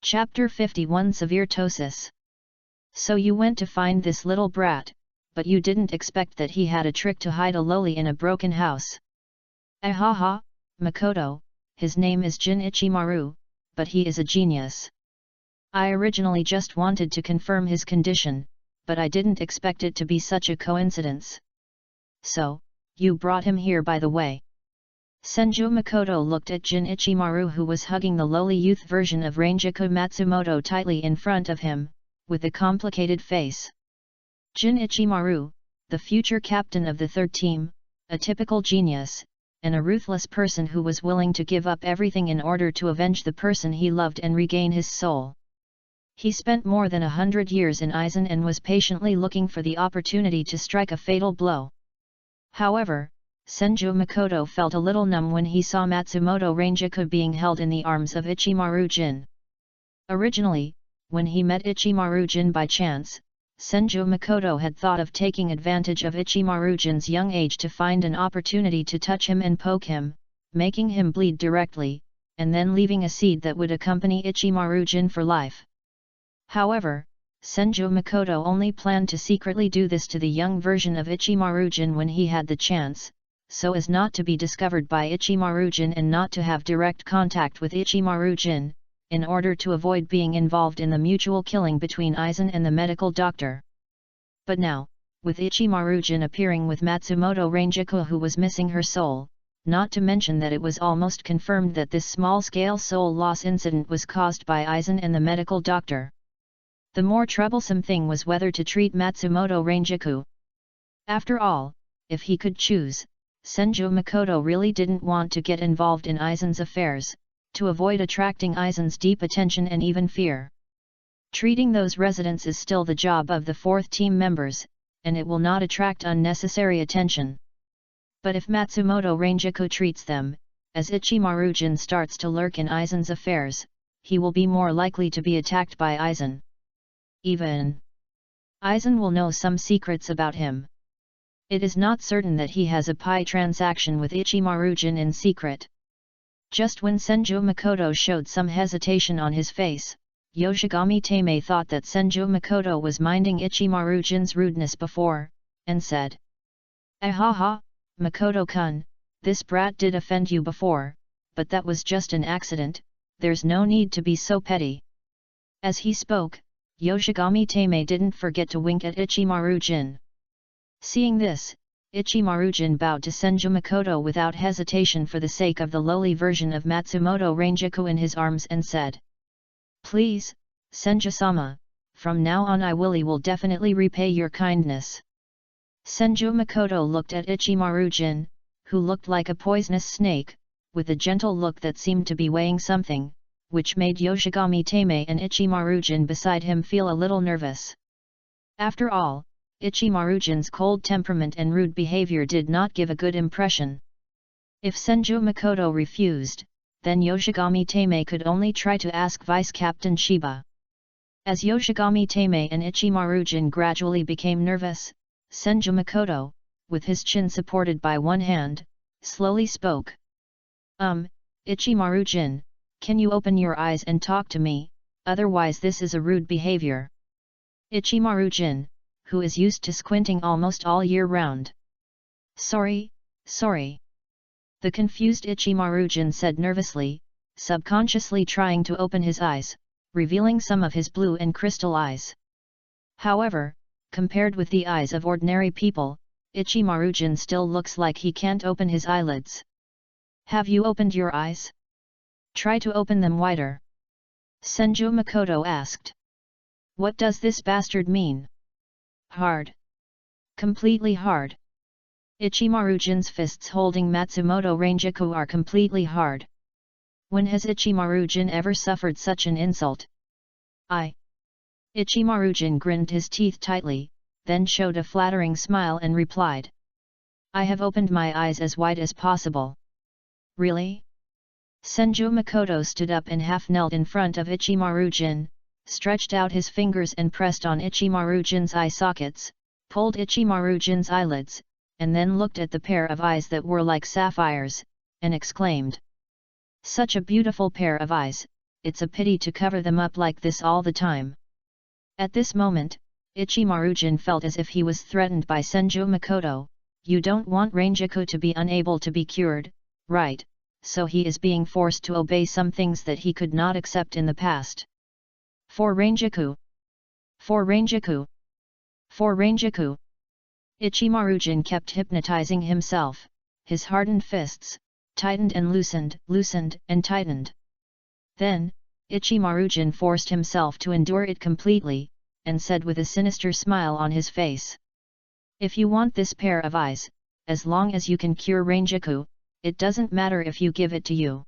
Chapter 51 Severe Ptosis. So you went to find this little brat, but you didn't expect that he had a trick to hide a loli in a broken house. Ahaha, Makoto, his name is Jin Ichimaru, but he is a genius. I originally just wanted to confirm his condition, but I didn't expect it to be such a coincidence. So, you brought him here by the way. Senju Makoto looked at Jin Ichimaru, who was hugging the lowly youth version of Rangiku Matsumoto tightly in front of him, with a complicated face. Jin Ichimaru, the future captain of the third team, a typical genius, and a ruthless person who was willing to give up everything in order to avenge the person he loved and regain his soul. He spent more than 100 years in Aizen and was patiently looking for the opportunity to strike a fatal blow. However, Senju Makoto felt a little numb when he saw Matsumoto Rangiku being held in the arms of Ichimaru Jin. Originally, when he met Ichimaru Jin by chance, Senju Makoto had thought of taking advantage of Ichimaru Jin's young age to find an opportunity to touch him and poke him, making him bleed directly, and then leaving a seed that would accompany Ichimaru Jin for life. However, Senju Makoto only planned to secretly do this to the young version of Ichimaru Jin when he had the chance, so as not to be discovered by Ichimaru Jin and not to have direct contact with Ichimaru Jin, in order to avoid being involved in the mutual killing between Aizen and the medical doctor. But now, with Ichimaru Jin appearing with Matsumoto Rangiku, who was missing her soul, not to mention that it was almost confirmed that this small-scale soul loss incident was caused by Aizen and the medical doctor. The more troublesome thing was whether to treat Matsumoto Rangiku. After all, if he could choose, Senju Makoto really didn't want to get involved in Aizen's affairs, to avoid attracting Aizen's deep attention and even fear. Treating those residents is still the job of the fourth team members, and it will not attract unnecessary attention. But if Matsumoto Rangiku treats them, as Ichimaru Jin starts to lurk in Aizen's affairs, he will be more likely to be attacked by Aizen. Even Aizen will know some secrets about him. It is not certain that he has a pie transaction with Ichimaru Jin in secret. Just when Senju Makoto showed some hesitation on his face, Yoshigami Tame thought that Senju Makoto was minding Ichimaru Jin's rudeness before, and said, "Ahaha, Makoto-kun, this brat did offend you before, but that was just an accident, there's no need to be so petty." As he spoke, Yoshigami Tame didn't forget to wink at Ichimaru Jin. Seeing this, Ichimaru Jin bowed to Senju Makoto without hesitation for the sake of the lowly version of Matsumoto Rangiku in his arms and said, "Please, Senju-sama, from now on I will definitely repay your kindness." Senju Makoto looked at Ichimaru Jin, who looked like a poisonous snake, with a gentle look that seemed to be weighing something, which made Yoshigami Tame and Ichimaru Jin beside him feel a little nervous. After all, Ichimaru Jin's cold temperament and rude behavior did not give a good impression. If Senju Makoto refused, then Yoshigami Tame could only try to ask Vice Captain Shiba. As Yoshigami Tame and Ichimaru Jin gradually became nervous, Senju Makoto, with his chin supported by one hand, slowly spoke. Ichimaru Jin, can you open your eyes and talk to me, otherwise this is a rude behavior." Ichimaru Jin, who is used to squinting almost all year round. Sorry. The confused Ichimaru Jin said nervously, subconsciously trying to open his eyes, revealing some of his blue and crystal eyes. However, compared with the eyes of ordinary people, Ichimaru Jin still looks like he can't open his eyelids. "Have you opened your eyes? Try to open them wider." Senju Makoto asked. "What does this bastard mean? Hard. Completely hard." Ichimaru Jin's fists holding Matsumoto Rangiku are completely hard. When has Ichimaru Jin ever suffered such an insult? Ichimaru Jin grinned his teeth tightly, then showed a flattering smile and replied. "I have opened my eyes as wide as possible." "Really?" Senju Makoto stood up and half knelt in front of Ichimaru Jin, stretched out his fingers and pressed on Ichimaru Jin's eye sockets, pulled Ichimaru Jin's eyelids, and then looked at the pair of eyes that were like sapphires, and exclaimed. "Such a beautiful pair of eyes, it's a pity to cover them up like this all the time. At this moment, Ichimarujin felt as if he was threatened by Senju Makoto. You don't want Ranjaku to be unable to be cured, right? So he is being forced to obey some things that he could not accept in the past. For Ranjaku! For Ranjaku! For Ranjaku! Ichimarujin kept hypnotizing himself, his hardened fists tightened and loosened, loosened and tightened. Then, Ichimarujin forced himself to endure it completely, and said with a sinister smile on his face. If you want this pair of eyes, as long as you can cure Ranjaku, it doesn't matter if you give it to you.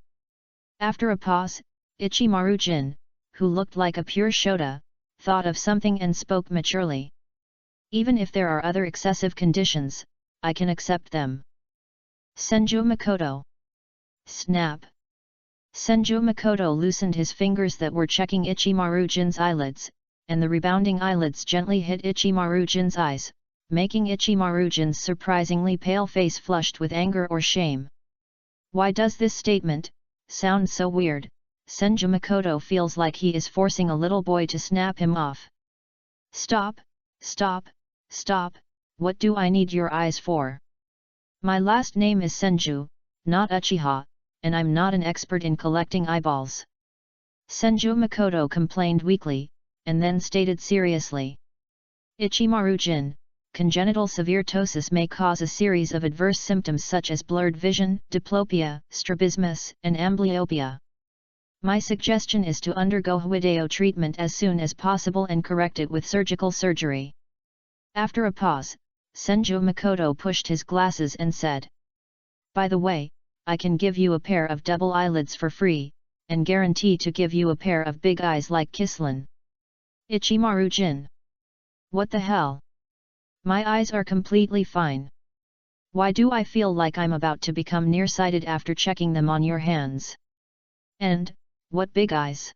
After a pause, Ichimarujin, who looked like a pure Shota, thought of something and spoke maturely. Even if there are other excessive conditions, I can accept them. Senju Makoto. Snap. Senju Makoto loosened his fingers that were checking Ichimarujin's eyelids, and the rebounding eyelids gently hit Ichimarujin's eyes, making Ichimarujin's surprisingly pale face flushed with anger or shame. Why does this statement sound so weird? Senju Makoto feels like he is forcing a little boy to snap him off. Stop, stop, stop, what do I need your eyes for? My last name is Senju, not Uchiha, and I'm not an expert in collecting eyeballs. Senju Makoto complained weakly, and then stated seriously. Ichimarujin, congenital severe ptosis may cause a series of adverse symptoms such as blurred vision, diplopia, strabismus, and amblyopia. My suggestion is to undergo Hwideo treatment as soon as possible and correct it with surgical surgery. After a pause, Senju Makoto pushed his glasses and said. By the way, I can give you a pair of double eyelids for free, and guarantee to give you a pair of big eyes like Kislan. Ichimarujin. What the hell? My eyes are completely fine. Why do I feel like I'm about to become nearsighted after checking them on your hands? And, what big eyes?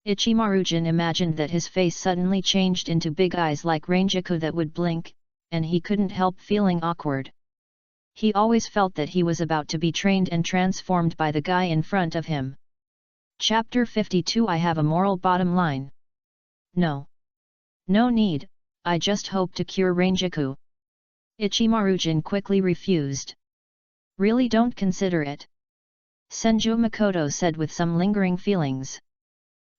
Ichimarujin imagined that his face suddenly changed into big eyes like Ranjaku that would blink, and he couldn't help feeling awkward. He always felt that he was about to be trained and transformed by the guy in front of him. Chapter 52 I have a moral bottom line. No. No need, I just hope to cure Ranjaku. Ichimarujin quickly refused. Really don't consider it. Senju Makoto said with some lingering feelings.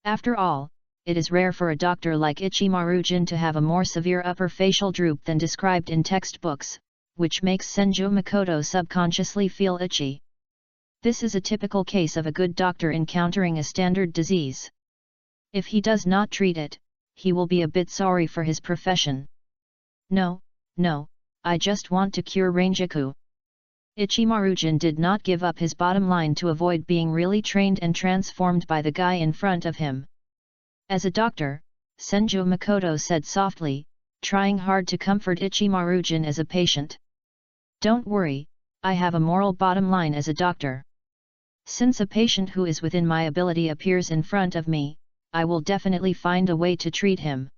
After all, it is rare for a doctor like Ichimarujin to have a more severe upper facial droop than described in textbooks, which makes Senju Makoto subconsciously feel itchy. This is a typical case of a good doctor encountering a standard disease. If he does not treat it, he will be a bit sorry for his profession. No, I just want to cure Ranjaku. Ichimarujin did not give up his bottom line to avoid being really trained and transformed by the guy in front of him. As a doctor, Senju Makoto said softly, trying hard to comfort Ichimarujin as a patient. Don't worry, I have a moral bottom line as a doctor. Since a patient who is within my ability appears in front of me, I will definitely find a way to treat him.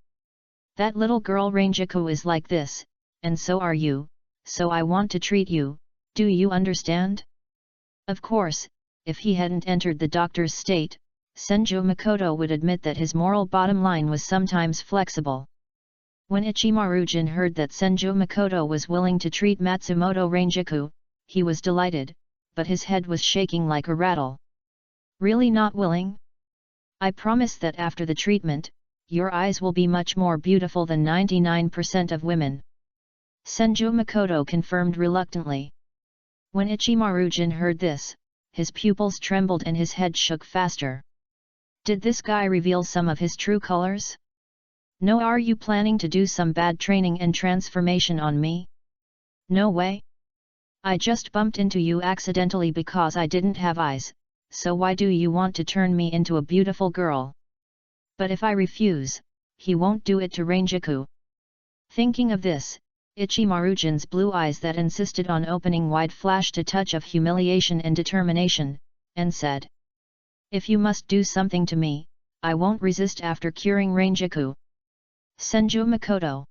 That little girl Ranjaku is like this, and so are you, so I want to treat you, do you understand? Of course, if he hadn't entered the doctor's state, Senju Makoto would admit that his moral bottom line was sometimes flexible. When Ichimarujin heard that Senju Makoto was willing to treat Matsumoto Ranjaku, he was delighted, but his head was shaking like a rattle. Really not willing? I promise that after the treatment, your eyes will be much more beautiful than 99% of women. Senju Makoto confirmed reluctantly. When Ichimarujin heard this, his pupils trembled and his head shook faster. Did this guy reveal some of his true colors? No, are you planning to do some bad training and transformation on me? No way. I just bumped into you accidentally because I didn't have eyes, so why do you want to turn me into a beautiful girl? But if I refuse, he won't do it to Ranjaku. Thinking of this, Ichimarujin's blue eyes that insisted on opening wide flashed a touch of humiliation and determination, and said. If you must do something to me, I won't resist after curing Ranjaku. Senju Makoto.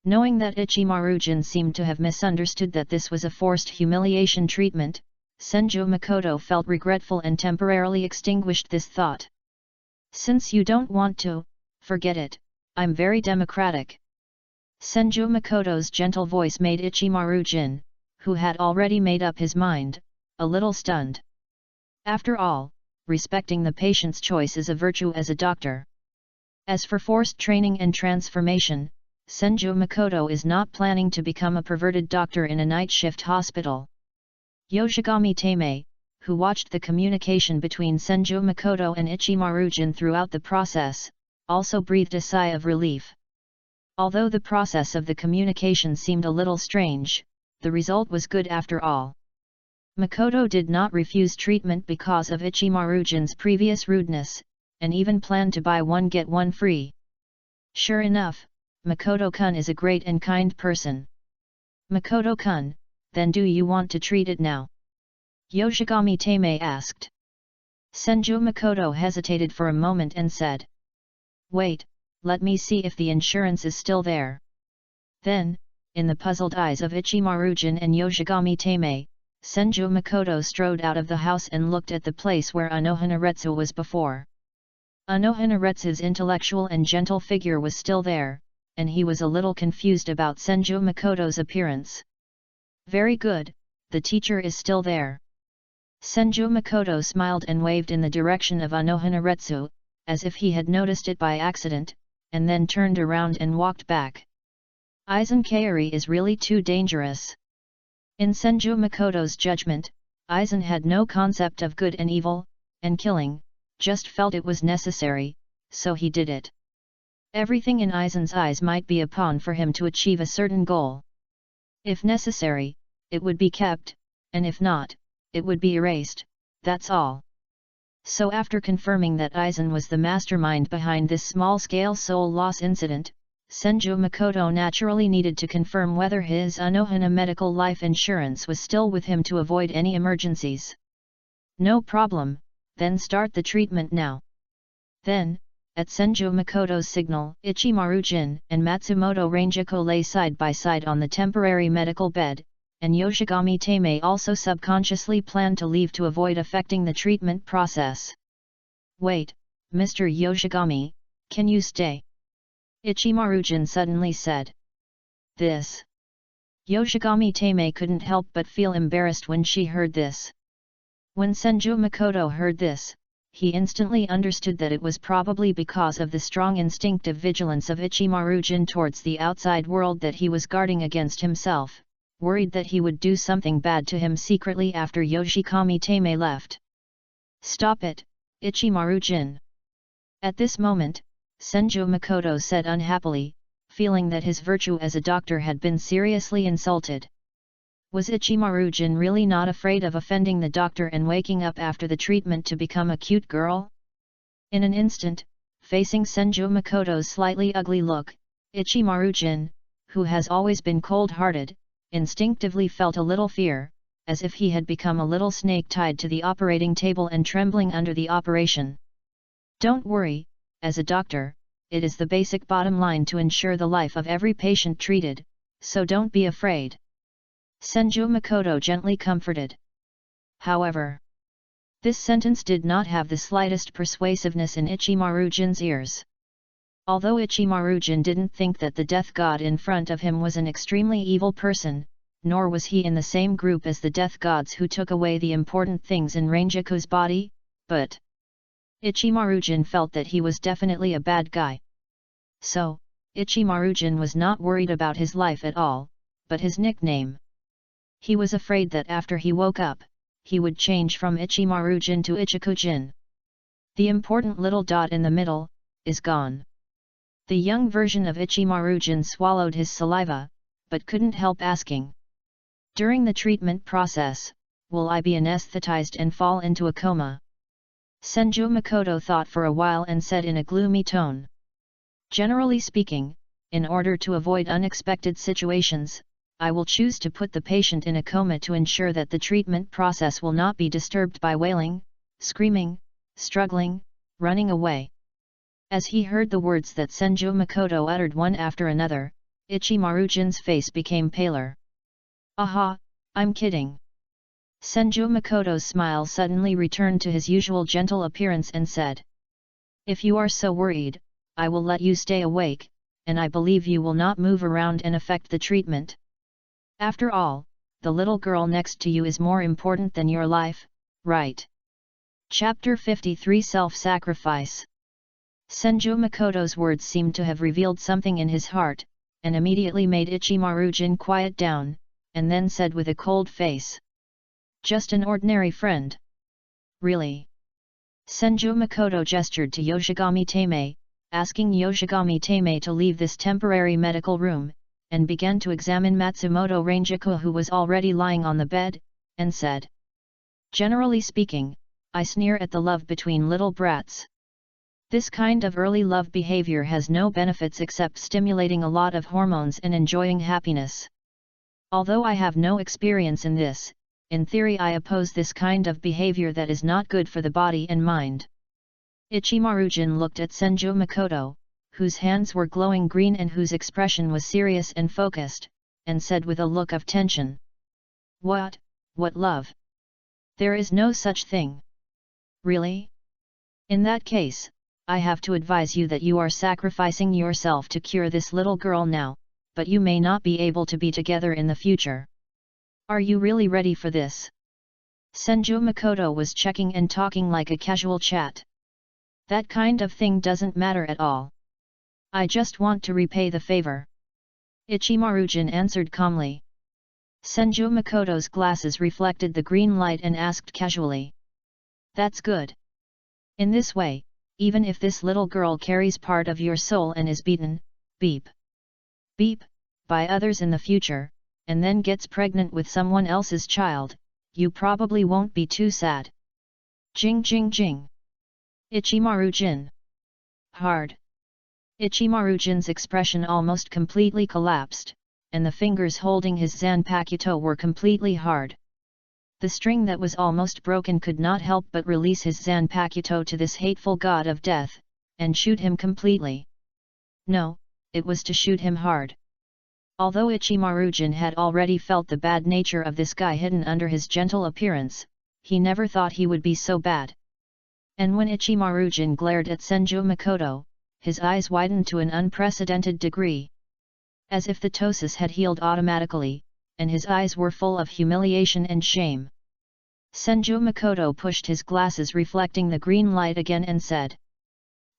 Knowing that Ichimarujin seemed to have misunderstood that this was a forced humiliation treatment, Senju Makoto felt regretful and temporarily extinguished this thought. Since you don't want to, forget it, I'm very democratic. Senju Makoto's gentle voice made Ichimaru-jin, who had already made up his mind, a little stunned. After all, respecting the patient's choice is a virtue as a doctor. As for forced training and transformation, Senju Makoto is not planning to become a perverted doctor in a night shift hospital. Yoshigami Teimei, who watched the communication between Senju Makoto and Ichimaru-jin throughout the process, also breathed a sigh of relief. Although the process of the communication seemed a little strange, the result was good after all. Makoto did not refuse treatment because of Ichimaru-jin's previous rudeness, and even planned to buy one get one free. Sure enough, Makoto-kun is a great and kind person. Makoto-kun, then do you want to treat it now? Yoshigami Teimei asked. Senju Makoto hesitated for a moment and said, "Wait, let me see if the insurance is still there." Then, in the puzzled eyes of Ichimaru-jin and Yoshigami Teimei, Senju Makoto strode out of the house and looked at the place where Anohanaretsu was before. Anohanaretsu's intellectual and gentle figure was still there, and he was a little confused about Senju Makoto's appearance. "Very good, the teacher is still there." Senju Makoto smiled and waved in the direction of Anohanaretsu, as if he had noticed it by accident, and then turned around and walked back. Aizen Kaori is really too dangerous. In Senju Makoto's judgment, Aizen had no concept of good and evil, and killing, just felt it was necessary, so he did it. Everything in Aizen's eyes might be a pawn for him to achieve a certain goal. If necessary, it would be kept, and if not, it would be erased, that's all. So after confirming that Aizen was the mastermind behind this small-scale soul loss incident, Senju Makoto naturally needed to confirm whether his Anohana medical life insurance was still with him to avoid any emergencies. "No problem, then start the treatment now." Then, at Senju Makoto's signal, Ichimaru-jin and Matsumoto Rangeko lay side by side on the temporary medical bed, and Yoshigami Teimei also subconsciously planned to leave to avoid affecting the treatment process. "Wait, Mr. Yoshigami, can you stay?" Ichimaru-jin suddenly said. "This." Yoshigami Teimei couldn't help but feel embarrassed when she heard this. When Senju Makoto heard this, he instantly understood that it was probably because of the strong instinctive vigilance of Ichimaru-jin towards the outside world that he was guarding against himself, worried that he would do something bad to him secretly after Yoshigami Teimei left. "Stop it, Ichimaru-jin." At this moment, Senju Makoto said unhappily, feeling that his virtue as a doctor had been seriously insulted. Was Ichimaru-jin really not afraid of offending the doctor and waking up after the treatment to become a cute girl? In an instant, facing Senju Makoto's slightly ugly look, Ichimaru-jin, who has always been cold-hearted, instinctively felt a little fear, as if he had become a little snake tied to the operating table and trembling under the operation. "Don't worry, as a doctor, it is the basic bottom line to ensure the life of every patient treated, so don't be afraid." Senju Makoto gently comforted. However, this sentence did not have the slightest persuasiveness in Ichimaru-jin's ears. Although Ichimaru-jin didn't think that the death god in front of him was an extremely evil person, nor was he in the same group as the death gods who took away the important things in Rangeku's body, but Ichimaru-jin felt that he was definitely a bad guy. So, Ichimaru-jin was not worried about his life at all, but his nickname. He was afraid that after he woke up, he would change from Ichimaru-jin to Ichiku-jin. The important little dot in the middle is gone. The young version of Ichimaru-jin swallowed his saliva, but couldn't help asking. "During the treatment process, will I be anesthetized and fall into a coma?" Senju Makoto thought for a while and said in a gloomy tone. "Generally speaking, in order to avoid unexpected situations, I will choose to put the patient in a coma to ensure that the treatment process will not be disturbed by wailing, screaming, struggling, running away." As he heard the words that Senju Makoto uttered one after another, Ichimaru-jin's face became paler. "Aha, I'm kidding." Senju Makoto's smile suddenly returned to his usual gentle appearance and said, If you are so worried, I will let you stay awake, and I believe you will not move around and affect the treatment. After all, the little girl next to you is more important than your life, right? Chapter 53 Self-Sacrifice. Senju Makoto's words seemed to have revealed something in his heart, and immediately made Ichimaru-jin quiet down, and then said with a cold face. Just an ordinary friend. Really? Senju Makoto gestured to Yoshigami Tame, asking Yoshigami Tame to leave this temporary medical room, and began to examine Matsumoto Rangiku, who was already lying on the bed, and said. Generally speaking, I sneer at the love between little brats. This kind of early love behavior has no benefits except stimulating a lot of hormones and enjoying happiness. Although I have no experience in this, in theory I oppose this kind of behavior that is not good for the body and mind. Ichimaru-jin looked at Senju Makoto, whose hands were glowing green and whose expression was serious and focused, and said with a look of tension. What love? There is no such thing. Really? In that case, I have to advise you that you are sacrificing yourself to cure this little girl now, but you may not be able to be together in the future. Are you really ready for this? Senju Makoto was checking and talking like a casual chat. That kind of thing doesn't matter at all. I just want to repay the favor. Ichimaru-jin answered calmly. Senju Makoto's glasses reflected the green light and asked casually. That's good. In this way, even if this little girl carries part of your soul and is beaten, beep, by others in the future, and then gets pregnant with someone else's child, you probably won't be too sad. Jing jing jing. Ichimaru-jin. Hard. Ichimaru-jin's expression almost completely collapsed, and the fingers holding his zanpakuto were completely hard. The string that was almost broken could not help but release his zanpakuto to this hateful god of death, and shoot him completely. No, it was to shoot him hard. Although Ichimaru-jin had already felt the bad nature of this guy hidden under his gentle appearance, he never thought he would be so bad. And when Ichimaru-jin glared at Senju Makoto, his eyes widened to an unprecedented degree. As if the ptosis had healed automatically, and his eyes were full of humiliation and shame. Senju Makoto pushed his glasses reflecting the green light again and said.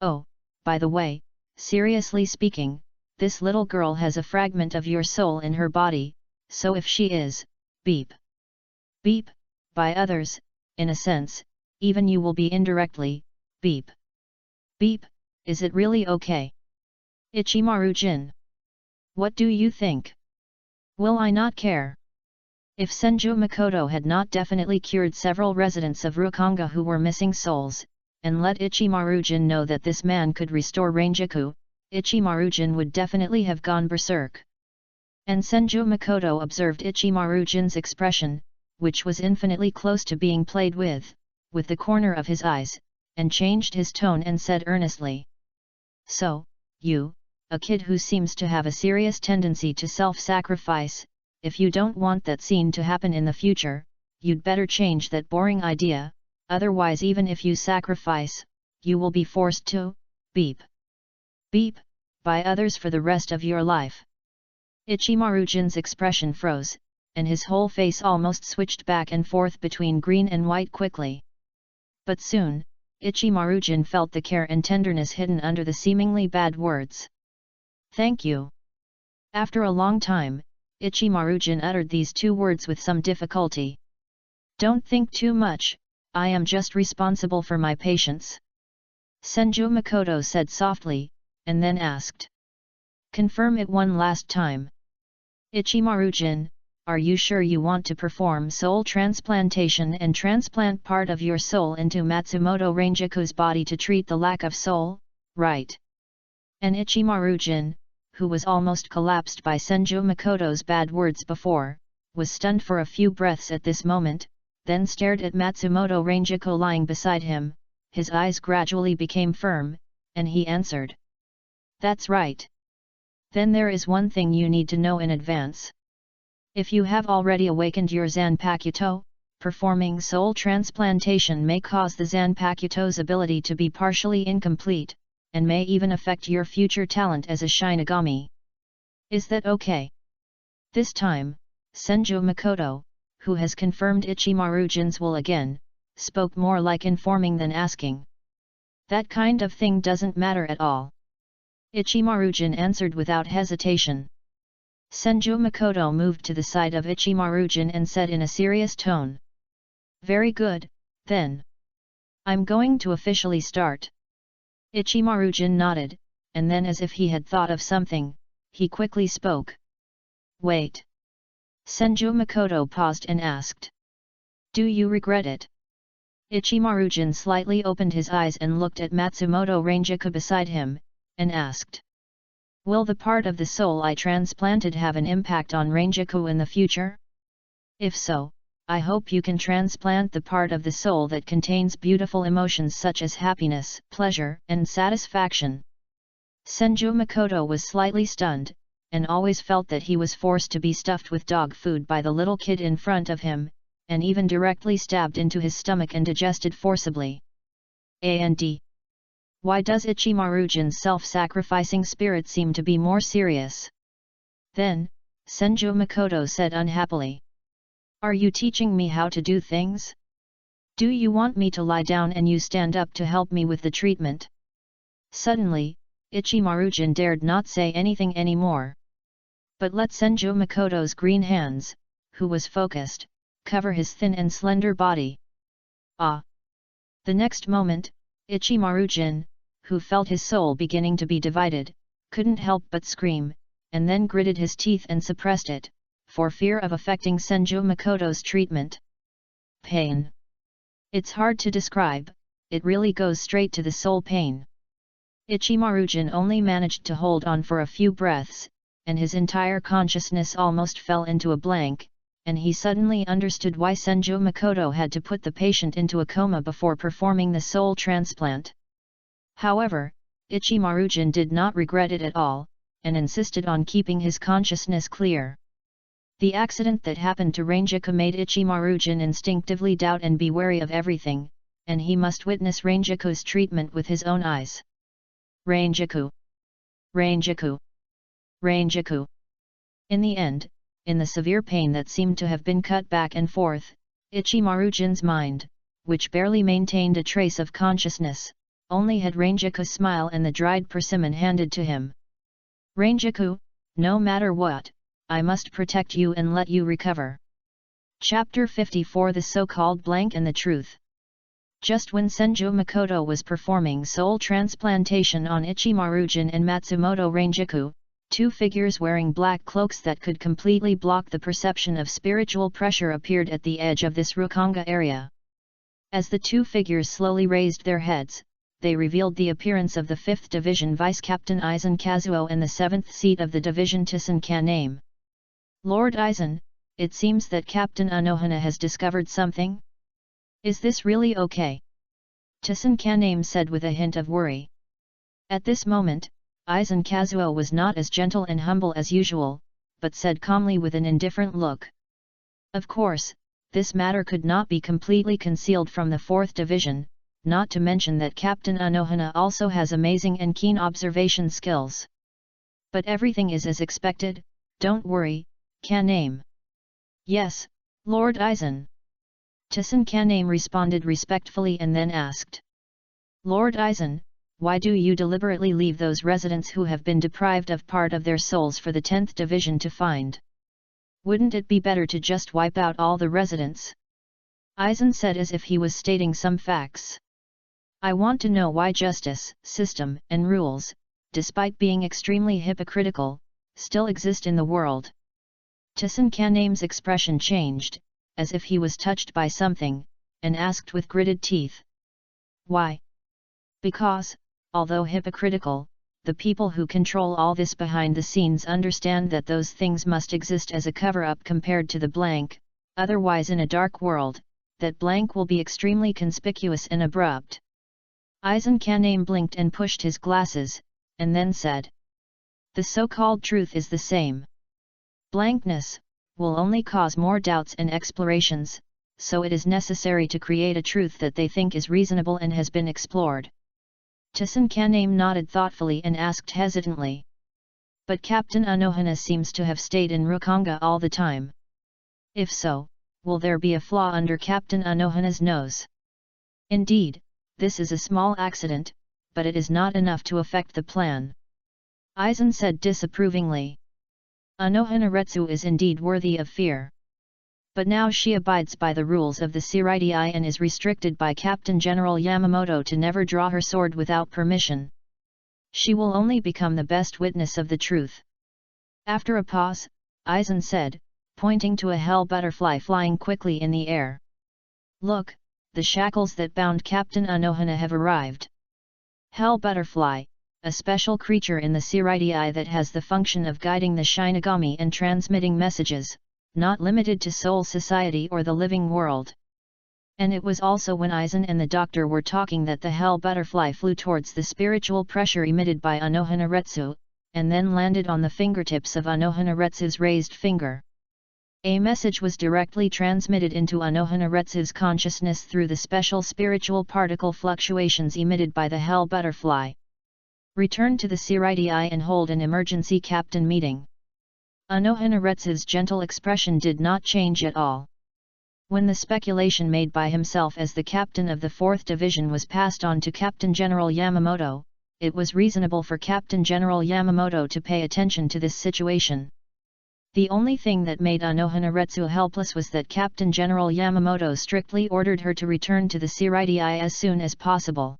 Oh, by the way, seriously speaking, this little girl has a fragment of your soul in her body, so if she is, beep, by others, in a sense, even you will be indirectly, beep, is it really okay? Ichimaru-jin. What do you think? Will I not care? If Senju Makoto had not definitely cured several residents of Rukanga who were missing souls, and let Ichimaru-jin know that this man could restore Rangiku, Ichimaru-jin would definitely have gone berserk. And Senju Makoto observed Ichimaru-jin's expression, which was infinitely close to being played with the corner of his eyes, and changed his tone and said earnestly. So, you, a kid who seems to have a serious tendency to self-sacrifice, if you don't want that scene to happen in the future, you'd better change that boring idea, otherwise even if you sacrifice, you will be forced to, beep, by others for the rest of your life. Ichimaru-jin's expression froze, and his whole face almost switched back and forth between green and white quickly. But soon, Ichimaru-jin felt the care and tenderness hidden under the seemingly bad words. Thank you. After a long time, Ichimaru-jin uttered these two words with some difficulty. Don't think too much, I am just responsible for my patients. Senju Makoto said softly, and then asked. Confirm it one last time. Ichimaru-jin, are you sure you want to perform soul transplantation and transplant part of your soul into Matsumoto Rangiku's body to treat the lack of soul, right? And Ichimaru-jin, who was almost collapsed by Senju Makoto's bad words before, was stunned for a few breaths at this moment, then stared at Matsumoto Rangiku lying beside him. His eyes gradually became firm, and he answered. That's right. Then there is one thing you need to know in advance. If you have already awakened your Zanpakuto, performing soul transplantation may cause the Zanpakuto's ability to be partially incomplete, and may even affect your future talent as a Shinigami. Is that okay? This time, Senju Makoto, who has confirmed Ichimaru-jin's will again, spoke more like informing than asking. That kind of thing doesn't matter at all. Ichimaru-jin answered without hesitation. Senju Makoto moved to the side of Ichimaru-jin and said in a serious tone. Very good, then. I'm going to officially start. Ichimaru-jin nodded, and then as if he had thought of something, he quickly spoke. Wait. Senju Makoto paused and asked. Do you regret it? Ichimaru-jin slightly opened his eyes and looked at Matsumoto Ranjaku beside him, and asked. Will the part of the soul I transplanted have an impact on Ranjaku in the future? If so, I hope you can transplant the part of the soul that contains beautiful emotions such as happiness, pleasure, and satisfaction. Senju Makoto was slightly stunned, and always felt that he was forced to be stuffed with dog food by the little kid in front of him, and even directly stabbed into his stomach and digested forcibly. And why does Ichimaru-jin's self-sacrificing spirit seem to be more serious? Then, Senju Makoto said unhappily. Are you teaching me how to do things? Do you want me to lie down and you stand up to help me with the treatment? Suddenly, Ichimaru-jin dared not say anything anymore. But let Senju Makoto's green hands, who was focused, cover his thin and slender body. Ah! The next moment, Ichimaru-jin, who felt his soul beginning to be divided, couldn't help but scream, and then gritted his teeth and suppressed it, for fear of affecting Senju Makoto's treatment. Pain. It's hard to describe, it really goes straight to the soul pain. Ichimaru-jin only managed to hold on for a few breaths, and his entire consciousness almost fell into a blank, and he suddenly understood why Senju Makoto had to put the patient into a coma before performing the soul transplant. However, Ichimaru-jin did not regret it at all, and insisted on keeping his consciousness clear. The accident that happened to Ranjaku made Ichimaru-jin instinctively doubt and be wary of everything, and he must witness Ranjaku's treatment with his own eyes. Ranjaku! Ranjaku! Ranjaku! In the end, in the severe pain that seemed to have been cut back and forth, Ichimaru-jin's mind, which barely maintained a trace of consciousness, only had Ranjaku's smile and the dried persimmon handed to him. Ranjaku, no matter what, I must protect you and let you recover. Chapter 54 The So-Called Blank and the Truth. Just when Senju Makoto was performing soul transplantation on Ichimaru-jin and Matsumoto Ranjaku, two figures wearing black cloaks that could completely block the perception of spiritual pressure appeared at the edge of this Rukanga area. As the two figures slowly raised their heads, they revealed the appearance of the 5th Division Vice Captain Aizen Kazuo and the 7th seat of the division Tissen Kaname. Lord Aizen, it seems that Captain Anohana has discovered something? Is this really okay? Tissen Kaname said with a hint of worry. At this moment, Aizen Kazuo was not as gentle and humble as usual, but said calmly with an indifferent look. Of course, this matter could not be completely concealed from the 4th Division, not to mention that Captain Anohana also has amazing and keen observation skills. But everything is as expected, don't worry, Kaname. Yes, Lord Aizen. Tissen Kaname responded respectfully and then asked. Lord Aizen, why do you deliberately leave those residents who have been deprived of part of their souls for the 10th Division to find? Wouldn't it be better to just wipe out all the residents? Aizen said as if he was stating some facts. I want to know why justice, system, and rules, despite being extremely hypocritical, still exist in the world. Tissen Kaname's expression changed, as if he was touched by something, and asked with gritted teeth. Why? Because, although hypocritical, the people who control all this behind the scenes understand that those things must exist as a cover-up compared to the blank, otherwise in a dark world, that blank will be extremely conspicuous and abrupt. Aizen Kaname blinked and pushed his glasses, and then said. The so-called truth is the same. Blankness will only cause more doubts and explorations, so it is necessary to create a truth that they think is reasonable and has been explored. Taisen Kaname nodded thoughtfully and asked hesitantly. But Captain Anohana seems to have stayed in Rukanga all the time. If so, will there be a flaw under Captain Anohana's nose? Indeed, this is a small accident, but it is not enough to affect the plan. Aizen said disapprovingly. Anohana Retsu is indeed worthy of fear. But now she abides by the rules of the Seireitei and is restricted by Captain General Yamamoto to never draw her sword without permission. She will only become the best witness of the truth. After a pause, Aizen said, pointing to a hell butterfly flying quickly in the air. Look, the shackles that bound Captain Anohana have arrived. Hell butterfly, a special creature in the Seireitei that has the function of guiding the Shinigami and transmitting messages, not limited to Soul Society or the living world. And it was also when Aizen and the doctor were talking that the hell butterfly flew towards the spiritual pressure emitted by Anohana Retsu, and then landed on the fingertips of Anohana Retsu's raised finger. A message was directly transmitted into Anohana Retsu's consciousness through the special spiritual particle fluctuations emitted by the hell butterfly. Return to the Seireitei and hold an emergency captain meeting. Anohana Retsu's gentle expression did not change at all. When the speculation made by himself as the captain of the 4th Division was passed on to Captain General Yamamoto, it was reasonable for Captain General Yamamoto to pay attention to this situation. The only thing that made Anohana Retsu helpless was that Captain General Yamamoto strictly ordered her to return to the Seireitei as soon as possible.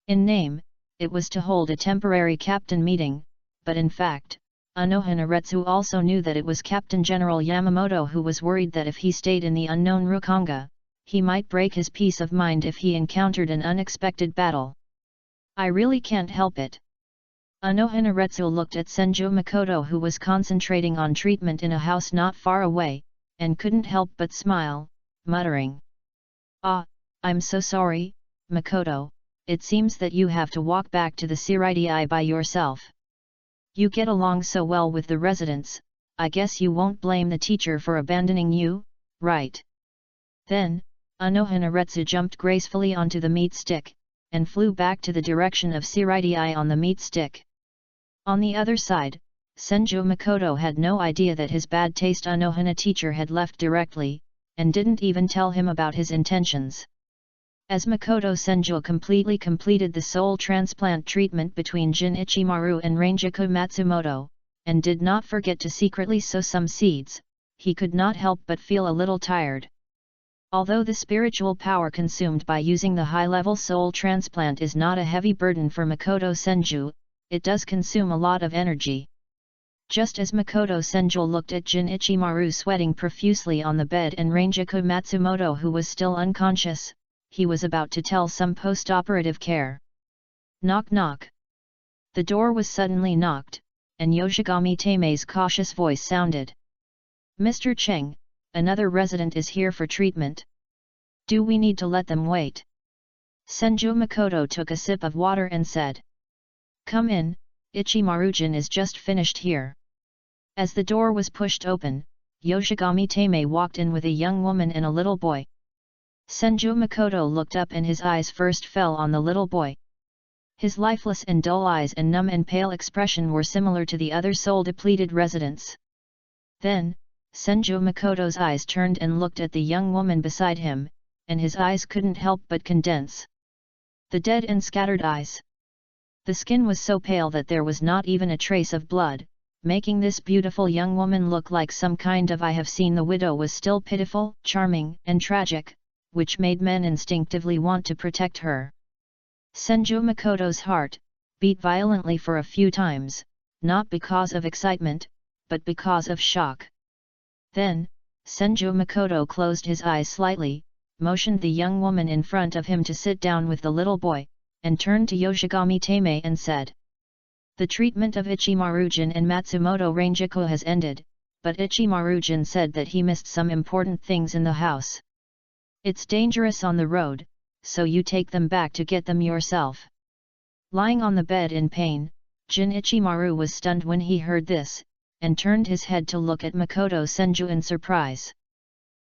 In name, it was to hold a temporary captain meeting, but in fact, Anohana Retsu also knew that it was Captain General Yamamoto who was worried that if he stayed in the unknown Rukanga, he might break his peace of mind if he encountered an unexpected battle. I really can't help it. Anohana Retsu looked at Senju Makoto, who was concentrating on treatment in a house not far away, and couldn't help but smile, muttering. Ah, I'm so sorry, Makoto, it seems that you have to walk back to the Seireitei by yourself. You get along so well with the residents, I guess you won't blame the teacher for abandoning you, right? Then, Anohana Retsu jumped gracefully onto the meat stick, and flew back to the direction of Seireitei on the meat stick. On the other side, Senju Makoto had no idea that his bad taste Anohana teacher had left directly, and didn't even tell him about his intentions. As Makoto Senju completed the soul transplant treatment between Jin Ichimaru and Ranjaku Matsumoto, and did not forget to secretly sow some seeds, he could not help but feel a little tired. Although the spiritual power consumed by using the high-level soul transplant is not a heavy burden for Makoto Senju, it does consume a lot of energy. Just as Makoto Senju looked at Jin Ichimaru sweating profusely on the bed and Ranjaku Matsumoto who was still unconscious, he was about to tell some post-operative care. Knock knock. The door was suddenly knocked, and Yoshigami Teime's cautious voice sounded. Mr. Cheng, another resident is here for treatment. Do we need to let them wait? Senju Makoto took a sip of water and said. Come in, Ichimaru-jin is just finished here. As the door was pushed open, Yoshigami Teime walked in with a young woman and a little boy. Senju Makoto looked up and his eyes first fell on the little boy. His lifeless and dull eyes and numb and pale expression were similar to the other soul-depleted residents. Then, Senju Makoto's eyes turned and looked at the young woman beside him, and his eyes couldn't help but condense. The dead and scattered eyes. The skin was so pale that there was not even a trace of blood, making this beautiful young woman look like some kind of I have seen the widow was still pitiful, charming, and tragic, which made men instinctively want to protect her. Senju Makoto's heart beat violently for a few times, not because of excitement, but because of shock. Then, Senju Makoto closed his eyes slightly, motioned the young woman in front of him to sit down with the little boy, and turned to Yoshigami Teime and said. The treatment of Ichimaru-jin and Matsumoto Ranjaku has ended, but Ichimaru-jin said that he missed some important things in the house. It's dangerous on the road, so you take them back to get them yourself. Lying on the bed in pain, Jin Ichimaru was stunned when he heard this, and turned his head to look at Makoto Senju in surprise.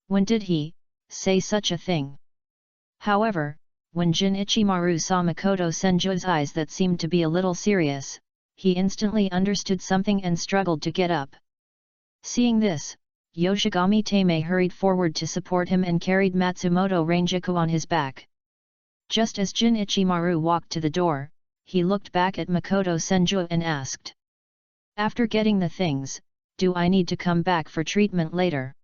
When did he, say such a thing. However, when Jin Ichimaru saw Makoto Senju's eyes that seemed to be a little serious, he instantly understood something and struggled to get up. Seeing this, Yoshigami Tame hurried forward to support him and carried Matsumoto Ranjaku on his back. Just as Jin Ichimaru walked to the door, he looked back at Makoto Senju and asked, "After getting the things, do I need to come back for treatment later?"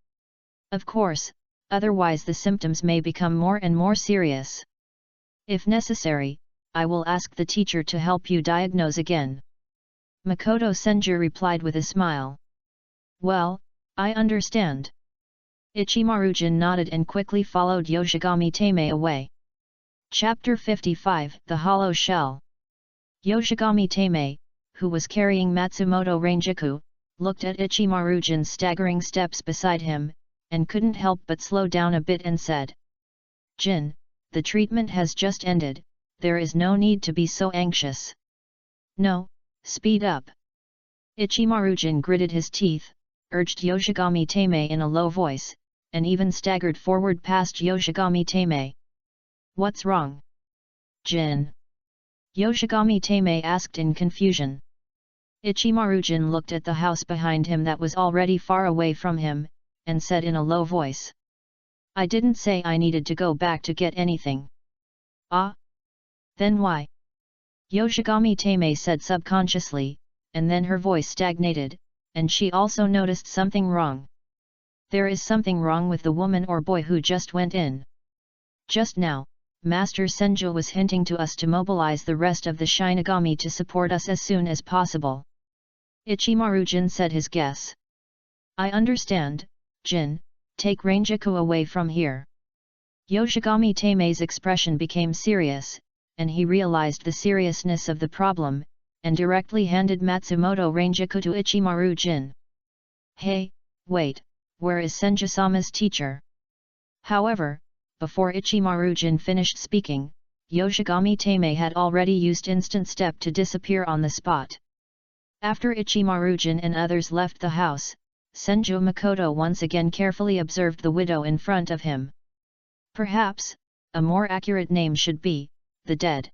"Of course, otherwise the symptoms may become more and more serious. If necessary, I will ask the teacher to help you diagnose again." Makoto Senju replied with a smile. "Well, I understand." Ichimaru-jin nodded and quickly followed Yoshigami Tame away. Chapter 55 The Hollow Shell. Yoshigami Tame, who was carrying Matsumoto Ranjaku, looked at Ichimaru-jin's staggering steps beside him, and couldn't help but slow down a bit and said, "Jin, the treatment has just ended, there is no need to be so anxious." "No, speed up." Ichimaru-jin gritted his teeth, urged Yoshigami Tame in a low voice, and even staggered forward past Yoshigami Tame. "What's wrong, Jin?" Yoshigami Tame asked in confusion. Ichimaru-jin looked at the house behind him that was already far away from him, and said in a low voice, "I didn't say I needed to go back to get anything." "Ah? Then why?" Yoshigami Tame said subconsciously, and then her voice stagnated, and she also noticed something wrong. "There is something wrong with the woman or boy who just went in. Just now, Master Senju was hinting to us to mobilize the rest of the Shinigami to support us as soon as possible." Ichimaru-jin said his guess. "I understand, Jin, take Ranjaku away from here." Yoshigami Tame's expression became serious, and he realized the seriousness of the problem, and directly handed Matsumoto Ranjaku to Ichimaru-jin. "Hey, wait, where is Senju-sama's teacher?" However, before Ichimaru-jin finished speaking, Yoshigami Tame had already used instant step to disappear on the spot. After Ichimaru-jin and others left the house, Senju Makoto once again carefully observed the widow in front of him. Perhaps, a more accurate name should be, the dead.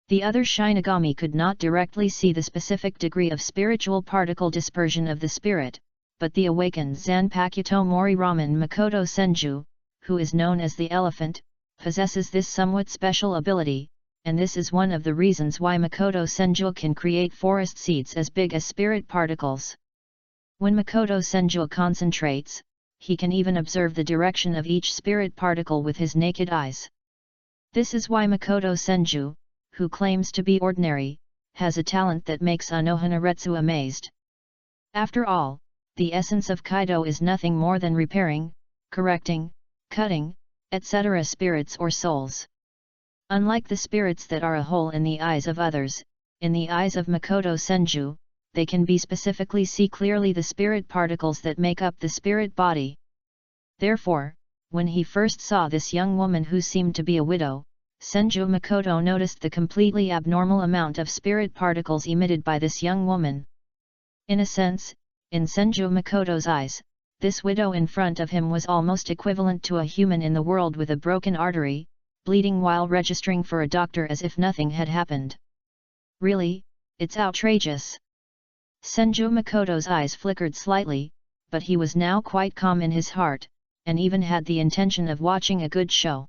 The other Shinigami could not directly see the specific degree of spiritual particle dispersion of the spirit, but the awakened Zanpakuto Mori Ramen Makoto Senju, who is known as the Elephant, possesses this somewhat special ability, and this is one of the reasons why Makoto Senju can create forest seeds as big as spirit particles. When Makoto Senju concentrates, he can even observe the direction of each spirit particle with his naked eyes. This is why Makoto Senju, who claims to be ordinary, has a talent that makes Anohanaretsu amazed. After all, the essence of Kaido is nothing more than repairing, correcting, cutting, etc. spirits or souls. Unlike the spirits that are a whole in the eyes of others, in the eyes of Makoto Senju, they can be specifically see clearly the spirit particles that make up the spirit body. Therefore, when he first saw this young woman who seemed to be a widow, Senju Makoto noticed the completely abnormal amount of spirit particles emitted by this young woman. In a sense, in Senju Makoto's eyes, this widow in front of him was almost equivalent to a human in the world with a broken artery, bleeding while registering for a doctor as if nothing had happened. Really, it's outrageous. Senju Makoto's eyes flickered slightly, but he was now quite calm in his heart, and even had the intention of watching a good show.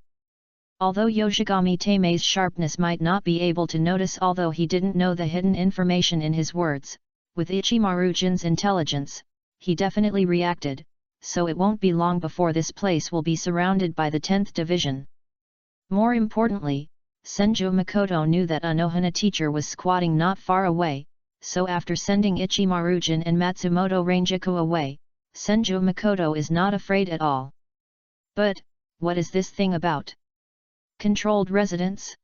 Although Yoshigami Tame's sharpness might not be able to notice, although he didn't know the hidden information in his words, with Ichimaru-jin's intelligence, he definitely reacted, so it won't be long before this place will be surrounded by the 10th Division. More importantly, Senju Makoto knew that Anohana teacher was squatting not far away, so after sending Ichimaru-jin and Matsumoto Ranjaku away, Senju Makoto is not afraid at all. But, what is this thing about? Controlled residence?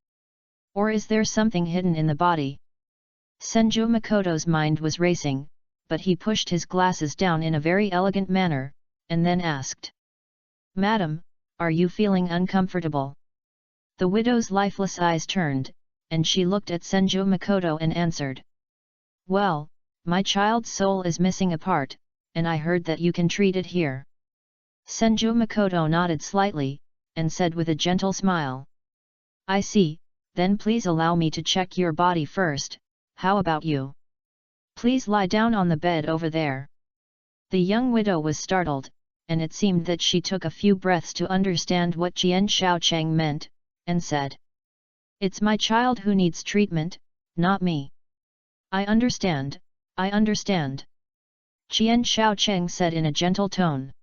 Or is there something hidden in the body? Senju Makoto's mind was racing, but he pushed his glasses down in a very elegant manner, and then asked, "Madam, are you feeling uncomfortable?" The widow's lifeless eyes turned, and she looked at Senju Makoto and answered, "Well, my child's soul is missing a part, and I heard that you can treat it here." Senju Makoto nodded slightly, and said with a gentle smile. I see, then please allow me to check your body first. How about you? Please lie down on the bed over there. The young widow was startled, and it seemed that she took a few breaths to understand what Jian Shaocheng meant, and said. It's my child who needs treatment, not me. I understand, I understand. Jian Shaocheng said in a gentle tone.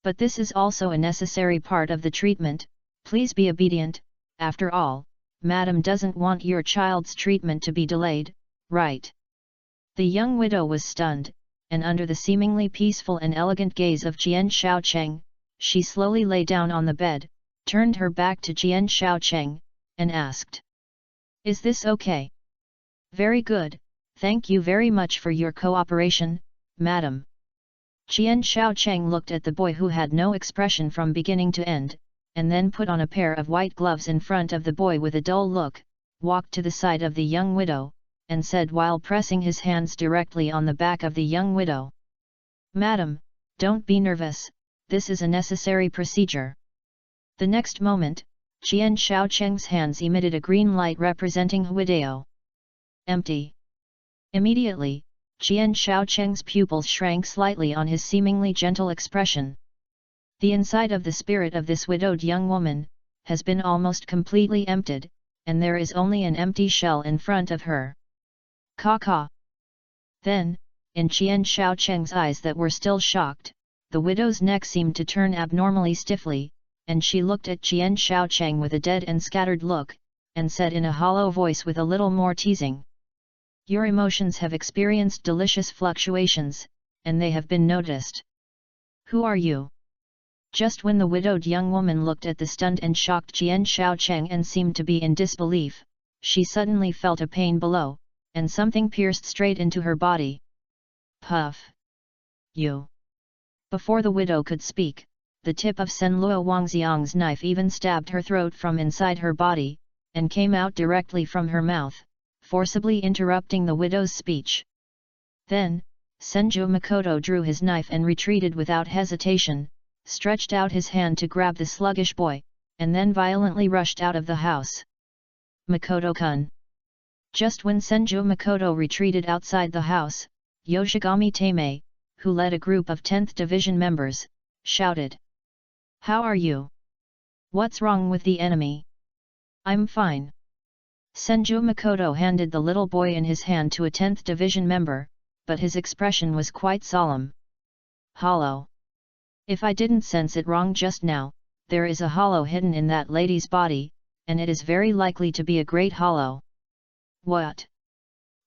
But this is also a necessary part of the treatment, please be obedient, after all, Madam doesn't want your child's treatment to be delayed, right? The young widow was stunned, and under the seemingly peaceful and elegant gaze of Jian Shaocheng, she slowly lay down on the bed, turned her back to Jian Shaocheng, and asked. Is this okay? Very good, thank you very much for your cooperation, Madam. Jian Shaocheng looked at the boy who had no expression from beginning to end, and then put on a pair of white gloves in front of the boy with a dull look, walked to the side of the young widow, and said while pressing his hands directly on the back of the young widow. Madam, don't be nervous, this is a necessary procedure. The next moment, Jian Shaocheng's hands emitted a green light representing Huidao. Empty. Immediately, Jian Shaocheng's pupils shrank slightly on his seemingly gentle expression. The inside of the spirit of this widowed young woman has been almost completely emptied, and there is only an empty shell in front of her. Ka. Then, in Jian Shaocheng's eyes that were still shocked, the widow's neck seemed to turn abnormally stiffly, and she looked at Jian Shaocheng with a dead and scattered look, and said in a hollow voice with a little more teasing. Your emotions have experienced delicious fluctuations, and they have been noticed. Who are you? Just when the widowed young woman looked at the stunned and shocked Jian Shaocheng and seemed to be in disbelief, she suddenly felt a pain below, and something pierced straight into her body. Puff! You! Before the widow could speak, the tip of Senluo Wangxiang's knife even stabbed her throat from inside her body, and came out directly from her mouth, forcibly interrupting the widow's speech. Then, Senju Makoto drew his knife and retreated without hesitation, stretched out his hand to grab the sluggish boy, and then violently rushed out of the house. Makoto-kun. Just when Senju Makoto retreated outside the house, Yoshigami Teimei, who led a group of 10th Division members, shouted. How are you? What's wrong with the enemy? I'm fine. Senju Makoto handed the little boy in his hand to a 10th Division member, but his expression was quite solemn. Hollow. If I didn't sense it wrong just now, there is a hollow hidden in that lady's body, and it is very likely to be a great hollow. What?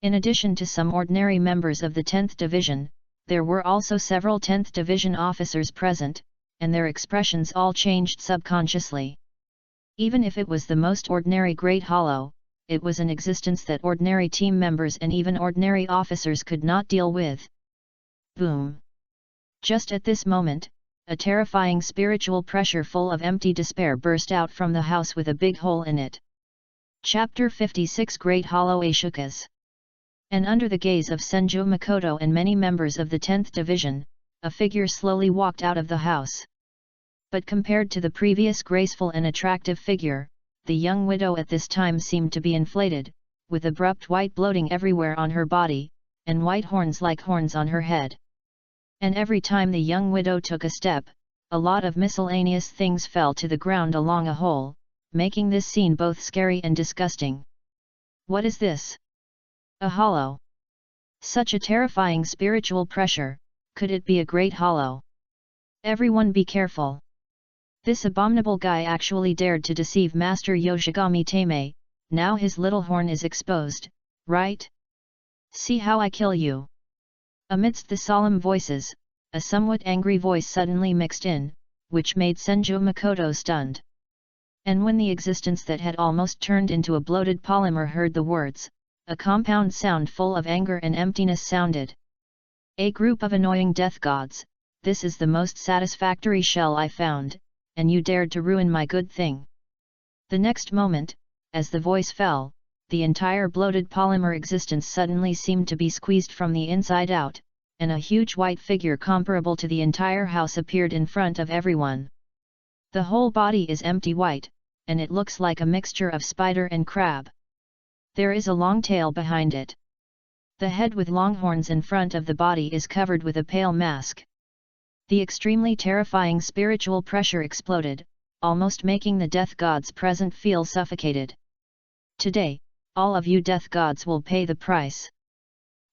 In addition to some ordinary members of the 10th Division, there were also several 10th Division officers present, and their expressions all changed subconsciously. Even if it was the most ordinary great hollow, it was an existence that ordinary team members and even ordinary officers could not deal with. Boom! Just at this moment, a terrifying spiritual pressure full of empty despair burst out from the house with a big hole in it. Chapter 56 Great Hollow Ashokas. And under the gaze of Senju Makoto and many members of the 10th Division, a figure slowly walked out of the house. But compared to the previous graceful and attractive figure, the young widow at this time seemed to be inflated, with abrupt white bloating everywhere on her body, and white horns like horns on her head. And every time the young widow took a step, a lot of miscellaneous things fell to the ground along a hole, making this scene both scary and disgusting. What is this? A hollow. Such a terrifying spiritual pressure, could it be a great hollow? Everyone be careful. This abominable guy actually dared to deceive Master Yoshigami Teimei, now his little horn is exposed, right? See how I kill you. Amidst the solemn voices, a somewhat angry voice suddenly mixed in, which made Senju Makoto stunned. And when the existence that had almost turned into a bloated polymer heard the words, a compound sound full of anger and emptiness sounded. A group of annoying death gods, this is the most satisfactory shell I found, and you dared to ruin my good thing. The next moment, as the voice fell, the entire bloated polymer existence suddenly seemed to be squeezed from the inside out, and a huge white figure comparable to the entire house appeared in front of everyone. The whole body is empty white, and it looks like a mixture of spider and crab. There is a long tail behind it. The head with long horns in front of the body is covered with a pale mask. The extremely terrifying spiritual pressure exploded, almost making the death gods present feel suffocated. Today, all of you death gods will pay the price.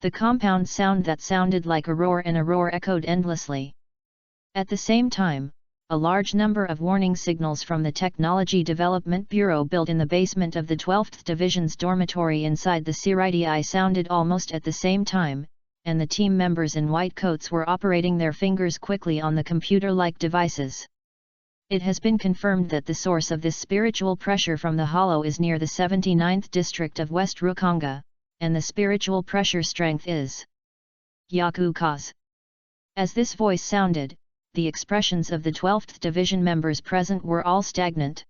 The compound sound that sounded like a roar and a roar echoed endlessly. At the same time, a large number of warning signals from the Technology Development Bureau built in the basement of the 12th Division's dormitory inside the Siridii sounded almost at the same time, and the team members in white coats were operating their fingers quickly on the computer-like devices. It has been confirmed that the source of this spiritual pressure from the hollow is near the 79th district of West Rukonga, and the spiritual pressure strength is Yakuka's. As this voice sounded, the expressions of the 12th Division members present were all stagnant.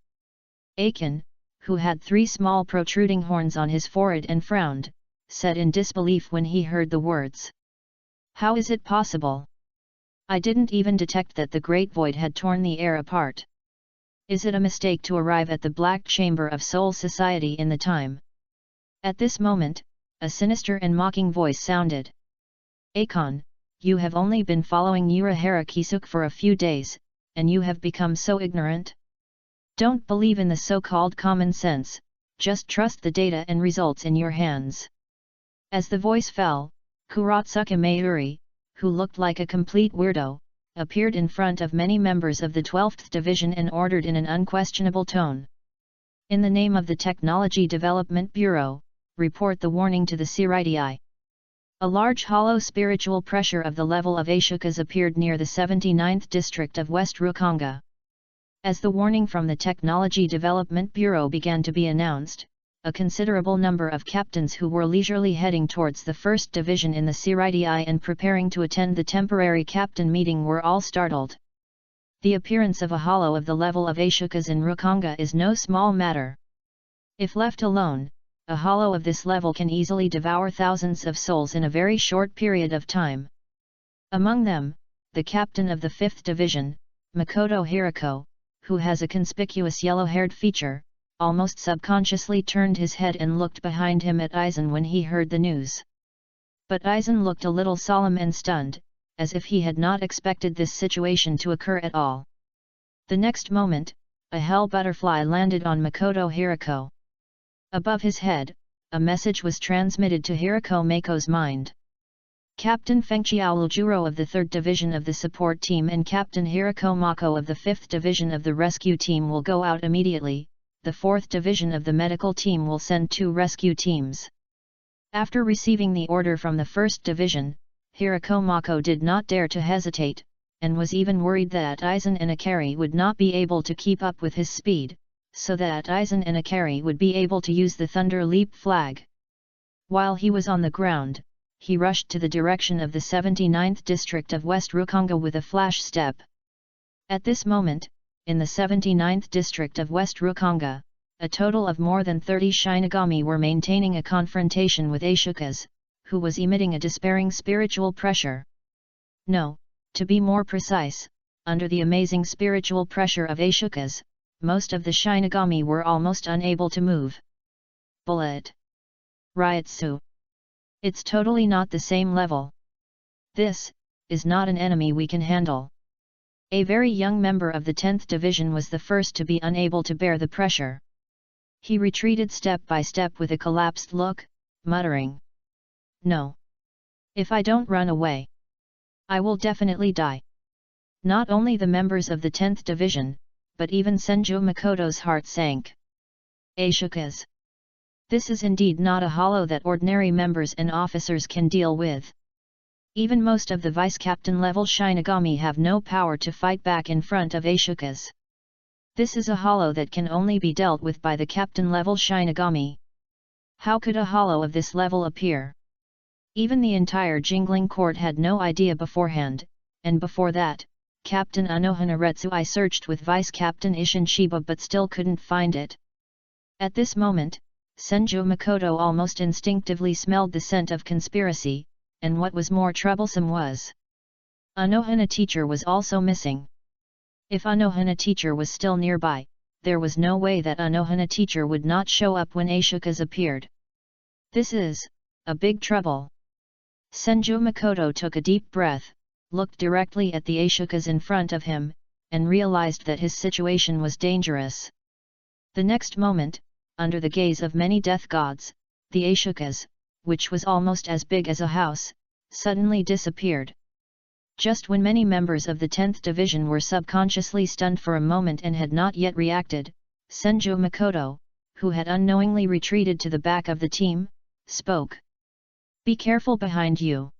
Akin, who had 3 small protruding horns on his forehead and frowned, said in disbelief when he heard the words. How is it possible? I didn't even detect that the Great Void had torn the air apart. Is it a mistake to arrive at the Black Chamber of Soul Society in the time? At this moment, a sinister and mocking voice sounded. Akon, you have only been following Urahara Kisuk for a few days, and you have become so ignorant? Don't believe in the so-called common sense, just trust the data and results in your hands. As the voice fell, Kuratsuka Mayuri, who looked like a complete weirdo, appeared in front of many members of the 12th Division and ordered in an unquestionable tone. In the name of the Technology Development Bureau, report the warning to the Siridii. A large hollow spiritual pressure of the level of Ashokas appeared near the 79th district of West Rukonga. As the warning from the Technology Development Bureau began to be announced, a considerable number of captains who were leisurely heading towards the 1st Division in the Siridii and preparing to attend the temporary captain meeting were all startled. The appearance of a hollow of the level of Ashokas in Rukonga is no small matter. If left alone, a hollow of this level can easily devour thousands of souls in a very short period of time. Among them, the captain of the 5th Division, Makoto Hirako, who has a conspicuous yellow-haired feature, almost subconsciously turned his head and looked behind him at Aizen when he heard the news. But Aizen looked a little solemn and stunned, as if he had not expected this situation to occur at all. The next moment, a hell butterfly landed on Makoto Hirako. Above his head, a message was transmitted to Hirako Mako's mind. Captain Fengqiao Juro of the 3rd Division of the support team and Captain Hirako Mako of the 5th Division of the rescue team will go out immediately. The 4th Division of the medical team will send 2 rescue teams. After receiving the order from the 1st Division, Hirako Mako did not dare to hesitate, and was even worried that Aizen and Akari would not be able to keep up with his speed, so that Aizen and Akari would be able to use the Thunder Leap flag. While he was on the ground, he rushed to the direction of the 79th district of West Rukonga with a flash step. At this moment, in the 79th district of West Rukonga, a total of more than 30 Shinigami were maintaining a confrontation with Ashokas, who was emitting a despairing spiritual pressure. No, to be more precise, under the amazing spiritual pressure of Ashokas, most of the Shinigami were almost unable to move. Bullet. Ryutsu. It's totally not the same level. This is not an enemy we can handle. A very young member of the 10th Division was the first to be unable to bear the pressure. He retreated step by step with a collapsed look, muttering, "No. If I don't run away, I will definitely die." Not only the members of the 10th Division, but even Senju Makoto's heart sank. Ashokas. This is indeed not a hollow that ordinary members and officers can deal with. Even most of the vice-captain level Shinigami have no power to fight back in front of Ashokas. This is a hollow that can only be dealt with by the captain level Shinigami. How could a hollow of this level appear? Even the entire Jingling court had no idea beforehand, and before that, Captain Anohana Retsui searched with Vice-Captain Ishin Shiba but still couldn't find it. At this moment, Senju Makoto almost instinctively smelled the scent of conspiracy, and what was more troublesome was, Anohana teacher was also missing. If Anohana teacher was still nearby, there was no way that Anohana teacher would not show up when Ashokas appeared. This is a big trouble. Senju Makoto took a deep breath, looked directly at the Ashokas in front of him, and realized that his situation was dangerous. The next moment, under the gaze of many death gods, the Ashokas, which was almost as big as a house, suddenly disappeared. Just when many members of the 10th Division were subconsciously stunned for a moment and had not yet reacted, Senju Makoto, who had unknowingly retreated to the back of the team, spoke. "Be careful behind you."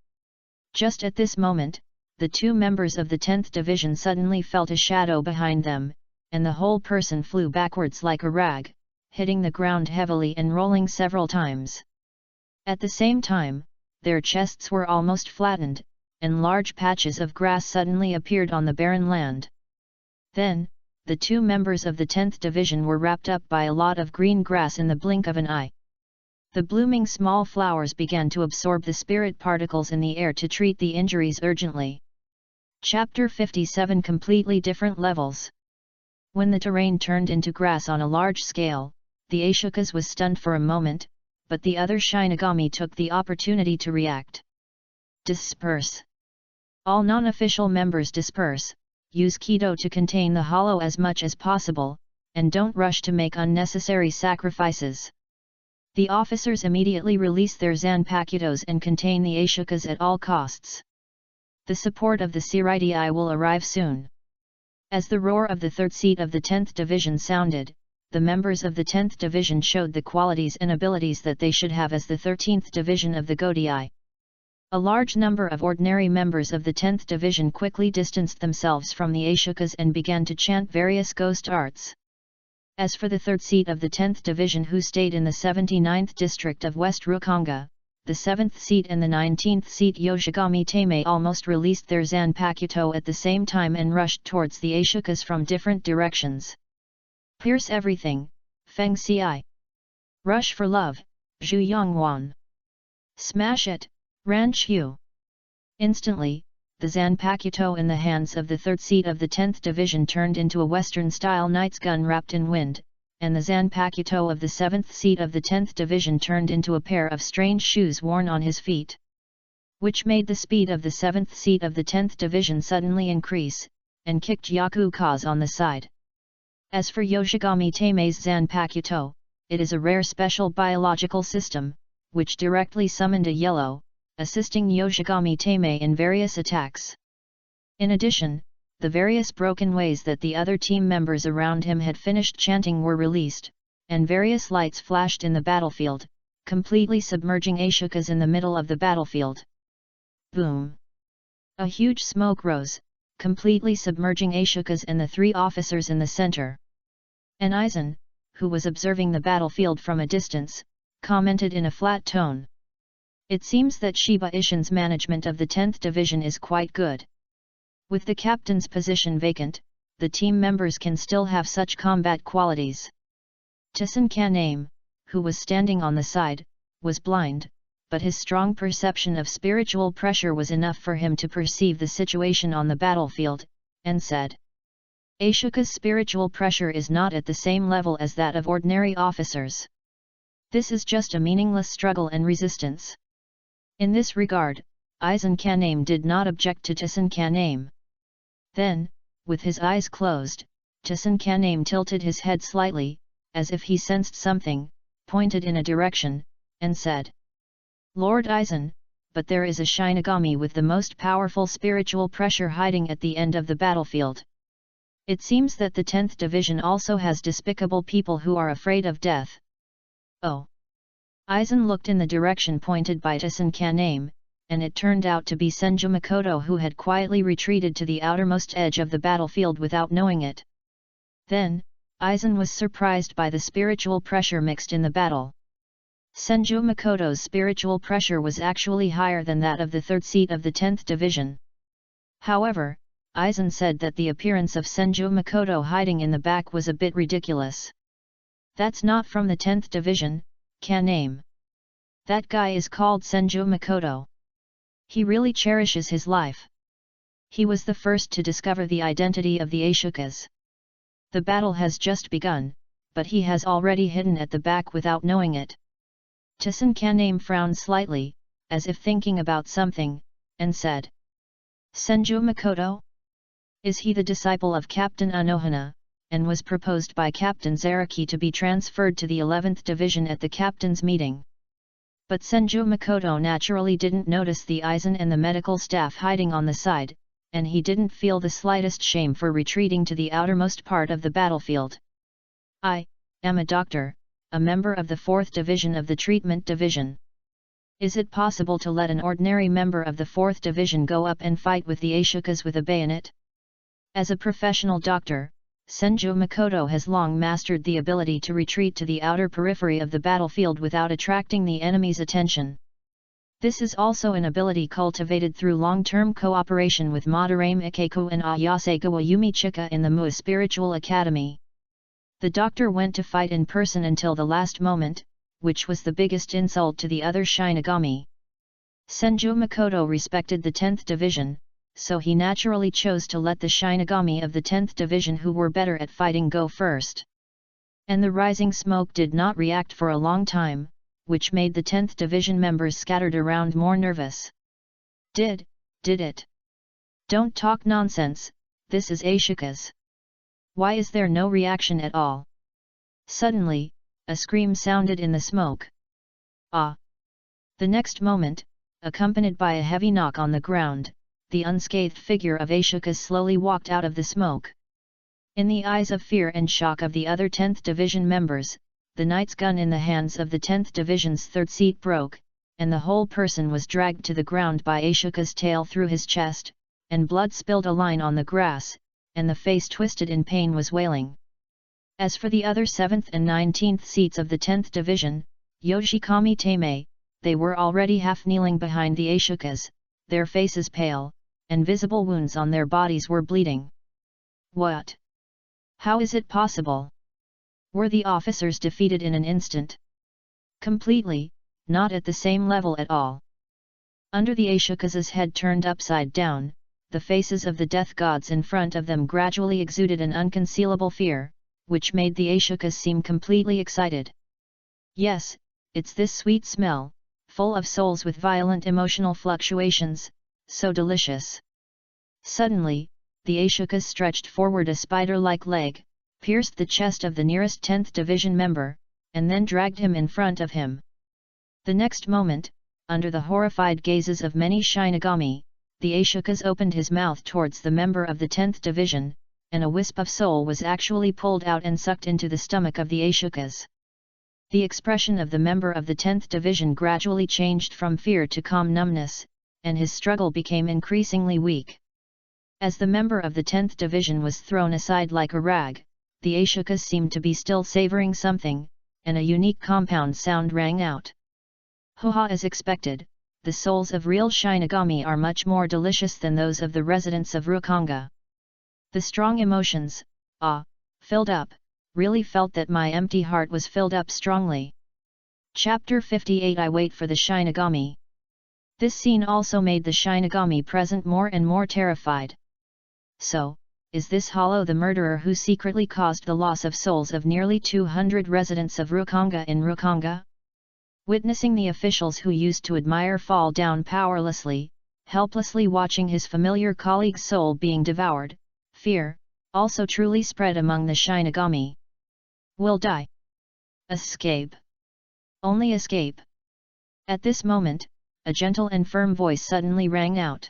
Just at this moment, the two members of the 10th Division suddenly felt a shadow behind them, and the whole person flew backwards like a rag, hitting the ground heavily and rolling several times. At the same time, their chests were almost flattened, and large patches of grass suddenly appeared on the barren land. Then, the two members of the 10th Division were wrapped up by a lot of green grass in the blink of an eye. The blooming small flowers began to absorb the spirit particles in the air to treat the injuries urgently. Chapter 57 Completely Different Levels. When the terrain turned into grass on a large scale, the Ashokas was stunned for a moment, but the other Shinigami took the opportunity to react. Disperse. All non-official members disperse, use Kido to contain the hollow as much as possible, and don't rush to make unnecessary sacrifices. The officers immediately release their Zanpakutos and contain the Ashokas at all costs. The support of the Seireitei will arrive soon. As the roar of the third seat of the 10th Division sounded, the members of the 10th Division showed the qualities and abilities that they should have as the 13th Division of the Godei. A large number of ordinary members of the 10th Division quickly distanced themselves from the Ashokas and began to chant various ghost arts. As for the third seat of the 10th Division who stayed in the 79th district of West Rukonga, the 7th seat and the 19th seat Yoshigami Teimei almost released their Zanpakuto at the same time and rushed towards the Ashokas from different directions. Pierce everything, Feng Ci. Rush for love, Zhu Yongwan. Smash it, Ran Qiu. Instantly, the Zanpakuto in the hands of the third seat of the 10th Division turned into a Western-style knight's gun wrapped in wind, and the Zanpakuto of the 7th seat of the 10th Division turned into a pair of strange shoes worn on his feet, which made the speed of the 7th seat of the 10th Division suddenly increase, and kicked Yakuka's on the side. As for Yoshigami Teimei's Zanpakuto, it is a rare special biological system, which directly summoned a yellow, assisting Yoshigami Teimei in various attacks. In addition, the various broken ways that the other team members around him had finished chanting were released, and various lights flashed in the battlefield, completely submerging Ashokas in the middle of the battlefield. Boom! A huge smoke rose, completely submerging Ashokas and the three officers in the center. And Aizen, who was observing the battlefield from a distance, commented in a flat tone. It seems that Shiba Ishin's management of the 10th Division is quite good. With the captain's position vacant, the team members can still have such combat qualities. Tissen Kaname, who was standing on the side, was blind, but his strong perception of spiritual pressure was enough for him to perceive the situation on the battlefield, and said, Ashoka's spiritual pressure is not at the same level as that of ordinary officers. This is just a meaningless struggle and resistance. In this regard, Aizen Kaname did not object to Tissen Kaname. Then, with his eyes closed, Tissen Kaname tilted his head slightly, as if he sensed something, pointed in a direction, and said, Lord Aizen, but there is a Shinigami with the most powerful spiritual pressure hiding at the end of the battlefield. It seems that the 10th Division also has despicable people who are afraid of death. Oh! Aizen looked in the direction pointed by Tissen Kaname, and it turned out to be Senju Makoto who had quietly retreated to the outermost edge of the battlefield without knowing it. Then, Aizen was surprised by the spiritual pressure mixed in the battle. Senju Makoto's spiritual pressure was actually higher than that of the third seat of the 10th Division. However, Aizen said that the appearance of Senju Makoto hiding in the back was a bit ridiculous. That's not from the 10th Division, Kaname. That guy is called Senju Makoto. He really cherishes his life. He was the first to discover the identity of the Ashokas. The battle has just begun, but he has already hidden at the back without knowing it. Taisen Kaname frowned slightly, as if thinking about something, and said, Senju Makoto? Is he the disciple of Captain Anohana, and was proposed by Captain Zaraki to be transferred to the 11th Division at the captain's meeting? But Senju Makoto naturally didn't notice the Aizen and the medical staff hiding on the side, and he didn't feel the slightest shame for retreating to the outermost part of the battlefield. I am a doctor, a member of the 4th Division of the Treatment Division. Is it possible to let an ordinary member of the 4th Division go up and fight with the Ashokas with a bayonet? As a professional doctor, Senju Makoto has long mastered the ability to retreat to the outer periphery of the battlefield without attracting the enemy's attention. This is also an ability cultivated through long-term cooperation with Madarame Ikeku and Ayasegawa Yumichika in the Mua Spiritual Academy. The doctor went to fight in person until the last moment, which was the biggest insult to the other Shinigami. Senju Makoto respected the 10th Division, so he naturally chose to let the Shinigami of the 10th Division who were better at fighting go first. And the rising smoke did not react for a long time, which made the 10th Division members scattered around more nervous. Did it? Don't talk nonsense, this is Ashokas. Why is there no reaction at all? Suddenly, a scream sounded in the smoke. Ah! The next moment, accompanied by a heavy knock on the ground, the unscathed figure of Ashokas slowly walked out of the smoke. In the eyes of fear and shock of the other 10th Division members, the knight's gun in the hands of the 10th Division's third seat broke, and the whole person was dragged to the ground by Ashoka's tail through his chest, and blood spilled a line on the grass, and the face twisted in pain was wailing. As for the other 7th and 19th seats of the 10th Division, Yoshikami Tame, they were already half kneeling behind the Ashokas, their faces pale, and visible wounds on their bodies were bleeding. What? How is it possible? Were the officers defeated in an instant? Completely, not at the same level at all. Under the Ashokas' head turned upside down, the faces of the death gods in front of them gradually exuded an unconcealable fear, which made the Ashokas seem completely excited. Yes, it's this sweet smell, full of souls with violent emotional fluctuations, so delicious. Suddenly, the Ashokas stretched forward a spider-like leg, pierced the chest of the nearest 10th Division member, and then dragged him in front of him. The next moment, under the horrified gazes of many Shinigami, the Ashokas opened his mouth towards the member of the 10th Division, and a wisp of soul was actually pulled out and sucked into the stomach of the Ashokas. The expression of the member of the 10th Division gradually changed from fear to calm numbness, and his struggle became increasingly weak. As the member of the 10th Division was thrown aside like a rag, the Ashokas seemed to be still savoring something, and a unique compound sound rang out. Haha, as expected, the souls of real Shinigami are much more delicious than those of the residents of Rukanga. The strong emotions, filled up, really felt that my empty heart was filled up strongly. Chapter 58 I Wait for the Shinigami. This scene also made the Shinigami present more and more terrified. So, is this Hollow the murderer who secretly caused the loss of souls of nearly 200 residents of Rukanga in Rukanga? Witnessing the officials who used to admire fall down powerlessly, helplessly watching his familiar colleague's soul being devoured, fear, also truly spread among the Shinigami. Will die. Escape. Only escape. At this moment, a gentle and firm voice suddenly rang out.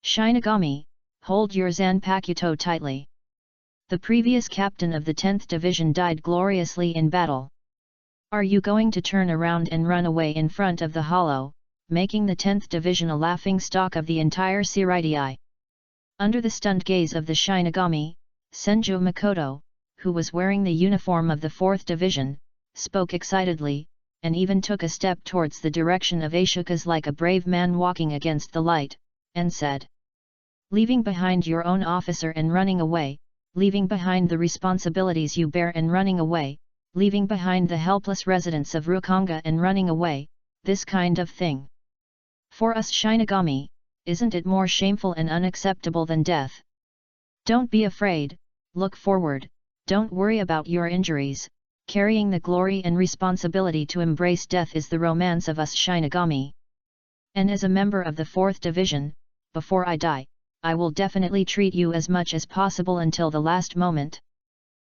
Shinigami, hold your Zanpakuto tightly. The previous captain of the 10th Division died gloriously in battle. Are you going to turn around and run away in front of the Hollow, making the 10th Division a laughingstock of the entire Seireitei? Under the stunned gaze of the Shinigami, Senju Makoto, who was wearing the uniform of the 4th Division, spoke excitedly, and even took a step towards the direction of Ashokas like a brave man walking against the light, and said, leaving behind your own officer and running away, leaving behind the responsibilities you bear and running away, leaving behind the helpless residents of Rukanga and running away, this kind of thing. For us Shinigami, isn't it more shameful and unacceptable than death? Don't be afraid, look forward, don't worry about your injuries, carrying the glory and responsibility to embrace death is the romance of us Shinigami. And as a member of the 4th Division, before I die, I will definitely treat you as much as possible until the last moment.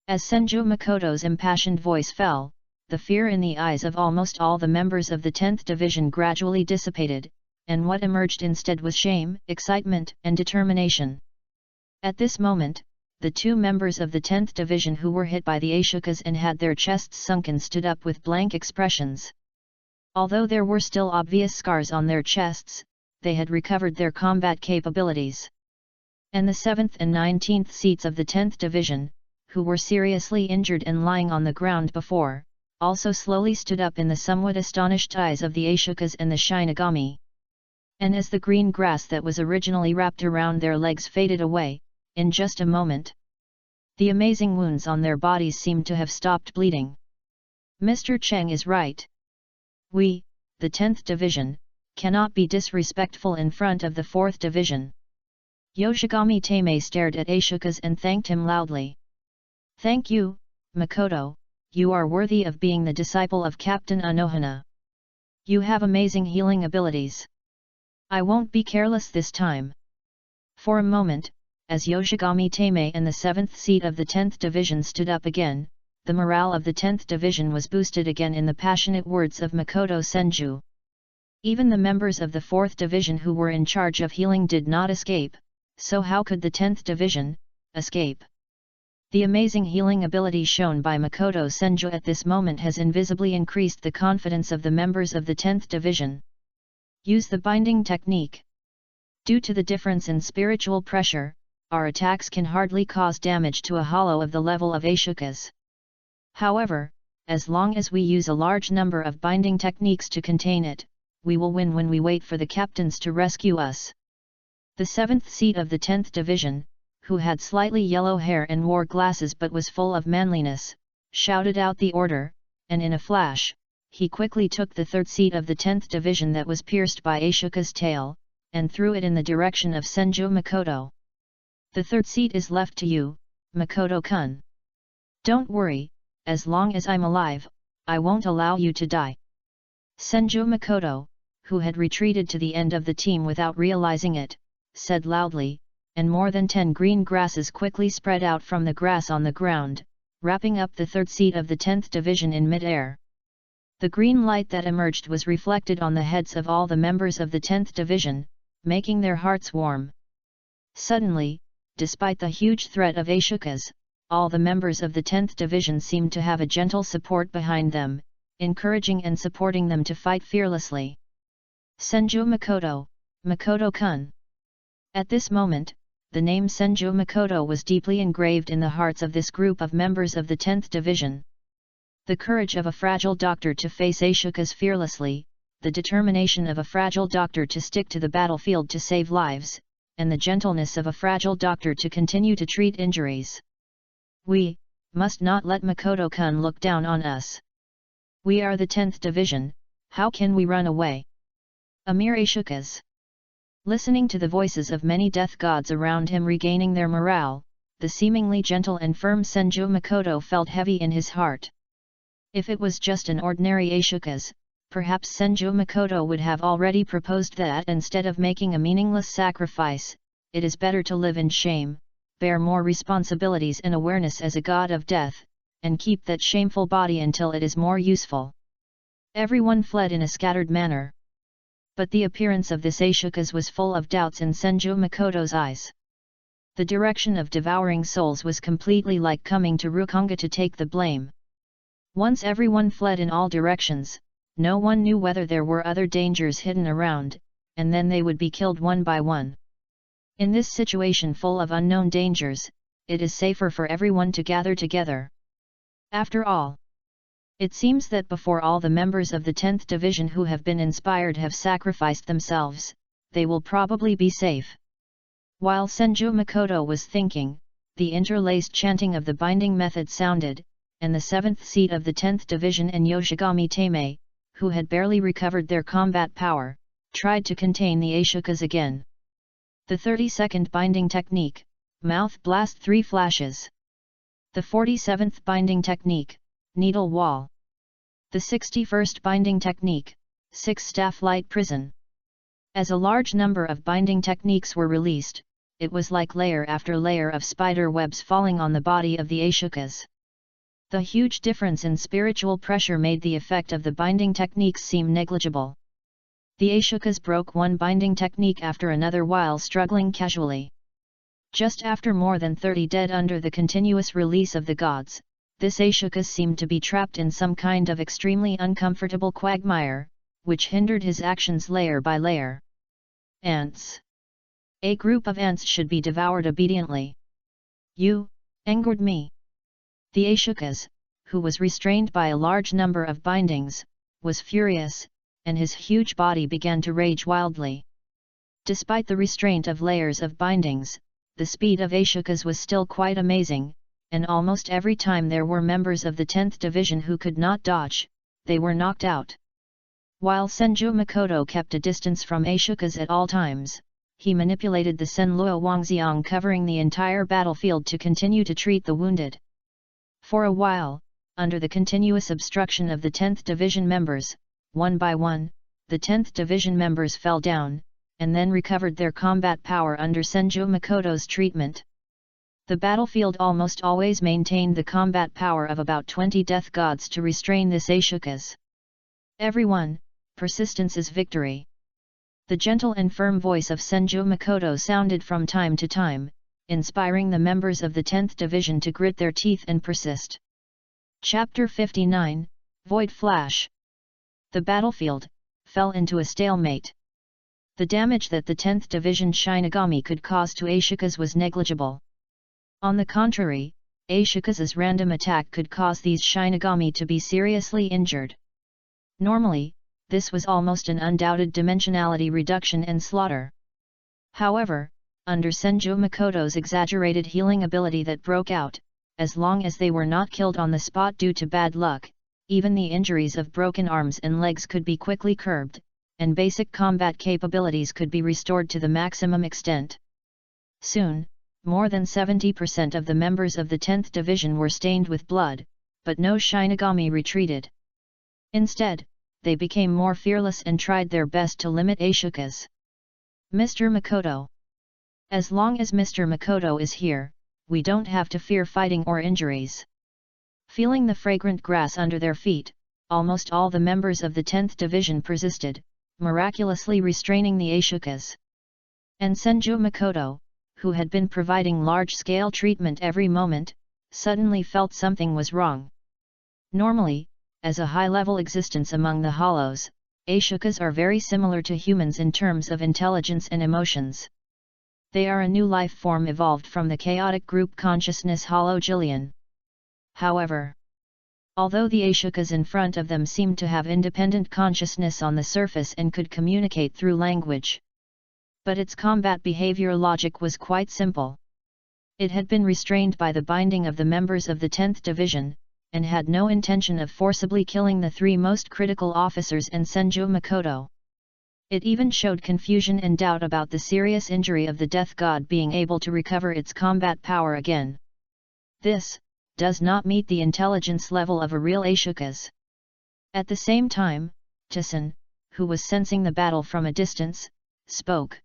As Senju Makoto's impassioned voice fell, the fear in the eyes of almost all the members of the 10th Division gradually dissipated, and what emerged instead was shame, excitement, and determination. At this moment, the 2 members of the 10th Division who were hit by the Ashokas and had their chests sunken stood up with blank expressions. Although there were still obvious scars on their chests, they had recovered their combat capabilities. And the 7th and 19th seats of the 10th Division, who were seriously injured and lying on the ground before, also slowly stood up in the somewhat astonished eyes of the Ashokas and the Shinigami. And as the green grass that was originally wrapped around their legs faded away, in just a moment, the amazing wounds on their bodies seemed to have stopped bleeding. Mr. Cheng is right. We, the 10th Division, cannot be disrespectful in front of the 4th Division. Yoshigami Tame stared at Ashokas and thanked him loudly. Thank you, Makoto, you are worthy of being the disciple of Captain Anohana. You have amazing healing abilities. I won't be careless this time. For a moment, as Yoshigami Tame and the 7th seat of the 10th Division stood up again, the morale of the 10th Division was boosted again in the passionate words of Makoto Senju. Even the members of the 4th Division who were in charge of healing did not escape, so how could the 10th Division escape? The amazing healing ability shown by Makoto Senju at this moment has invisibly increased the confidence of the members of the 10th Division. Use the binding technique. Due to the difference in spiritual pressure, our attacks can hardly cause damage to a hollow of the level of Ashokas. However, as long as we use a large number of binding techniques to contain it, we will win when we wait for the captains to rescue us. The 7th seat of the 10th Division, who had slightly yellow hair and wore glasses but was full of manliness, shouted out the order, and in a flash, he quickly took the 3rd seat of the 10th Division that was pierced by Ashoka's tail, and threw it in the direction of Senju Makoto. The 3rd seat is left to you, Makoto-kun. Don't worry, as long as I'm alive, I won't allow you to die. Senju Makoto, who had retreated to the end of the team without realizing it, said loudly, and more than 10 green grasses quickly spread out from the grass on the ground, wrapping up the 3rd seat of the 10th Division in mid-air. The green light that emerged was reflected on the heads of all the members of the 10th Division, making their hearts warm. Suddenly, despite the huge threat of Ashokas, all the members of the 10th Division seemed to have a gentle support behind them, encouraging and supporting them to fight fearlessly. Senju Makoto, Makoto-kun. At this moment, the name Senju Makoto was deeply engraved in the hearts of this group of members of the 10th Division. The courage of a fragile doctor to face Ashokas fearlessly, the determination of a fragile doctor to stick to the battlefield to save lives, and the gentleness of a fragile doctor to continue to treat injuries. We must not let Makoto-kun look down on us. We are the 10th Division, how can we run away? Amir Ashokas. Listening to the voices of many death gods around him regaining their morale, the seemingly gentle and firm Senju Makoto felt heavy in his heart. If it was just an ordinary Ashokas, perhaps Senju Makoto would have already proposed that instead of making a meaningless sacrifice, it is better to live in shame, bear more responsibilities and awareness as a god of death, and keep that shameful body until it is more useful. Everyone fled in a scattered manner. But the appearance of this Ashokas was full of doubts in Senju Makoto's eyes. The direction of devouring souls was completely like coming to Rukonga to take the blame. Once everyone fled in all directions, no one knew whether there were other dangers hidden around, and then they would be killed one by one. In this situation full of unknown dangers, it is safer for everyone to gather together. After all, it seems that before all the members of the 10th Division who have been inspired have sacrificed themselves, they will probably be safe. While Senju Makoto was thinking, the interlaced chanting of the binding method sounded, and the 7th seat of the 10th Division and Yoshigami Tame, who had barely recovered their combat power, tried to contain the Ashokas again. The 30-second binding technique, mouth blast 3 flashes. The 47th binding technique, needle wall. The 61st binding technique, 6 staff light prison. As a large number of binding techniques were released, it was like layer after layer of spider webs falling on the body of the Ashokas. The huge difference in spiritual pressure made the effect of the binding techniques seem negligible. The Ashokas broke one binding technique after another while struggling casually. Just after more than 30 dead under the continuous release of the gods, this Ashokas seemed to be trapped in some kind of extremely uncomfortable quagmire, which hindered his actions layer by layer. Ants. A group of ants should be devoured obediently. You angered me. The Ashokas, who was restrained by a large number of bindings, was furious, and his huge body began to rage wildly. Despite the restraint of layers of bindings, the speed of Ashokas was still quite amazing, and almost every time there were members of the 10th Division who could not dodge, they were knocked out. While Senju Makoto kept a distance from Ashokas at all times, he manipulated the Senluo Wangxiang covering the entire battlefield to continue to treat the wounded. For a while, under the continuous obstruction of the 10th Division members, one by one, the 10th Division members fell down, and then recovered their combat power under Senju Makoto's treatment. The battlefield almost always maintained the combat power of about 20 death gods to restrain this Ashokas. Everyone, persistence is victory. The gentle and firm voice of Senju Makoto sounded from time to time, inspiring the members of the 10th Division to grit their teeth and persist. Chapter 59, Void Flash. The battlefield fell into a stalemate. The damage that the 10th Division Shinigami could cause to Ashokas was negligible. On the contrary, Ashokas's random attack could cause these Shinigami to be seriously injured. Normally, this was almost an undoubted dimensionality reduction and slaughter. However, under Senju Makoto's exaggerated healing ability that broke out, as long as they were not killed on the spot due to bad luck, even the injuries of broken arms and legs could be quickly curbed, and basic combat capabilities could be restored to the maximum extent. Soon, more than 70% of the members of the 10th Division were stained with blood, but no Shinigami retreated. Instead, they became more fearless and tried their best to limit Ashokas. Mr. Makoto. As long as Mr. Makoto is here, we don't have to fear fighting or injuries. Feeling the fragrant grass under their feet, almost all the members of the 10th Division persisted, miraculously restraining the Ashokas. And Senju Makoto, who had been providing large-scale treatment every moment, suddenly felt something was wrong. Normally, as a high-level existence among the hollows, Ashokas are very similar to humans in terms of intelligence and emotions. They are a new life form evolved from the chaotic group consciousness Hollow Jillian. However, although the Ashokas in front of them seemed to have independent consciousness on the surface and could communicate through language, but its combat behavior logic was quite simple. It had been restrained by the binding of the members of the 10th Division, and had no intention of forcibly killing the 3 most critical officers and Senju Makoto. It even showed confusion and doubt about the serious injury of the Death God being able to recover its combat power again. This does not meet the intelligence level of a real Ashokas. At the same time, Tyson, who was sensing the battle from a distance, spoke.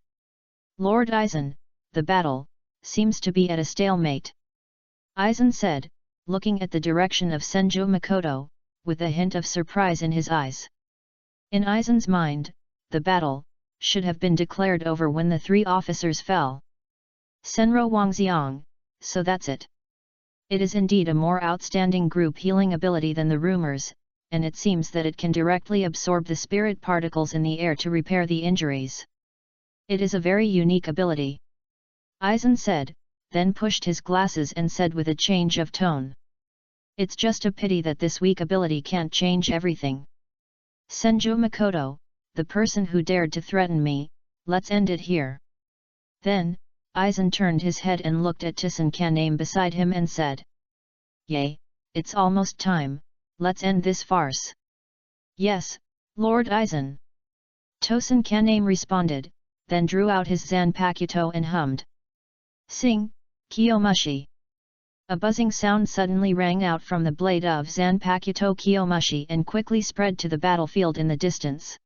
Lord Aizen, the battle seems to be at a stalemate. Aizen said, looking at the direction of Senju Makoto, with a hint of surprise in his eyes. In Aizen's mind, the battle should have been declared over when the 3 officers fell. Senro Wangxiang, so that's it. It is indeed a more outstanding group healing ability than the rumors, and it seems that it can directly absorb the spirit particles in the air to repair the injuries. It is a very unique ability. Aizen said, then pushed his glasses and said with a change of tone. It's just a pity that this weak ability can't change everything. Senju Makoto, the person who dared to threaten me, let's end it here. Then, Aizen turned his head and looked at Tyson Kaname beside him and said. Yay, it's almost time, let's end this farce. Yes, Lord Aizen. Tosen Kaname responded, then drew out his Zanpakuto and hummed. Sing, Kiyomushi. A buzzing sound suddenly rang out from the blade of Zanpakuto Kiyomushi and quickly spread to the battlefield in the distance.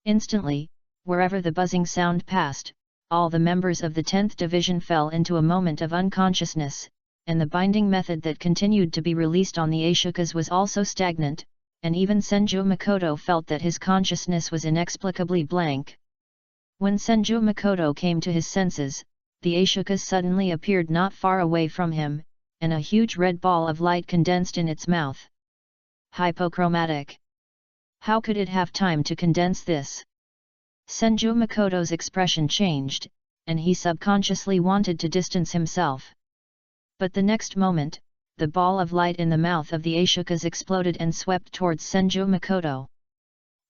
Instantly, wherever the buzzing sound passed, all the members of the 10th Division fell into a moment of unconsciousness, and the binding method that continued to be released on the Ashokas was also stagnant, and even Senju Makoto felt that his consciousness was inexplicably blank. When Senju Makoto came to his senses, the Ashokas suddenly appeared not far away from him, and a huge red ball of light condensed in its mouth. Hypochromatic. How could it have time to condense this? Senju Makoto's expression changed, and he subconsciously wanted to distance himself. But the next moment, the ball of light in the mouth of the Ashokas exploded and swept towards Senju Makoto.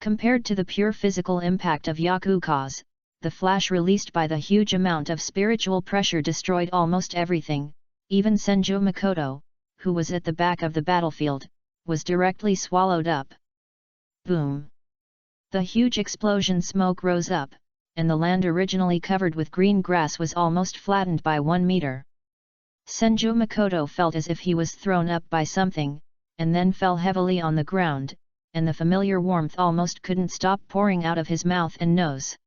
Compared to the pure physical impact of Yakuka's, the flash released by the huge amount of spiritual pressure destroyed almost everything. Even Senju Makoto, who was at the back of the battlefield, was directly swallowed up. Boom! The huge explosion smoke rose up, and the land originally covered with green grass was almost flattened by 1 meter. Senju Makoto felt as if he was thrown up by something, and then fell heavily on the ground, and the familiar warmth almost couldn't stop pouring out of his mouth and nose.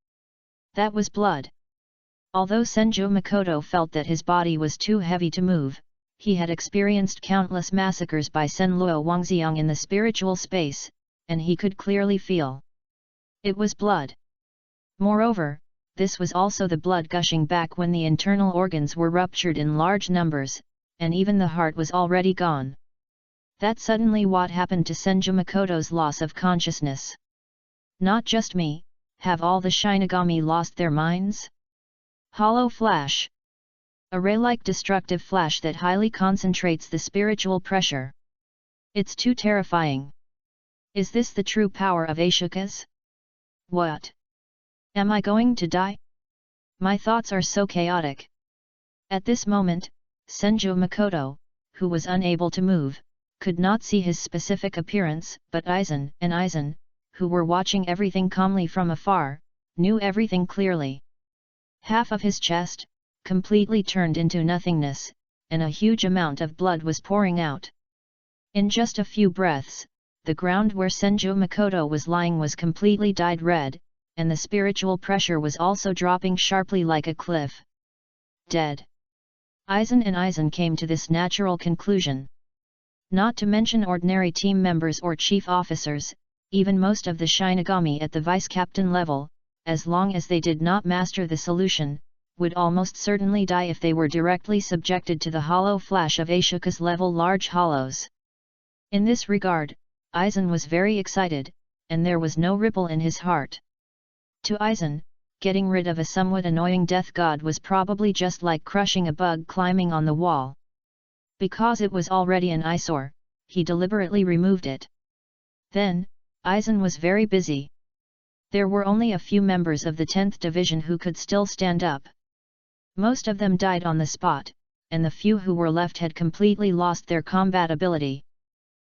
That was blood. Although Senju Makoto felt that his body was too heavy to move, he had experienced countless massacres by Senluo Wangxiang in the spiritual space, and he could clearly feel. It was blood. Moreover, this was also the blood gushing back when the internal organs were ruptured in large numbers, and even the heart was already gone. That's suddenly what happened to Senju Makoto's loss of consciousness. Not just me, have all the Shinigami lost their minds? Hollow flash. A ray-like destructive flash that highly concentrates the spiritual pressure. It's too terrifying. Is this the true power of Ashokas? What? Am I going to die? My thoughts are so chaotic. At this moment, Senju Makoto, who was unable to move, could not see his specific appearance, but Aizen and Aizen, who were watching everything calmly from afar, knew everything clearly. Half of his chest, completely turned into nothingness, and a huge amount of blood was pouring out. In just a few breaths, the ground where Senju Makoto was lying was completely dyed red, and the spiritual pressure was also dropping sharply like a cliff. Dead. Aizen and Aizen came to this natural conclusion. Not to mention ordinary team members or chief officers, even most of the Shinigami at the vice-captain level, as long as they did not master the solution, would almost certainly die if they were directly subjected to the hollow flash of Ashoka's level large hollows. In this regard, Aizen was very excited, and there was no ripple in his heart. To Aizen, getting rid of a somewhat annoying death god was probably just like crushing a bug climbing on the wall. Because it was already an eyesore, he deliberately removed it. Then, Aizen was very busy. There were only a few members of the 10th Division who could still stand up. Most of them died on the spot, and the few who were left had completely lost their combat ability.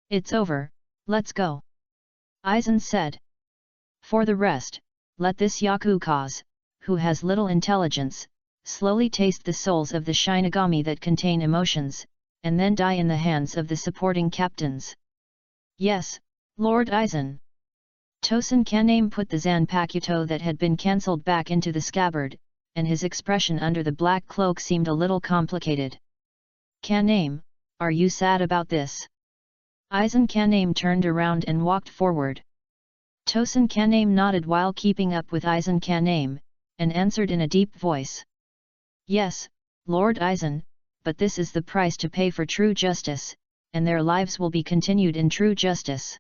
It's over, let's go. Aizen said. For the rest, let this Yakukaze, who has little intelligence, slowly taste the souls of the Shinigami that contain emotions, and then die in the hands of the supporting captains. Yes, Lord Aizen. Tosen Kaname put the Zanpakuto that had been cancelled back into the scabbard, and his expression under the black cloak seemed a little complicated. Kaname, are you sad about this? Aizen Kaname turned around and walked forward. Tosen Kaname nodded while keeping up with Aizen Kaname, and answered in a deep voice. Yes, Lord Aizen, but this is the price to pay for true justice, and their lives will be continued in true justice.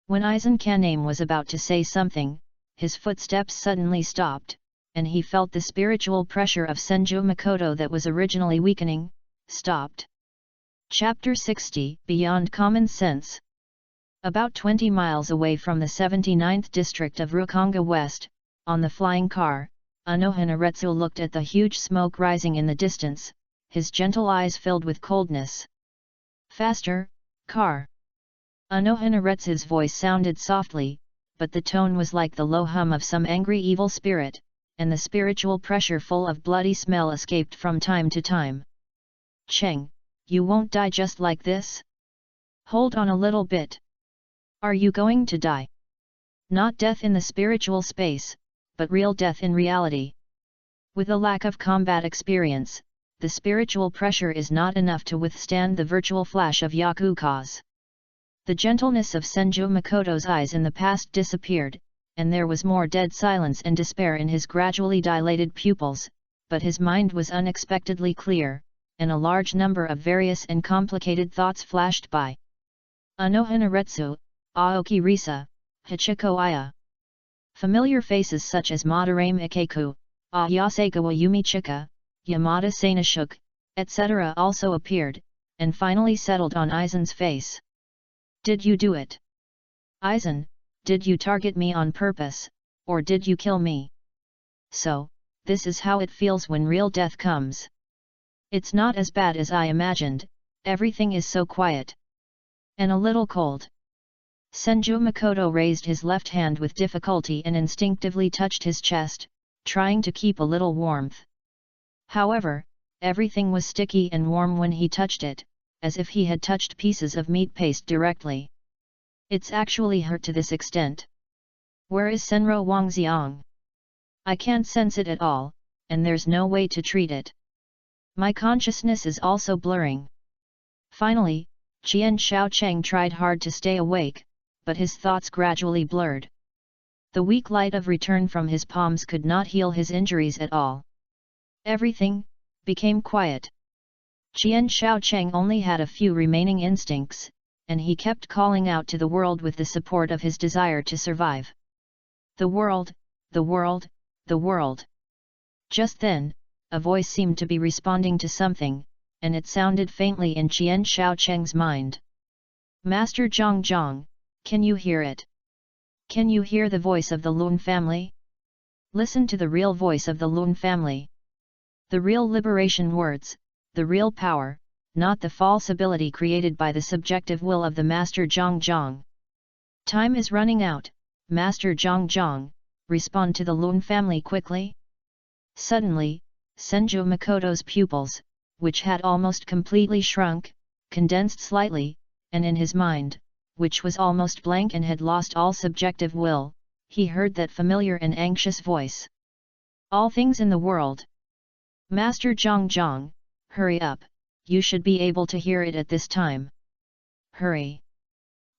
When Aizen Kaname was about to say something, his footsteps suddenly stopped, and he felt the spiritual pressure of Senju Makoto that was originally weakening, stopped. Chapter 60 Beyond Common Sense. About 20 miles away from the 79th district of Rukonga West, on the flying car, Anohanaretsu looked at the huge smoke rising in the distance, his gentle eyes filled with coldness. Faster, car! Anohanaretsu's voice sounded softly, but the tone was like the low hum of some angry evil spirit, and the spiritual pressure full of bloody smell escaped from time to time. Cheng, you won't die just like this? Hold on a little bit. Are you going to die? Not death in the spiritual space, but real death in reality. With a lack of combat experience, the spiritual pressure is not enough to withstand the virtual flash of Yakuka's. The gentleness of Senju Makoto's eyes in the past disappeared, and there was more dead silence and despair in his gradually dilated pupils, but his mind was unexpectedly clear, and a large number of various and complicated thoughts flashed by. Anohanaretsu, Aoki Risa, Hachiko Aya. Familiar faces such as Madarame Ikeku, Ayasekawa Yumichika, Yamada Sanashuk, etc. also appeared, and finally settled on Aizen's face. Did you do it? Aizen, did you target me on purpose, or did you kill me? So, this is how it feels when real death comes. It's not as bad as I imagined, everything is so quiet. And a little cold. Senju Makoto raised his left hand with difficulty and instinctively touched his chest, trying to keep a little warmth. However, everything was sticky and warm when he touched it, as if he had touched pieces of meat paste directly. It's actually hurt to this extent. Where is Senro Wangxiang? I can't sense it at all, and there's no way to treat it. My consciousness is also blurring. Finally, Qian Shaocheng tried hard to stay awake, but his thoughts gradually blurred. The weak light of return from his palms could not heal his injuries at all. Everything became quiet. Qian Shaocheng only had a few remaining instincts, and he kept calling out to the world with the support of his desire to survive. The world, the world, the world. Just then, a voice seemed to be responding to something, and it sounded faintly in Qian Shaocheng's mind. Master Zhang Zhang, can you hear it? Can you hear the voice of the Lun family? Listen to the real voice of the Lun family. The real liberation words, the real power, not the false ability created by the subjective will of the Master Zhang Zhang. Time is running out, Master Zhang Zhang, respond to the Lun family quickly. Suddenly, Senju Makoto's pupils, which had almost completely shrunk, condensed slightly, and in his mind, which was almost blank and had lost all subjective will, he heard that familiar and anxious voice. All things in the world. Master Zhang Zhang, hurry up, you should be able to hear it at this time. Hurry.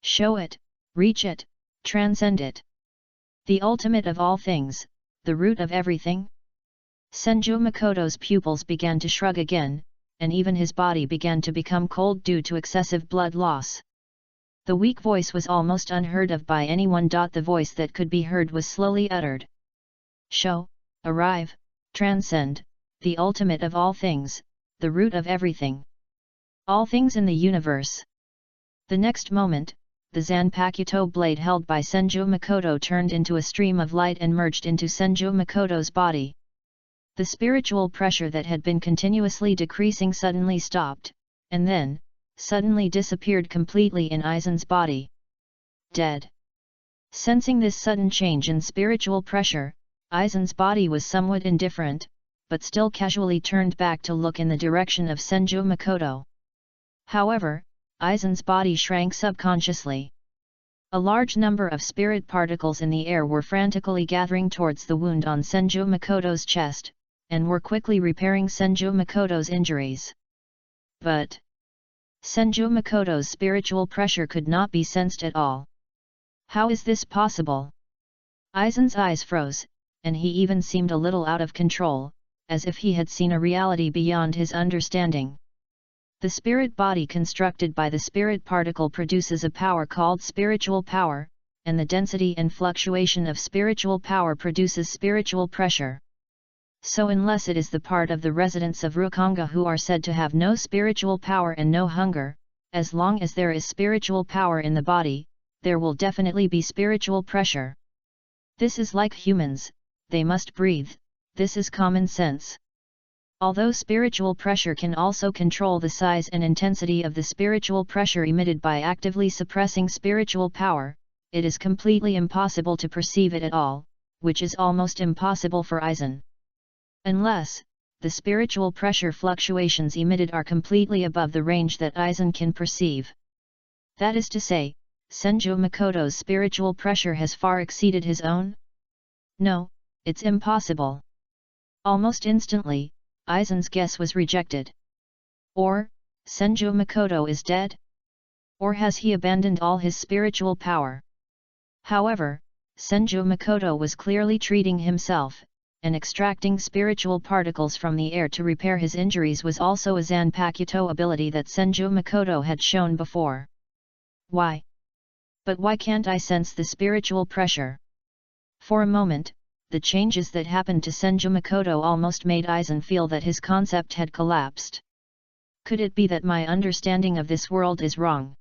Show it, reach it, transcend it. The ultimate of all things, the root of everything. Senju Makoto's pupils began to shrug again, and even his body began to become cold due to excessive blood loss. The weak voice was almost unheard of by anyone. The voice that could be heard was slowly uttered. Show, arrive, transcend, the ultimate of all things, the root of everything. All things in the universe. The next moment, the Zanpakuto blade held by Senju Makoto turned into a stream of light and merged into Senju Makoto's body. The spiritual pressure that had been continuously decreasing suddenly stopped, and then, suddenly disappeared completely in Aizen's body. Dead. Sensing this sudden change in spiritual pressure, Aizen's body was somewhat indifferent, but still casually turned back to look in the direction of Senju Makoto. However, Aizen's body shrank subconsciously. A large number of spirit particles in the air were frantically gathering towards the wound on Senju Makoto's chest, and were quickly repairing Senju Makoto's injuries. But Senju Makoto's spiritual pressure could not be sensed at all. How is this possible? Aizen's eyes froze, and he even seemed a little out of control, as if he had seen a reality beyond his understanding. The spirit body constructed by the spirit particle produces a power called spiritual power, and the density and fluctuation of spiritual power produces spiritual pressure. So unless it is the part of the residents of Rukanga who are said to have no spiritual power and no hunger, as long as there is spiritual power in the body, there will definitely be spiritual pressure. This is like humans, they must breathe, this is common sense. Although spiritual pressure can also control the size and intensity of the spiritual pressure emitted by actively suppressing spiritual power, it is completely impossible to perceive it at all, which is almost impossible for Aizen. Unless, the spiritual pressure fluctuations emitted are completely above the range that Aizen can perceive. That is to say, Senju Makoto's spiritual pressure has far exceeded his own? No, it's impossible. Almost instantly, Aizen's guess was rejected. Or, Senju Makoto is dead? Or has he abandoned all his spiritual power? However, Senju Makoto was clearly treating himself, and extracting spiritual particles from the air to repair his injuries was also a Zanpakuto ability that Senju Makoto had shown before. Why? But why can't I sense the spiritual pressure? For a moment, the changes that happened to Senju Makoto almost made Aizen feel that his concept had collapsed. Could it be that my understanding of this world is wrong?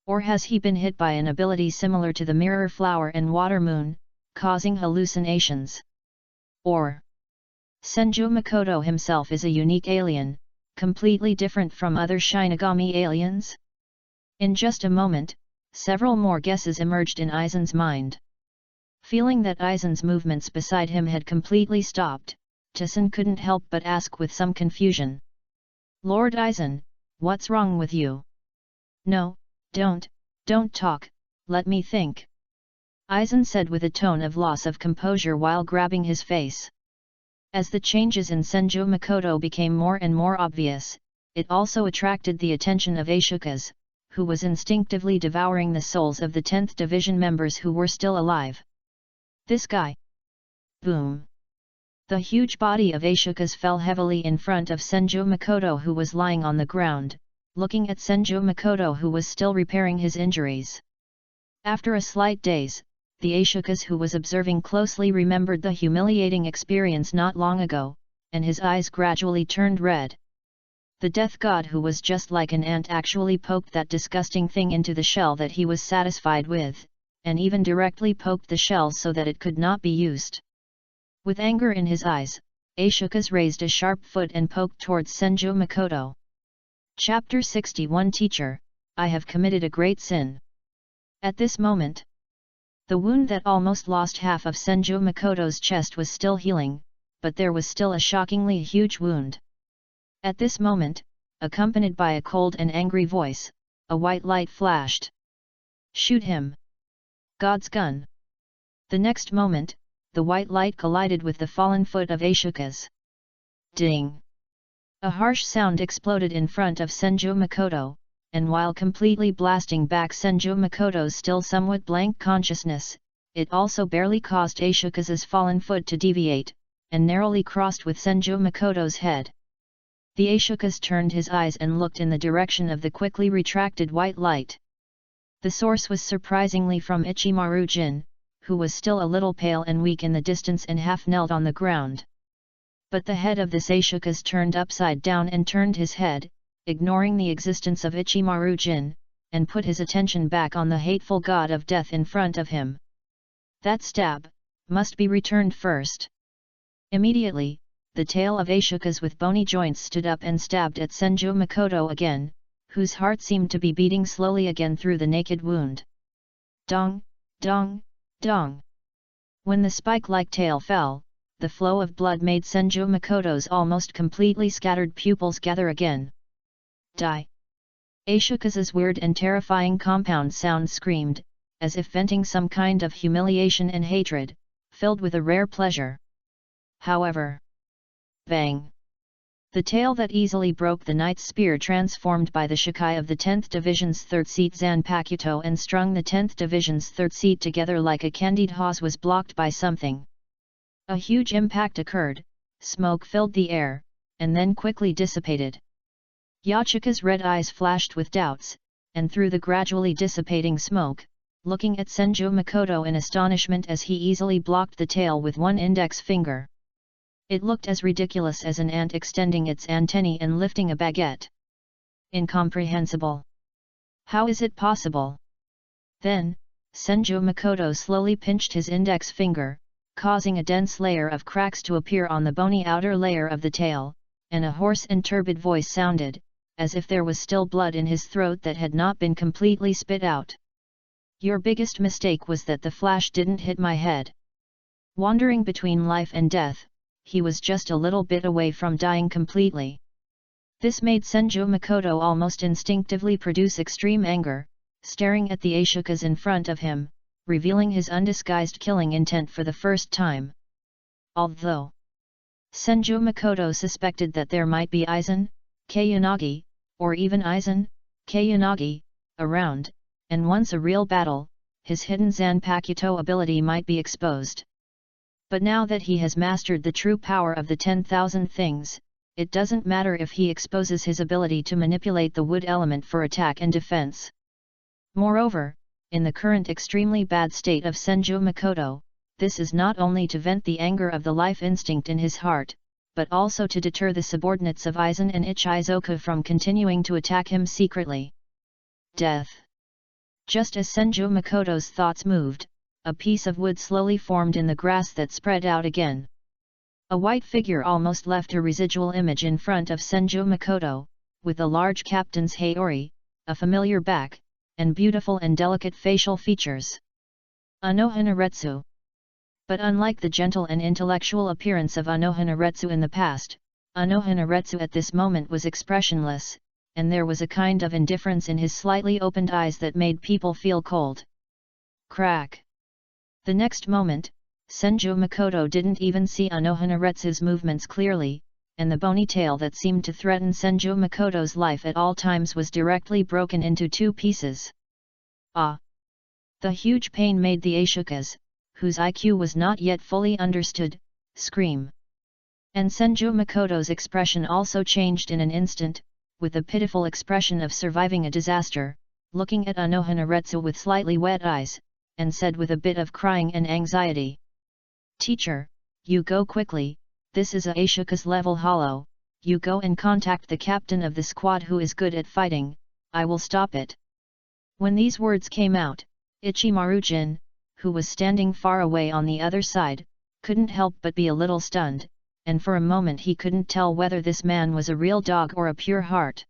Or has he been hit by an ability similar to the mirror flower and water moon, causing hallucinations? Or, Senju Makoto himself is a unique alien, completely different from other Shinigami aliens? In just a moment, several more guesses emerged in Aizen's mind. Feeling that Aizen's movements beside him had completely stopped, Tsun couldn't help but ask with some confusion. Lord Aizen, what's wrong with you? No, don't talk, let me think. Aizen said with a tone of loss of composure while grabbing his face. As the changes in Senju Makoto became more and more obvious, it also attracted the attention of Ashoka's, who was instinctively devouring the souls of the 10th Division members who were still alive. This guy! Boom! The huge body of Ashoka's fell heavily in front of Senju Makoto, who was lying on the ground, looking at Senju Makoto, who was still repairing his injuries. After a slight daze, the Ashokas who was observing closely remembered the humiliating experience not long ago, and his eyes gradually turned red. The death god who was just like an ant actually poked that disgusting thing into the shell that he was satisfied with, and even directly poked the shell so that it could not be used. With anger in his eyes, Ashokas raised a sharp foot and poked towards Senju Makoto. Chapter 61 Teacher, I have committed a great sin. At this moment, the wound that almost lost half of Senju Makoto's chest was still healing, but there was still a shockingly huge wound. At this moment, accompanied by a cold and angry voice, a white light flashed. Shoot him! God's gun! The next moment, the white light collided with the fallen foot of Ashoka's. Ding! A harsh sound exploded in front of Senju Makoto, and while completely blasting back Senju Makoto's still somewhat blank consciousness, it also barely caused Ashoka's fallen foot to deviate, and narrowly crossed with Senju Makoto's head. The Ashokas turned his eyes and looked in the direction of the quickly retracted white light. The source was surprisingly from Ichimaru Jin, who was still a little pale and weak in the distance and half knelt on the ground. But the head of this Ashokas turned upside down and turned his head, ignoring the existence of Ichimaru Jin, and put his attention back on the hateful god of death in front of him. That stab must be returned first. Immediately, the tail of Ashoka's with bony joints stood up and stabbed at Senju Makoto again, whose heart seemed to be beating slowly again through the naked wound. Dong, dong, dong. When the spike-like tail fell, the flow of blood made Senju Makoto's almost completely scattered pupils gather again. Die! Ashoka's weird and terrifying compound sound screamed, as if venting some kind of humiliation and hatred, filled with a rare pleasure. However, bang! The tail that easily broke the knight's spear transformed by the Shikai of the 10th Division's 3rd seat Zanpakuto and strung the 10th Division's 3rd seat together like a candied hawse was blocked by something. A huge impact occurred, smoke filled the air, and then quickly dissipated. Yachika's red eyes flashed with doubts, and through the gradually dissipating smoke, looking at Senju Makoto in astonishment as he easily blocked the tail with one index finger. It looked as ridiculous as an ant extending its antennae and lifting a baguette. Incomprehensible. How is it possible? Then, Senju Makoto slowly pinched his index finger, causing a dense layer of cracks to appear on the bony outer layer of the tail, and a hoarse and turbid voice sounded, as if there was still blood in his throat that had not been completely spit out. Your biggest mistake was that the flash didn't hit my head. Wandering between life and death, he was just a little bit away from dying completely. This made Senju Makoto almost instinctively produce extreme anger, staring at the Ashokas in front of him, revealing his undisguised killing intent for the first time. Although Senju Makoto suspected that there might be Aizen, Kuyanagi, or even Aizen, Kuyanagi, around, and once a real battle, his hidden Zanpakuto ability might be exposed. But now that he has mastered the true power of the 10,000 things, it doesn't matter if he exposes his ability to manipulate the wood element for attack and defense. Moreover, in the current extremely bad state of Senju Makoto, this is not only to vent the anger of the life instinct in his heart, but also to deter the subordinates of Aizen and Ichizoka from continuing to attack him secretly. Death. Just as Senju Makoto's thoughts moved, a piece of wood slowly formed in the grass that spread out again. A white figure almost left a residual image in front of Senju Makoto, with a large captain's haori, a familiar back, and beautiful and delicate facial features. Anohanaretsu. But unlike the gentle and intellectual appearance of Anohanaretsu in the past, Anohanaretsu at this moment was expressionless, and there was a kind of indifference in his slightly opened eyes that made people feel cold. Crack. The next moment, Senju Makoto didn't even see Anohanaretsu's movements clearly, and the bony tail that seemed to threaten Senju Makoto's life at all times was directly broken into two pieces. Ah! The huge pain made the Ashokas, whose IQ was not yet fully understood, scream. And Senju Makoto's expression also changed in an instant, with a pitiful expression of surviving a disaster, looking at Anohanaretsu with slightly wet eyes, and said with a bit of crying and anxiety. Teacher, you go quickly, this is a Ashoka's level hollow, you go and contact the captain of the squad who is good at fighting, I will stop it. When these words came out, Ichimaru-jin, who was standing far away on the other side, couldn't help but be a little stunned, and for a moment he couldn't tell whether this man was a real dog or a pure heart.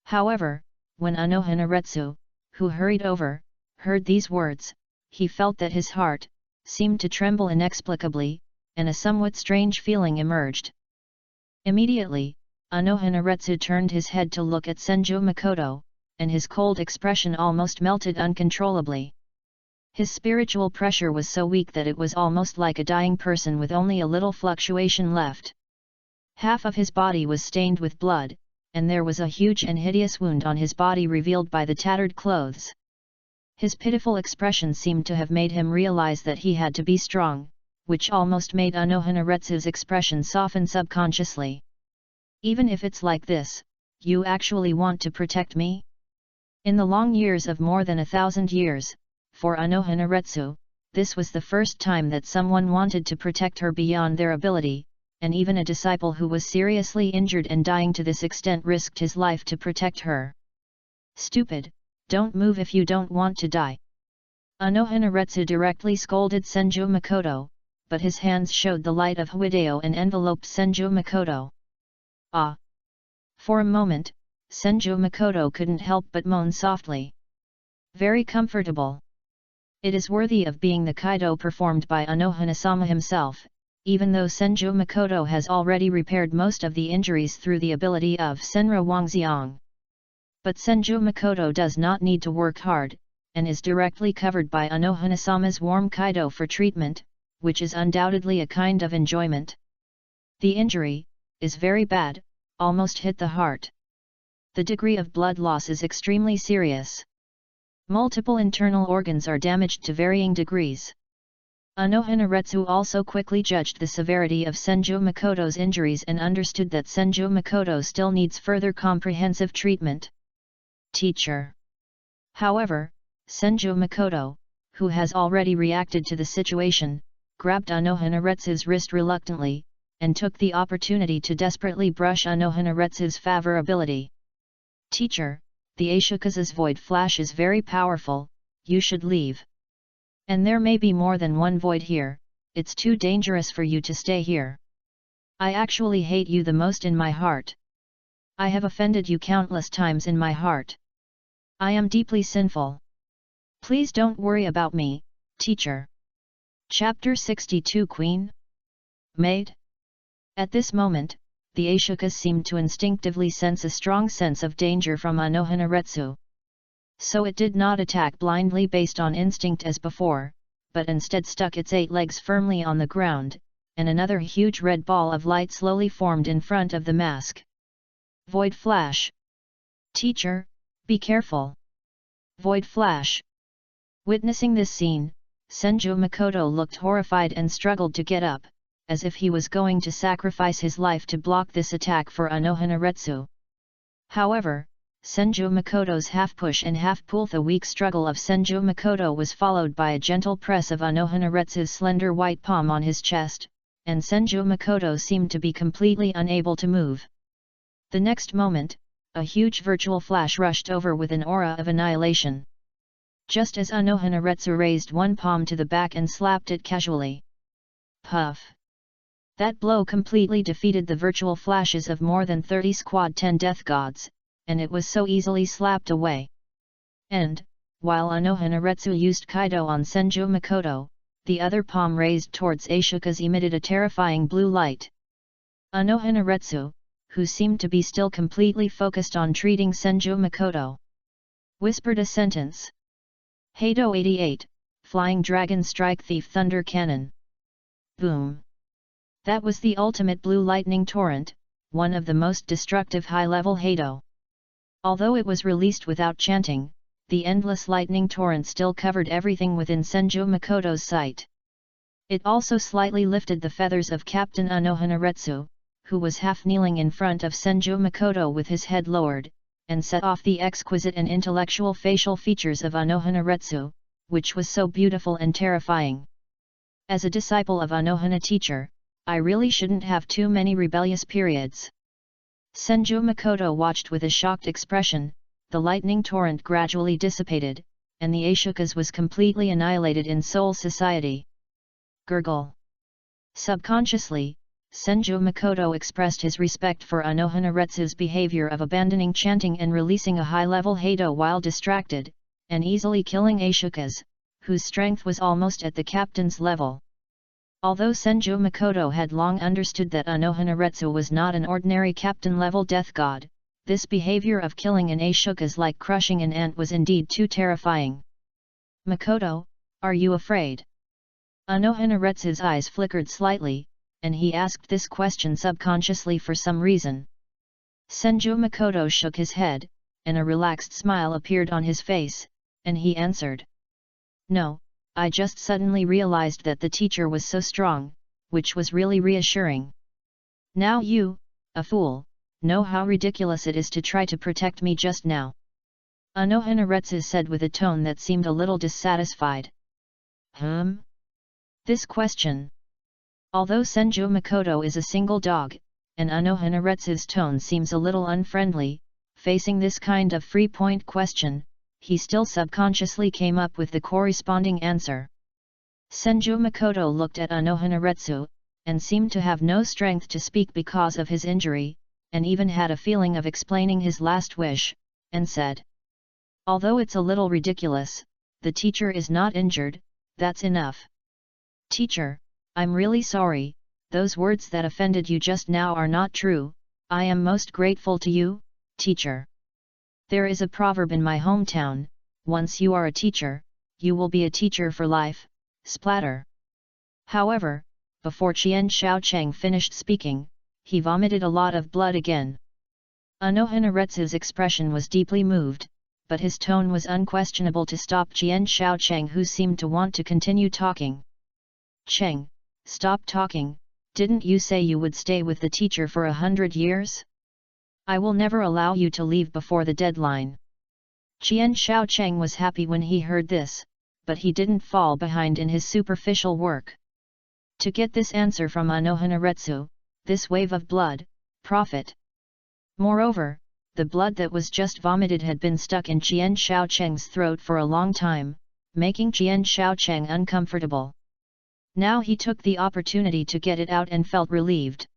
However, when Anohanaretsu, who hurried over, heard these words, he felt that his heart seemed to tremble inexplicably, and a somewhat strange feeling emerged. Immediately, Anohanaretsu turned his head to look at Senju Makoto, and his cold expression almost melted uncontrollably. His spiritual pressure was so weak that it was almost like a dying person with only a little fluctuation left. Half of his body was stained with blood, and there was a huge and hideous wound on his body revealed by the tattered clothes. His pitiful expression seemed to have made him realize that he had to be strong, which almost made Anohanaretsu's expression soften subconsciously. Even if it's like this, you actually want to protect me? In the long years of more than 1,000 years, for Anohanaretsu, this was the first time that someone wanted to protect her beyond their ability, and even a disciple who was seriously injured and dying to this extent risked his life to protect her. Stupid! Don't move if you don't want to die. Anohanaretsu directly scolded Senju Makoto, but his hands showed the light of Huideo and enveloped Senju Makoto. Ah! For a moment, Senju Makoto couldn't help but moan softly. Very comfortable. It is worthy of being the Kaido performed by Anohana-sama himself, even though Senju Makoto has already repaired most of the injuries through the ability of Senra Wangxiang. But Senju Makoto does not need to work hard, and is directly covered by Anohana-sama's warm Kaido for treatment, which is undoubtedly a kind of enjoyment. The injury is very bad, almost hit the heart. The degree of blood loss is extremely serious. Multiple internal organs are damaged to varying degrees. Anohanaretsu also quickly judged the severity of Senju Makoto's injuries and understood that Senju Makoto still needs further comprehensive treatment. Teacher. However, Senju Makoto, who has already reacted to the situation, grabbed Anohanaretsu's wrist reluctantly, and took the opportunity to desperately brush Anohanaretsu's favor ability. Teacher, the Ashoka's void flash is very powerful, you should leave. And there may be more than one void here, it's too dangerous for you to stay here. I actually hate you the most in my heart. I have offended you countless times in my heart. I am deeply sinful. Please don't worry about me, teacher. Chapter 62 Queen? Maid? At this moment, the Ashokas seemed to instinctively sense a strong sense of danger from Anohanaretsu. So it did not attack blindly based on instinct as before, but instead stuck its 8 legs firmly on the ground, and another huge red ball of light slowly formed in front of the mask. Void Flash! Teacher, be careful! Void Flash! Witnessing this scene, Senju Makoto looked horrified and struggled to get up, as if he was going to sacrifice his life to block this attack for Anohanaretsu. However, Senju Makoto's half-push and half-pull. The weak struggle of Senju Makoto was followed by a gentle press of Anohanaretsu's slender white palm on his chest, and Senju Makoto seemed to be completely unable to move. The next moment, a huge virtual flash rushed over with an aura of annihilation. Just as Anohanaretsu raised one palm to the back and slapped it casually. Puff! That blow completely defeated the virtual flashes of more than 30 Squad 10 Death Gods, and it was so easily slapped away. And, while Anohanaretsu used Kaido on Senju Makoto, the other palm raised towards Ashoka's emitted a terrifying blue light. Anohanaretsu, who seemed to be still completely focused on treating Senju Makoto, whispered a sentence. Heido 88, Flying Dragon Strike Thief Thunder Cannon. Boom! That was the ultimate blue lightning torrent, one of the most destructive high-level Heido. Although it was released without chanting, the endless lightning torrent still covered everything within Senju Makoto's sight. It also slightly lifted the feathers of Captain Anohanaretsu, who was half-kneeling in front of Senju Makoto with his head lowered, and set off the exquisite and intellectual facial features of Anohanaretsu, which was so beautiful and terrifying. As a disciple of Anohana teacher, I really shouldn't have too many rebellious periods. Senju Makoto watched with a shocked expression. The lightning torrent gradually dissipated, and the Ashokas was completely annihilated in Soul Society. Gurgle. Subconsciously, Senju Makoto expressed his respect for Anohanaretsu's behavior of abandoning chanting and releasing a high-level Heido while distracted, and easily killing Ashokas, whose strength was almost at the captain's level. Although Senju Makoto had long understood that Anohanaretsu was not an ordinary captain-level death god, this behavior of killing an Ashokas like crushing an ant was indeed too terrifying. Makoto, are you afraid? Anohanaretsu's eyes flickered slightly, and he asked this question subconsciously for some reason. Senju Makoto shook his head, and a relaxed smile appeared on his face, and he answered. No, I just suddenly realized that the teacher was so strong, which was really reassuring. Now you, a fool, know how ridiculous it is to try to protect me just now. Anohanaretsu said with a tone that seemed a little dissatisfied. This question. Although Senju Makoto is a single dog, and Anohanaretsu's tone seems a little unfriendly, facing this kind of free-point question, he still subconsciously came up with the corresponding answer. Senju Makoto looked at Anohanaretsu, and seemed to have no strength to speak because of his injury, and even had a feeling of explaining his last wish, and said. Although it's a little ridiculous, the teacher is not injured, that's enough. Teacher, I'm really sorry, those words that offended you just now are not true, I am most grateful to you, teacher. There is a proverb in my hometown, once you are a teacher, you will be a teacher for life, splatter. However, before Qian Shaocheng finished speaking, he vomited a lot of blood again. Anohanaretsu's expression was deeply moved, but his tone was unquestionable to stop Qian Shaocheng, who seemed to want to continue talking. Cheng, stop talking, didn't you say you would stay with the teacher for 100 years? I will never allow you to leave before the deadline. Qian Shaocheng was happy when he heard this, but he didn't fall behind in his superficial work. To get this answer from Anohanaretsu, this wave of blood, profit. Moreover, the blood that was just vomited had been stuck in Qian Shaocheng's throat for a long time, making Qian Shaocheng uncomfortable. Now he took the opportunity to get it out and felt relieved.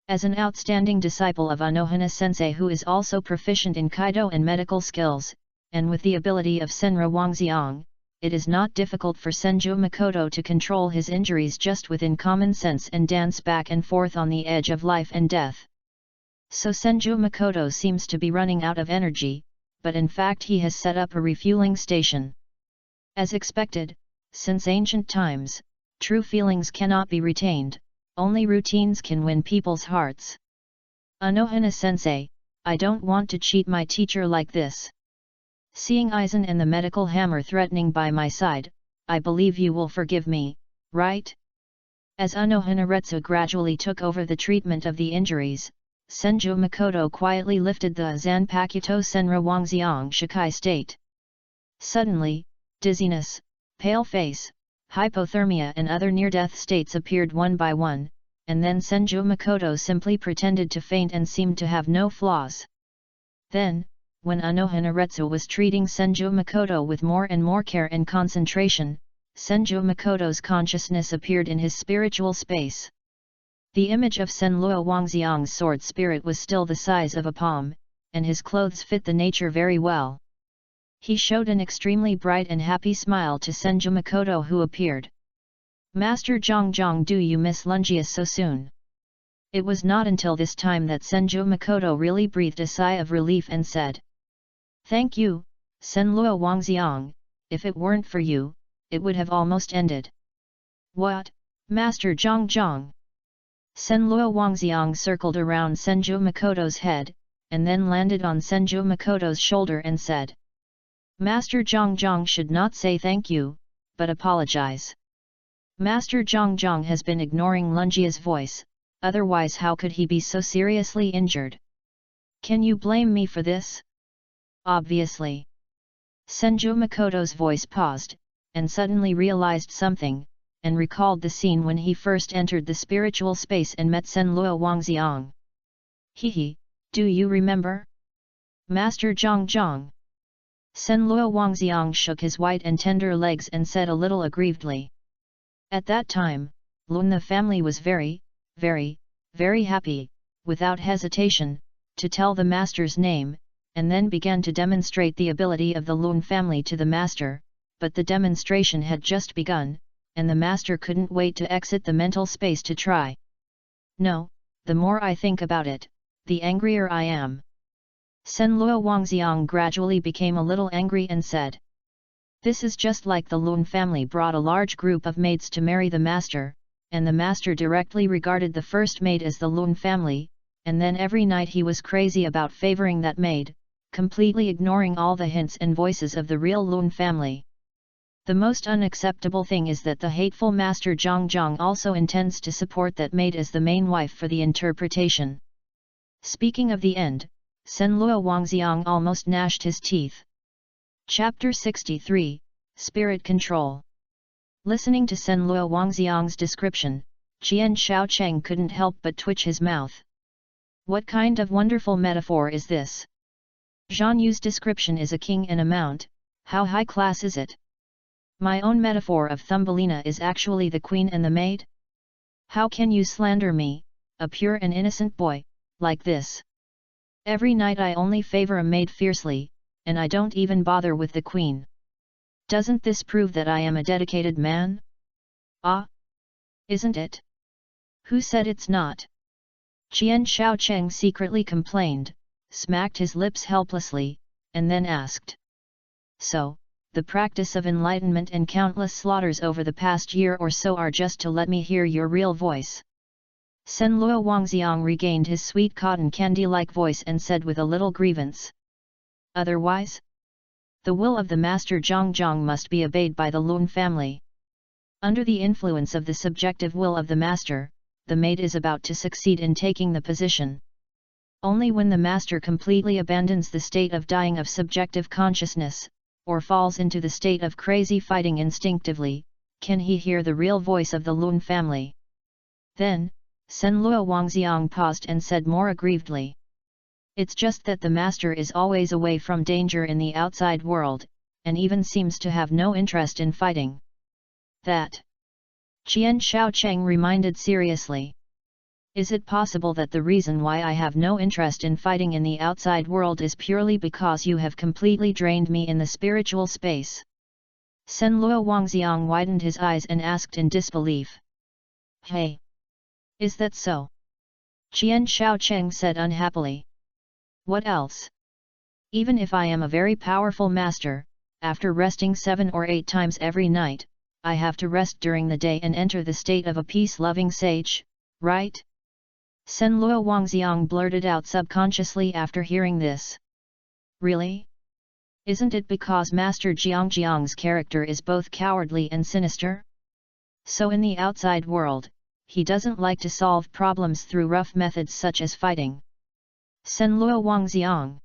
As an outstanding disciple of Anohana Sensei who is also proficient in Kaido and medical skills, and with the ability of Senra Wangxiang, it is not difficult for Senju Makoto to control his injuries just within common sense and dance back and forth on the edge of life and death. So Senju Makoto seems to be running out of energy, but in fact he has set up a refueling station. As expected, since ancient times, true feelings cannot be retained, only routines can win people's hearts. Anohana-sensei, I don't want to cheat my teacher like this. Seeing Aizen and the medical hammer threatening by my side, I believe you will forgive me, right? As Anohana-retsu gradually took over the treatment of the injuries, Senju Makoto quietly lifted the Zanpakuto Senra Wangxiang Shikai state. Suddenly, dizziness, pale face, hypothermia and other near-death states appeared one by one, and then Senju Makoto simply pretended to faint and seemed to have no flaws. Then, when Anohana-retsu was treating Senju Makoto with more and more care and concentration, Senju Makoto's consciousness appeared in his spiritual space. The image of Senluo Wangxiang's sword spirit was still the size of a palm, and his clothes fit the nature very well. He showed an extremely bright and happy smile to Senju Makoto, who appeared. Master Zhang, do you miss Lungius so soon? It was not until this time that Senju Makoto really breathed a sigh of relief and said, Thank you, Senluo Wangxiang, if it weren't for you, it would have almost ended. What, Master Zhang? Senluo Wangxiang circled around Senju Makoto's head, and then landed on Senju Makoto's shoulder and said, Master Zhang should not say thank you, but apologize. Master Zhang has been ignoring Lungia's voice, otherwise how could he be so seriously injured? Can you blame me for this? Obviously. Senju Makoto's voice paused, and suddenly realized something, and recalled the scene when he first entered the spiritual space and met Senluo Wangxiang. Hehe, do you remember? Master Zhang. Senluo Wangxiang shook his white and tender legs and said a little aggrievedly. At that time, Lun the family was very happy, without hesitation, to tell the master's name, and then began to demonstrate the ability of the Lun family to the master, but the demonstration had just begun, and the master couldn't wait to exit the mental space to try. No, the more I think about it, the angrier I am. Senluo Wangxiang gradually became a little angry and said. This is just like the Lun family brought a large group of maids to marry the master, and the master directly regarded the first maid as the Lun family, and then every night he was crazy about favoring that maid, completely ignoring all the hints and voices of the real Lun family. The most unacceptable thing is that the hateful Master Zhang also intends to support that maid as the main wife for the interpretation. Speaking of the end, Senluo Wangxiang almost gnashed his teeth. Chapter 63, Spirit Control. Listening to Senluo Wangxiang's description, Qian Shaocheng couldn't help but twitch his mouth. What kind of wonderful metaphor is this? Zhan Yu's description is a king and a mount, how high class is it? My own metaphor of Thumbelina is actually the queen and the maid? How can you slander me, a pure and innocent boy, like this? Every night I only favor a maid fiercely, and I don't even bother with the queen. Doesn't this prove that I am a dedicated man? Ah? Isn't it? Who said it's not? Qian Shaocheng secretly complained, smacked his lips helplessly, and then asked. So, the practice of enlightenment and countless slaughters over the past year or so are just to let me hear your real voice. Senluo Wangxiang regained his sweet cotton candy-like voice and said with a little grievance. Otherwise? The will of the Master Zhang must be obeyed by the Lun family. Under the influence of the subjective will of the Master, the maid is about to succeed in taking the position. Only when the Master completely abandons the state of dying of subjective consciousness, or falls into the state of crazy fighting instinctively, can he hear the real voice of the Lun family. Then, Senluo Wangxiang paused and said more aggrievedly. It's just that the Master is always away from danger in the outside world, and even seems to have no interest in fighting. That? Qian Shaocheng reminded seriously. Is it possible that the reason why I have no interest in fighting in the outside world is purely because you have completely drained me in the spiritual space? Senluo Wangxiang widened his eyes and asked in disbelief. Hey! Is that so? Qian Shaocheng said unhappily. What else? Even if I am a very powerful master, after resting 7 or 8 times every night, I have to rest during the day and enter the state of a peace-loving sage, right? Senluo Wangxiang blurted out subconsciously after hearing this. Really? Isn't it because Master Jiang's character is both cowardly and sinister? So in the outside world, he doesn't like to solve problems through rough methods such as fighting. Senluo Wangxiang.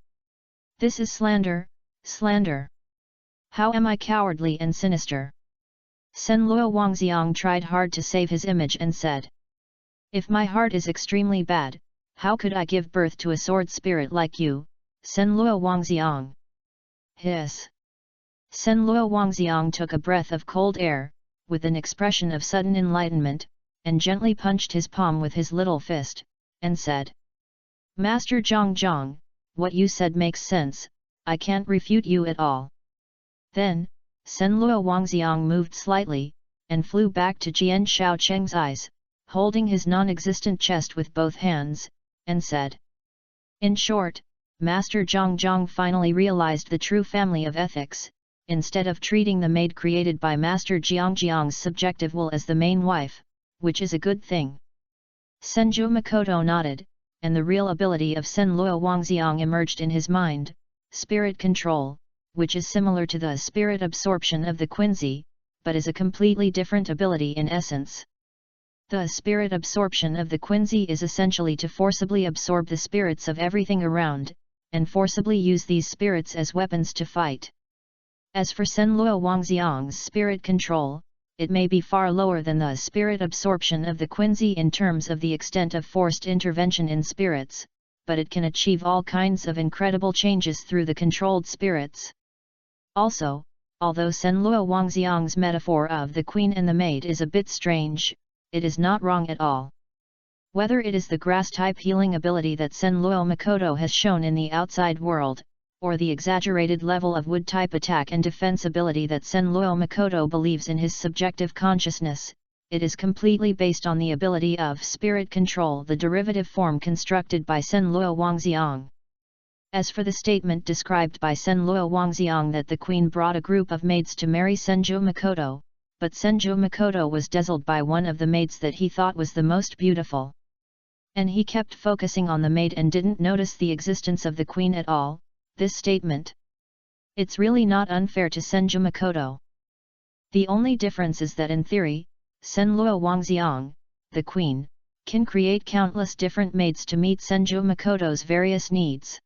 This is slander, slander. How am I cowardly and sinister? Senluo Wangxiang tried hard to save his image and said. If my heart is extremely bad, how could I give birth to a sword spirit like you, Senluo Wangxiang? Hiss. Senluo Wangxiang took a breath of cold air, with an expression of sudden enlightenment, and gently punched his palm with his little fist, and said. Master Zhang, what you said makes sense, I can't refute you at all. Then, Senluo Wangxiang moved slightly, and flew back to Jian Shaocheng's eyes, holding his non-existent chest with both hands, and said. In short, Master Zhang finally realized the true family of ethics. Instead of treating the maid created by Master Jiang's subjective will as the main wife, which is a good thing. Senju Makoto nodded, and the real ability of Senluo Wangxiang emerged in his mind, spirit control, which is similar to the spirit absorption of the Quincy, but is a completely different ability in essence. The spirit absorption of the Quincy is essentially to forcibly absorb the spirits of everything around, and forcibly use these spirits as weapons to fight. As for Senluo Wangxiang's spirit control, it may be far lower than the spirit absorption of the Quincy in terms of the extent of forced intervention in spirits, but it can achieve all kinds of incredible changes through the controlled spirits. Also, although Senluo Wangxiang's metaphor of the queen and the maid is a bit strange, it is not wrong at all. Whether it is the grass-type healing ability that Senluo Makoto has shown in the outside world, or the exaggerated level of wood-type attack and defense ability that Senluo Makoto believes in his subjective consciousness, it is completely based on the ability of spirit control, the derivative form constructed by Senluo Wangxiang. As for the statement described by Senluo Wangxiang that the queen brought a group of maids to marry Senju Makoto, but Senju Makoto was dazzled by one of the maids that he thought was the most beautiful. And he kept focusing on the maid and didn't notice the existence of the queen at all. This statement. It's really not unfair to Senju Makoto. The only difference is that in theory, Senluo Wangxiang, the queen, can create countless different maids to meet Senju Makoto's various needs.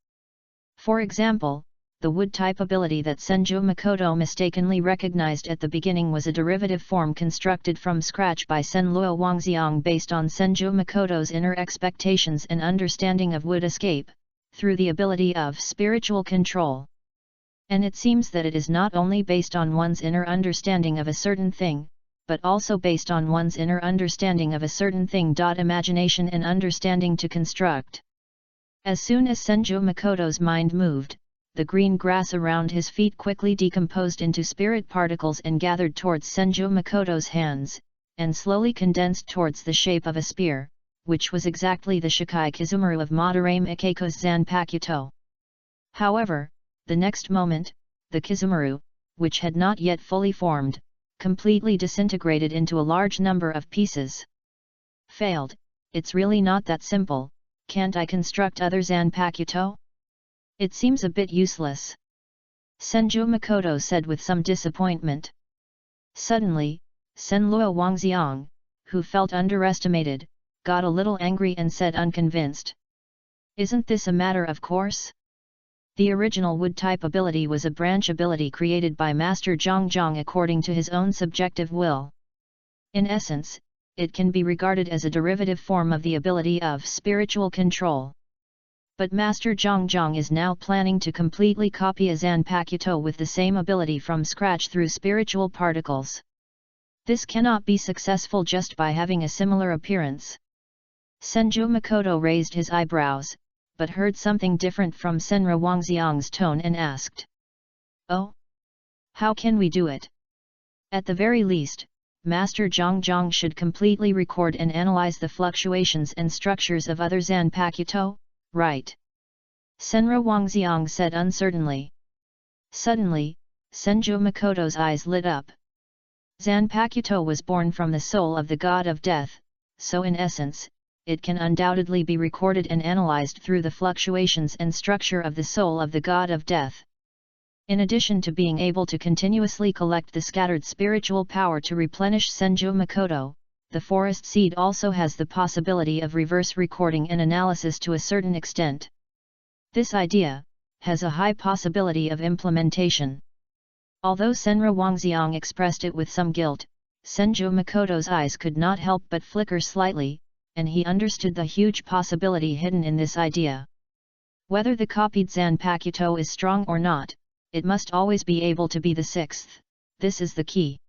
For example, the wood-type ability that Senju Makoto mistakenly recognized at the beginning was a derivative form constructed from scratch by Senluo Wangxiang based on Senju Makoto's inner expectations and understanding of wood escape, through the ability of spiritual control. And it seems that it is not only based on one's inner understanding of a certain thing, but also based on one's inner understanding of a certain thing. Imagination and understanding to construct. As soon as Senju Makoto's mind moved, the green grass around his feet quickly decomposed into spirit particles and gathered towards Senju Makoto's hands, and slowly condensed towards the shape of a spear, which was exactly the Shikai Kizumaru of Madarame Ikeko's Zanpakuto. However, the next moment, the Kizumaru, which had not yet fully formed, completely disintegrated into a large number of pieces. Failed. It's really not that simple. Can't I construct other Zanpakuto? It seems a bit useless. Senju Makoto said with some disappointment. Suddenly, Senluo Wangxiang, who felt underestimated, got a little angry and said unconvinced. Isn't this a matter of course? The original wood-type ability was a branch ability created by Master Zhang according to his own subjective will. In essence, it can be regarded as a derivative form of the ability of spiritual control. But Master Zhang is now planning to completely copy a Zanpakuto with the same ability from scratch through spiritual particles. This cannot be successful just by having a similar appearance. Senju Makoto raised his eyebrows, but heard something different from Senra Wangxiang's tone and asked. Oh? How can we do it? At the very least, Master Zhang should completely record and analyze the fluctuations and structures of other Zanpakuto, right? Senra Wangxiang said uncertainly. Suddenly, Senju Makoto's eyes lit up. Zanpakuto was born from the soul of the god of death, so in essence, it can undoubtedly be recorded and analyzed through the fluctuations and structure of the soul of the god of death. In addition to being able to continuously collect the scattered spiritual power to replenish Senju Makoto, the forest seed also has the possibility of reverse recording and analysis to a certain extent. This idea has a high possibility of implementation. Although Senra Wangxiang expressed it with some guilt, Senju Makoto's eyes could not help but flicker slightly, and he understood the huge possibility hidden in this idea. Whether the copied Zanpakuto is strong or not, it must always be able to be the sixth, this is the key.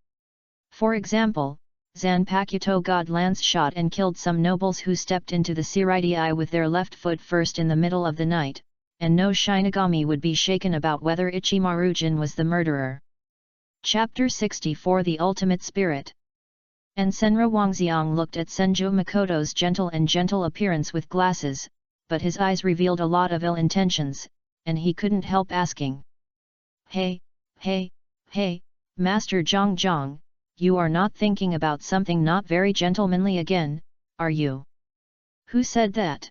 For example, Zanpakuto God Lance shot and killed some nobles who stepped into the Seiridii with their left foot first in the middle of the night, and no Shinigami would be shaken about whether Ichimaru-jin was the murderer. Chapter 64 The Ultimate Spirit. And Senra Wangxiang looked at Senju Makoto's gentle appearance with glasses, but his eyes revealed a lot of ill intentions, and he couldn't help asking. Hey, Master Zhang, you are not thinking about something not very gentlemanly again, are you? Who said that?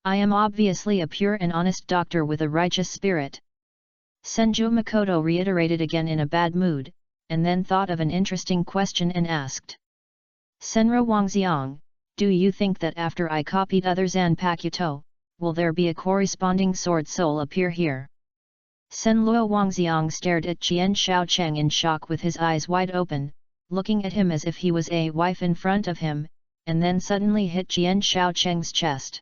I am obviously a pure and honest doctor with a righteous spirit. Senju Makoto reiterated again in a bad mood, and then thought of an interesting question and asked. Senra Wangxiang, do you think that after I copied other Zanpakuto, will there be a corresponding sword soul appear here? Senlua Wangxiang stared at Qian Shaocheng in shock with his eyes wide open, looking at him as if he was a wife in front of him, and then suddenly hit Qian Shaocheng's chest.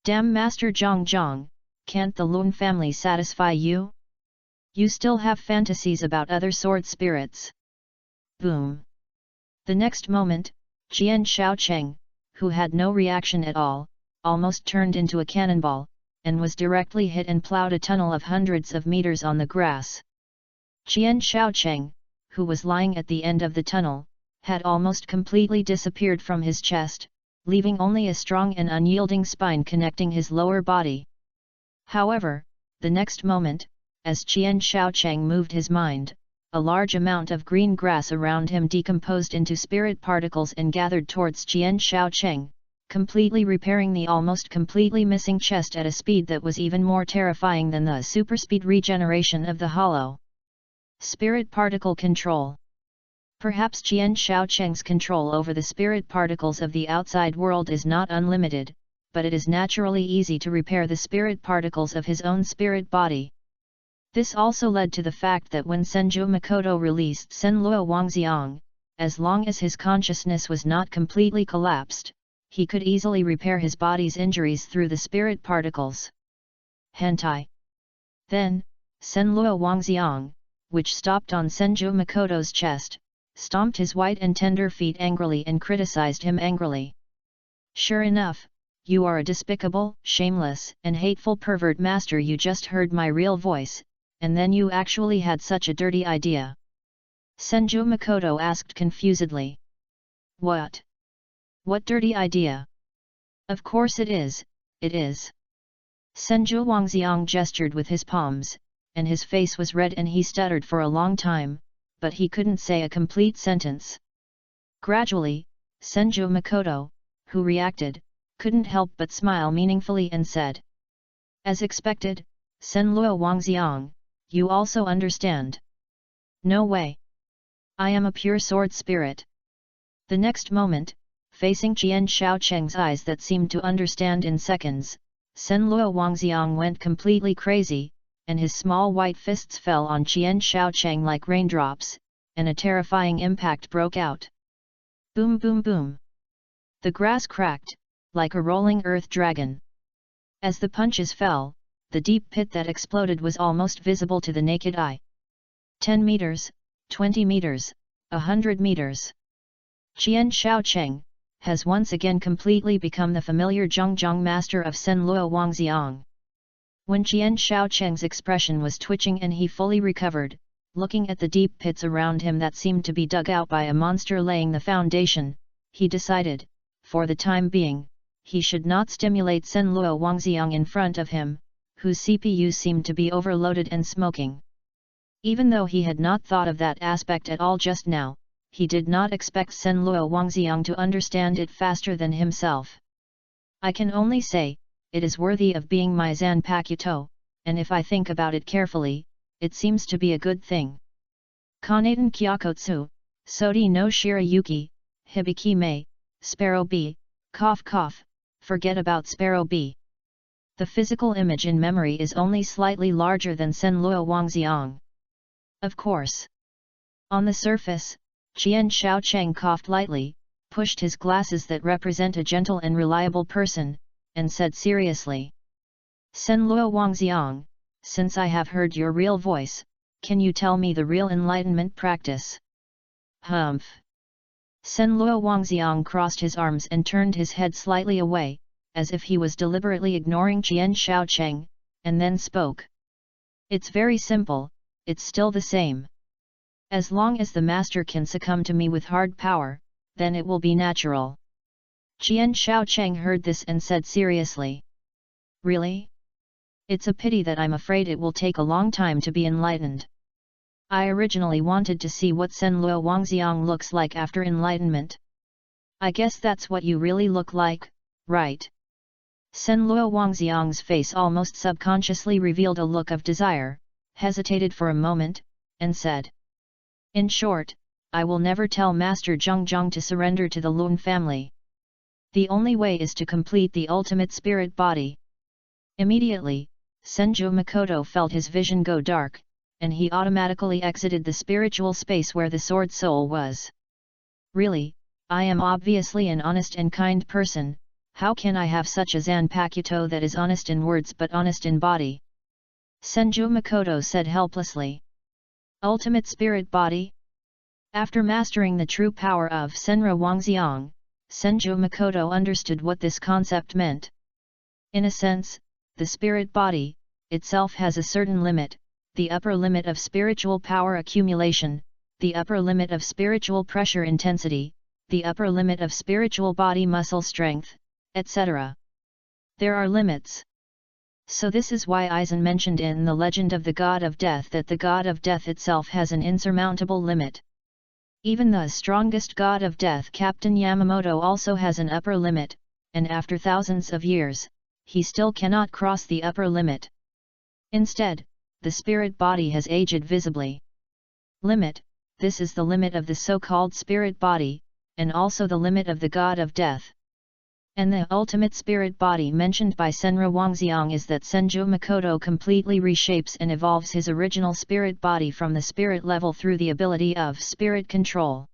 Damn Master Zhang, can't the Lun family satisfy you? You still have fantasies about other sword spirits. Boom. The next moment, Qian Shaocheng, who had no reaction at all, almost turned into a cannonball, and was directly hit and plowed a tunnel of hundreds of meters on the grass. Qian Shaocheng, who was lying at the end of the tunnel, had almost completely disappeared from his chest, leaving only a strong and unyielding spine connecting his lower body. However, the next moment, as Qian Shaocheng moved his mind, a large amount of green grass around him decomposed into spirit particles and gathered towards Qian Shaocheng, completely repairing the almost completely missing chest at a speed that was even more terrifying than the superspeed regeneration of the hollow. Spirit particle control. Perhaps Qian Shaocheng's control over the spirit particles of the outside world is not unlimited, but it is naturally easy to repair the spirit particles of his own spirit body. This also led to the fact that when Senju Makoto released Senlua Wangxiang, as long as his consciousness was not completely collapsed, he could easily repair his body's injuries through the spirit particles. Hentai. Then, Senlua Wangxiang, which stopped on Senju Makoto's chest, stomped his white and tender feet angrily and criticized him angrily. Sure enough, you are a despicable, shameless, and hateful pervert master. You just heard my real voice, and then you actually had such a dirty idea. Senju Makoto asked confusedly. What? What dirty idea? Of course it is, it is. Senju Wangxiang gestured with his palms, and his face was red and he stuttered for a long time, but he couldn't say a complete sentence. Gradually, Senju Makoto, who reacted, couldn't help but smile meaningfully and said. As expected, Senlua Wangxiang, you also understand. No way. I am a pure sword spirit. The next moment, facing Qian Shaocheng's eyes that seemed to understand in seconds, Senlua Wangxiang went completely crazy, and his small white fists fell on Qian Shaocheng like raindrops, and a terrifying impact broke out. Boom boom boom. The grass cracked, like a rolling earth dragon. As the punches fell, the deep pit that exploded was almost visible to the naked eye. 10 meters, 20 meters, 100 meters. Qian Shaocheng has once again completely become the familiar Zhang master of Senlua Wangxiang. When Qian Shaocheng's expression was twitching and he fully recovered, Looking at the deep pits around him that seemed to be dug out by a monster laying the foundation, he decided, for the time being, he should not stimulate Senluo Wangxiang in front of him, whose CPU seemed to be overloaded and smoking. Even though he had not thought of that aspect at all just now, he did not expect Senluo Wangxiang to understand it faster than himself. I can only say, it is worthy of being my Zanpakuto, and if I think about it carefully, it seems to be a good thing. Kanaten Kyakotsu, Sodi no Shirayuki, Hibiki Mei, Sparrow B, cough cough, forget about Sparrow B. The physical image in memory is only slightly larger than Senluo Wangxiang. Of course. On the surface, Qian Shaocheng coughed lightly, pushed his glasses that represent a gentle and reliable person, and said seriously. Senluo Wangxiang, since I have heard your real voice, can you tell me the real enlightenment practice? Humph. Senluo Wangxiang crossed his arms and turned his head slightly away, as if he was deliberately ignoring Qian Shaocheng, and then spoke. It's very simple, it's still the same. As long as the master can succumb to me with hard power, then it will be natural. Qian Shaocheng heard this and said seriously. Really? It's a pity that I'm afraid it will take a long time to be enlightened. I originally wanted to see what Senluo Wangxiang looks like after enlightenment. I guess that's what you really look like, right? Senluo Wangxiang's face almost subconsciously revealed a look of desire, hesitated for a moment, and said. In short, I will never tell Master Zhang to surrender to the Lun family. The only way is to complete the ultimate spirit body. Immediately, Senju Makoto felt his vision go dark, and he automatically exited the spiritual space where the sword soul was. Really, I am obviously an honest and kind person, how can I have such a Zanpakuto that is honest in words but honest in body? Senju Makoto said helplessly. Ultimate spirit body? After mastering the true power of Senra Wangxiang, Senju Makoto understood what this concept meant. In a sense, the spirit body, itself has a certain limit, the upper limit of spiritual power accumulation, the upper limit of spiritual pressure intensity, the upper limit of spiritual body muscle strength, etc. There are limits. So this is why Aizen mentioned in the legend of the God of Death that the God of Death itself has an insurmountable limit. Even the strongest God of Death Captain Yamamoto also has an upper limit, and after thousands of years, he still cannot cross the upper limit. Instead, the spirit body has aged visibly. Limit, this is the limit of the so-called spirit body, and also the limit of the God of Death. And the ultimate spirit body mentioned by Senra Wangxiang is that Senju Makoto completely reshapes and evolves his original spirit body from the spirit level through the ability of spirit control.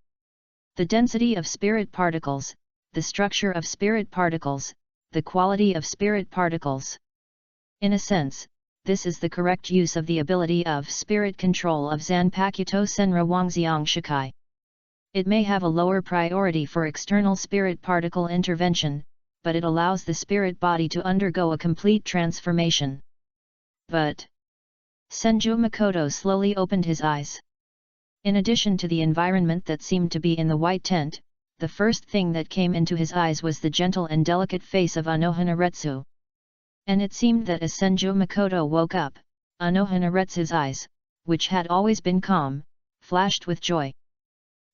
The density of spirit particles, the structure of spirit particles, the quality of spirit particles. In a sense, this is the correct use of the ability of spirit control of Zanpakuto Senra Wangxiang Shikai. It may have a lower priority for external spirit particle intervention, but it allows the spirit body to undergo a complete transformation. But Senju Makoto slowly opened his eyes. In addition to the environment that seemed to be in the white tent, the first thing that came into his eyes was the gentle and delicate face of Anohanaretsu. And it seemed that as Senju Makoto woke up, Anohanaretsu's eyes, which had always been calm, flashed with joy.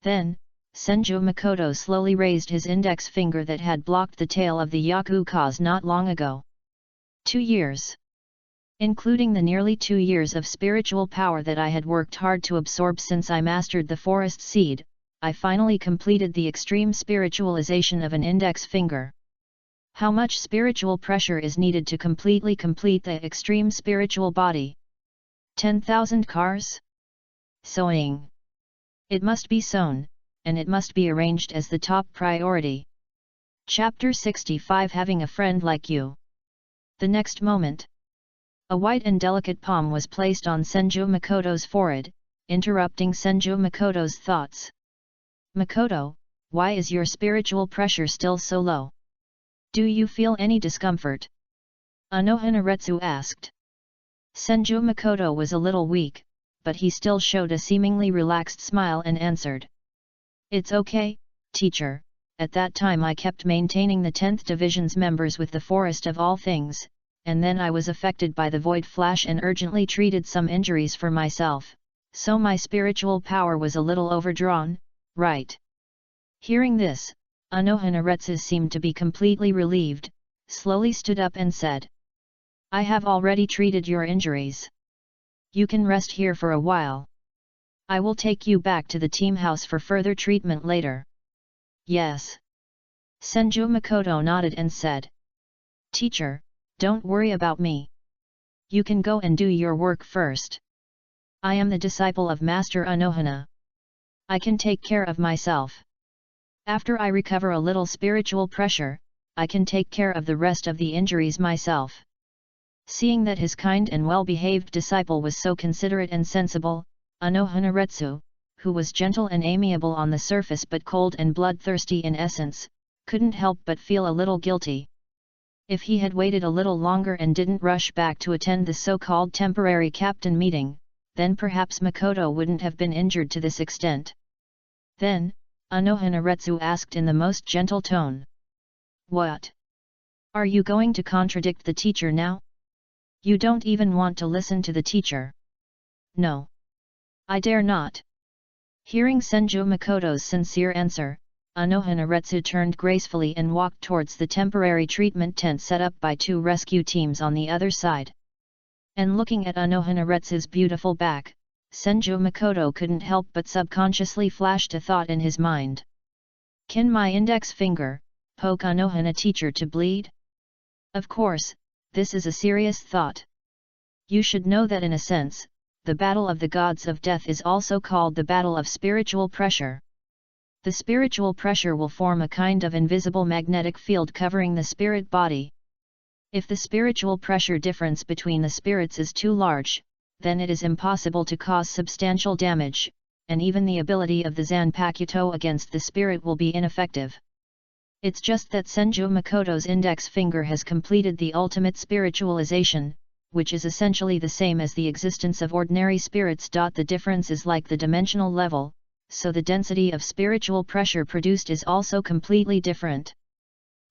Then, Senju Makoto slowly raised his index finger that had blocked the tail of the Yaku cause not long ago. 2 years. Including the nearly 2 years of spiritual power that I had worked hard to absorb since I mastered the forest seed, I finally completed the extreme spiritualization of an index finger. How much spiritual pressure is needed to completely complete the extreme spiritual body? 10,000 cars? Sewing. It must be sewn, and it must be arranged as the top priority. Chapter 65 Having a Friend Like You. The next moment, a white and delicate palm was placed on Senju Makoto's forehead, interrupting Senju Makoto's thoughts. Makoto, why is your spiritual pressure still so low? Do you feel any discomfort? Anohanaretsu asked. Senju Makoto was a little weak, but he still showed a seemingly relaxed smile and answered. "It's okay, teacher, at that time I kept maintaining the 10th Division's members with the forest of all things, and then I was affected by the void flash and urgently treated some injuries for myself, so my spiritual power was a little overdrawn, right?" Hearing this, Anohanaretsu seemed to be completely relieved, slowly stood up and said, "I have already treated your injuries. You can rest here for a while. I will take you back to the team house for further treatment later." "Yes." Senju Makoto nodded and said, "Teacher, don't worry about me. You can go and do your work first. I am the disciple of Master Anohana. I can take care of myself. After I recover a little spiritual pressure, I can take care of the rest of the injuries myself." Seeing that his kind and well-behaved disciple was so considerate and sensible, Anohanaretsu, who was gentle and amiable on the surface but cold and bloodthirsty in essence, couldn't help but feel a little guilty. If he had waited a little longer and didn't rush back to attend the so-called temporary captain meeting, then perhaps Makoto wouldn't have been injured to this extent. Then, Anohanaretsu asked in the most gentle tone. "What? Are you going to contradict the teacher now? You don't even want to listen to the teacher." "No. I dare not." Hearing Senju Makoto's sincere answer, Anohanaretsu turned gracefully and walked towards the temporary treatment tent set up by 2 rescue teams on the other side. And looking at Anohanaretsu's beautiful back, Senju Makoto couldn't help but subconsciously flashed a thought in his mind. "Can my index finger poke Anohana teacher to bleed?" Of course, this is a serious thought. You should know that in a sense, the battle of the gods of death is also called the battle of spiritual pressure. The spiritual pressure will form a kind of invisible magnetic field covering the spirit body. If the spiritual pressure difference between the spirits is too large, then it is impossible to cause substantial damage, and even the ability of the Zanpakuto against the spirit will be ineffective. It's just that Senju Makoto's index finger has completed the ultimate spiritualization, which is essentially the same as the existence of ordinary spirits. The difference is like the dimensional level, so the density of spiritual pressure produced is also completely different.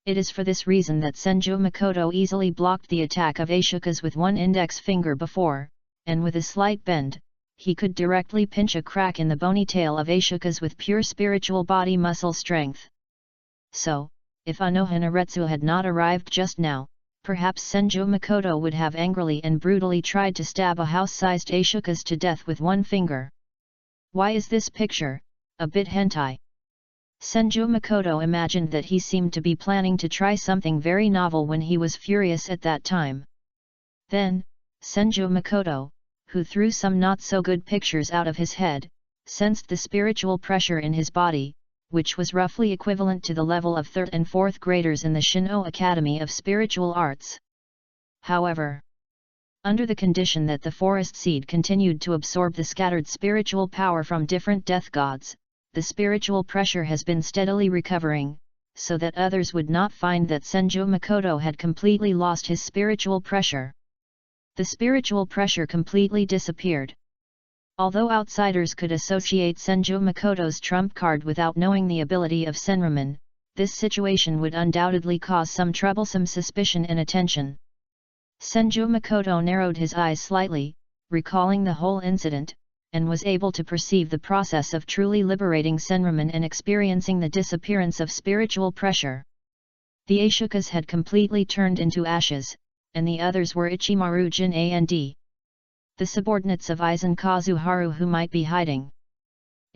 It is for this reason that Senju Makoto easily blocked the attack of Ashoka's with one index finger before, and with a slight bend, he could directly pinch a crack in the bony tail of Ashoka's with pure spiritual body muscle strength. So, if Anohanaretsu had not arrived just now, perhaps Senju Makoto would have angrily and brutally tried to stab a house-sized Ashoka's to death with one finger. Why is this picture a bit hentai? Senju Makoto imagined that he seemed to be planning to try something very novel when he was furious at that time. Then, Senju Makoto, who threw some not-so-good pictures out of his head, sensed the spiritual pressure in his body, which was roughly equivalent to the level of 3rd and 4th graders in the Shin'o Academy of Spiritual Arts. However, under the condition that the forest seed continued to absorb the scattered spiritual power from different death gods, the spiritual pressure has been steadily recovering, so that others would not find that Senju Makoto had completely lost his spiritual pressure. The spiritual pressure completely disappeared. Although outsiders could associate Senju Makoto's trump card without knowing the ability of Senraman, this situation would undoubtedly cause some troublesome suspicion and attention. Senju Makoto narrowed his eyes slightly, recalling the whole incident, and was able to perceive the process of truly liberating Senraman and experiencing the disappearance of spiritual pressure. The Ashokas had completely turned into ashes, and the others were Ichimaru Jin and the subordinates of Aizen Kazuharu who might be hiding.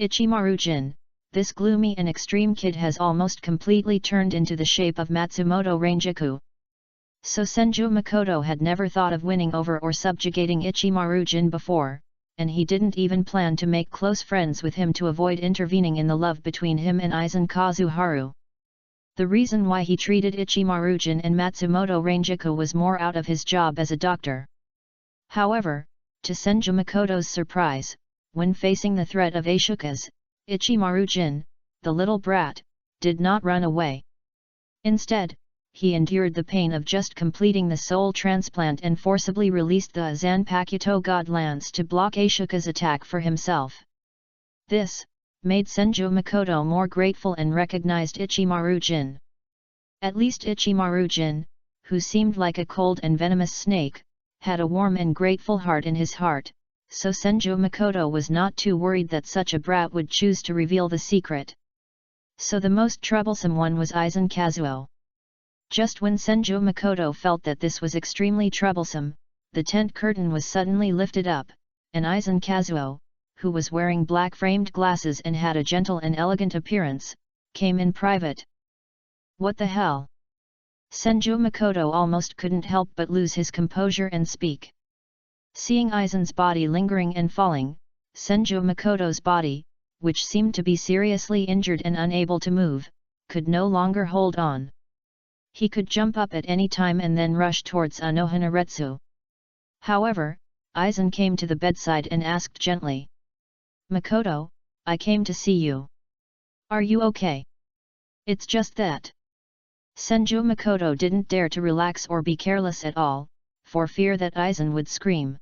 Ichimaru Jin, this gloomy and extreme kid has almost completely turned into the shape of Matsumoto Ranjaku. So Senju Makoto had never thought of winning over or subjugating Ichimaru Jin before, and he didn't even plan to make close friends with him to avoid intervening in the love between him and Aizen Kazuharu. The reason why he treated Ichimaru Jin and Matsumoto Ranjaku was more out of his job as a doctor. However, to Senju Makoto's surprise, when facing the threat of Ashoka's, Ichimaru Jin, the little brat, did not run away. Instead, he endured the pain of just completing the soul transplant and forcibly released the Zanpakuto God Lance to block Ashoka's attack for himself. This made Senju Makoto more grateful and recognized Ichimaru-jin. At least Ichimaru-jin, who seemed like a cold and venomous snake, had a warm and grateful heart in his heart, so Senju Makoto was not too worried that such a brat would choose to reveal the secret. So the most troublesome one was Aizen Kazuo. Just when Senju Makoto felt that this was extremely troublesome, the tent curtain was suddenly lifted up, and Aizen Kazuo, who was wearing black-framed glasses and had a gentle and elegant appearance, came in private. What the hell? Senju Makoto almost couldn't help but lose his composure and speak. Seeing Aizen's body lingering and falling, Senju Makoto's body, which seemed to be seriously injured and unable to move, could no longer hold on. He could jump up at any time and then rush towards Anohanaretsu. However, Aizen came to the bedside and asked gently, "Makoto, I came to see you. Are you okay?" "It's just that." Senju Makoto didn't dare to relax or be careless at all, for fear that Aizen would scream.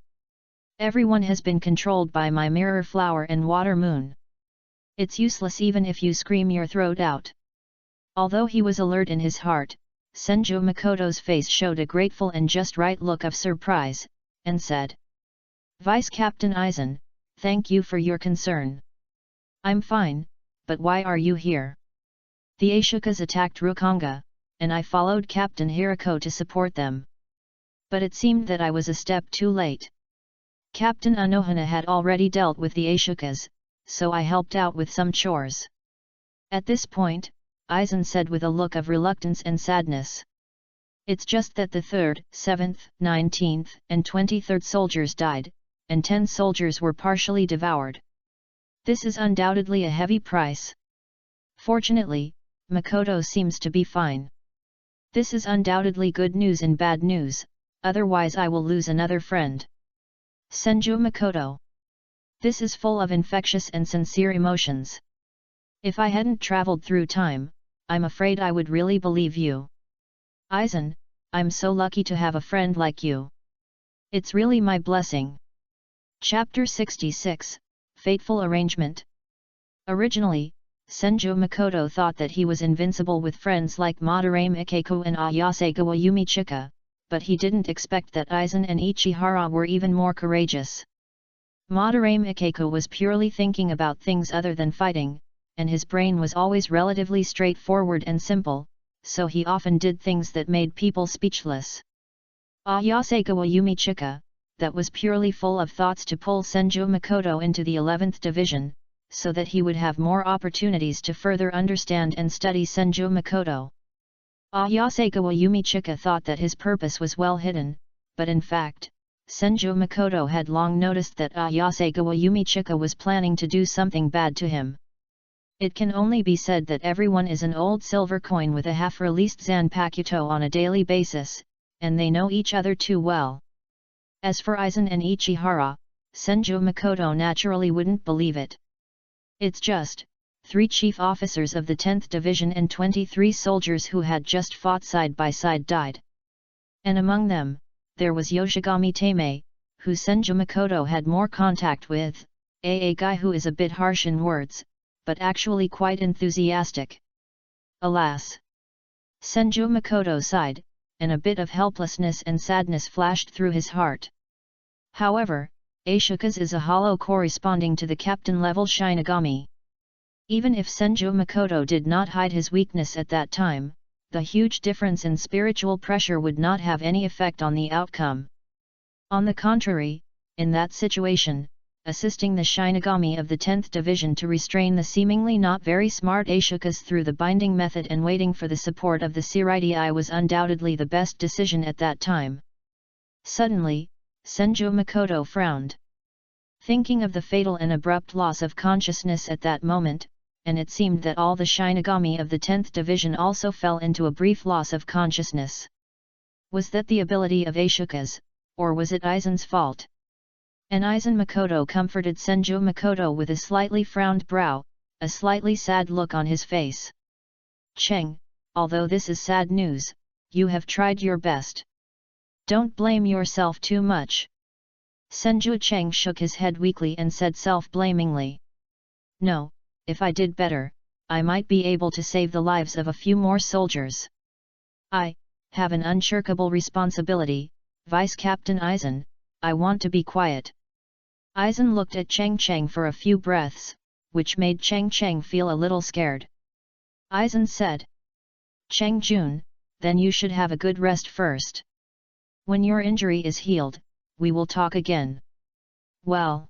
"Everyone has been controlled by my mirror flower and water moon. It's useless even if you scream your throat out." Although he was alert in his heart, Senju Makoto's face showed a grateful and just right look of surprise, and said, "Vice Captain Aizen, thank you for your concern. I'm fine, but why are you here?" "The Ashokas attacked Rukonga, and I followed Captain Hirako to support them. But it seemed that I was a step too late. Captain Anohana had already dealt with the Ashokas, so I helped out with some chores." At this point, Aizen said with a look of reluctance and sadness, "It's just that the 3rd, 7th, 19th, and 23rd soldiers died, and 10 soldiers were partially devoured. This is undoubtedly a heavy price. Fortunately, Makoto seems to be fine. This is undoubtedly good news and bad news, otherwise I will lose another friend." Senju Makoto. This is full of infectious and sincere emotions. If I hadn't traveled through time, I'm afraid I would really believe you. Aizen, I'm so lucky to have a friend like you. It's really my blessing. Chapter 66, Fateful Arrangement. Originally, Senju Makoto thought that he was invincible with friends like Madarame Ikeko and Ayasegawa Yumichika, but he didn't expect that Aizen and Ichihara were even more courageous. Madarame Ikeko was purely thinking about things other than fighting, and his brain was always relatively straightforward and simple, so he often did things that made people speechless. Ayasegawa Yumichika, that was purely full of thoughts to pull Senju Makoto into the 11th Division, so that he would have more opportunities to further understand and study Senju Makoto. Ayasegawa Yumichika thought that his purpose was well hidden, but in fact, Senju Makoto had long noticed that Ayasegawa Yumichika was planning to do something bad to him. It can only be said that everyone is an old silver coin with a half-released Zanpakuto on a daily basis, and they know each other too well. As for Aizen and Ichihara, Senju Makoto naturally wouldn't believe it. It's just 3 chief officers of the 10th Division and 23 soldiers who had just fought side by side died. And among them, there was Yoshigami Tame, who Senju Makoto had more contact with, a guy who is a bit harsh in words, but actually quite enthusiastic. Alas! Senju Makoto sighed, and a bit of helplessness and sadness flashed through his heart. However, Ashoka's is a hollow corresponding to the captain-level Shinigami. Even if Senju Makoto did not hide his weakness at that time, the huge difference in spiritual pressure would not have any effect on the outcome. On the contrary, in that situation, assisting the Shinigami of the 10th Division to restrain the seemingly not very smart Ashokas through the binding method and waiting for the support of the Seireitei was undoubtedly the best decision at that time. Suddenly, Senju Makoto frowned. Thinking of the fatal and abrupt loss of consciousness at that moment, and it seemed that all the Shinigami of the 10th Division also fell into a brief loss of consciousness. Was that the ability of Ashoka's, or was it Aizen's fault? And Aizen Makoto comforted Senju Makoto with a slightly frowned brow, a slightly sad look on his face. "Cheng, although this is sad news, you have tried your best. Don't blame yourself too much. Senju Cheng shook his head weakly and said self-blamingly. No, if I did better, I might be able to save the lives of a few more soldiers. I have an unshirkable responsibility, Vice Captain Eisen. I want to be quiet. Eisen looked at Cheng Cheng for a few breaths, which made Cheng Cheng feel a little scared. Eisen said. Cheng Jun, then you should have a good rest first. When your injury is healed, we will talk again. Well.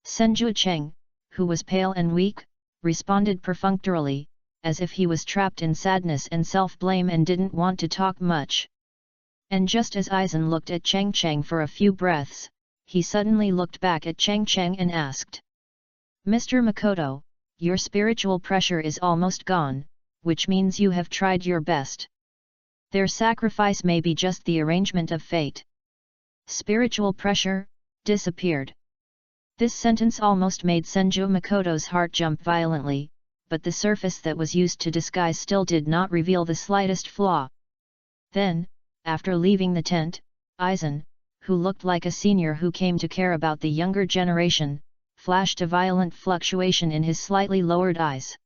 Senju Cheng, who was pale and weak, responded perfunctorily, as if he was trapped in sadness and self-blame and didn't want to talk much. And just as Eisen looked at Cheng Cheng for a few breaths, he suddenly looked back at Cheng Cheng and asked. Mr. Makoto, your spiritual pressure is almost gone, which means you have tried your best. Their sacrifice may be just the arrangement of fate. Spiritual pressure, disappeared. This sentence almost made Senju Makoto's heart jump violently, but the surface that was used to disguise still did not reveal the slightest flaw. Then, after leaving the tent, Eisen, who looked like a senior who came to care about the younger generation, flashed a violent fluctuation in his slightly lowered eyes.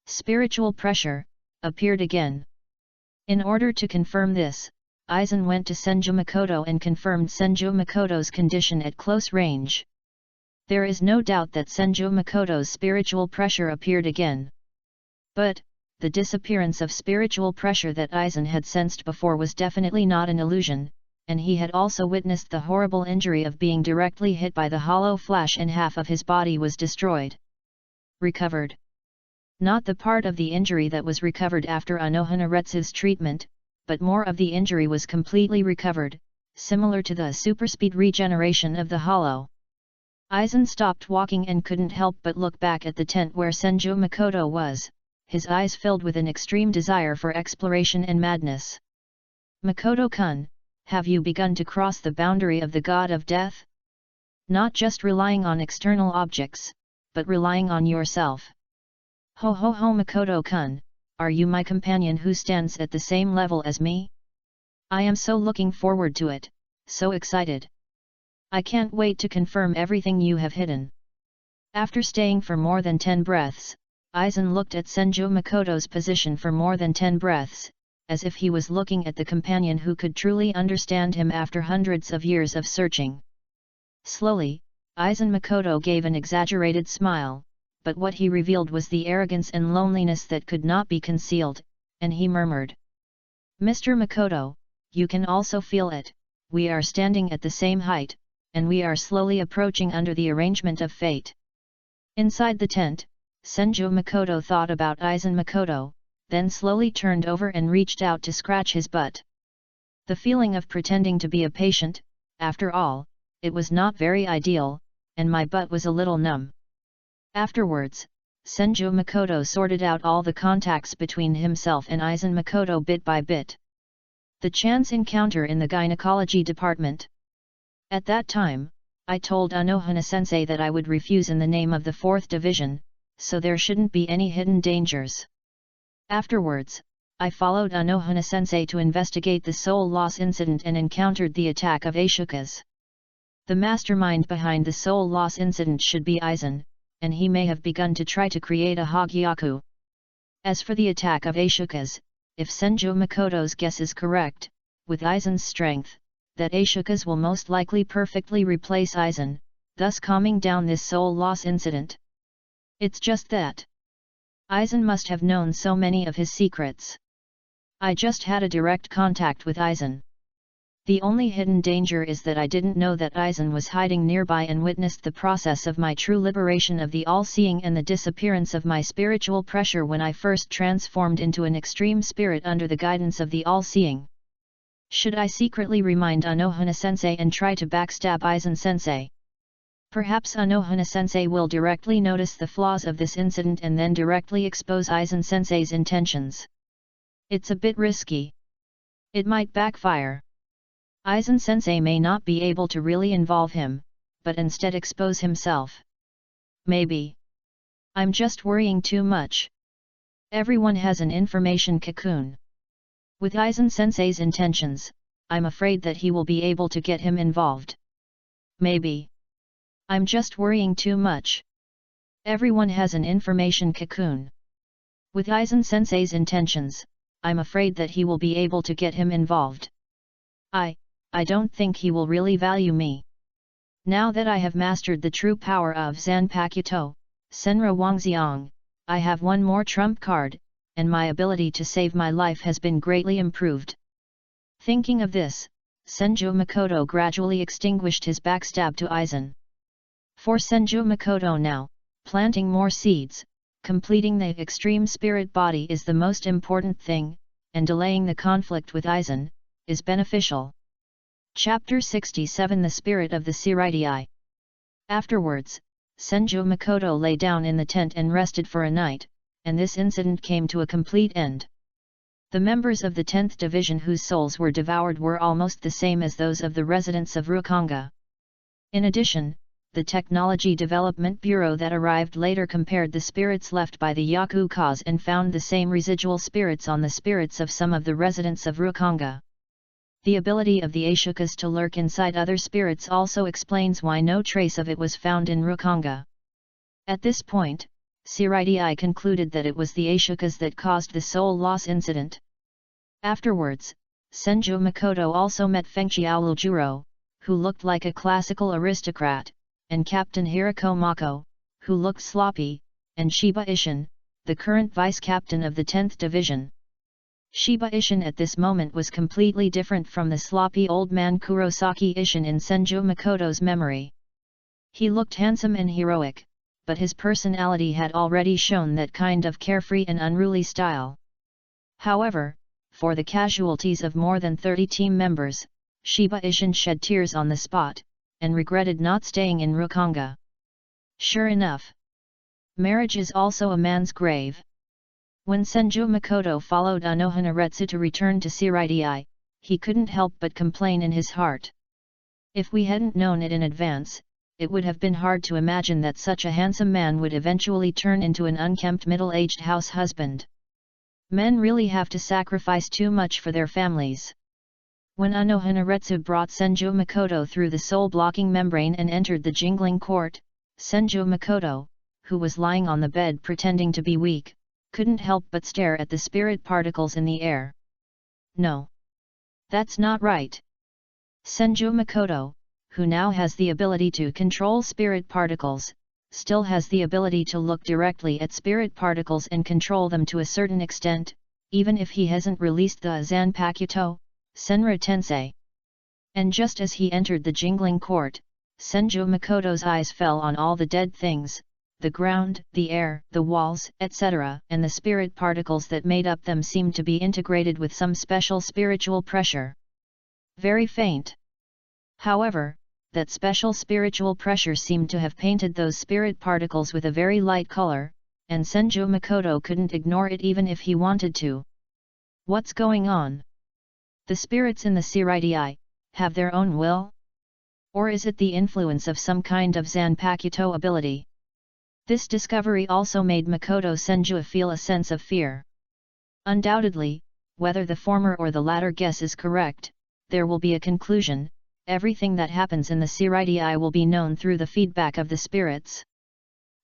Spiritual pressure, appeared again. In order to confirm this, Eisen went to Senju Makoto and confirmed Senju Makoto's condition at close range. There is no doubt that Senju Makoto's spiritual pressure appeared again. But, the disappearance of spiritual pressure that Eisen had sensed before was definitely not an illusion, and he had also witnessed the horrible injury of being directly hit by the hollow flash and half of his body was destroyed. Recovered. Not the part of the injury that was recovered after Anohanaretsu's treatment, but more of the injury was completely recovered, similar to the superspeed regeneration of the hollow. Eisen stopped walking and couldn't help but look back at the tent where Senju Makoto was, his eyes filled with an extreme desire for exploration and madness. Makoto-kun, have you begun to cross the boundary of the god of death? Not just relying on external objects, but relying on yourself. Ho ho ho Makoto-kun, are you my companion who stands at the same level as me? I am so looking forward to it, so excited. I can't wait to confirm everything you have hidden. After staying for more than 10 breaths, Eisen looked at Senju Makoto's position for more than 10 breaths, as if he was looking at the companion who could truly understand him after hundreds of years of searching. Slowly, Eisen Makoto gave an exaggerated smile, but what he revealed was the arrogance and loneliness that could not be concealed, and he murmured. Mr. Makoto, you can also feel it, we are standing at the same height, and we are slowly approaching under the arrangement of fate. Inside the tent, Senju Makoto thought about Eisen Makoto, then slowly turned over and reached out to scratch his butt. The feeling of pretending to be a patient, after all, it was not very ideal, and my butt was a little numb. Afterwards, Senju Makoto sorted out all the contacts between himself and Eisen Makoto bit by bit. The chance encounter in the gynecology department. At that time, I told Anohana-sensei that I would refuse in the name of the 4th Division, so there shouldn't be any hidden dangers. Afterwards, I followed Anohana-sensei to investigate the soul loss incident and encountered the attack of Ashoka's. The mastermind behind the soul loss incident should be Eisen, and he may have begun to try to create a Hogyaku. As for the attack of Ashoka's, if Senju Makoto's guess is correct, with Eisen's strength, that Ashoka's will most likely perfectly replace Eisen, thus calming down this soul loss incident. It's just that Eisen must have known so many of his secrets. I just had a direct contact with Eisen. The only hidden danger is that I didn't know that Eisen was hiding nearby and witnessed the process of my true liberation of the all-seeing and the disappearance of my spiritual pressure when I first transformed into an extreme spirit under the guidance of the all-seeing. Should I secretly remind Anohana-sensei and try to backstab Eisen-sensei? Perhaps Anohana-sensei will directly notice the flaws of this incident and then directly expose Eisen-sensei's intentions. It's a bit risky. It might backfire. Eisen-sensei may not be able to really involve him, but instead expose himself. Maybe. I'm just worrying too much. Everyone has an information cocoon. With Aizen-sensei's intentions, I'm afraid that he will be able to get him involved. Maybe. I'm just worrying too much. Everyone has an information cocoon. With Aizen-sensei's intentions, I'm afraid that he will be able to get him involved. I don't think he will really value me. Now that I have mastered the true power of Zanpakuto, Senra Wangxiang, I have one more trump card, and my ability to save my life has been greatly improved. Thinking of this, Senju Makoto gradually extinguished his backstab to Aizen. For Senju Makoto now, planting more seeds, completing the extreme spirit body is the most important thing, and delaying the conflict with Aizen is beneficial. Chapter 67 The Spirit of the Seireitei. Afterwards, Senju Makoto lay down in the tent and rested for a night, and this incident came to a complete end. The members of the 10th Division whose souls were devoured were almost the same as those of the residents of Rukanga. In addition, the Technology Development Bureau that arrived later compared the spirits left by the Yakukas and found the same residual spirits on the spirits of some of the residents of Rukanga. The ability of the Ashokas to lurk inside other spirits also explains why no trace of it was found in Rukanga. At this point, Seireitei concluded that it was the Ashokas that caused the soul loss incident. Afterwards, Senju Makoto also met Fengqiao Juro, who looked like a classical aristocrat, and Captain Hirako Mako, who looked sloppy, and Shiba Ishin, the current vice-captain of the 10th Division. Shiba Ishin at this moment was completely different from the sloppy old man Kurosaki Ishin in Senju Makoto's memory. He looked handsome and heroic, but his personality had already shown that kind of carefree and unruly style. However, for the casualties of more than 30 team members, Shiba Ishin shed tears on the spot, and regretted not staying in Rukanga. Sure enough, marriage is also a man's grave. When Senju Makoto followed Anohanaretsu to return to Seireitei, he couldn't help but complain in his heart. If we hadn't known it in advance, it would have been hard to imagine that such a handsome man would eventually turn into an unkempt middle-aged house husband. Men really have to sacrifice too much for their families. When Anohanaretsu brought Senju Makoto through the soul-blocking membrane and entered the jingling court, Senju Makoto, who was lying on the bed pretending to be weak, couldn't help but stare at the spirit particles in the air. No. That's not right. Senju Makoto, who now has the ability to control spirit particles, still has the ability to look directly at spirit particles and control them to a certain extent, even if he hasn't released the Zanpakuto, Senra Tensei. And just as he entered the jingling court, Senju Makoto's eyes fell on all the dead things, the ground, the air, the walls, etc., and the spirit particles that made up them seemed to be integrated with some special spiritual pressure. Very faint. However, that special spiritual pressure seemed to have painted those spirit particles with a very light color, and Senju Makoto couldn't ignore it even if he wanted to. What's going on? The spirits in the Seireitei have their own will? Or is it the influence of some kind of Zanpakuto ability? This discovery also made Makoto Senju feel a sense of fear. Undoubtedly, whether the former or the latter guess is correct, there will be a conclusion. Everything that happens in the Seireitei will be known through the feedback of the spirits.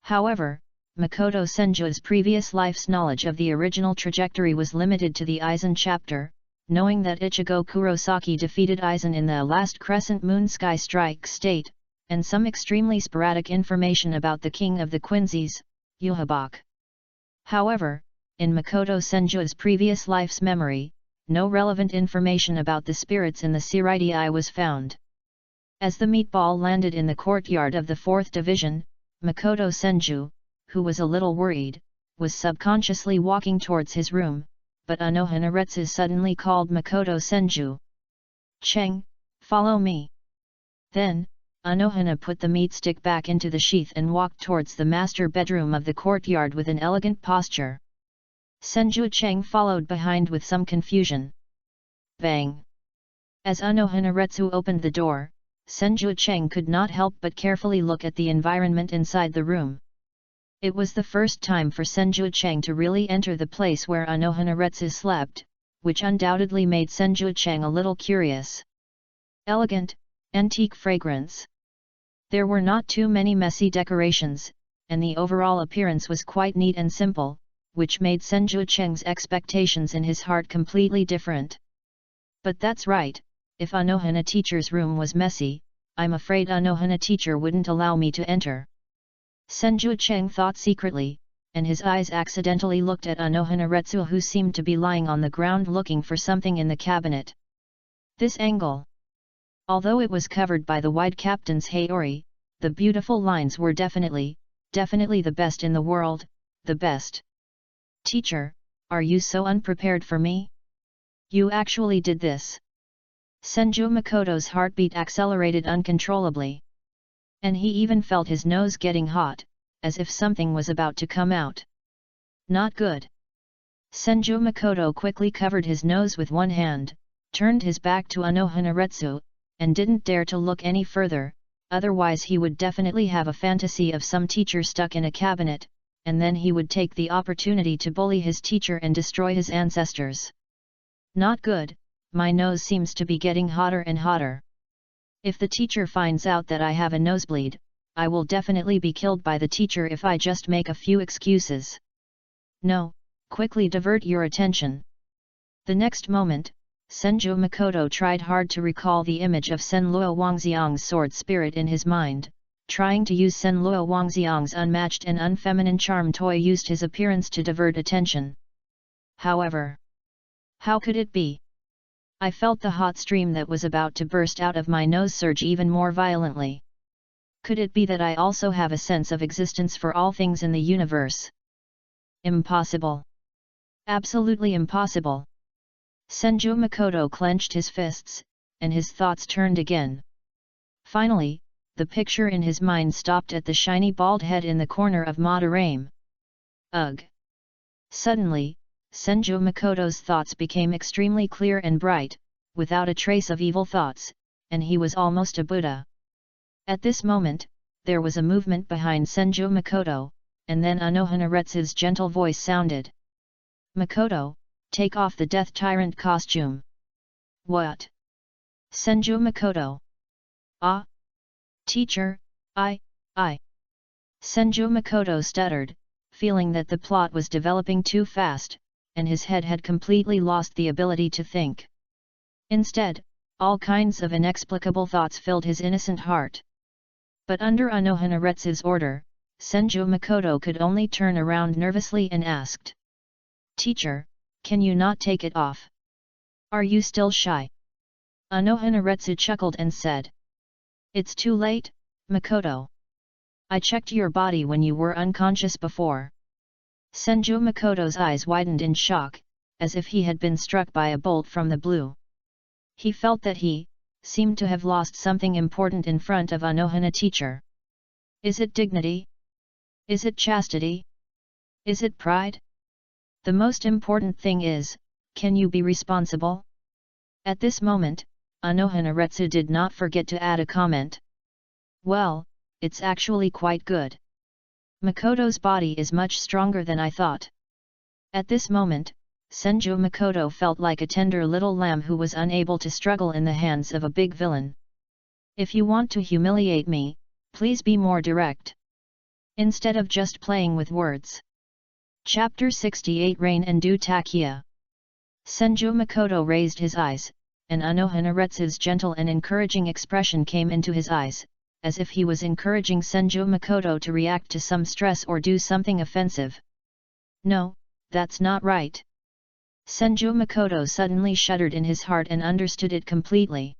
However, Makoto Senju's previous life's knowledge of the original trajectory was limited to the Aizen chapter, knowing that Ichigo Kurosaki defeated Aizen in the last Crescent Moon Sky Strike state, and some extremely sporadic information about the king of the Quincy's, Yhwach. However, in Makoto Senju's previous life's memory, no relevant information about the spirits in the Seireitei was found. As the meatball landed in the courtyard of the 4th Division, Makoto Senju, who was a little worried, was subconsciously walking towards his room, but Anohanaretsu suddenly called Makoto Senju. "Cheng, follow me." Then, Anohana put the meat stick back into the sheath and walked towards the master bedroom of the courtyard with an elegant posture. Senju Cheng followed behind with some confusion. Bang! As Anohanaretsu opened the door, Senju Cheng could not help but carefully look at the environment inside the room. It was the first time for Senju Cheng to really enter the place where Anohanaretsu slept, which undoubtedly made Senju Cheng a little curious. Elegant, antique fragrance. There were not too many messy decorations, and the overall appearance was quite neat and simple, which made Senju Cheng's expectations in his heart completely different. But that's right, if Anohana teacher's room was messy, I'm afraid Anohana teacher wouldn't allow me to enter. Senju Cheng thought secretly, and his eyes accidentally looked at Anohana Retsu, who seemed to be lying on the ground looking for something in the cabinet. This angle. Although it was covered by the wide captain's haori, the beautiful lines were definitely the best in the world, the best. Teacher, are you so unprepared for me? You actually did this. Senju Makoto's heartbeat accelerated uncontrollably. And he even felt his nose getting hot, as if something was about to come out. Not good. Senju Makoto quickly covered his nose with one hand, turned his back to Anohana Retsu, and didn't dare to look any further, otherwise he would definitely have a fantasy of some teacher stuck in a cabinet, and then he would take the opportunity to bully his teacher and destroy his ancestors. Not good, my nose seems to be getting hotter and hotter. If the teacher finds out that I have a nosebleed, I will definitely be killed by the teacher if I just make a few excuses. No, quickly divert your attention. The next moment, Senju Makoto tried hard to recall the image of Senluo Wangxiang's sword spirit in his mind, trying to use Senluo Wangxiang's unmatched and unfeminine charm toy used his appearance to divert attention. However, how could it be? I felt the hot stream that was about to burst out of my nose surge even more violently. Could it be that I also have a sense of existence for all things in the universe? Impossible. Absolutely impossible. Senju Makoto clenched his fists, and his thoughts turned again. Finally, the picture in his mind stopped at the shiny bald head in the corner of Madarame. Ugh! Suddenly, Senju Makoto's thoughts became extremely clear and bright, without a trace of evil thoughts, and he was almost a Buddha. At this moment, there was a movement behind Senju Makoto, and then Anohana Retsu's gentle voice sounded. Makoto, take off the Death Tyrant costume. What? Senju Makoto. Ah? Teacher, I. Senju Makoto stuttered, feeling that the plot was developing too fast, and his head had completely lost the ability to think. Instead, all kinds of inexplicable thoughts filled his innocent heart. But under Anohana Retsu's order, Senju Makoto could only turn around nervously and asked. Teacher, can you not take it off? Are you still shy? Anohana Retsu chuckled and said. It's too late, Makoto. I checked your body when you were unconscious before. Senju Makoto's eyes widened in shock, as if he had been struck by a bolt from the blue. He felt that he seemed to have lost something important in front of Anohana teacher. Is it dignity? Is it chastity? Is it pride? The most important thing is, can you be responsible? At this moment, Anohana Retsu did not forget to add a comment. Well, it's actually quite good. Makoto's body is much stronger than I thought. At this moment, Senju Makoto felt like a tender little lamb who was unable to struggle in the hands of a big villain. If you want to humiliate me, please be more direct. Instead of just playing with words. Chapter 68 Rain and Dew Takia. Senju Makoto raised his eyes, and Anohana Retsu's gentle and encouraging expression came into his eyes, as if he was encouraging Senju Makoto to react to some stress or do something offensive. No, that's not right. Senju Makoto suddenly shuddered in his heart and understood it completely.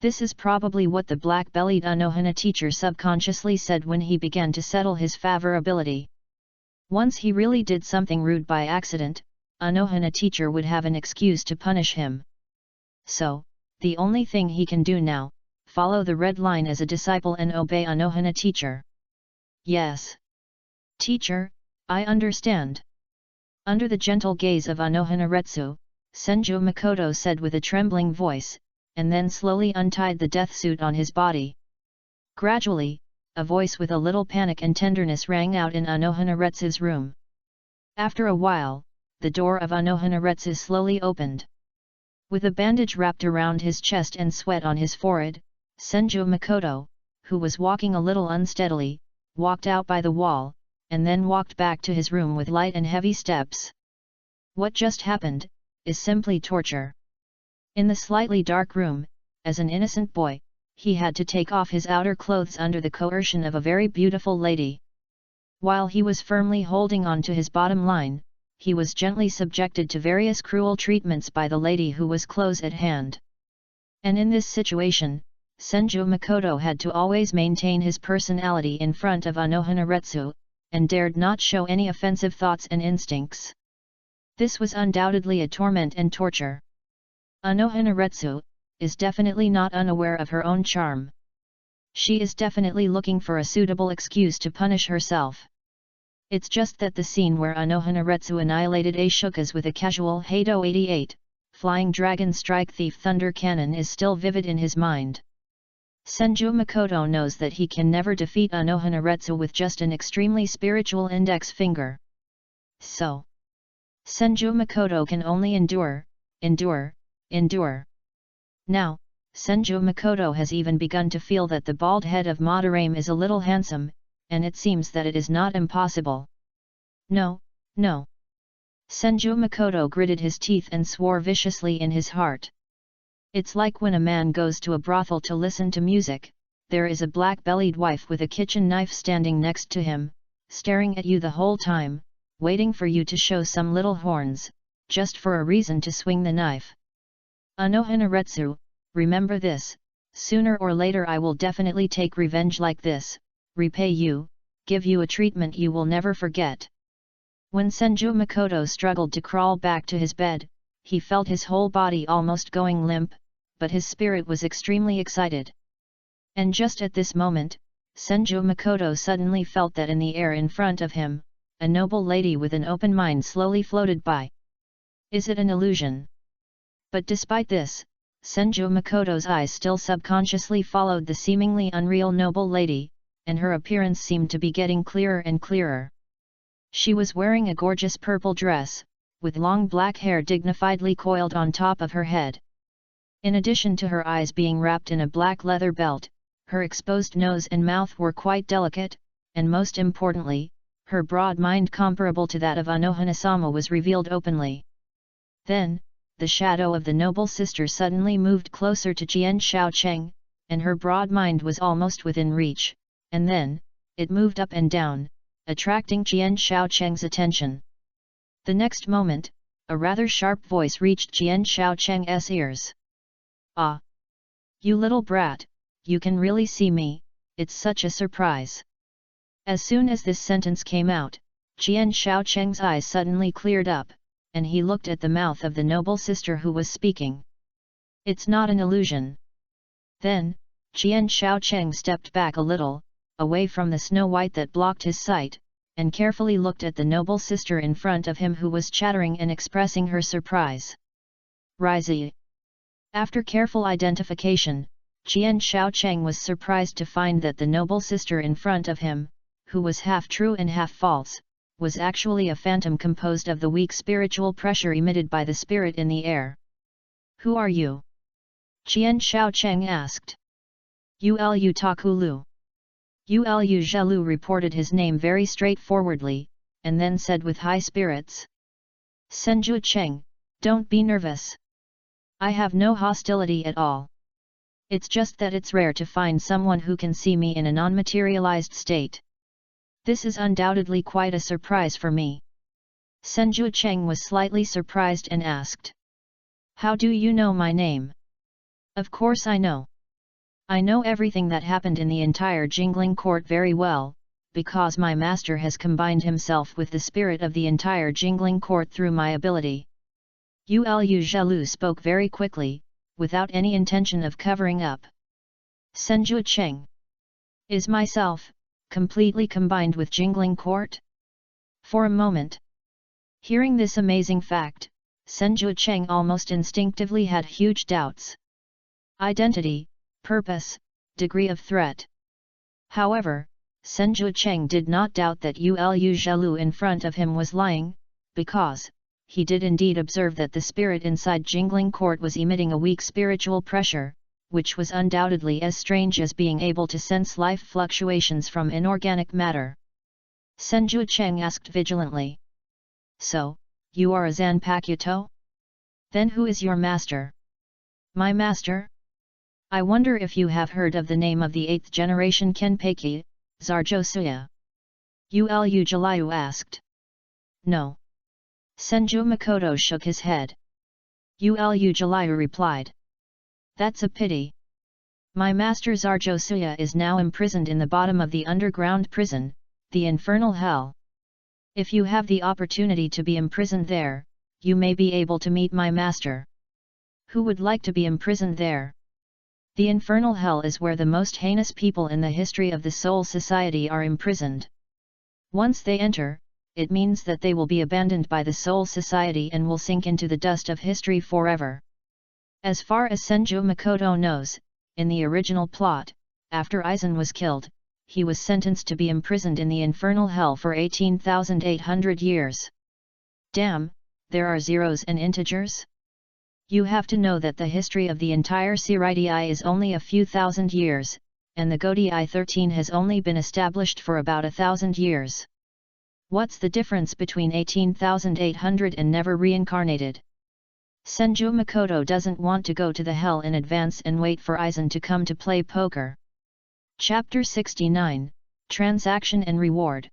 This is probably what the black-bellied Anohana teacher subconsciously said when he began to settle his favorability. Once he really did something rude by accident, Anohana teacher would have an excuse to punish him. So, the only thing he can do now, follow the red line as a disciple and obey Anohana teacher. Yes. Teacher, I understand. Under the gentle gaze of Anohana Retsu, Senju Makoto said with a trembling voice, and then slowly untied the death suit on his body. Gradually, a voice with a little panic and tenderness rang out in Anohana Retsu's room. After a while, the door of Anohanaretsu slowly opened. With a bandage wrapped around his chest and sweat on his forehead, Senju Makoto, who was walking a little unsteadily, walked out by the wall, and then walked back to his room with light and heavy steps. What just happened is simply torture. In the slightly dark room, as an innocent boy, he had to take off his outer clothes under the coercion of a very beautiful lady. While he was firmly holding on to his bottom line, he was gently subjected to various cruel treatments by the lady who was close at hand. And in this situation, Senju Makoto had to always maintain his personality in front of Anohanaretsu, and dared not show any offensive thoughts and instincts. This was undoubtedly a torment and torture. Anohanaretsu is definitely not unaware of her own charm. She is definitely looking for a suitable excuse to punish herself. It's just that the scene where Anohanaretsu annihilated Ashokas with a casual Hado 88, Flying Dragon Strike Thief Thunder Cannon is still vivid in his mind. Senju Makoto knows that he can never defeat Anohanaretsu with just an extremely spiritual index finger. So, Senju Makoto can only endure. Now, Senju Makoto has even begun to feel that the bald head of Madarame is a little handsome, and it seems that it is not impossible. No. Senju Makoto gritted his teeth and swore viciously in his heart. It's like when a man goes to a brothel to listen to music, there is a black-bellied wife with a kitchen knife standing next to him, staring at you the whole time, waiting for you to show some little horns, just for a reason to swing the knife. Anohanaretsu, remember this, sooner or later I will definitely take revenge like this, repay you, give you a treatment you will never forget. When Senju Makoto struggled to crawl back to his bed, he felt his whole body almost going limp, but his spirit was extremely excited. And just at this moment, Senju Makoto suddenly felt that in the air in front of him, a noble lady with an open mind slowly floated by. Is it an illusion? But despite this, Senju Makoto's eyes still subconsciously followed the seemingly unreal noble lady, and her appearance seemed to be getting clearer and clearer. She was wearing a gorgeous purple dress, with long black hair dignifiedly coiled on top of her head. In addition to her eyes being wrapped in a black leather belt, her exposed nose and mouth were quite delicate, and most importantly, her broad mind comparable to that of Anohana-sama was revealed openly. Then, the shadow of the noble sister suddenly moved closer to Jian Shaocheng, and her broad mind was almost within reach, and then, it moved up and down, attracting Jian Shaocheng's attention. The next moment, a rather sharp voice reached Jian Shaocheng's ears. "Ah! You little brat, you can really see me, it's such a surprise." As soon as this sentence came out, Jian Shaocheng's eyes suddenly cleared up, and he looked at the mouth of the noble sister who was speaking. "It's not an illusion." Then, Jian Shaocheng stepped back a little, away from the snow white that blocked his sight, and carefully looked at the noble sister in front of him who was chattering and expressing her surprise. "Rise." After careful identification, Jian Shaocheng was surprised to find that the noble sister in front of him, who was half true and half false, was actually a phantom composed of the weak spiritual pressure emitted by the spirit in the air. "Who are you?" Jian Shaocheng asked. "Ulu Takulu." Ulu Zhelu reported his name very straightforwardly, and then said with high spirits. "Senju Cheng, don't be nervous. I have no hostility at all. It's just that it's rare to find someone who can see me in a non-materialized state. This is undoubtedly quite a surprise for me." Senju Cheng was slightly surprised and asked. "How do you know my name?" "Of course I know. I know everything that happened in the entire Jingling court very well, because my master has combined himself with the spirit of the entire Jingling court through my ability." Ulu Zhelu spoke very quickly, without any intention of covering up. "Senju Cheng is myself, completely combined with Jingling court?" For a moment, hearing this amazing fact, Senju Cheng almost instinctively had huge doubts. Identity, purpose, degree of threat. However, Senju Cheng did not doubt that Ulu Zhelu in front of him was lying, because, he did indeed observe that the spirit inside Jingling Court was emitting a weak spiritual pressure, which was undoubtedly as strange as being able to sense life fluctuations from inorganic matter. Senju Cheng asked vigilantly. So, you are a Zanpakuto? Then who is your master? My master? I wonder if you have heard of the name of the 8th generation Kenpeki, Zarjosuya? Ulu Jalayu asked. No. Senju Makoto shook his head. Ulu Jalayu replied. That's a pity. My master Zarjosuya is now imprisoned in the bottom of the underground prison, the infernal hell. If you have the opportunity to be imprisoned there, you may be able to meet my master. Who would like to be imprisoned there? The infernal hell is where the most heinous people in the history of the Soul Society are imprisoned. Once they enter, it means that they will be abandoned by the Soul Society and will sink into the dust of history forever. As far as Senju Makoto knows, in the original plot, after Aizen was killed, he was sentenced to be imprisoned in the infernal hell for 18,800 years. Damn, there are zeros and integers? You have to know that the history of the entire Seireidii is only a few thousand years, and the Godii 13 has only been established for about 1,000 years. What's the difference between 18,800 and never reincarnated? Senju Makoto doesn't want to go to the hell in advance and wait for Aizen to come to play poker. Chapter 69, Transaction and Reward.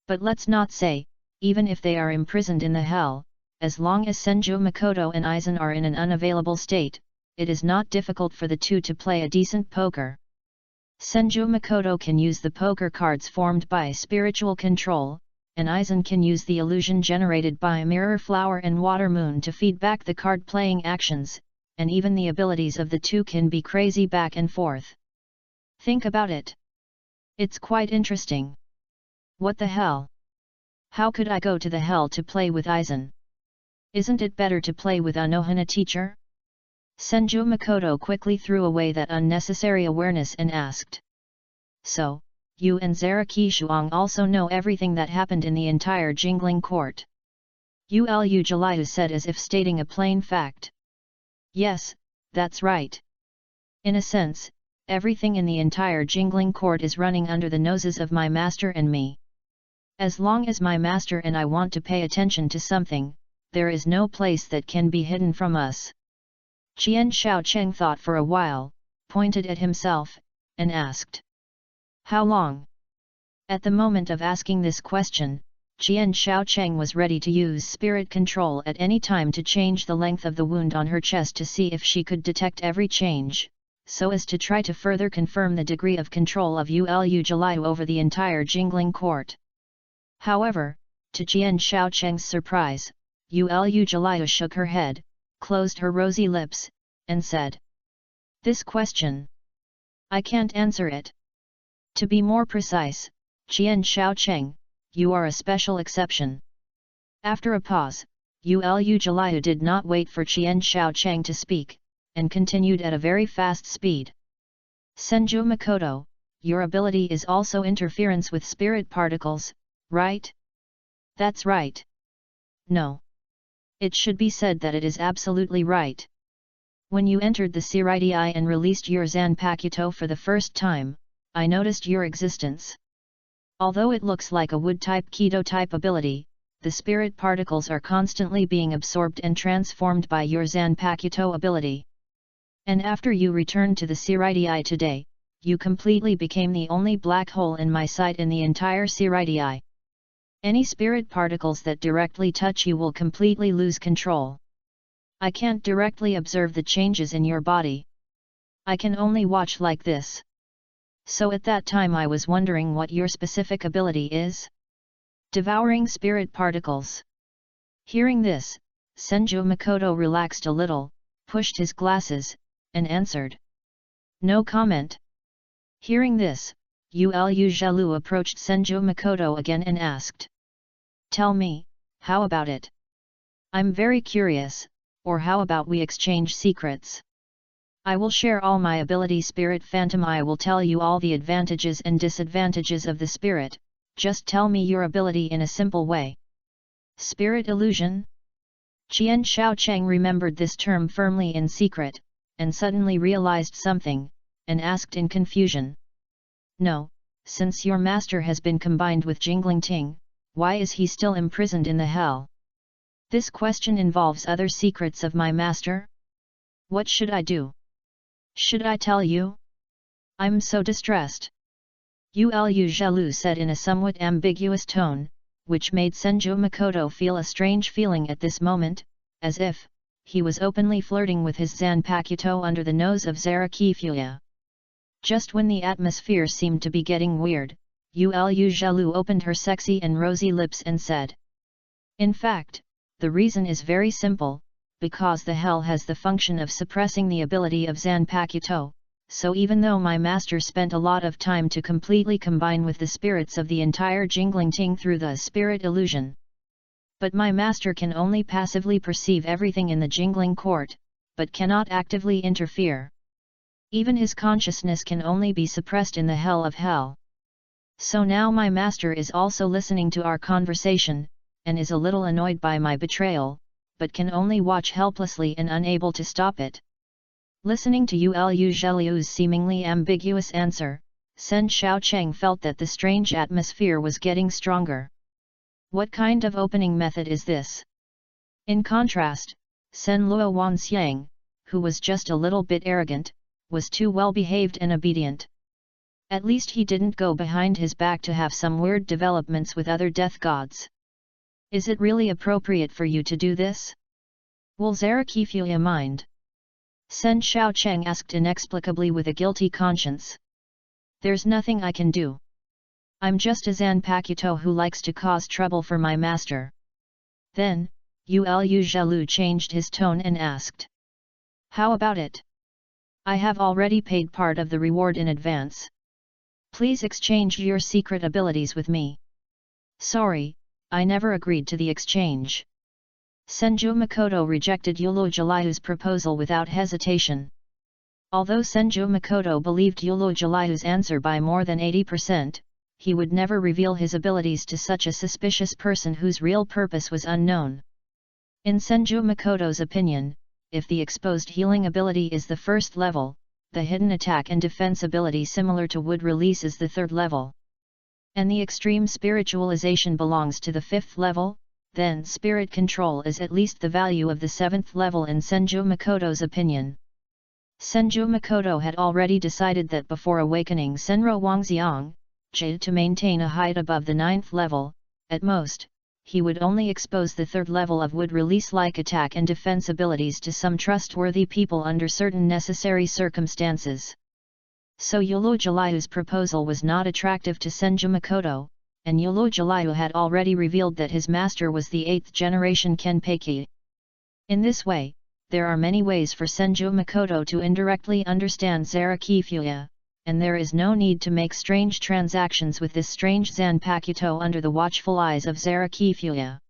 But let's not say, even if they are imprisoned in the hell, as long as Senju Makoto and Aizen are in an unavailable state, it is not difficult for the two to play a decent poker. Senju Makoto can use the poker cards formed by spiritual control, and Aizen can use the illusion generated by Mirror Flower and Water Moon to feed back the card-playing actions, and even the abilities of the two can be crazy back and forth. Think about it. It's quite interesting. What the hell? How could I go to the hell to play with Aizen? Isn't it better to play with Anohana teacher? Senju Makoto quickly threw away that unnecessary awareness and asked. So, you and Zaraki Shuang also know everything that happened in the entire Jingling Court? Ulu Jalayu said as if stating a plain fact. Yes, that's right. In a sense, everything in the entire Jingling Court is running under the noses of my master and me. As long as my master and I want to pay attention to something, there is no place that can be hidden from us. Qian Shaocheng thought for a while, pointed at himself, and asked. How long? At the moment of asking this question, Qian Shaocheng was ready to use spirit control at any time to change the length of the wound on her chest to see if she could detect every change, so as to try to further confirm the degree of control of Ulu Jalayu over the entire Jingling Court. However, to Qian Shaocheng's surprise, Ulu Jalayu shook her head, closed her rosy lips, and said. This question. I can't answer it. To be more precise, Qian Shaocheng, you are a special exception. After a pause, Ulu Jalayu did not wait for Qian Shaocheng to speak, and continued at a very fast speed. Senju Makoto, your ability is also interference with spirit particles, right? That's right. No. It should be said that it is absolutely right. When you entered the Seireidii and released your Zanpakuto for the first time, I noticed your existence. Although it looks like a wood-type Keto-type ability, the spirit particles are constantly being absorbed and transformed by your Zanpakuto ability. And after you returned to the Seireidii today, you completely became the only black hole in my sight in the entire Seireidii. Any spirit particles that directly touch you will completely lose control. I can't directly observe the changes in your body. I can only watch like this. So at that time I was wondering what your specific ability is? Devouring spirit particles. Hearing this, Senju Makoto relaxed a little, pushed his glasses, and answered. No comment. Hearing this, Ulu Jalayu approached Senju Makoto again and asked. Tell me, how about it? I'm very curious, or how about we exchange secrets? I will share all my ability Spirit Phantom. I will tell you all the advantages and disadvantages of the spirit, just tell me your ability in a simple way. Spirit Illusion? Qian Shaocheng remembered this term firmly in secret, and suddenly realized something, and asked in confusion. No, since your master has been combined with Jingling Ting, why is he still imprisoned in the hell? This question involves other secrets of my master? What should I do? Should I tell you? I'm so distressed. Yu Zhalu said in a somewhat ambiguous tone, which made Senju Makoto feel a strange feeling at this moment, as if he was openly flirting with his Zanpakuto under the nose of Zaraki Fuya. Just when the atmosphere seemed to be getting weird, Yu Zhalu opened her sexy and rosy lips and said, "In fact, the reason is very simple, because the hell has the function of suppressing the ability of Zanpakuto, so even though my master spent a lot of time to completely combine with the spirits of the entire Jingling Ting through the spirit illusion, but my master can only passively perceive everything in the Jingling court, but cannot actively interfere. Even his consciousness can only be suppressed in the hell of hell. So now my master is also listening to our conversation, and is a little annoyed by my betrayal, but can only watch helplessly and unable to stop it." Listening to Yu Zheliu's seemingly ambiguous answer, Sen Shaocheng felt that the strange atmosphere was getting stronger. What kind of opening method is this? In contrast, Sen Luo Wanxiang, who was just a little bit arrogant, was too well behaved and obedient. At least he didn't go behind his back to have some weird developments with other death gods. Is it really appropriate for you to do this? Will Zaraki Fuya mind? Sen Shaocheng asked inexplicably with a guilty conscience. There's nothing I can do. I'm just a Zanpakuto who likes to cause trouble for my master. Then, Yu Zhalu changed his tone and asked. How about it? I have already paid part of the reward in advance. Please exchange your secret abilities with me. Sorry, I never agreed to the exchange. Senju Makoto rejected Yulu Jaliu's proposal without hesitation. Although Senju Makoto believed Yulu Jaliu's answer by more than 80%, he would never reveal his abilities to such a suspicious person whose real purpose was unknown. In Senju Makoto's opinion, if the exposed healing ability is the first level, the hidden attack and defense ability similar to wood release is the third level, and the extreme spiritualization belongs to the fifth level, then spirit control is at least the value of the seventh level in Senju Makoto's opinion. Senju Makoto had already decided that before awakening Senro Wangxiang, to maintain a height above the ninth level, at most, he would only expose the third level of wood release-like attack and defense abilities to some trustworthy people under certain necessary circumstances. So Yulu Jaliu's proposal was not attractive to Senju Makoto, and Yulu Jaliu had already revealed that his master was the 8th generation Kenpeki. In this way, there are many ways for Senju Makoto to indirectly understand Zaraki Fuya, and there is no need to make strange transactions with this strange Zanpakuto under the watchful eyes of Zaraki Fuya.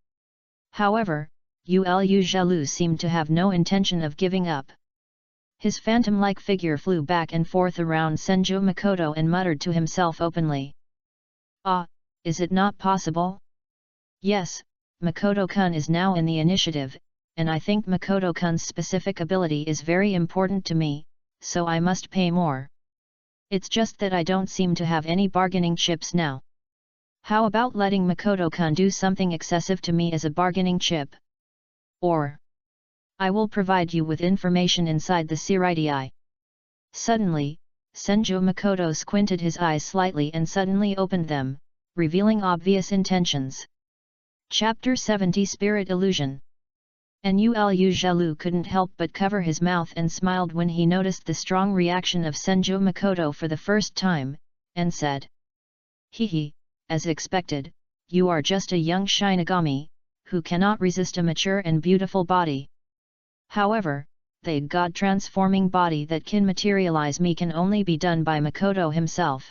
However, Yu Zhalu seemed to have no intention of giving up. His phantom-like figure flew back and forth around Senju Makoto and muttered to himself openly. Ah, is it not possible? Yes, Makoto-kun is now in the initiative, and I think Makoto-kun's specific ability is very important to me, so I must pay more. It's just that I don't seem to have any bargaining chips now. How about letting Makoto-kun do something excessive to me as a bargaining chip? Or I will provide you with information inside the Siritii. Suddenly, Senju Makoto squinted his eyes slightly and suddenly opened them, revealing obvious intentions. Chapter 70 Spirit Illusion. And Yu Zhalu couldn't help but cover his mouth and smiled when he noticed the strong reaction of Senju Makoto for the first time, and said. Hehe, as expected, you are just a young Shinigami, who cannot resist a mature and beautiful body. However, the god-transforming body that can materialize me can only be done by Makoto himself.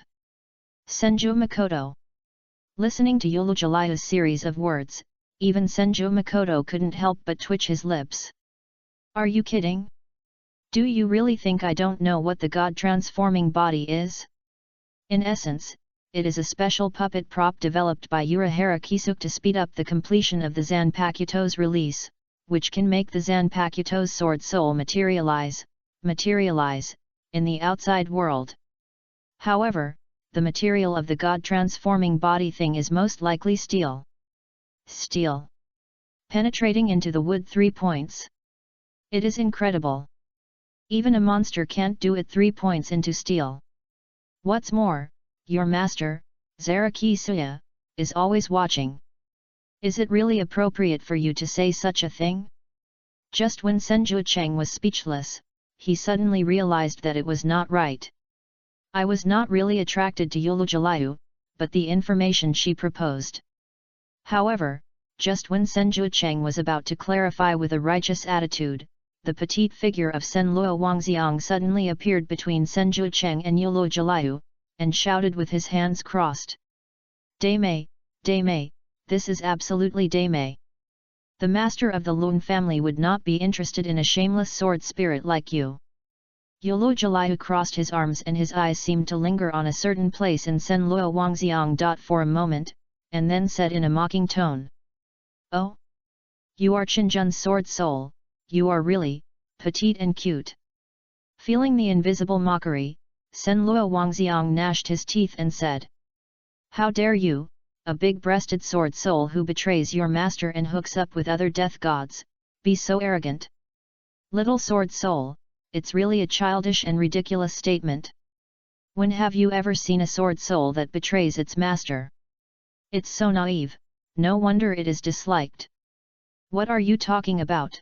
Senju Makoto. Listening to Yulu Jaliu's series of words, even Senju Makoto couldn't help but twitch his lips. Are you kidding? Do you really think I don't know what the god-transforming body is? In essence, it is a special puppet prop developed by Urahara Kisuk to speed up the completion of the Zanpakuto's release, which can make the Zanpakuto's sword soul materialize, in the outside world. However, the material of the God-transforming body thing is most likely steel. Steel. Penetrating into the wood 3 points. It is incredible. Even a monster can't do it 3 points into steel. What's more, your master, Zaraki Suya, is always watching. Is it really appropriate for you to say such a thing? Just when Senju Cheng was speechless, he suddenly realized that it was not right. I was not really attracted to Yulujalayu, but the information she proposed. However, just when Senju Cheng was about to clarify with a righteous attitude, the petite figure of Senluo Wangxiang suddenly appeared between Senju Cheng and Yulujalayu, and shouted with his hands crossed. Daimei, Daimei, this is absolutely Daimei. The master of the Lun family would not be interested in a shameless sword spirit like you. Yulujalayu crossed his arms and his eyes seemed to linger on a certain place in Senluo Wangxiang. For a moment, and then said in a mocking tone. Oh? You are Qinjun's sword soul, you are really, petite and cute. Feeling the invisible mockery, Senluo Wangxiang gnashed his teeth and said. How dare you, a big-breasted sword soul who betrays your master and hooks up with other death gods, be so arrogant? Little sword soul, it's really a childish and ridiculous statement. When have you ever seen a sword soul that betrays its master? It's so naive, no wonder it is disliked. What are you talking about?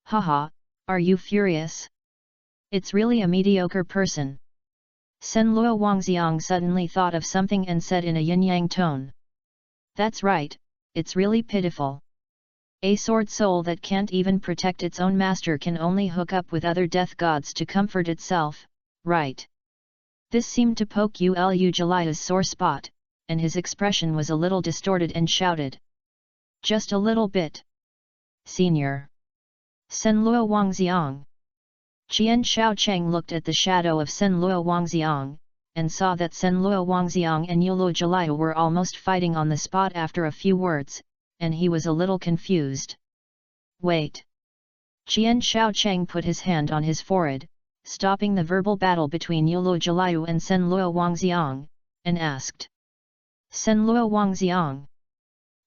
Haha, are you furious? It's really a mediocre person. Senluo Wangxiang suddenly thought of something and said in a yin-yang tone. That's right, it's really pitiful. A sword soul that can't even protect its own master can only hook up with other death gods to comfort itself, right? This seemed to poke Yulujalaya's sore spot, and his expression was a little distorted and shouted. Just a little bit. Senior. Senluo Wangxiang. Qian Shaocheng looked at the shadow of Senluo Wangxiang, and saw that Senluo Wangxiang and Yulujalayu were almost fighting on the spot after a few words, and he was a little confused. Wait. Qian Shaocheng put his hand on his forehead, stopping the verbal battle between Yulujalayu and Senluo Wangxiang, and asked. Senluo Wangxiang.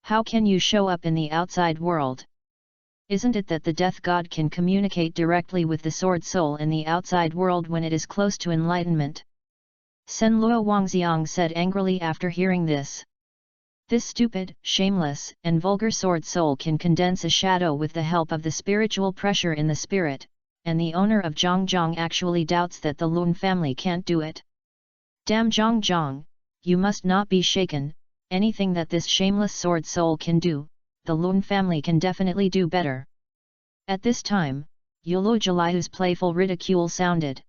How can you show up in the outside world? Isn't it that the death god can communicate directly with the sword soul in the outside world when it is close to enlightenment? Senluo Wangxiang said angrily after hearing this. This stupid, shameless, and vulgar sword soul can condense a shadow with the help of the spiritual pressure in the spirit, and the owner of Zhongzhong actually doubts that the Lun family can't do it. Damn Zhongzhong, you must not be shaken, anything that this shameless sword soul can do, the Lun family can definitely do better. At this time, Yulujalayu's playful ridicule sounded.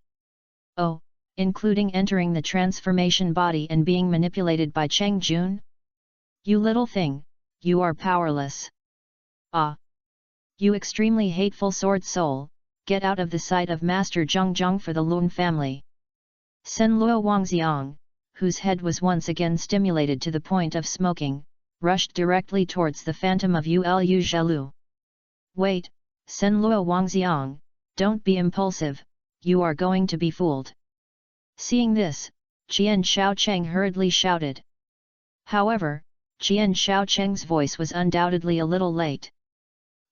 Oh, including entering the transformation body and being manipulated by Cheng Jun? You little thing, you are powerless. Ah! You extremely hateful sword soul, get out of the sight of Master Zhongzhong for the Lun family. Senluo Wangxiang, whose head was once again stimulated to the point of smoking, rushed directly towards the phantom of Yulujalayu. Wait, Senluo Wangxiang, don't be impulsive, you are going to be fooled. Seeing this, Qian Shaocheng hurriedly shouted. However, Qian Shaocheng's voice was undoubtedly a little late.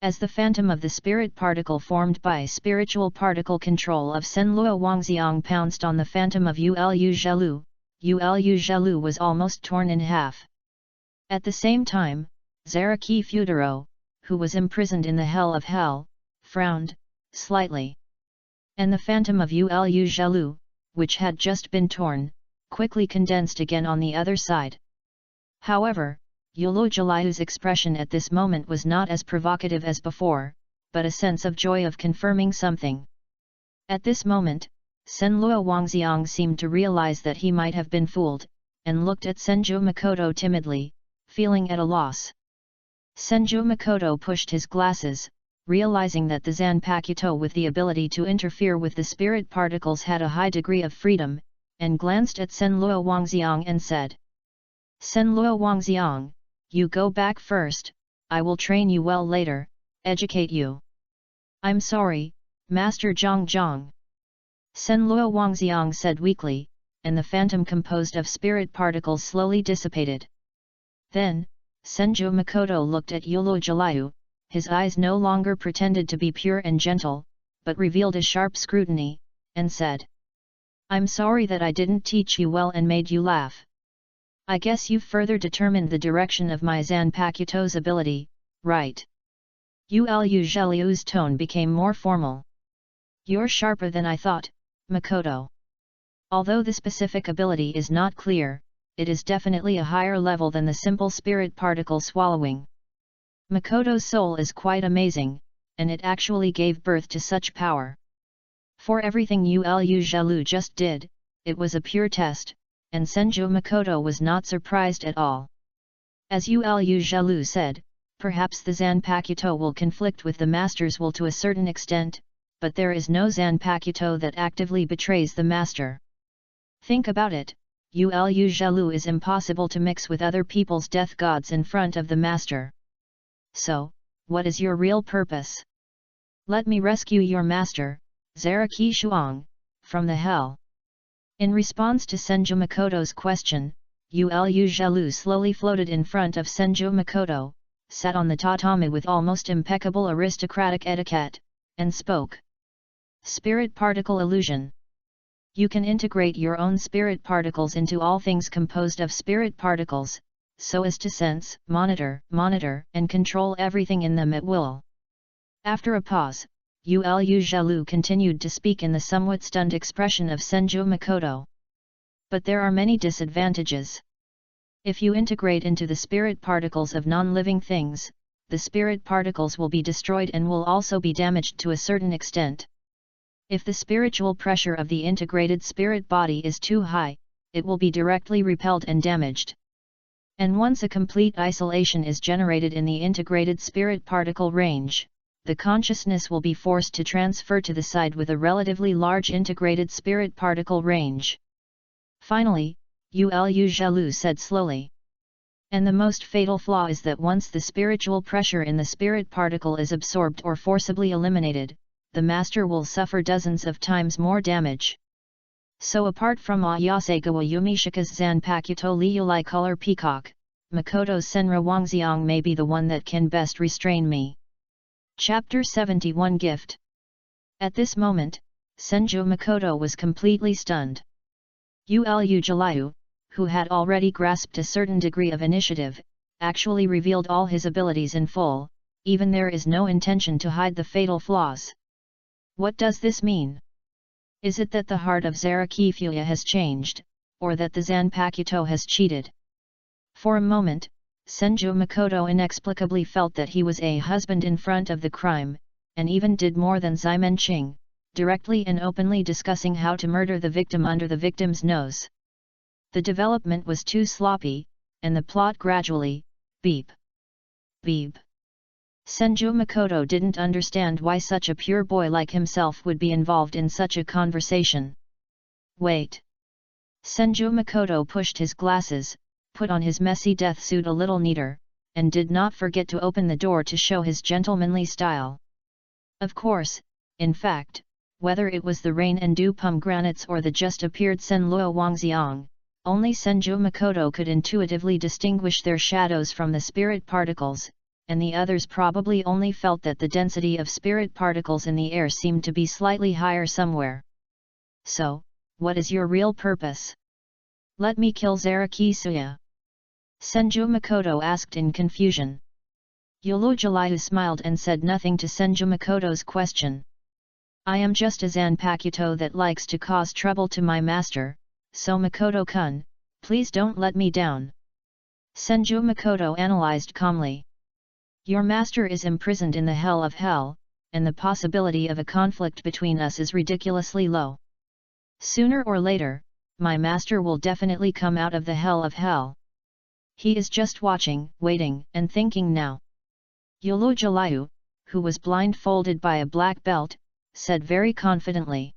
As the phantom of the spirit particle formed by spiritual particle control of Senluo Wangxiang pounced on the phantom of Yulujalayu, Yulujalayu was almost torn in half. At the same time, Zaraki Futuro, who was imprisoned in the hell of hell, frowned, slightly. And the phantom of Yulujalayu, which had just been torn, quickly condensed again on the other side. However, Yulujalayu's expression at this moment was not as provocative as before, but a sense of joy of confirming something. At this moment, Senluo Wangxiang seemed to realize that he might have been fooled, and looked at Senju Makoto timidly, feeling at a loss. Senju Makoto pushed his glasses, realizing that the Zanpakuto with the ability to interfere with the spirit particles had a high degree of freedom, and glanced at Senluo Wangxiang and said, Senluo Wangxiang, you go back first, I will train you well later, educate you. I'm sorry, Master Zhang Zhang. Sen Luo Wangxiang said weakly, and the phantom composed of spirit particles slowly dissipated. Then, Senju Makoto looked at Yulu Jalayu, his eyes no longer pretended to be pure and gentle, but revealed a sharp scrutiny, and said, I'm sorry that I didn't teach you well and made you laugh. I guess you've further determined the direction of my Zanpakuto's ability, right? Yu Zheliu's tone became more formal. You're sharper than I thought, Makoto. Although the specific ability is not clear, it is definitely a higher level than the simple spirit particle swallowing. Makoto's soul is quite amazing, and it actually gave birth to such power. For everything Yu Zhelu just did, it was a pure test, and Senju Makoto was not surprised at all. As Yu Zhelu said, perhaps the Zanpakuto will conflict with the master's will to a certain extent, but there is no Zanpakuto that actively betrays the master. Think about it, Yu Zhelu is impossible to mix with other people's death gods in front of the master. So, what is your real purpose? Let me rescue your master, Zaraki Shuang, from the hell. In response to Senju Makoto's question, Yu Zhelu slowly floated in front of Senju Makoto, sat on the tatami with almost impeccable aristocratic etiquette, and spoke. Spirit particle illusion. You can integrate your own spirit particles into all things composed of spirit particles, so as to sense, monitor, and control everything in them at will. After a pause, Yu Zhelu continued to speak in the somewhat stunned expression of Senju Makoto. But there are many disadvantages. If you integrate into the spirit particles of non-living things, the spirit particles will be destroyed and will also be damaged to a certain extent. If the spiritual pressure of the integrated spirit body is too high, it will be directly repelled and damaged. And once a complete isolation is generated in the integrated spirit particle range, the consciousness will be forced to transfer to the side with a relatively large integrated spirit particle range. Finally, Yu Zhelu said slowly. And the most fatal flaw is that once the spiritual pressure in the spirit particle is absorbed or forcibly eliminated, the master will suffer dozens of times more damage. So apart from Ayasegawa Yumishika's Zanpakuto Liulai color peacock, Makoto's Senra Wangxiang may be the one that can best restrain me. Chapter 71 Gift. At this moment, Senju Makoto was completely stunned. Yu Jalayu, who had already grasped a certain degree of initiative, actually revealed all his abilities in full, even there is no intention to hide the fatal flaws. What does this mean? Is it that the heart of Zaraki Fuya has changed, or that the Zanpakuto has cheated? For a moment, Senju Makoto inexplicably felt that he was a husband in front of the crime, and even did more than Ximen Qing, directly and openly discussing how to murder the victim under the victim's nose. The development was too sloppy, and the plot gradually, beep. Senju Makoto didn't understand why such a pure boy like himself would be involved in such a conversation. Wait. Senju Makoto pushed his glasses, put on his messy death suit a little neater, and did not forget to open the door to show his gentlemanly style. Of course, in fact, whether it was the rain and dew pomegranates or the just appeared Sen Luo Wangxiang, only Senju Makoto could intuitively distinguish their shadows from the spirit particles, and the others probably only felt that the density of spirit particles in the air seemed to be slightly higher somewhere. So, what is your real purpose? Let me kill Zaraki Suya. Senju Makoto asked in confusion. Yulu Jalayu smiled and said nothing to Senju Makoto's question. I am just a Zanpakuto that likes to cause trouble to my master, so Makoto-kun, please don't let me down. Senju Makoto analyzed calmly. Your master is imprisoned in the hell of hell, and the possibility of a conflict between us is ridiculously low. Sooner or later, my master will definitely come out of the hell of hell. He is just watching, waiting, and thinking now. Yulu Jalayu, who was blindfolded by a black belt, said very confidently.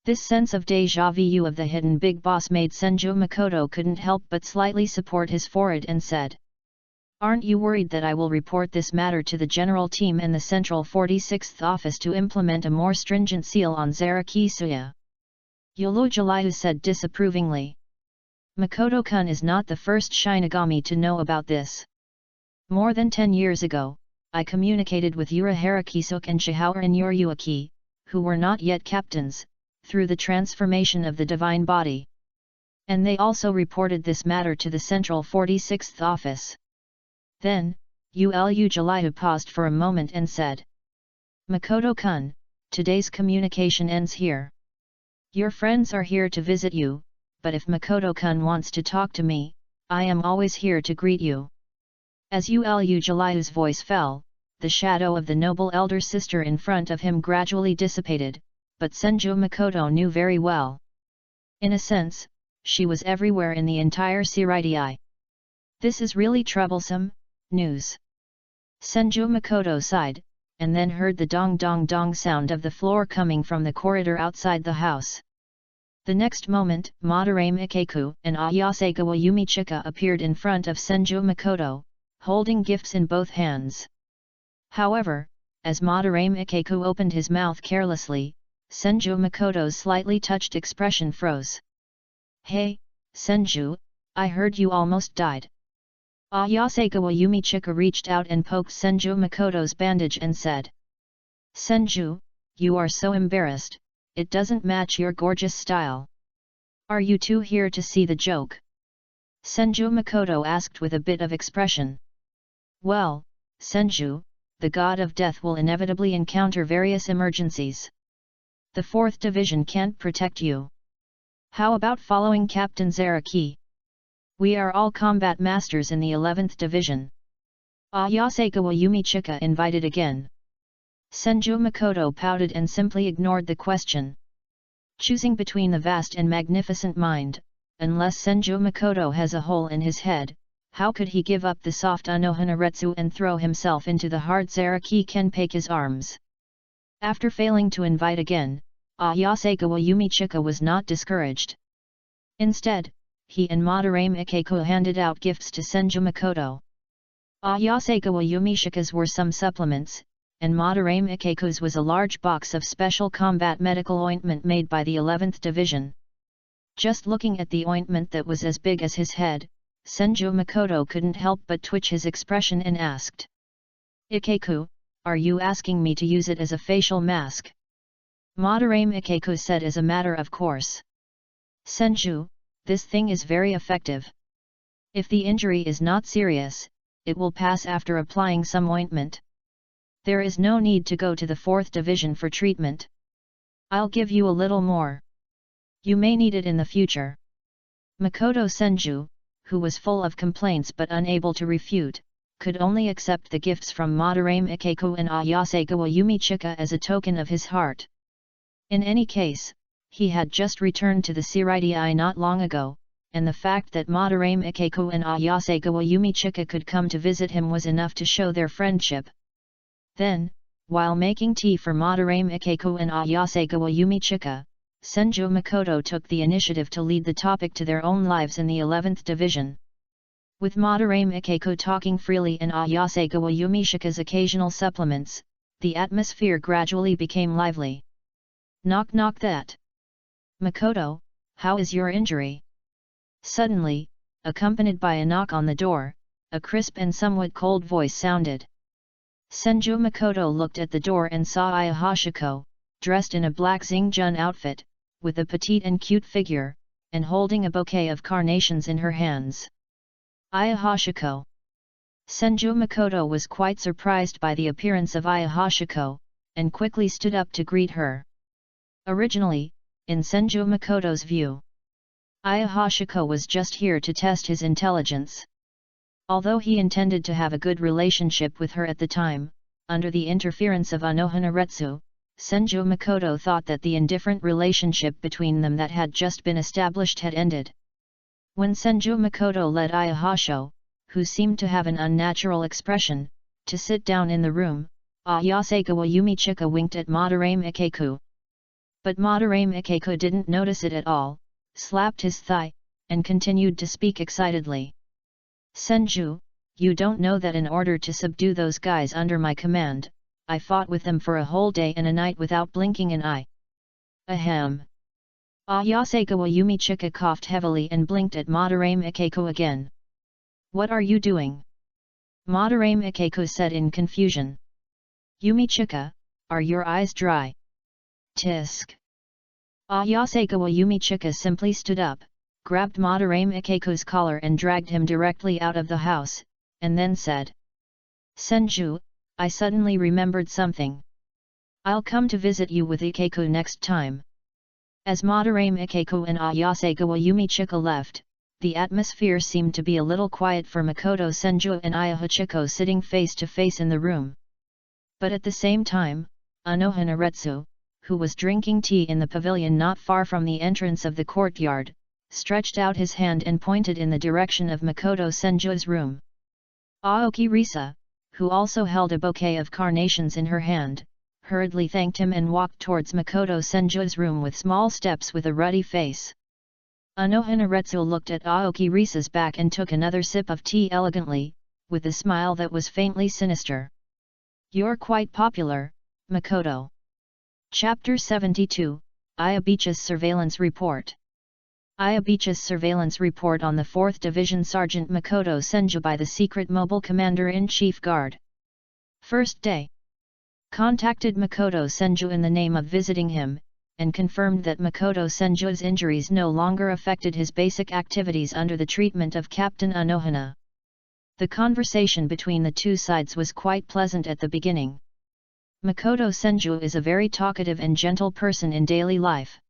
This sense of déjà vu of the hidden big boss made Senju Makoto couldn't help but slightly support his forehead and said, Aren't you worried that I will report this matter to the general team and the Central 46th Office to implement a more stringent seal on Zarakisuya? Yolo-Jaliu said disapprovingly. Makoto-kun is not the first Shinigami to know about this. More than 10 years ago, I communicated with Urahara Kisuke and Shihao and Yoryuaki, who were not yet captains, through the transformation of the divine body. And they also reported this matter to the Central 46th Office. Then, Ulu-Jaliu paused for a moment and said, Makoto-kun, today's communication ends here. Your friends are here to visit you, but if Makoto-kun wants to talk to me, I am always here to greet you. As Ulu-Jaliu's voice fell, the shadow of the noble elder sister in front of him gradually dissipated, but Senju Makoto knew very well. In a sense, she was everywhere in the entire Seireitei. This is really troublesome news. Senju Makoto sighed, and then heard the dong dong dong sound of the floor coming from the corridor outside the house. The next moment, Madarame Ikeku and Ayasegawa Yumichika appeared in front of Senju Makoto, holding gifts in both hands. However, as Madarame Ikeku opened his mouth carelessly, Senju Makoto's slightly touched expression froze. Hey, Senju, I heard you almost died. Ayasegawa Yumichika reached out and poked Senju Makoto's bandage and said, Senju, you are so embarrassed, it doesn't match your gorgeous style. Are you two here to see the joke? Senju Makoto asked with a bit of expression. Well, Senju, the god of death will inevitably encounter various emergencies. The 4th Division can't protect you. How about following Captain Zaraki? We are all combat masters in the 11th Division. Ayasegawa Yumichika invited again. Senju Makoto pouted and simply ignored the question. Choosing between the vast and magnificent mind, unless Senju Makoto has a hole in his head, how could he give up the soft Anohanaretsu and throw himself into the hard Zaraki Kenpaki's arms? After failing to invite again, Ayasegawa Yumichika was not discouraged. Instead, he and Madarame Ikeku handed out gifts to Senju Makoto. Ayasegawa Yumichika's were some supplements, and Madarame Ikeku's was a large box of special combat medical ointment made by the 11th Division. Just looking at the ointment that was as big as his head, Senju Makoto couldn't help but twitch his expression and asked. Ikeku, are you asking me to use it as a facial mask? Madarame Ikeku said as a matter of course. Senju, this thing is very effective. If the injury is not serious, it will pass after applying some ointment. There is no need to go to the 4th Division for treatment. I'll give you a little more. You may need it in the future. Makoto Senju, who was full of complaints but unable to refute, could only accept the gifts from Madarame Ikeku and Ayasegawa Yumichika as a token of his heart. In any case, he had just returned to the Seireitei not long ago, and the fact that Madarame Ikeku and Ayasegawa Yumichika could come to visit him was enough to show their friendship. Then, while making tea for Madarame Ikeku and Ayasegawa Yumichika, Senju Makoto took the initiative to lead the topic to their own lives in the 11th Division. With Madarame Ikeku talking freely and Ayasegawa Yumichika's occasional supplements, the atmosphere gradually became lively. Knock knock that. Makoto, how is your injury? Suddenly, accompanied by a knock on the door, a crisp and somewhat cold voice sounded. Senju Makoto looked at the door and saw Aya Hashiko, dressed in a black Xingjun outfit, with a petite and cute figure, and holding a bouquet of carnations in her hands. Aya Hashiko. Senju Makoto was quite surprised by the appearance of Aya Hashiko, and quickly stood up to greet her. Originally, in Senju Makoto's view, Aya Hashiko was just here to test his intelligence. Although he intended to have a good relationship with her at the time, under the interference of Anohanaretsu, Senju Makoto thought that the indifferent relationship between them that had just been established had ended. When Senju Makoto led Aya Hashiko, who seemed to have an unnatural expression, to sit down in the room, Ayasegawa Yumichika winked at Madarame Ikeku. But Madarame Ikeku didn't notice it at all, slapped his thigh, and continued to speak excitedly. Senju, You don't know that in order to subdue those guys under my command, I fought with them for a whole day and a night without blinking an eye. Ahem. Ayase-gawa Yumichika coughed heavily and blinked at Madarame Ikeko again. What are you doing? Madarame Ikeko said in confusion. Yumichika, are your eyes dry? Tisk. Ayase-gawa Yumichika simply stood up, grabbed Madarame Ikeko's collar and dragged him directly out of the house, and then said. Senju, I suddenly remembered something. I'll come to visit you with Ikeko next time. As Madarame Ikeko and Ayase-gawa Yumichika left, the atmosphere seemed to be a little quiet for Makoto Senju and Ayahachiko sitting face to face in the room. But at the same time, Anohanaretsu, who was drinking tea in the pavilion not far from the entrance of the courtyard, stretched out his hand and pointed in the direction of Makoto Senju's room. Aoki Risa, who also held a bouquet of carnations in her hand, hurriedly thanked him and walked towards Makoto Senju's room with small steps with a ruddy face. Anohanaretsu looked at Aoki Risa's back and took another sip of tea elegantly, with a smile that was faintly sinister. You're quite popular, Makoto. Chapter 72, Ayabicha's Surveillance Report. Ayabicha's surveillance report on the 4th Division Sergeant Makoto Senju by the Secret Mobile Commander-in-Chief Guard. First day. Contacted Makoto Senju in the name of visiting him, and confirmed that Makoto Senju's injuries no longer affected his basic activities under the treatment of Captain Anohana. The conversation between the two sides was quite pleasant at the beginning. Makoto Senju is a very talkative and gentle person in daily life.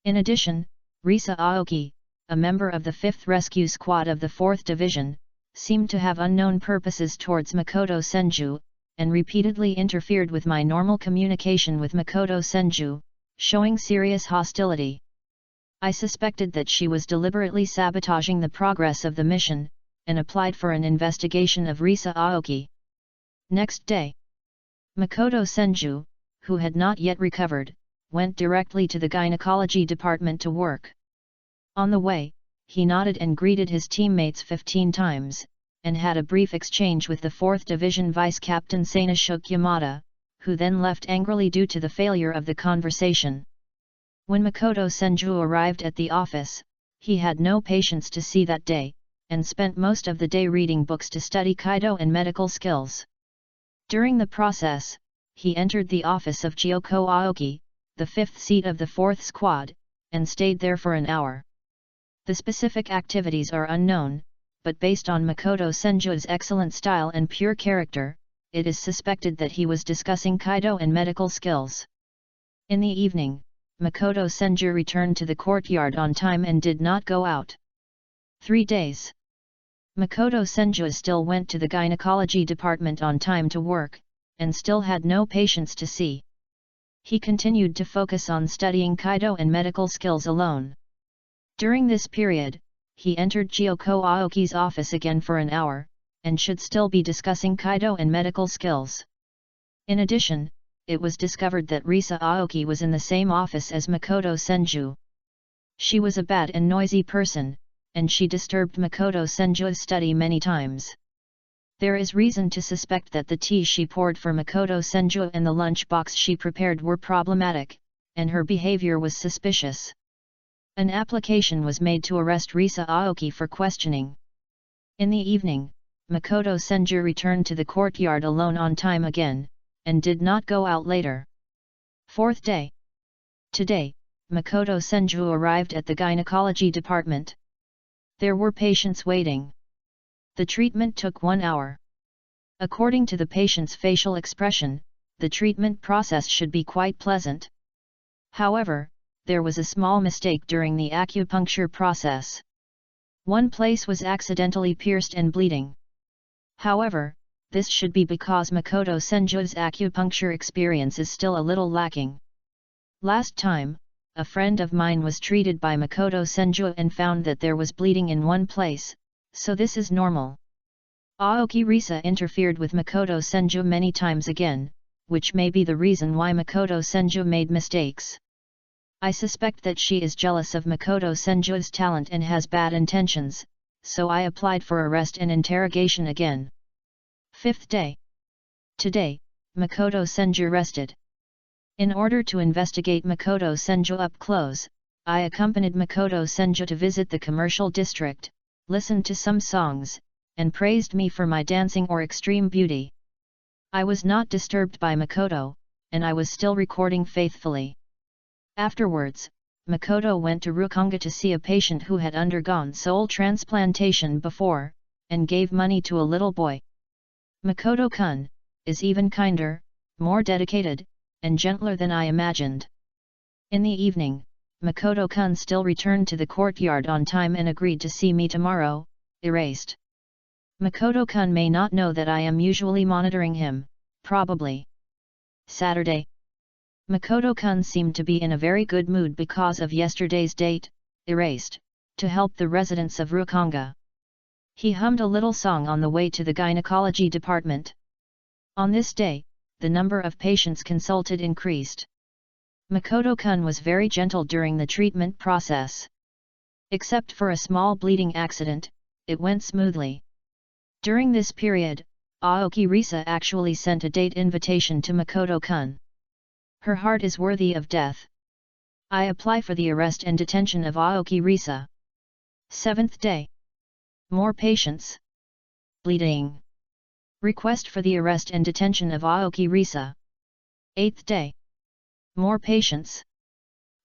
In addition, Risa Aoki, a member of the 5th Rescue Squad of the 4th Division, seemed to have unknown purposes towards Makoto Senju, and repeatedly interfered with my normal communication with Makoto Senju, showing serious hostility. I suspected that she was deliberately sabotaging the progress of the mission, and applied for an investigation of Risa Aoki. Next day. Makoto Senju, who had not yet recovered, went directly to the gynecology department to work. On the way, he nodded and greeted his teammates 15 times, and had a brief exchange with the 4th Division Vice Captain Sanashuk Yamada, who then left angrily due to the failure of the conversation. When Makoto Senju arrived at the office, he had no patience to see that day, and spent most of the day reading books to study Kaido and medical skills. During the process, he entered the office of Gyoko Aoki, the 5th seat of the 4th Squad, and stayed there for an hour. The specific activities are unknown, but based on Makoto Senju's excellent style and pure character, it is suspected that he was discussing Kaido and medical skills. In the evening, Makoto Senju returned to the courtyard on time and did not go out. 3 days. Makoto Senju still went to the gynecology department on time to work, and still had no patience to see. He continued to focus on studying Kaido and medical skills alone. During this period, he entered Gyoko Aoki's office again for an hour, and should still be discussing Kaido and medical skills. In addition, it was discovered that Risa Aoki was in the same office as Makoto Senju. She was a bad and noisy person, and she disturbed Makoto Senju's study many times. There is reason to suspect that the tea she poured for Makoto Senju and the lunch box she prepared were problematic, and her behavior was suspicious. An application was made to arrest Risa Aoki for questioning. In the evening, Makoto Senju returned to the courtyard alone on time again, and did not go out later. 4th day. Today, Makoto Senju arrived at the gynecology department. There were patients waiting. The treatment took 1 hour. According to the patient's facial expression, the treatment process should be quite pleasant. However, there was a small mistake during the acupuncture process. One place was accidentally pierced and bleeding. However, this should be because Makoto Senju's acupuncture experience is still a little lacking. Last time, a friend of mine was treated by Makoto Senju and found that there was bleeding in one place, so this is normal. Aoki Risa interfered with Makoto Senju many times again, which may be the reason why Makoto Senju made mistakes. I suspect that she is jealous of Makoto Senju's talent and has bad intentions, so I applied for arrest and interrogation again. 5th day. Today, Makoto Senju rested. In order to investigate Makoto Senju up close, I accompanied Makoto Senju to visit the commercial district, listened to some songs, and praised me for my dancing or extreme beauty. I was not disturbed by Makoto, and I was still recording faithfully. Afterwards, Makoto went to Rukanga to see a patient who had undergone soul transplantation before, and gave money to a little boy. Makoto-kun is even kinder, more dedicated, and gentler than I imagined. In the evening, Makoto-kun still returned to the courtyard on time and agreed to see me tomorrow, erased. Makoto-kun may not know that I am usually monitoring him, probably. Saturday. Makoto-kun seemed to be in a very good mood because of yesterday's date, erased, to help the residents of Rukanga. He hummed a little song on the way to the gynecology department. On this day, the number of patients consulted increased. Makoto-kun was very gentle during the treatment process. Except for a small bleeding accident, it went smoothly. During this period, Aoki Risa actually sent a date invitation to Makoto-kun. Her heart is worthy of death. I apply for the arrest and detention of Aoki Risa. 7th day. More patients. Bleeding. Request for the arrest and detention of Aoki Risa. 8th day. More patients.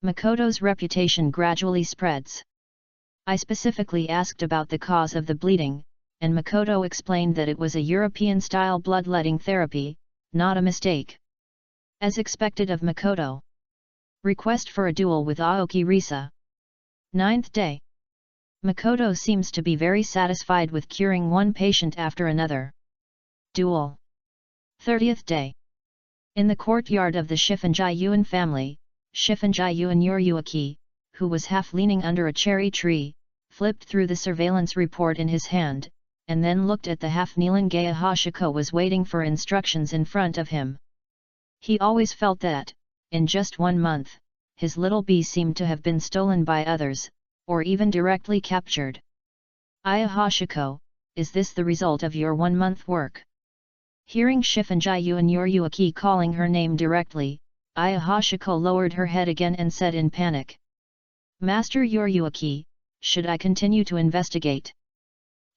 Makoto's reputation gradually spreads. I specifically asked about the cause of the bleeding, and Makoto explained that it was a European-style bloodletting therapy, not a mistake. As expected of Makoto. Request for a duel with Aoki Risa. 9th day. Makoto seems to be very satisfied with curing one patient after another. Duel. 30th day. In the courtyard of the Shifunji-Yuan family, Shifunji-Yuan Yoryuaki, who was half leaning under a cherry tree, flipped through the surveillance report in his hand, and then looked at the half-kneeling Gaya Hashiko was waiting for instructions in front of him. He always felt that, in just 1 month, his little bee seemed to have been stolen by others, or even directly captured. Aya Hashiko, is this the result of your 1-month work? Hearing Shifunji-Yuan Yoryuaki calling her name directly, Aya Hashiko lowered her head again and said in panic. Master Yoryuaki, should I continue to investigate?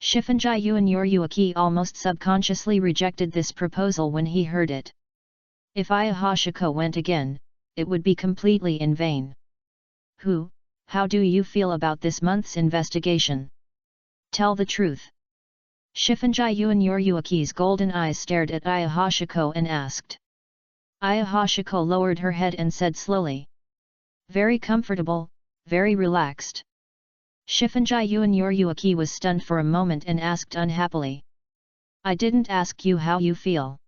Shifunji-Yuan Yoryuaki almost subconsciously rejected this proposal when he heard it. If Aya Hashiko went again, it would be completely in vain. How do you feel about this month's investigation? Tell the truth. Shifunji-Yuan Yoryuaki's golden eyes stared at Aya Hashiko and asked. Aya Hashiko lowered her head and said slowly. Very comfortable, very relaxed. Shifunji-Yuan Yoryuaki was stunned for a moment and asked unhappily. I didn't ask you how you feel.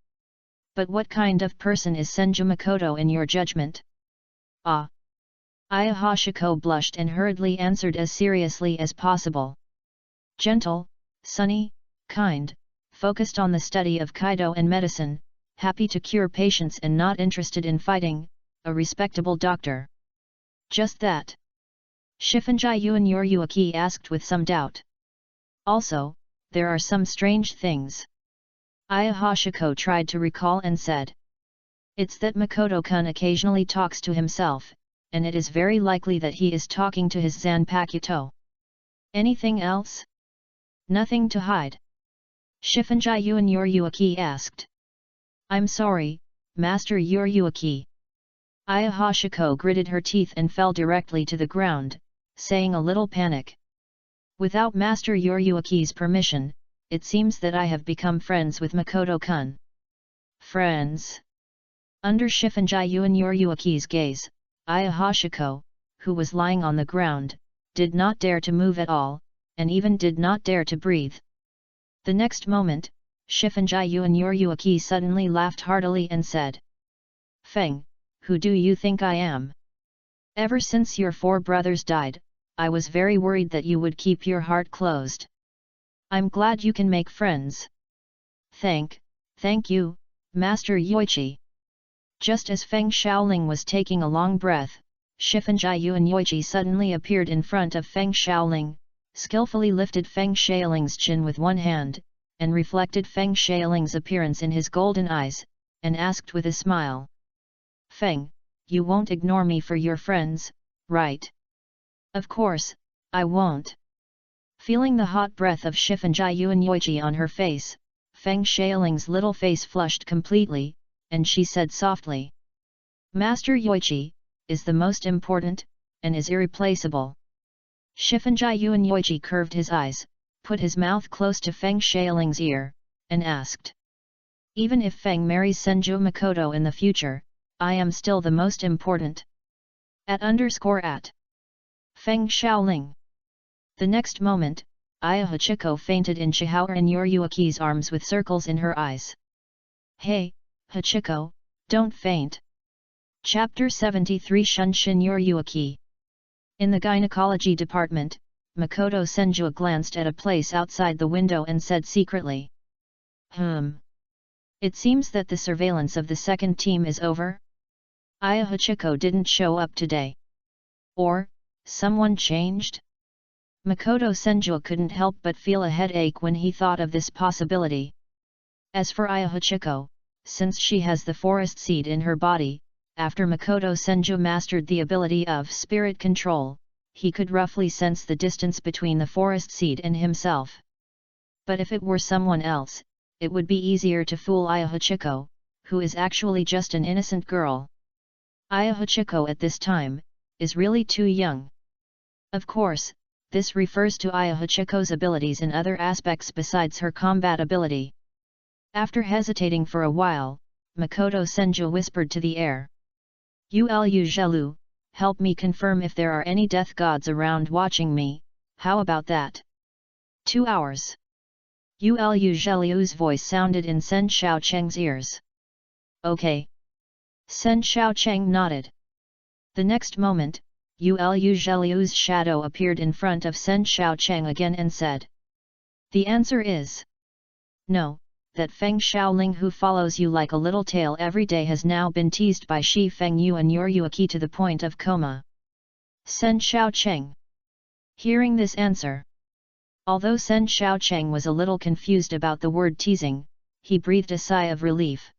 But what kind of person is Senju Makoto in your judgment? Ah. Aya Hashiko blushed and hurriedly answered as seriously as possible. Gentle, sunny, kind, focused on the study of Kaido and medicine, happy to cure patients and not interested in fighting, a respectable doctor. Just that. Shifunji-Yuan Yoryuaki asked with some doubt. Also, there are some strange things. Aya Hashiko tried to recall and said. It's that Makoto-kun occasionally talks to himself, and it is very likely that he is talking to his Zanpakuto. Anything else? Nothing to hide. Shifunji-Yuan Yoryuaki asked. I'm sorry, Master Yoryuaki. Aya Hashiko gritted her teeth and fell directly to the ground, saying a little panic. Without Master Yoryuaki's permission, it seems that I have become friends with Makoto-kun. Friends? Under Shifunji-Yuan Yoryuaki's gaze, Aya Hashiko, who was lying on the ground, did not dare to move at all, and even did not dare to breathe. The next moment, Shifunji-Yuan Yoryuaki suddenly laughed heartily and said. Feng, who do you think I am? Ever since your 4 brothers died, I was very worried that you would keep your heart closed. I'm glad you can make friends. Thank you, Master Yoichi. Just as Feng Shaoling was taking a long breath, Shifunji-Yuan Yoichi suddenly appeared in front of Feng Shaoling, skillfully lifted Feng Xiaoling's chin with one hand, and reflected Feng Xiaoling's appearance in his golden eyes, and asked with a smile. Feng, you won't ignore me for your friends, right? Of course, I won't. Feeling the hot breath of Shifanjai Yuan Yoichi on her face, Feng Xiaoling's little face flushed completely, and she said softly. Master Yoichi is the most important, and is irreplaceable. Shifanjai Yuan Yoichi curved his eyes, put his mouth close to Feng Xiaoling's ear, and asked. Even if Feng marries Senju Makoto in the future, I am still the most important. @ Feng Xiaoling. The next moment, Aya Hachiko fainted in Chihaoran Yoryuki's arms with circles in her eyes. Hey, Hachiko, don't faint. Chapter 73 Shunshin Yoryuki. In the gynecology department, Makoto Senju glanced at a place outside the window and said secretly. It seems that the surveillance of the second team is over? Aya Hachiko didn't show up today. Or, someone changed? Makoto Senju couldn't help but feel a headache when he thought of this possibility. As for Aya Hachiko, since she has the forest seed in her body, after Makoto Senju mastered the ability of spirit control, he could roughly sense the distance between the forest seed and himself. But if it were someone else, it would be easier to fool Aya Hachiko, who is actually just an innocent girl. Aya Hachiko at this time is really too young. Of course, this refers to Aya Hachiko's abilities in other aspects besides her combat ability. After hesitating for a while, Makoto Senju whispered to the air. Ulu Zhelu, help me confirm if there are any death gods around watching me, how about that? 2 hours. Ulu Zhelu's voice sounded in Sen Xiaocheng's ears. Okay. Sen Xiaocheng nodded. The next moment, Ulu Zhelu's shadow appeared in front of Sen Xiaocheng again and said. The answer is. No, that Feng Xiaoling who follows you like a little tail every day has now been teased by Shi Feng Yu and Yoryuki to the point of coma. Sen Xiaocheng. Hearing this answer. Although Sen Xiaocheng was a little confused about the word teasing, he breathed a sigh of relief.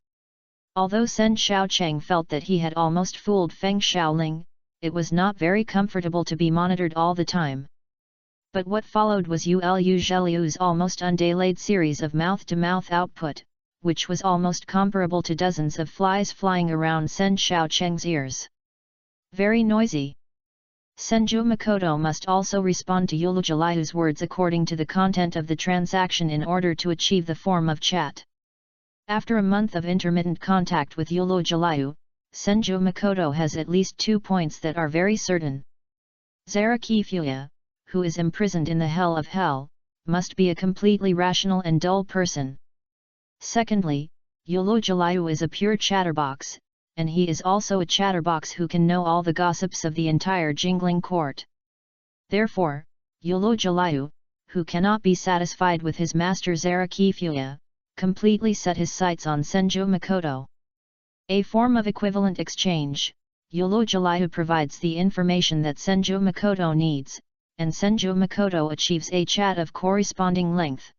Although Sen Xiaocheng felt that he had almost fooled Feng Xiaoling, it was not very comfortable to be monitored all the time. But what followed was Ulu Zhelu's almost undelayed series of mouth-to-mouth output, which was almost comparable to dozens of flies flying around Sen Xiaocheng's ears. Very noisy. Senju Makoto must also respond to Ulu Zhelu's words according to the content of the transaction in order to achieve the form of chat. After a month of intermittent contact with Ulu Zhelu, Senju Makoto has at least 2 points that are very certain. Zaraki Fuya, who is imprisoned in the hell of hell, must be a completely rational and dull person. Secondly, Ulu Zhelu is a pure chatterbox, and he is also a chatterbox who can know all the gossips of the entire jingling court. Therefore, Ulu Zhelu, who cannot be satisfied with his master Zaraki Fuya, completely set his sights on Senju Makoto. A form of equivalent exchange, Ulu Zhelu provides the information that Senju Makoto needs, and Senju Makoto achieves a chat of corresponding length.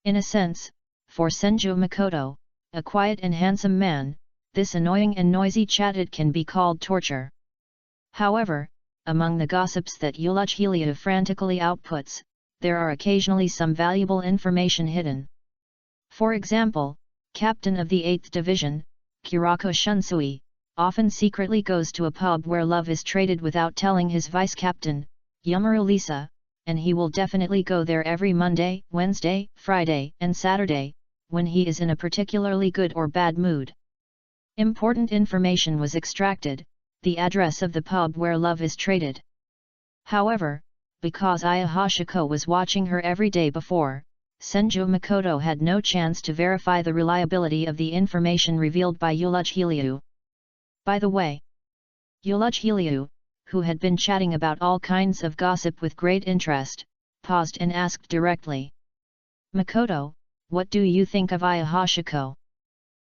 In a sense, for Senju Makoto, a quiet and handsome man, this annoying and noisy chatted can be called torture. However, among the gossips that Ulu Zhelu frantically outputs, there are occasionally some valuable information hidden. For example, Captain of the 8th Division, Kirako Shunsui, often secretly goes to a pub where love is traded without telling his vice-captain, Yumaru Lisa, and he will definitely go there every Monday, Wednesday, Friday, and Saturday, when he is in a particularly good or bad mood. Important information was extracted, the address of the pub where love is traded. However, because Aya Hachiko was watching her every day before, Senju Makoto had no chance to verify the reliability of the information revealed by Ulu Zhelu. By the way, Ulu Zhelu, who had been chatting about all kinds of gossip with great interest, paused and asked directly. Makoto, what do you think of Aya Hachiko?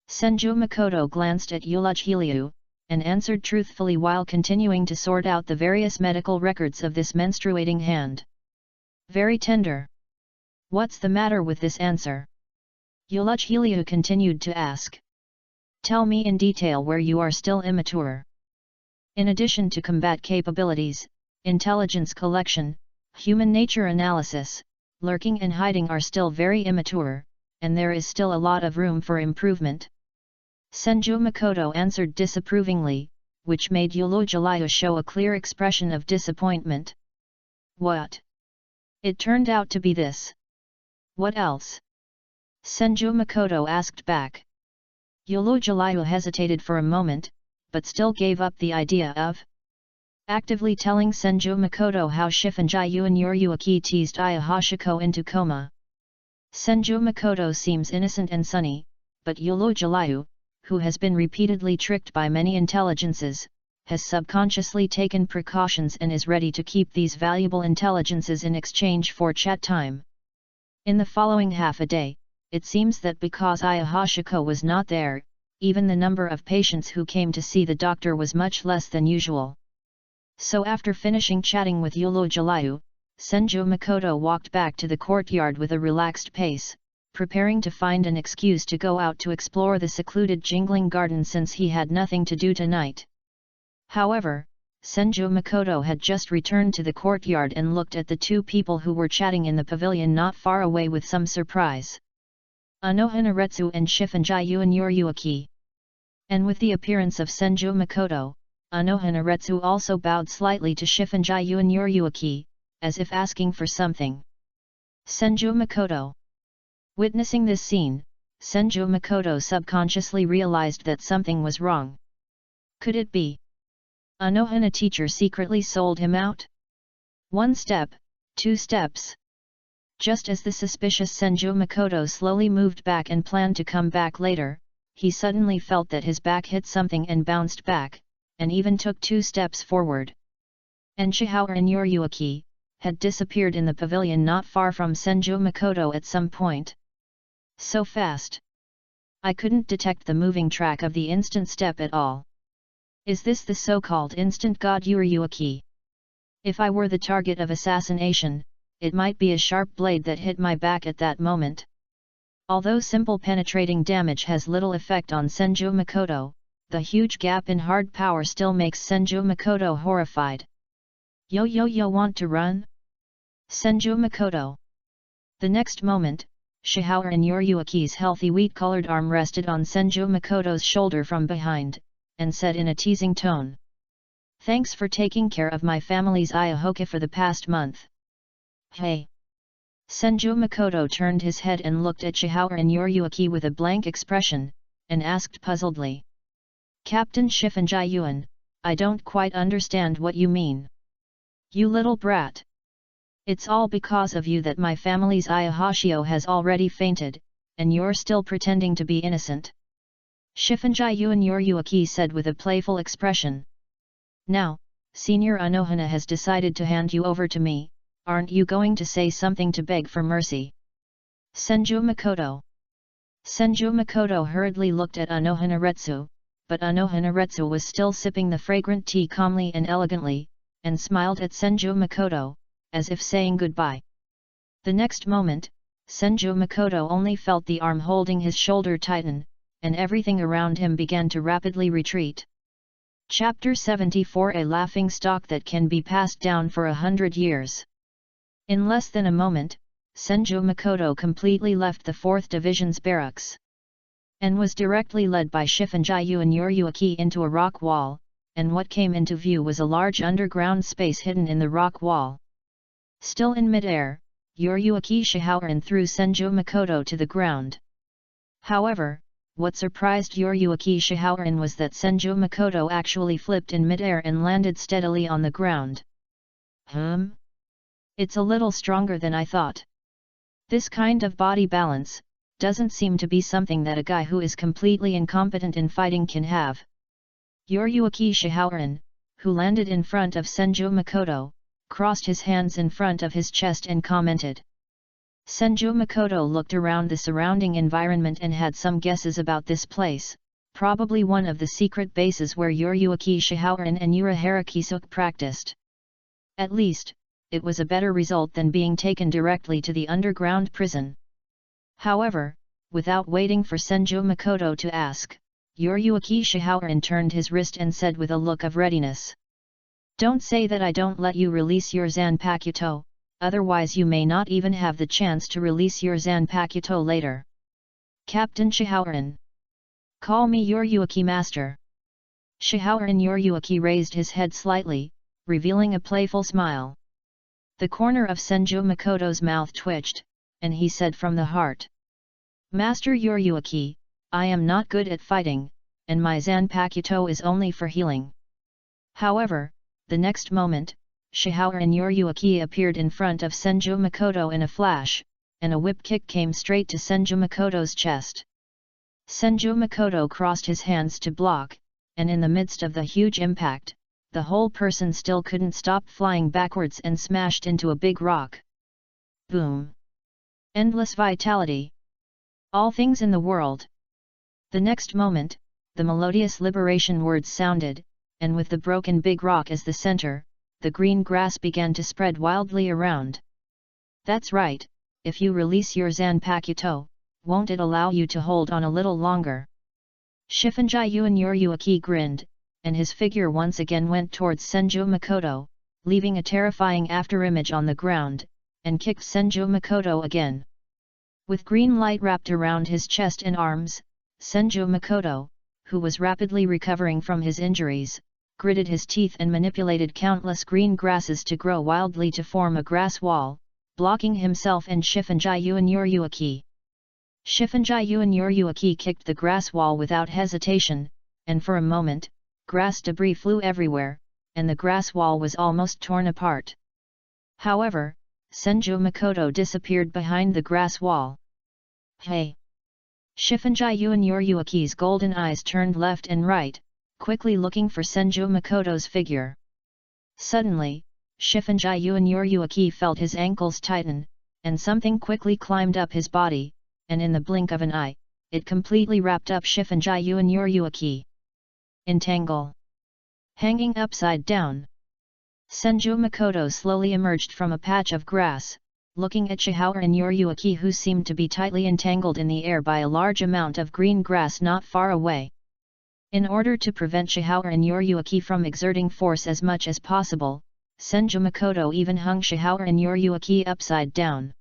Senju Makoto glanced at Ulu Zhelu, and answered truthfully while continuing to sort out the various medical records of this menstruating hand. Very tender. What's the matter with this answer? Yuluch continued to ask. Tell me in detail where you are still immature. In addition to combat capabilities, intelligence collection, human nature analysis, lurking and hiding are still very immature, and there is still a lot of room for improvement. Senju Makoto answered disapprovingly, which made Yuluch show a clear expression of disappointment. What? It turned out to be this. What else? Senju Makoto asked back. Yuluch hesitated for a moment, but still gave up the idea of actively telling Senju Makoto how Shifunji and Yoryuaki teased Ayahashiko into coma. Senju Makoto seems innocent and sunny, but Yuluch, who has been repeatedly tricked by many intelligences, has subconsciously taken precautions and is ready to keep these valuable intelligences in exchange for chat time. In the following half a day, it seems that because Ayahashiko was not there, even the number of patients who came to see the doctor was much less than usual. So after finishing chatting with Yuluch, Senju Makoto walked back to the courtyard with a relaxed pace, preparing to find an excuse to go out to explore the secluded jingling garden since he had nothing to do tonight. However, Senju Makoto had just returned to the courtyard and looked at the two people who were chatting in the pavilion not far away with some surprise. Anohanaretsu and Shifunji and Yoryuaki. And with the appearance of Senju Makoto, Anohanaretsu also bowed slightly to Shifunji and Yoryuaki, as if asking for something. Senju Makoto. Witnessing this scene, Senju Makoto subconsciously realized that something was wrong. Could it be Anohana teacher secretly sold him out? 1 step, 2 steps. Just as the suspicious Senju Makoto slowly moved back and planned to come back later, he suddenly felt that his back hit something and bounced back, and even took 2 steps forward. And Shihao and Yoryuaki had disappeared in the pavilion not far from Senju Makoto at some point. So fast. I couldn't detect the moving track of the instant step at all. Is this the so-called instant god Yoryuaki? If I were the target of assassination, it might be a sharp blade that hit my back at that moment. Although simple penetrating damage has little effect on Senju Makoto, the huge gap in hard power still makes Senju Makoto horrified. Yo want to run? Senju Makoto. The next moment, Shihao and Yoryuaki's healthy wheat-colored arm rested on Senju Makoto's shoulder from behind, and said in a teasing tone. Thanks for taking care of my family's Ayahoka for the past month. Hey! Senju Makoto turned his head and looked at Shihao and Yoryuaki with a blank expression, and asked puzzledly. Captain Shifunji, I don't quite understand what you mean. You little brat! It's all because of you that my family's Ayahashio has already fainted, and you're still pretending to be innocent. Shifunji and Yoryuaki said with a playful expression. Now, Senior Anohana has decided to hand you over to me, aren't you going to say something to beg for mercy? Senju Makoto. Senju Makoto hurriedly looked at Anohanaretsu, but Anohanaretsu was still sipping the fragrant tea calmly and elegantly, and smiled at Senju Makoto, as if saying goodbye. The next moment, Senju Makoto only felt the arm holding his shoulder tighten, and everything around him began to rapidly retreat. Chapter 74 A laughing stock that can be passed down for 100 years. In less than a moment, Senju Makoto completely left the 4th Division's barracks, and was directly led by Shifunji and Yoryuaki into a rock wall, and what came into view was a large underground space hidden in the rock wall. Still in mid-air, Yoryuaki Shihao and threw Senju Makoto to the ground. However, what surprised Yoryuaki Shihao was that Senju Makoto actually flipped in mid-air and landed steadily on the ground. It's a little stronger than I thought. This kind of body balance doesn't seem to be something that a guy who is completely incompetent in fighting can have. Yoryuaki Shihao, who landed in front of Senju Makoto, crossed his hands in front of his chest and commented. Senju Makoto looked around the surrounding environment and had some guesses about this place, probably one of the secret bases where Yoryuaki Shihao and Urahara Kisuk practiced. At least, it was a better result than being taken directly to the underground prison. However, without waiting for Senju Makoto to ask, Yoryuki Shihaoran turned his wrist and said with a look of readiness. Don't say that I don't let you release your Zanpakuto, otherwise you may not even have the chance to release your Zanpakuto later. Captain Shihaoran. Call me Yoryuki Master. Shihaoran Yoryuki raised his head slightly, revealing a playful smile. The corner of Senju Makoto's mouth twitched, and he said from the heart. Master Yoryuki, I am not good at fighting, and my Zanpakuto is only for healing. However, the next moment, Shihaoran Yoryuki appeared in front of Senju Makoto in a flash, and a whip kick came straight to Senju Makoto's chest. Senju Makoto crossed his hands to block, and in the midst of the huge impact, the whole person still couldn't stop flying backwards and smashed into a big rock. Boom! Endless vitality. All things in the world. The next moment, the melodious liberation words sounded, and with the broken big rock as the center, the green grass began to spread wildly around. That's right, if you release your Zanpakuto, won't it allow you to hold on a little longer? Shifunjiyuan Yoryuki grinned, and his figure once again went towards Senju Makoto, leaving a terrifying afterimage on the ground, and kicked Senju Makoto again. With green light wrapped around his chest and arms, Senju Makoto, who was rapidly recovering from his injuries, gritted his teeth and manipulated countless green grasses to grow wildly to form a grass wall, blocking himself and Shifunjiyuan Yoryuki. Shifunjiyuan Yoryuki kicked the grass wall without hesitation, and for a moment, grass debris flew everywhere, and the grass wall was almost torn apart. However, Senju Makoto disappeared behind the grass wall. Hey! Shifunjiyuan Yoryuki's golden eyes turned left and right, quickly looking for Senju Makoto's figure. Suddenly, Shifunjiyuan Yoryuki felt his ankles tighten, and something quickly climbed up his body, and in the blink of an eye, it completely wrapped up Shifunjiyuan Yoryuki. Entangle. Hanging upside down. Senju Makoto slowly emerged from a patch of grass, looking at Shihaoran Yoryuki, who seemed to be tightly entangled in the air by a large amount of green grass not far away. In order to prevent Shihaoran Yoryuki from exerting force as much as possible, Senju Makoto even hung Shihaoran Yoryuki upside down.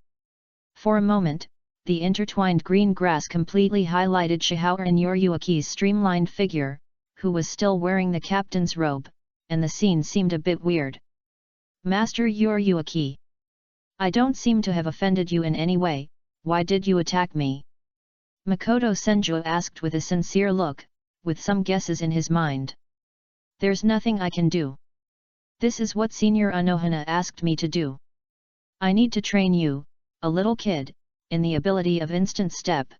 For a moment, the intertwined green grass completely highlighted Shihaoran Yoryuki's streamlined figure, who was still wearing the captain's robe, and the scene seemed a bit weird. Master Yoryuki, I don't seem to have offended you in any way, why did you attack me? Makoto Senju asked with a sincere look, with some guesses in his mind. There's nothing I can do. This is what Senior Anohana asked me to do. I need to train you, a little kid, in the ability of instant step.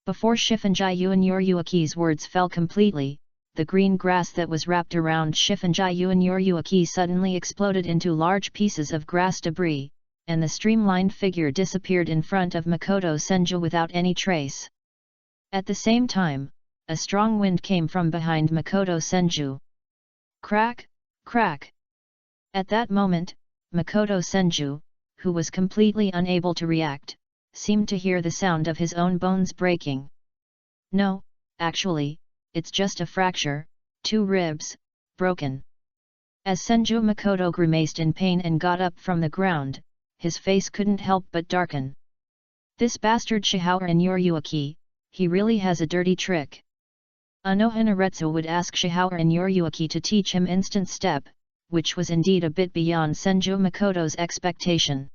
Before Shifunjiyuan Yoryuki's words fell completely, the green grass that was wrapped around Shifunjiyuan Yoryuki suddenly exploded into large pieces of grass debris, and the streamlined figure disappeared in front of Makoto Senju without any trace. At the same time, a strong wind came from behind Makoto Senju. Crack, crack. At that moment, Makoto Senju, who was completely unable to react, seemed to hear the sound of his own bones breaking. No, actually, it's just a fracture, 2 ribs, broken. As Senju Makoto grimaced in pain and got up from the ground, his face couldn't help but darken. This bastard Shihaoran Yoryuki, he really has a dirty trick. Anohana Retsu would ask Shihaoran Yoryuki to teach him instant step, which was indeed a bit beyond Senju Makoto's expectation.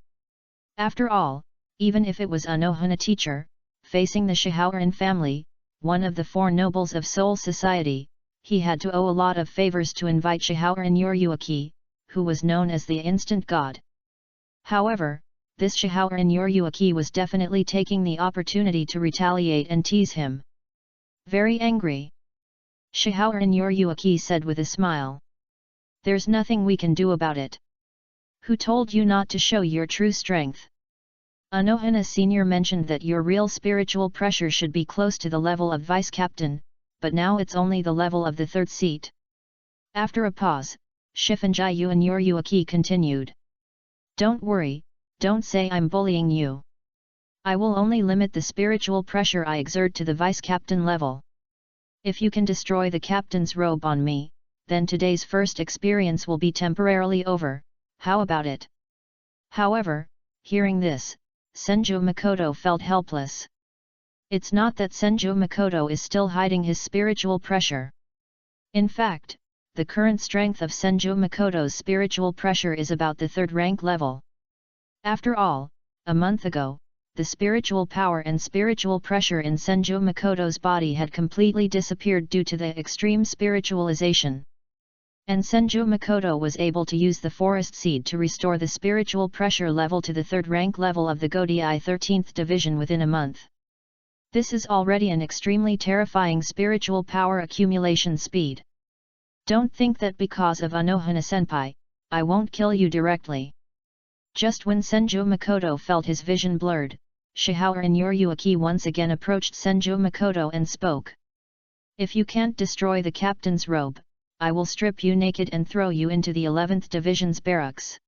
After all, even if it was Anohana teacher, facing the Shihaoran family, one of the 4 nobles of Seoul society, he had to owe a lot of favors to invite Shihaoran Yoryuki, who was known as the instant god. However, this Shihaoran Yoryuki was definitely taking the opportunity to retaliate and tease him. Very angry, Shihaoran Yoryuki said with a smile. There's nothing we can do about it. Who told you not to show your true strength? Anohana Senior mentioned that your real spiritual pressure should be close to the level of vice captain, but now it's only the level of the 3rd seat. After a pause, Shifunjiyuan Yoryuki continued. Don't worry, don't say I'm bullying you. I will only limit the spiritual pressure I exert to the vice-captain level. If you can destroy the captain's robe on me, then today's first experience will be temporarily over, how about it? However, hearing this, Senju Makoto felt helpless. It's not that Senju Makoto is still hiding his spiritual pressure. In fact, the current strength of Senju Makoto's spiritual pressure is about the 3rd rank level. After all, a month ago, the spiritual power and spiritual pressure in Senju Makoto's body had completely disappeared due to the extreme spiritualization. And Senju Makoto was able to use the forest seed to restore the spiritual pressure level to the 3rd rank level of the Godai 13th division within a month. This is already an extremely terrifying spiritual power accumulation speed. Don't think that because of Anohana-senpai, I won't kill you directly. Just when Senju Makoto felt his vision blurred, Shihao and Yoriyuki once again approached Senju Makoto and spoke. If you can't destroy the captain's robe, I will strip you naked and throw you into the 11th Division's barracks.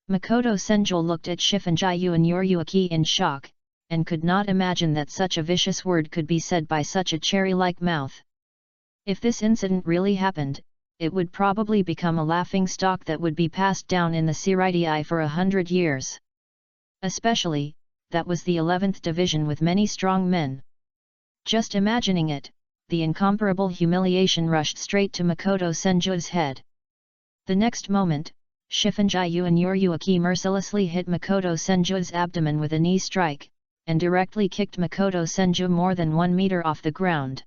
Makoto Senju looked at Shifunjayu and Yoriyuki in shock, and could not imagine that such a vicious word could be said by such a cherry-like mouth. If this incident really happened, it would probably become a laughing stock that would be passed down in the Seireitei for 100 years. Especially, that was the 11th Division with many strong men. Just imagining it, the incomparable humiliation rushed straight to Makoto Senju's head. The next moment, Shifunjayu and Yoriyuki mercilessly hit Makoto Senju's abdomen with a knee strike, and directly kicked Makoto Senju more than 1 meter off the ground.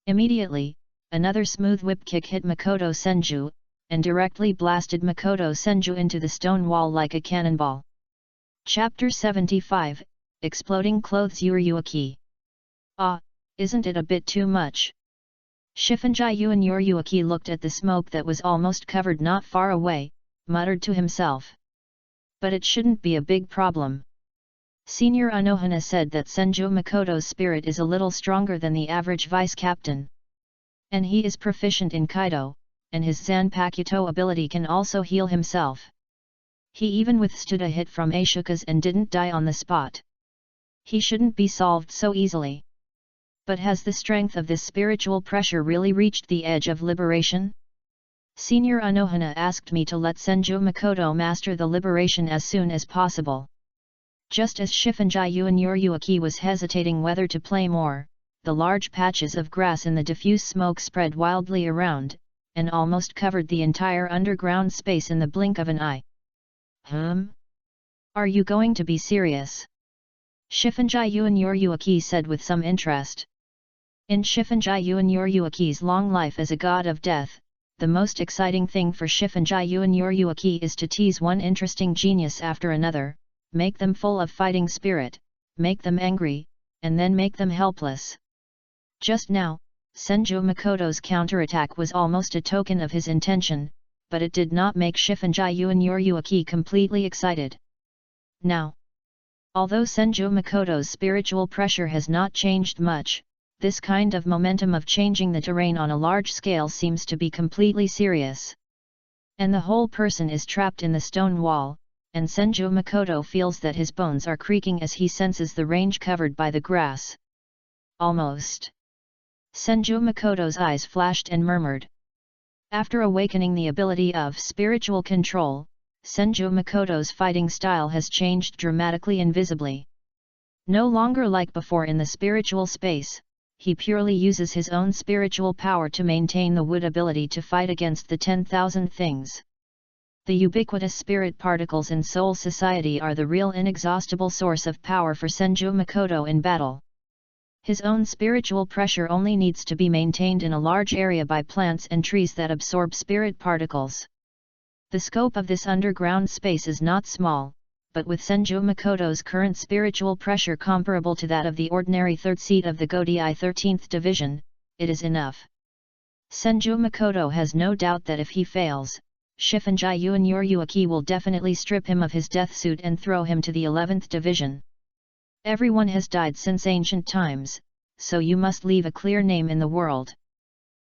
Immediately, another smooth whip kick hit Makoto Senju, and directly blasted Makoto Senju into the stone wall like a cannonball. Chapter 75, Exploding Clothes. Yoriyuki. Ah, isn't it a bit too much? Shifunjayu and Yoriyuki looked at the smoke that was almost covered not far away, muttered to himself. But it shouldn't be a big problem. Senior Anohana said that Senju Makoto's spirit is a little stronger than the average vice-captain. And he is proficient in Kaido, and his Zanpakuto ability can also heal himself. He even withstood a hit from Ashoka's and didn't die on the spot. He shouldn't be solved so easily. But has the strength of this spiritual pressure really reached the edge of liberation? Senior Anohana asked me to let Senju Makoto master the liberation as soon as possible. Just as Shifunjayu and Yoriyuki was hesitating whether to play more, the large patches of grass in the diffuse smoke spread wildly around, and almost covered the entire underground space in the blink of an eye. Are you going to be serious? Shifunjayu and Yoriyuki said with some interest. In Shifunjayu and Yoriyuki's long life as a god of death, the most exciting thing for Shifunjayu and Yoriyuki is to tease one interesting genius after another, make them full of fighting spirit, make them angry, and then make them helpless. Just now, Senju Makoto's counterattack was almost a token of his intention, but it did not make Shifunjayu and Yoriyuki completely excited. Now, although Senju Makoto's spiritual pressure has not changed much, this kind of momentum of changing the terrain on a large scale seems to be completely serious. And the whole person is trapped in the stone wall, and Senju Makoto feels that his bones are creaking as he senses the range covered by the grass. Almost. Senju Makoto's eyes flashed and murmured. After awakening the ability of spiritual control, Senju Makoto's fighting style has changed dramatically and visibly. No longer like before in the spiritual space, he purely uses his own spiritual power to maintain the wood ability to fight against the 10,000 things. The ubiquitous spirit particles in Soul Society are the real inexhaustible source of power for Senju Makoto in battle. His own spiritual pressure only needs to be maintained in a large area by plants and trees that absorb spirit particles. The scope of this underground space is not small, but with Senju Makoto's current spiritual pressure comparable to that of the ordinary third seat of the Godai 13th Division, it is enough. Senju Makoto has no doubt that if he fails, Shifunjayu and Yoriyuki will definitely strip him of his death suit and throw him to the 11th Division. Everyone has died since ancient times, so you must leave a clear name in the world.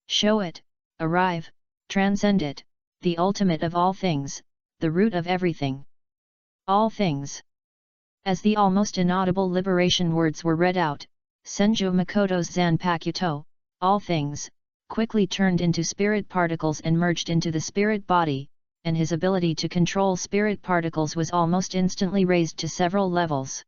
Show it, arrive, transcend it, the ultimate of all things, the root of everything. All things. As the almost inaudible liberation words were read out, Senju Makoto's Zanpakuto, all things, quickly turned into spirit particles and merged into the spirit body, and his ability to control spirit particles was almost instantly raised to several levels.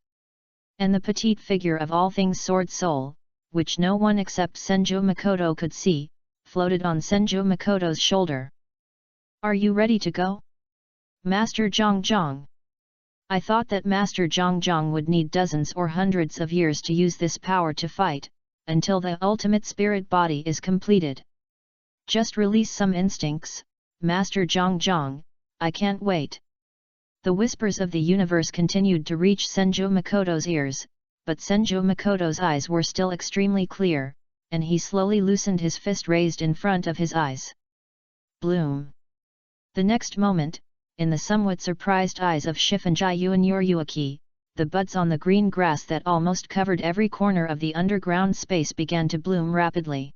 And the petite figure of all things Sword Soul, which no one except Senju Makoto could see, floated on Senju Makoto's shoulder. Are you ready to go? Master Zhang? I thought that Master Zhang would need dozens or hundreds of years to use this power to fight, until the ultimate spirit body is completed. Just release some instincts, Master Zhang, I can't wait. The whispers of the universe continued to reach Senju Makoto's ears, but Senju Makoto's eyes were still extremely clear, and he slowly loosened his fist raised in front of his eyes. Bloom. The next moment, in the somewhat surprised eyes of Shifunji and Yoryuaki, the buds on the green grass that almost covered every corner of the underground space began to bloom rapidly.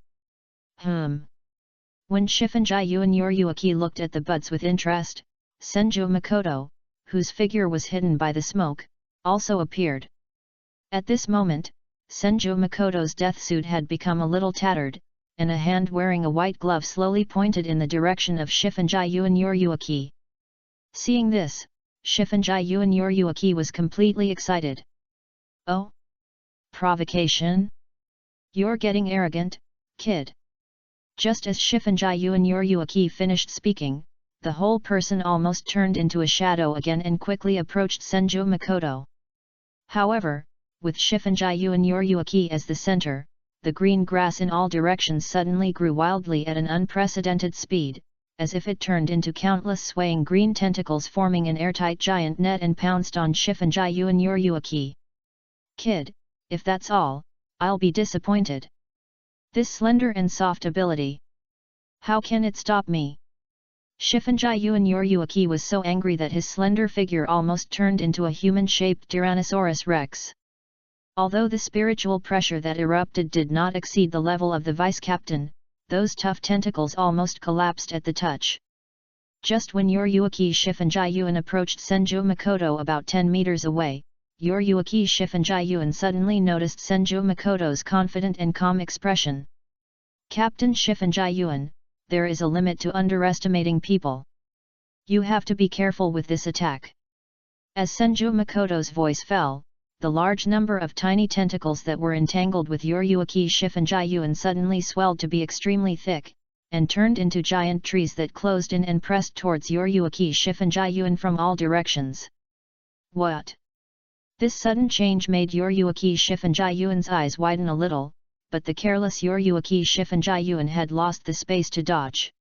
When Shifunji and Yoryuaki looked at the buds with interest, Senju Makoto, whose figure was hidden by the smoke, also appeared. At this moment, Senju Makoto's death suit had become a little tattered, and a hand wearing a white glove slowly pointed in the direction of Shifunji and Yoryuaki. Seeing this, Shifunji and Yoryuaki was completely excited. Oh? Provocation? You're getting arrogant, kid. Just as Shifunji and Yoryuaki finished speaking, the whole person almost turned into a shadow again and quickly approached Senju Makoto. However, with Shifunji and Yoryuaki as the center, the green grass in all directions suddenly grew wildly at an unprecedented speed, as if it turned into countless swaying green tentacles forming an airtight giant net and pounced on Shifunji and Yoryuaki. Kid, if that's all, I'll be disappointed. This slender and soft ability. How can it stop me? Shifunji and Yoryuaki was so angry that his slender figure almost turned into a human-shaped Tyrannosaurus Rex. Although the spiritual pressure that erupted did not exceed the level of the vice-captain, those tough tentacles almost collapsed at the touch. Just when Yoryuaki Shifunji approached Senju Makoto about 10 meters away, Yoryuaki Shifunji suddenly noticed Senju Makoto's confident and calm expression. Captain Shifunji, there is a limit to underestimating people. You have to be careful with this attack. As Senju Makoto's voice fell, the large number of tiny tentacles that were entangled with Yoryuaki Shifunji suddenly swelled to be extremely thick, and turned into giant trees that closed in and pressed towards Yoryuaki Shifunji from all directions. What? This sudden change made Yoryuaki Shifunji's eyes widen a little, but the careless Yoryuaki Shifunji had lost the space to dodge.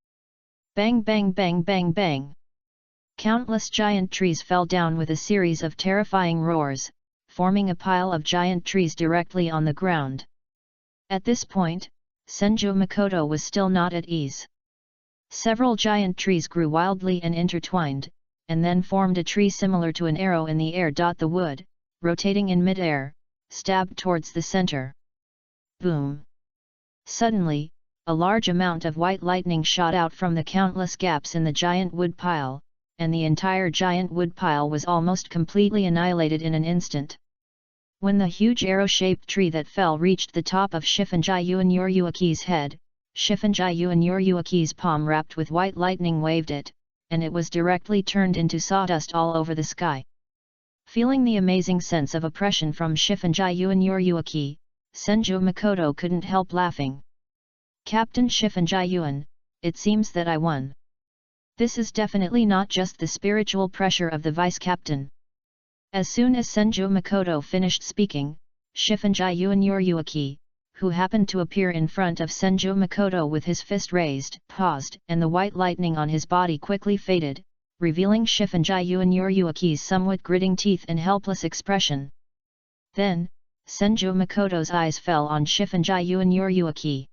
Bang bang bang bang bang! Countless giant trees fell down with a series of terrifying roars, forming a pile of giant trees directly on the ground. At this point, Senju Makoto was still not at ease. Several giant trees grew wildly and intertwined, and then formed a tree similar to an arrow in the air. The wood, rotating in mid-air, stabbed towards the center. Boom! Suddenly, a large amount of white lightning shot out from the countless gaps in the giant wood pile, and the entire giant wood pile was almost completely annihilated in an instant. When the huge arrow-shaped tree that fell reached the top of Shifunji and Yoryuaki's head, Shifunji and Yoryuaki's palm wrapped with white lightning waved it, and it was directly turned into sawdust all over the sky. Feeling the amazing sense of oppression from Shifunji and Yoryuaki, Senju Makoto couldn't help laughing. Captain Shifunji, it seems that I won. This is definitely not just the spiritual pressure of the vice-captain. As soon as Senju Makoto finished speaking, Shifunji and Yoryuaki, who happened to appear in front of Senju Makoto with his fist raised, paused, and the white lightning on his body quickly faded, revealing Shifunji and Yoryuaki's somewhat gritting teeth and helpless expression. Then, Senju Makoto's eyes fell on Shifunji and Yoryuaki.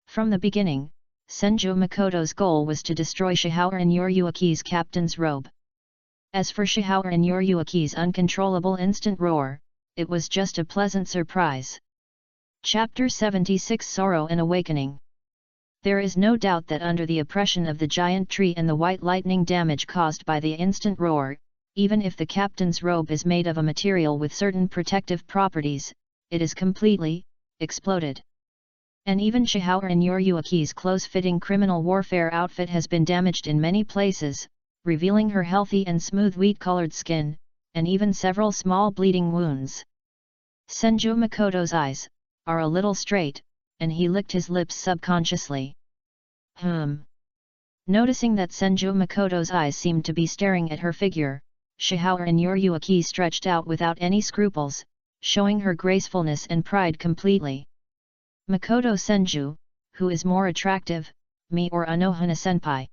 From the beginning, Senju Makoto's goal was to destroy Shihao and Yoryuaki's captain's robe. As for Shihao and Yoryuaki's uncontrollable instant roar, it was just a pleasant surprise. Chapter 76 Sorrow and Awakening. There is no doubt that under the oppression of the giant tree and the white lightning damage caused by the instant roar, Even if the captain's robe is made of a material with certain protective properties, it is completely exploded. And even Shihao and Yoryuki's close-fitting criminal warfare outfit has been damaged in many places, revealing her healthy and smooth wheat-colored skin, and even several small bleeding wounds. Senju Makoto's eyes are a little straight, and he licked his lips subconsciously. Noticing that Senju Makoto's eyes seemed to be staring at her figure, Shihao and Yoryuki stretched out without any scruples, showing her gracefulness and pride completely. Makoto Senju, who is more attractive, me or Anohana-senpai?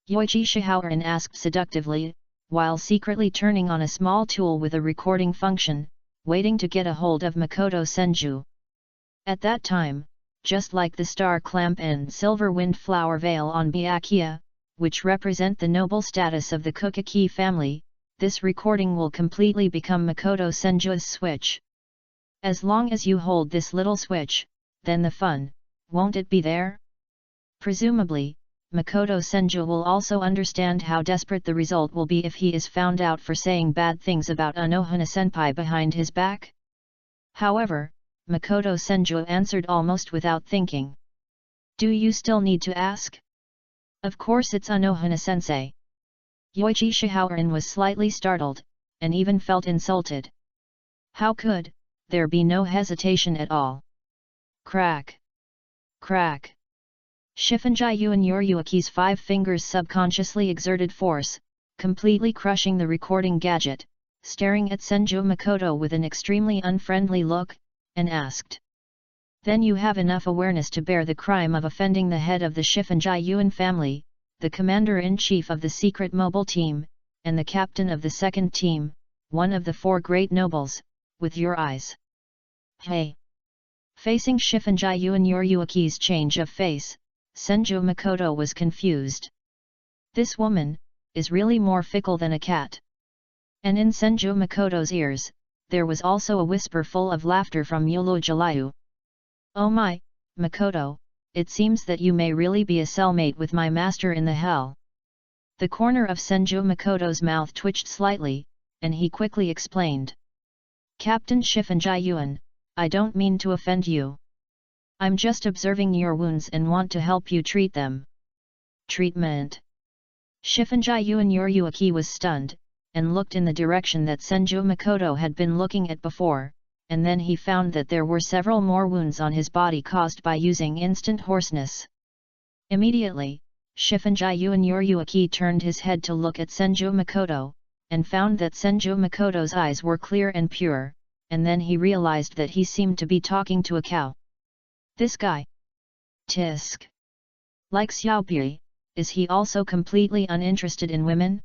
Yoichi Shihaoran asked seductively, while secretly turning on a small tool with a recording function, waiting to get a hold of Makoto Senju. At that time, just like the star clamp and silver windflower veil on Byakuya, which represent the noble status of the Kukaki family, this recording will completely become Makoto Senju's switch. As long as you hold this little switch, then the fun, won't it be there? Presumably, Makoto Senju will also understand how desperate the result will be if he is found out for saying bad things about Anohana-senpai behind his back. However, Makoto Senju answered almost without thinking. Do you still need to ask? Of course it's Anohana-sensei. Yoichi Shihaoran was slightly startled, and even felt insulted. How could there be no hesitation at all? Crack! Crack! Shifunjai and Yoryuki's 5 fingers subconsciously exerted force, completely crushing the recording gadget, staring at Senju Makoto with an extremely unfriendly look, and asked. Then you have enough awareness to bear the crime of offending the head of the Shifunjai Yuan family, the commander-in-chief of the secret mobile team, and the captain of the second team, one of the 4 great nobles, with your eyes. Hey! Facing Shifunjai and Yoryuki's change of face, Senju Makoto was confused. This woman is really more fickle than a cat. And in Senju Makoto's ears, there was also a whisper full of laughter from Yulu Jalayu. Oh my, Makoto, it seems that you may really be a cellmate with my master in the hell. The corner of Senju Makoto's mouth twitched slightly, and he quickly explained. Captain Shifunjai Yuan, I don't mean to offend you. I'm just observing your wounds and want to help you treat them. Treatment? Shifunjai Yuan Yoryuki was stunned, and looked in the direction that Senju Makoto had been looking at before, and then he found that there were several more wounds on his body caused by using instant hoarseness. Immediately, Shifunjai Yuan Yoryuki turned his head to look at Senju Makoto, and found that Senju Makoto's eyes were clear and pure, and then he realized that he seemed to be talking to a cow. This guy? Tisk. Like Xiaobui, is he also completely uninterested in women?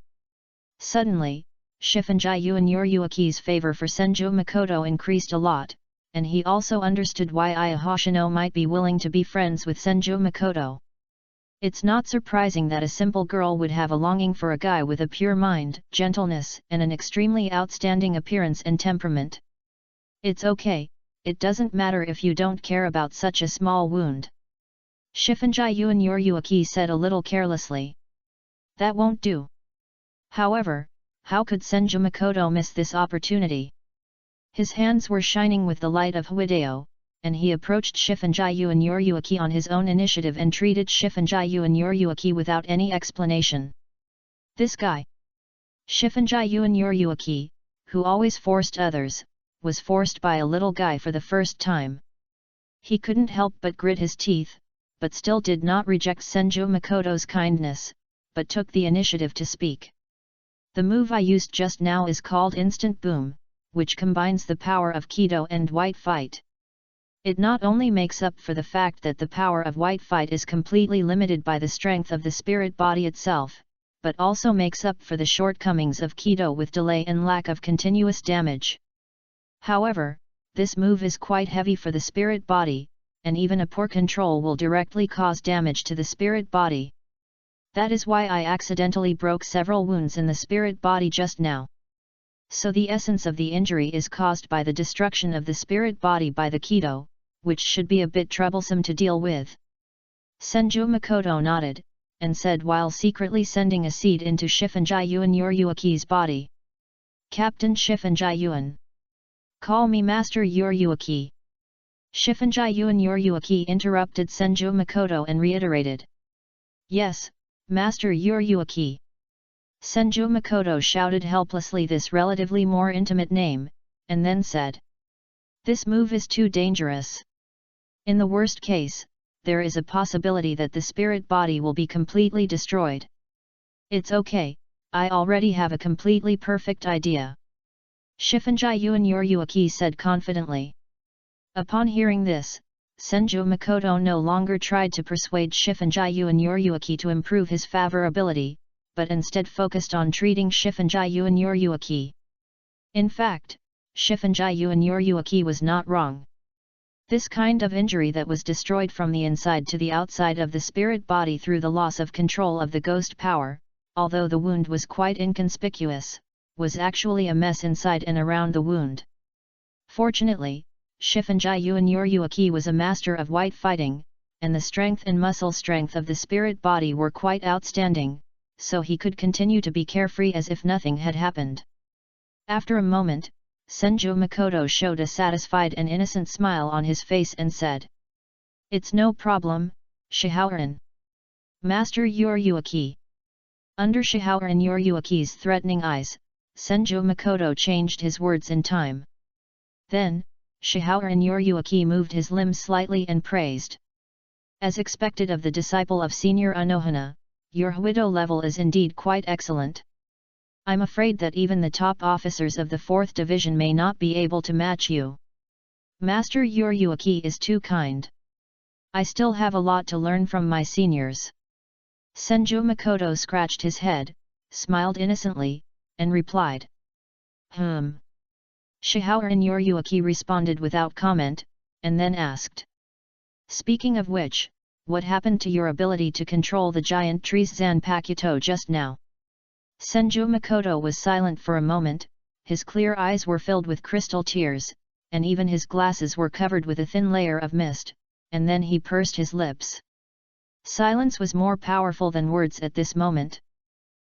Suddenly, Shifunjai Yuan Yoryuki's favor for Senju Makoto increased a lot, and he also understood why Aya Hoshino might be willing to be friends with Senju Makoto. It's not surprising that a simple girl would have a longing for a guy with a pure mind, gentleness, and an extremely outstanding appearance and temperament. It's okay. It doesn't matter if you don't care about such a small wound. Shifunjai Yuan Yoryuki said a little carelessly. That won't do. However, how could Senju Makoto miss this opportunity? His hands were shining with the light of Huideo, and he approached Shifunjai Yuan Yoryuki on his own initiative and treated Shifunjai Yuan Yoryuki without any explanation. This guy. Shifunjai Yuan Yoryuki, who always forced others, was forced by a little guy for the first time. He couldn't help but grit his teeth, but still did not reject Senju Makoto's kindness, but took the initiative to speak. The move I used just now is called Instant Boom, which combines the power of Kido and White Fight. It not only makes up for the fact that the power of White Fight is completely limited by the strength of the spirit body itself, but also makes up for the shortcomings of Kido with delay and lack of continuous damage. However, this move is quite heavy for the spirit body, and even a poor control will directly cause damage to the spirit body. That is why I accidentally broke several wounds in the spirit body just now. So the essence of the injury is caused by the destruction of the spirit body by the Kido, which should be a bit troublesome to deal with. Senju Makoto nodded, and said while secretly sending a seed into Shifunjai Yuan Yoryuki's body. Captain Shifunji-yuan. Call me Master Yoryuaki. Shifunji-yuan Yoryuaki interrupted Senju Makoto and reiterated. Yes, Master Yoryuaki. Senju Makoto shouted helplessly this relatively more intimate name, and then said. This move is too dangerous. In the worst case, there is a possibility that the spirit body will be completely destroyed. It's okay, I already have a completely perfect idea. Shifunji-yuan Yoryuaki said confidently. Upon hearing this, Senju Makoto no longer tried to persuade Shifunji-yuan Yoryuaki to improve his favorability, but instead focused on treating Shifunji-yuan Yoryuaki. In fact, Shifunji-yuan Yoryuaki was not wrong. This kind of injury that was destroyed from the inside to the outside of the spirit body through the loss of control of the ghost power, although the wound was quite inconspicuous, was actually a mess inside and around the wound. Fortunately, Shifunji-yuan Yoryuaki was a master of white fighting, and the strength and muscle strength of the spirit body were quite outstanding, so he could continue to be carefree as if nothing had happened. After a moment, Senju Makoto showed a satisfied and innocent smile on his face and said. It's no problem, Shihaoran. Master Yoryuaki. Under Shihaoran Yoryuaki's threatening eyes, Senju Makoto changed his words in time. Then, Shihaoran Yoryuaki moved his limbs slightly and praised. As expected of the disciple of Senior Anohana, your Hwido level is indeed quite excellent. I'm afraid that even the top officers of the 4th Division may not be able to match you. Master Yoryuaki is too kind. I still have a lot to learn from my seniors. Senju Makoto scratched his head, smiled innocently, and replied. Shihaoran Yoryuaki responded without comment, and then asked. Speaking of which, what happened to your ability to control the giant tree's Zanpakuto just now? Senju Makoto was silent for a moment, his clear eyes were filled with crystal tears, and even his glasses were covered with a thin layer of mist, and then he pursed his lips. Silence was more powerful than words at this moment.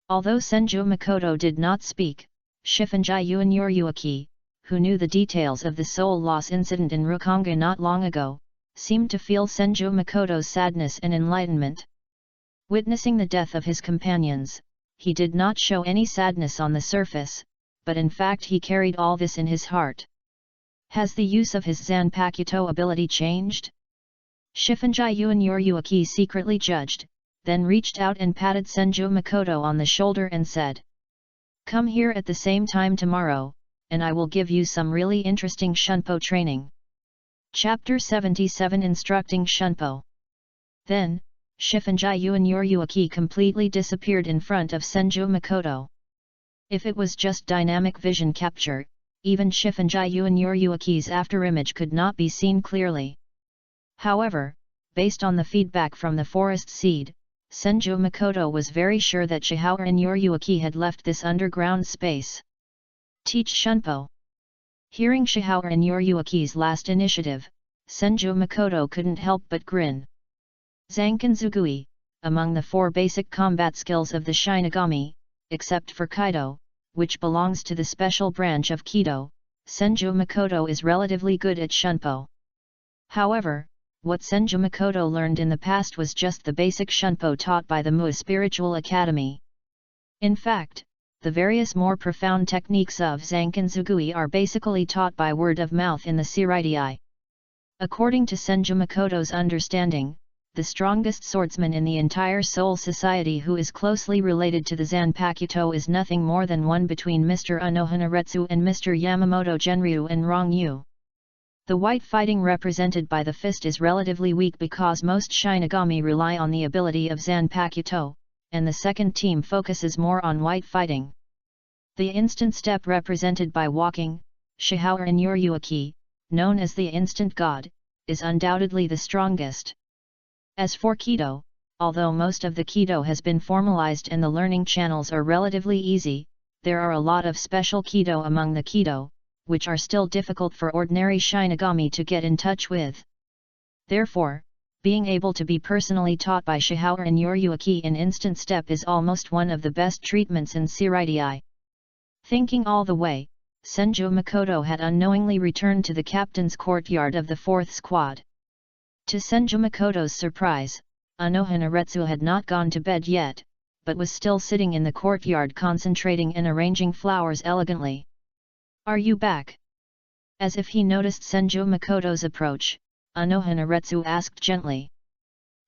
Although Senju Makoto did not speak, Shifunji-yuan Yoryuaki, who knew the details of the soul loss incident in Rukonga not long ago, seemed to feel Senju Makoto's sadness and enlightenment. Witnessing the death of his companions, he did not show any sadness on the surface, but in fact he carried all this in his heart. Has the use of his Zanpakuto ability changed? Shifunji-yuan Yoryuaki secretly judged, then reached out and patted Senju Makoto on the shoulder and said. Come here at the same time tomorrow, and I will give you some really interesting Shunpo training. Chapter 77 Instructing Shunpo. Then, Shifunji-yuan Yoryuaki completely disappeared in front of Senju Makoto. If it was just dynamic vision capture, even Shifunji-yuan Yoryuaki's afterimage could not be seen clearly. However, based on the feedback from the forest seed, Senju Makoto was very sure that Shihaoran Yoryuaki had left this underground space. Teach Shunpo. Hearing Shihaoran Yoryuaki's last initiative, Senju Makoto couldn't help but grin. Zankan-zugui, among the 4 basic combat skills of the Shinigami, except for Kaido, which belongs to the special branch of Kido, Senju Makoto is relatively good at Shunpo. However, what Senju Makoto learned in the past was just the basic Shunpo taught by the Mu Spiritual Academy. In fact, the various more profound techniques of Zankan-zugui are basically taught by word of mouth in the Seireitei. According to Senju Makoto's understanding, the strongest swordsman in the entire Soul Society who is closely related to the Zanpakuto is nothing more than one between Mr. Anohanaretsu and Mr. Yamamoto Genryu and Rongyu. The white fighting represented by the fist is relatively weak because most Shinigami rely on the ability of Zanpakuto, and the second team focuses more on white fighting. The instant step represented by walking, Shihaoran Yoryuaki, known as the Instant God, is undoubtedly the strongest. As for Kido, although most of the Kido has been formalized and the learning channels are relatively easy, there are a lot of special Kido among the Kido, which are still difficult for ordinary Shinigami to get in touch with. Therefore, being able to be personally taught by Shihaoran Yoryuaki in instant step is almost one of the best treatments in Seireitei. Thinking all the way, Senju Makoto had unknowingly returned to the captain's courtyard of the 4th squad. To Senju Makoto's surprise, Anohanaretsu had not gone to bed yet, but was still sitting in the courtyard concentrating and arranging flowers elegantly. "Are you back?" As if he noticed Senju Makoto's approach, Anohanaretsu asked gently.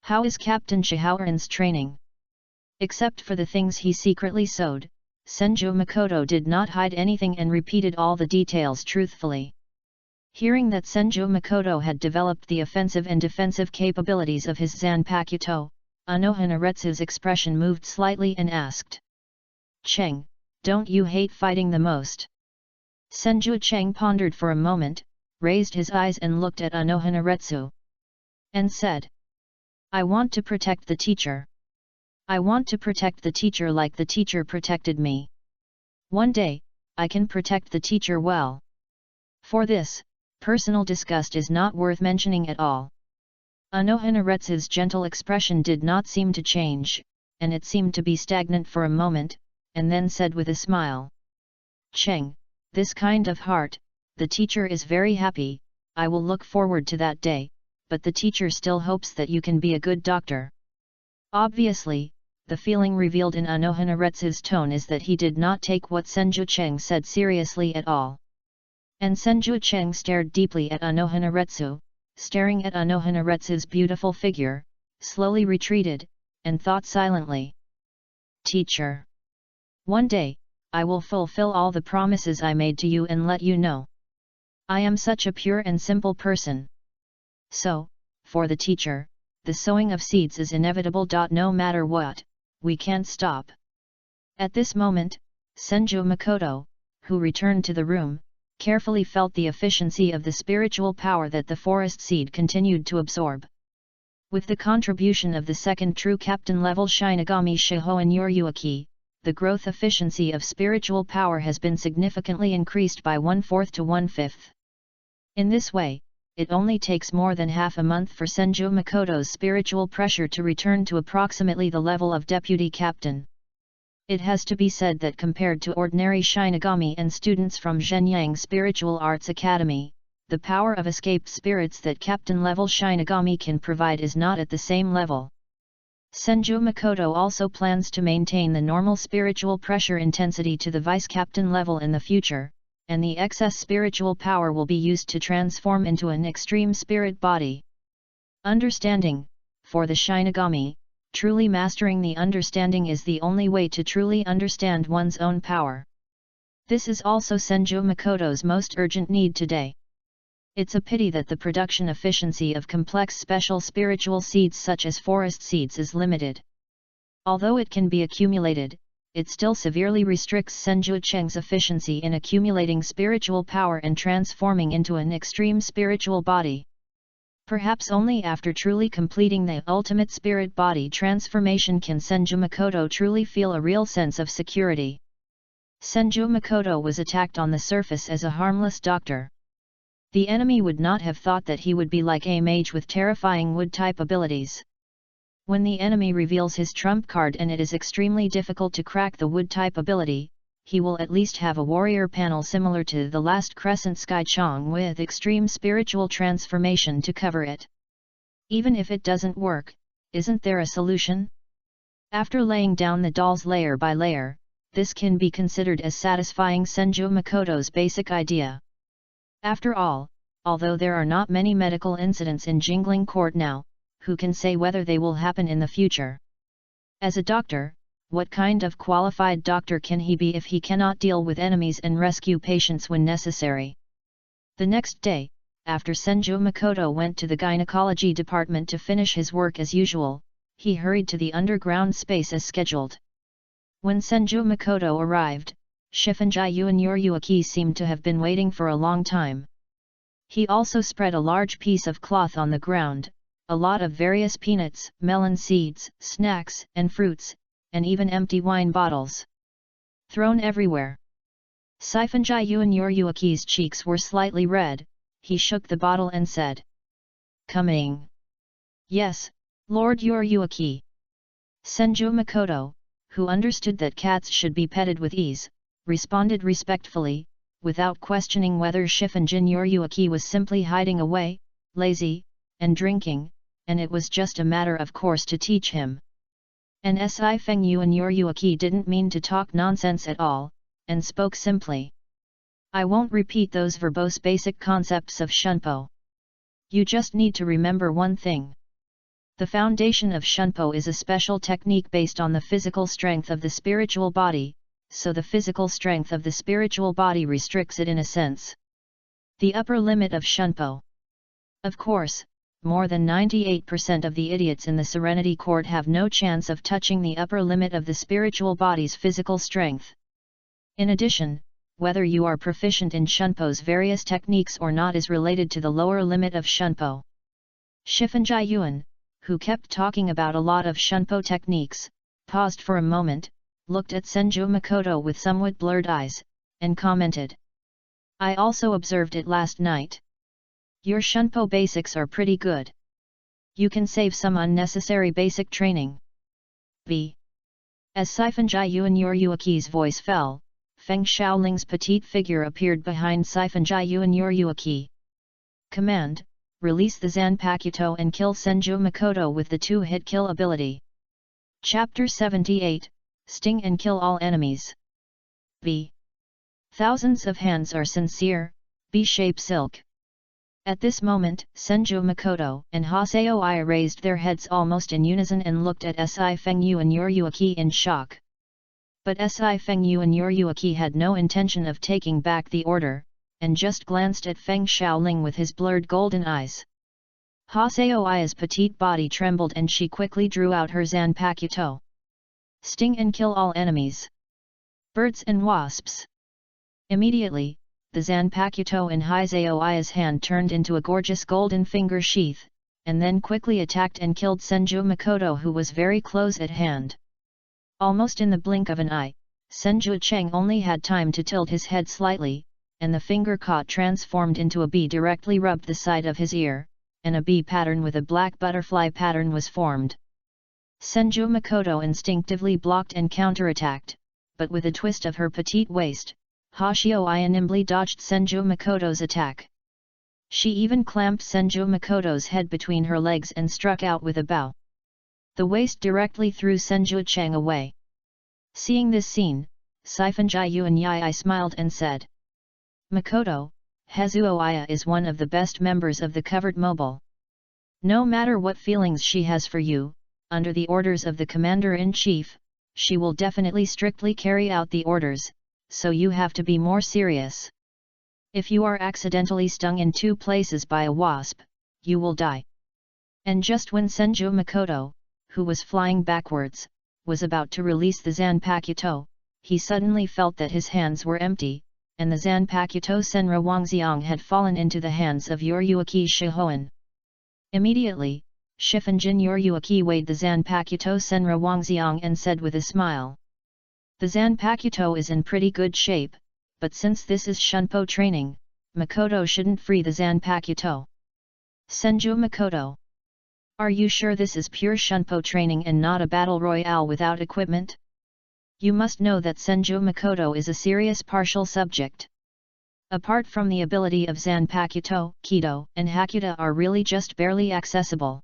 "How is Captain Chihaoran's training?" Except for the things he secretly sewed, Senju Makoto did not hide anything and repeated all the details truthfully. Hearing that Senju Makoto had developed the offensive and defensive capabilities of his Zanpakuto, Anohanaretsu's expression moved slightly and asked. "Cheng, don't you hate fighting the most?" Senju Cheng pondered for a moment, raised his eyes and looked at Anohanaretsu. And said. "I want to protect the teacher. I want to protect the teacher like the teacher protected me. One day, I can protect the teacher well. For this, personal disgust is not worth mentioning at all." Anohanaretsu's gentle expression did not seem to change, and it seemed to be stagnant for a moment, and then said with a smile. "Cheng, this kind of heart, the teacher is very happy, I will look forward to that day, but the teacher still hopes that you can be a good doctor." Obviously, the feeling revealed in Anohanaretsu's tone is that he did not take what Senju Cheng said seriously at all. And Senju Cheng stared deeply at Anohanaretsu, staring at Anohanaretsu's beautiful figure, slowly retreated, and thought silently. "Teacher. One day, I will fulfill all the promises I made to you and let you know. I am such a pure and simple person. So, for the teacher, the sowing of seeds is inevitable. No matter what, we can't stop." At this moment, Senju Makoto, who returned to the room, carefully felt the efficiency of the spiritual power that the forest seed continued to absorb. With the contribution of the second true captain level Shinigami Shihoan Yoryuaki, the growth efficiency of spiritual power has been significantly increased by 1/4 to 1/5. In this way, it only takes more than half a month for Senju Makoto's spiritual pressure to return to approximately the level of deputy captain. It has to be said that compared to ordinary Shinigami and students from Zhenyang Spiritual Arts Academy, the power of escaped spirits that captain-level Shinigami can provide is not at the same level. Senju Makoto also plans to maintain the normal spiritual pressure intensity to the vice-captain level in the future, and the excess spiritual power will be used to transform into an extreme spirit body. Understanding, for the Shinigami, truly mastering the understanding is the only way to truly understand one's own power. This is also Senju Makoto's most urgent need today. It's a pity that the production efficiency of complex special spiritual seeds such as forest seeds is limited. Although it can be accumulated, it still severely restricts Senju Cheng's efficiency in accumulating spiritual power and transforming into an extreme spiritual body. Perhaps only after truly completing the ultimate spirit body transformation can Senju Makoto truly feel a real sense of security. Senju Makoto was attacked on the surface as a harmless doctor. The enemy would not have thought that he would be like a mage with terrifying wood-type abilities. When the enemy reveals his trump card and it is extremely difficult to crack the wood-type ability, he will at least have a warrior panel similar to the last Crescent Sky Chong with extreme spiritual transformation to cover it. Even if it doesn't work, isn't there a solution? After laying down the dolls layer by layer, this can be considered as satisfying Senju Makoto's basic idea. After all, although there are not many medical incidents in Jingling Court now, who can say whether they will happen in the future? As a doctor, what kind of qualified doctor can he be if he cannot deal with enemies and rescue patients when necessary? The next day, after Senju Makoto went to the gynecology department to finish his work as usual, he hurried to the underground space as scheduled. When Senju Makoto arrived, Shifunji Yuan Yoryuaki seemed to have been waiting for a long time. He also spread a large piece of cloth on the ground, a lot of various peanuts, melon seeds, snacks, and fruits, and even empty wine bottles thrown everywhere. Shifunji Yuan Yoryuaki's cheeks were slightly red. He shook the bottle and said, "Coming." "Yes, Lord Yoryuaki." Senju Makoto, who understood that cats should be petted with ease, responded respectfully, without questioning whether Shifen Yuruaki was simply hiding away, lazy, and drinking, and it was just a matter of course to teach him. And Si Feng Yuan Yuruaki didn't mean to talk nonsense at all, and spoke simply. I won't repeat those verbose basic concepts of Shunpo. You just need to remember one thing. The foundation of Shunpo is a special technique based on the physical strength of the spiritual body, so the physical strength of the spiritual body restricts it in a sense. The upper limit of Shunpo. Of course, more than 98% of the idiots in the Serenity Court have no chance of touching the upper limit of the spiritual body's physical strength. In addition, whether you are proficient in Shunpo's various techniques or not is related to the lower limit of Shunpo. Shifen Yuan, who kept talking about a lot of Shunpo techniques, paused for a moment, looked at Senju Makoto with somewhat blurred eyes, and commented. I also observed it last night. Your Shunpo basics are pretty good. You can save some unnecessary basic training. B. As Sifen Yuan Yuruaki's voice fell, Feng Shaoling's petite figure appeared behind Sifen Yuan Yuruaki. Command, release the Zanpakuto and kill Senju Makoto with the 2-hit kill ability. Chapter 78, Sting and Kill All Enemies. B. Thousands of hands are sincere, B-shape silk. At this moment, Senju Makoto and Haseo Iya raised their heads almost in unison and looked at Si Feng Yuan Yuruaki in shock. But Si Feng Yuan Yuruaki had no intention of taking back the order, and just glanced at Feng Shaoling with his blurred golden eyes. Haseo Iya's petite body trembled and she quickly drew out her Zanpakuto. Sting and kill all enemies. Birds and wasps. Immediately, the Zanpakuto in Haseo Iya's hand turned into a gorgeous golden finger sheath, and then quickly attacked and killed Senju Makoto, who was very close at hand. Almost in the blink of an eye, Senju Cheng only had time to tilt his head slightly, and the finger caught transformed into a bee directly rubbed the side of his ear, and a bee pattern with a black butterfly pattern was formed. Senju Makoto instinctively blocked and counterattacked, but with a twist of her petite waist, Haseo Iya nimbly dodged Senju Makoto's attack. She even clamped Senju Makoto's head between her legs and struck out with a bow. The waist directly threw Senju Cheng away. Seeing this scene, Sifen Yuan Yi smiled and said, Makoto, Hazuo Iya is one of the best members of the covered mobile. No matter what feelings she has for you, under the orders of the Commander-in-Chief, she will definitely strictly carry out the orders, so you have to be more serious. If you are accidentally stung in 2 places by a wasp, you will die. And just when Senju Makoto, who was flying backwards, was about to release the Zanpakuto, he suddenly felt that his hands were empty, and the Zanpakuto Senra Wangxiang had fallen into the hands of Yuruaki Shihoan. Immediately, Shifen Yuruaki weighed the Zanpakuto Senra Wangxiang and said with a smile. The Zanpakuto is in pretty good shape, but since this is Shunpo training, Makoto shouldn't free the Zanpakuto. Senju Makoto. Are you sure this is pure Shunpo training and not a battle royale without equipment? You must know that Senju Makoto is a serious partial subject. Apart from the ability of Zanpakuto, Kido, and Hakuta are really just barely accessible.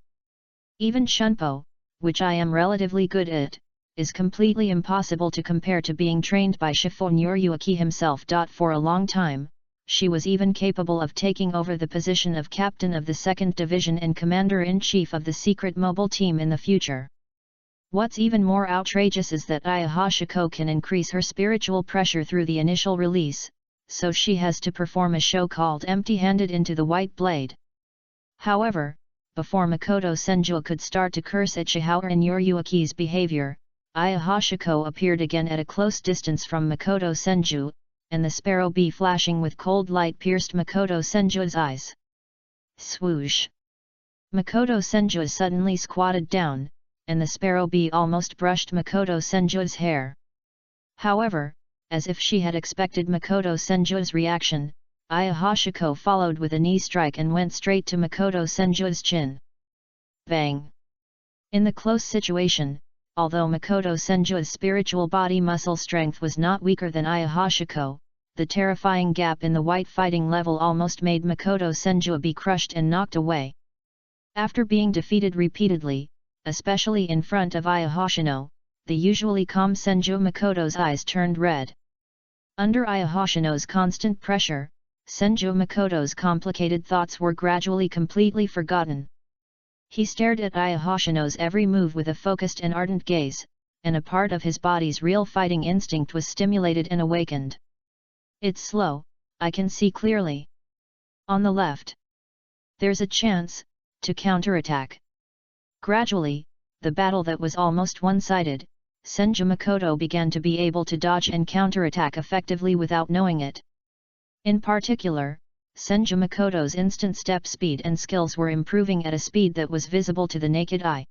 Even Shunpo, which I am relatively good at, is completely impossible to compare to being trained by Shifen Yuruaki himself. For a long time, she was even capable of taking over the position of captain of the 2nd Division and commander-in-chief of the secret mobile team in the future. What's even more outrageous is that Iya Hashiko can increase her spiritual pressure through the initial release, so she has to perform a show called Empty-Handed into the White Blade. However, before Makoto Senju could start to curse at Shihoan Yuruaki's behavior, Iya Hashiko appeared again at a close distance from Makoto Senju, and the sparrow bee flashing with cold light pierced Makoto Senju's eyes. Swoosh! Makoto Senju suddenly squatted down, and the sparrow bee almost brushed Makoto Senju's hair. However, as if she had expected Makoto Senju's reaction, Iya Hashiko followed with a knee strike and went straight to Makoto Senju's chin. Bang! In the close situation, although Makoto Senju's spiritual body muscle strength was not weaker than Aya, the terrifying gap in the white fighting level almost made Makoto Senju be crushed and knocked away. After being defeated repeatedly, especially in front of Aya, the usually calm Senju Makoto's eyes turned red. Under Aya constant pressure, Senju Makoto's complicated thoughts were gradually completely forgotten. He stared at Aya every move with a focused and ardent gaze, and a part of his body's real fighting instinct was stimulated and awakened. It's slow, I can see clearly. On the left. There's a chance to counterattack. Gradually, the battle that was almost one-sided, Senju Makoto began to be able to dodge and counterattack effectively without knowing it. In particular, Senju Makoto's instant step speed and skills were improving at a speed that was visible to the naked eye.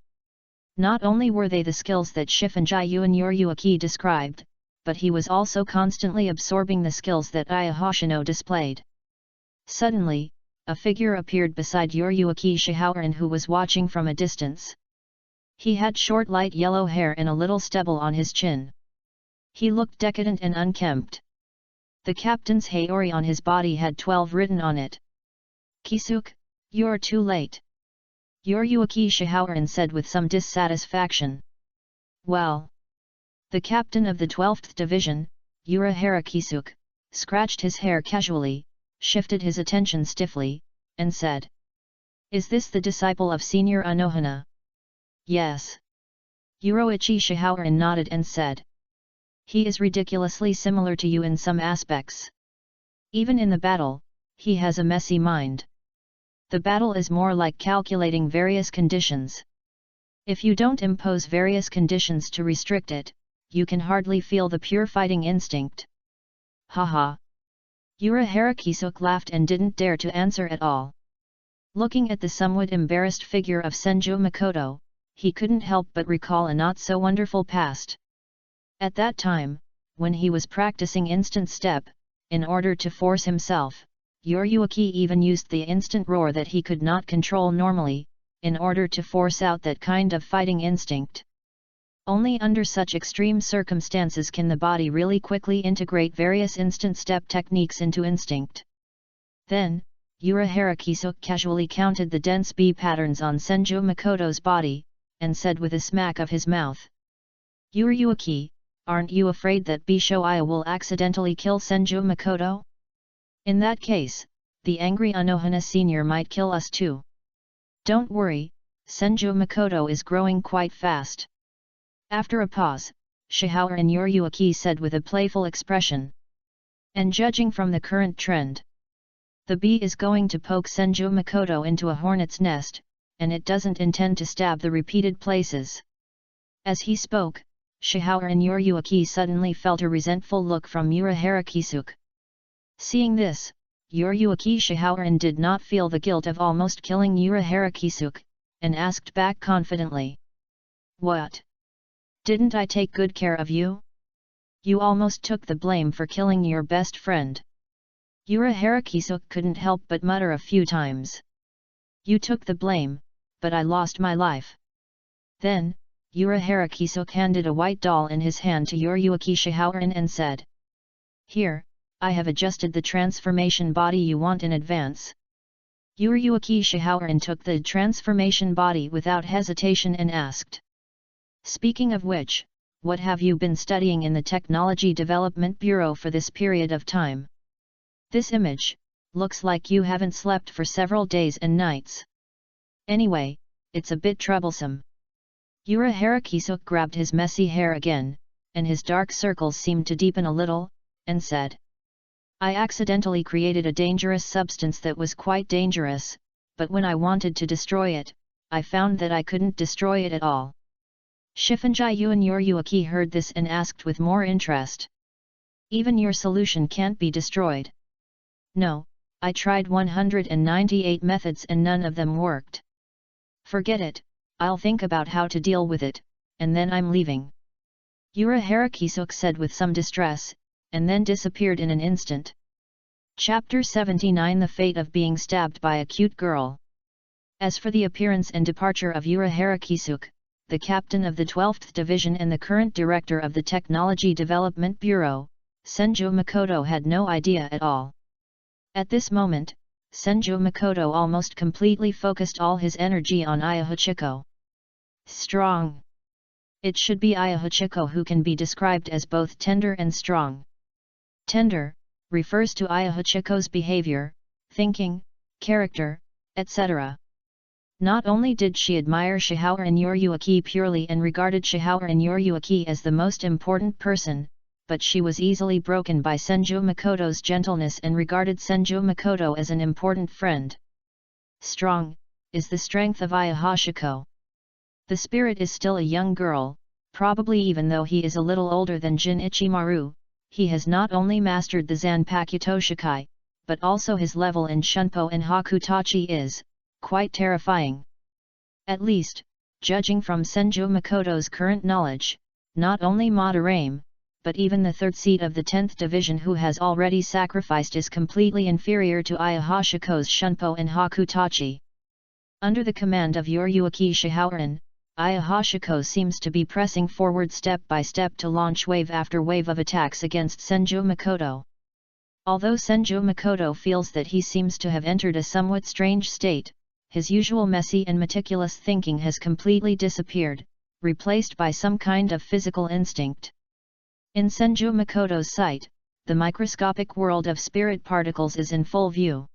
Not only were they the skills that Shifunji and Yoryuki described, but he was also constantly absorbing the skills that Aya displayed. Suddenly, a figure appeared beside Yoryuki Shihaoran, who was watching from a distance. He had short light yellow hair and a little stubble on his chin. He looked decadent and unkempt. The captain's Haori on his body had 12 written on it. "Kisuke, you're too late," Yoryuki Shihaoran said with some dissatisfaction. "Well." The captain of the 12th Division, Urahara Kisuke, scratched his hair casually, shifted his attention stiffly, and said, "Is this the disciple of Senior Anohana?" "Yes." Yuroichi Shihaoran nodded and said, "He is ridiculously similar to you in some aspects. Even in the battle, he has a messy mind. The battle is more like calculating various conditions. If you don't impose various conditions to restrict it, you can hardly feel the pure fighting instinct." Haha. Urahara Kisuke laughed and didn't dare to answer at all. Looking at the somewhat embarrassed figure of Senju Makoto, he couldn't help but recall a not-so-wonderful past. At that time, when he was practicing instant step, in order to force himself, Yoryuki even used the instant roar that he could not control normally, in order to force out that kind of fighting instinct. Only under such extreme circumstances can the body really quickly integrate various instant step techniques into instinct. Then, Urahara Kisuke casually counted the dense B patterns on Senju Makoto's body, and said with a smack of his mouth, "Yoryuki, aren't you afraid that Bisho Aya will accidentally kill Senju Makoto? In that case, the angry Anohana Senior might kill us too." "Don't worry, Senju Makoto is growing quite fast." After a pause, Shihaoran Yoryuki said with a playful expression, "And judging from the current trend, the bee is going to poke Senju Makoto into a hornet's nest, and it doesn't intend to stab the repeated places." As he spoke, Shihaoran Yoryuki suddenly felt a resentful look from Urahara Kisuke. Seeing this, Yoryuki Shihaoran did not feel the guilt of almost killing Urahara Kisuke, and asked back confidently, "What? Didn't I take good care of you? You almost took the blame for killing your best friend." Urahara Kisuke couldn't help but mutter a few times. "You took the blame, but I lost my life." Then, Urahara Kisuke handed a white doll in his hand to Yoryuki Shihaoran and said, "Here, I have adjusted the transformation body you want in advance." Yoryuki Shihaoran took the transformation body without hesitation and asked, "Speaking of which, what have you been studying in the Technology Development Bureau for this period of time? This image, looks like you haven't slept for several days and nights. Anyway, it's a bit troublesome." Urahara Kisuke grabbed his messy hair again, and his dark circles seemed to deepen a little, and said, "I accidentally created a dangerous substance that was quite dangerous, but when I wanted to destroy it, I found that I couldn't destroy it at all." Shifunji and Yoryuki heard this and asked with more interest, "Even your solution can't be destroyed?" "No, I tried 198 methods and none of them worked." "Forget it, I'll think about how to deal with it, and then I'm leaving," Urahara Kisuke said with some distress, and then disappeared in an instant. Chapter 79 The Fate of Being Stabbed by a Cute Girl. As for the appearance and departure of Urahara Kisuke, the captain of the 12th Division and the current director of the Technology Development Bureau, Senju Makoto had no idea at all. At this moment, Senju Makoto almost completely focused all his energy on Aya Hachiko. Strong. It should be Aya Hachiko who can be described as both tender and strong. Tender refers to Aya Hachiko's behavior, thinking, character, etc. Not only did she admire Shihao and Yoriyuki purely and regarded Shihao and Yoriyuki as the most important person, but she was easily broken by Senju Makoto's gentleness and regarded Senju Makoto as an important friend. Strong is the strength of Aya Hachiko. The spirit is still a young girl, probably even though he is a little older than Jin Ichimaru. He has not only mastered the Zanpakuto Shikai, but also his level in Shunpo and Hakutachi is quite terrifying. At least, judging from Senju Makoto's current knowledge, not only Madarame, but even the third seat of the 10th Division who has already sacrificed is completely inferior to Aya Hachiko's Shunpo and Hakutachi. Under the command of Yoriyuki Shihaoran, Aya Hachiko seems to be pressing forward step by step to launch wave after wave of attacks against Senju Makoto. Although Senju Makoto feels that he seems to have entered a somewhat strange state, his usual messy and meticulous thinking has completely disappeared, replaced by some kind of physical instinct. In Senju Makoto's sight, the microscopic world of spirit particles is in full view.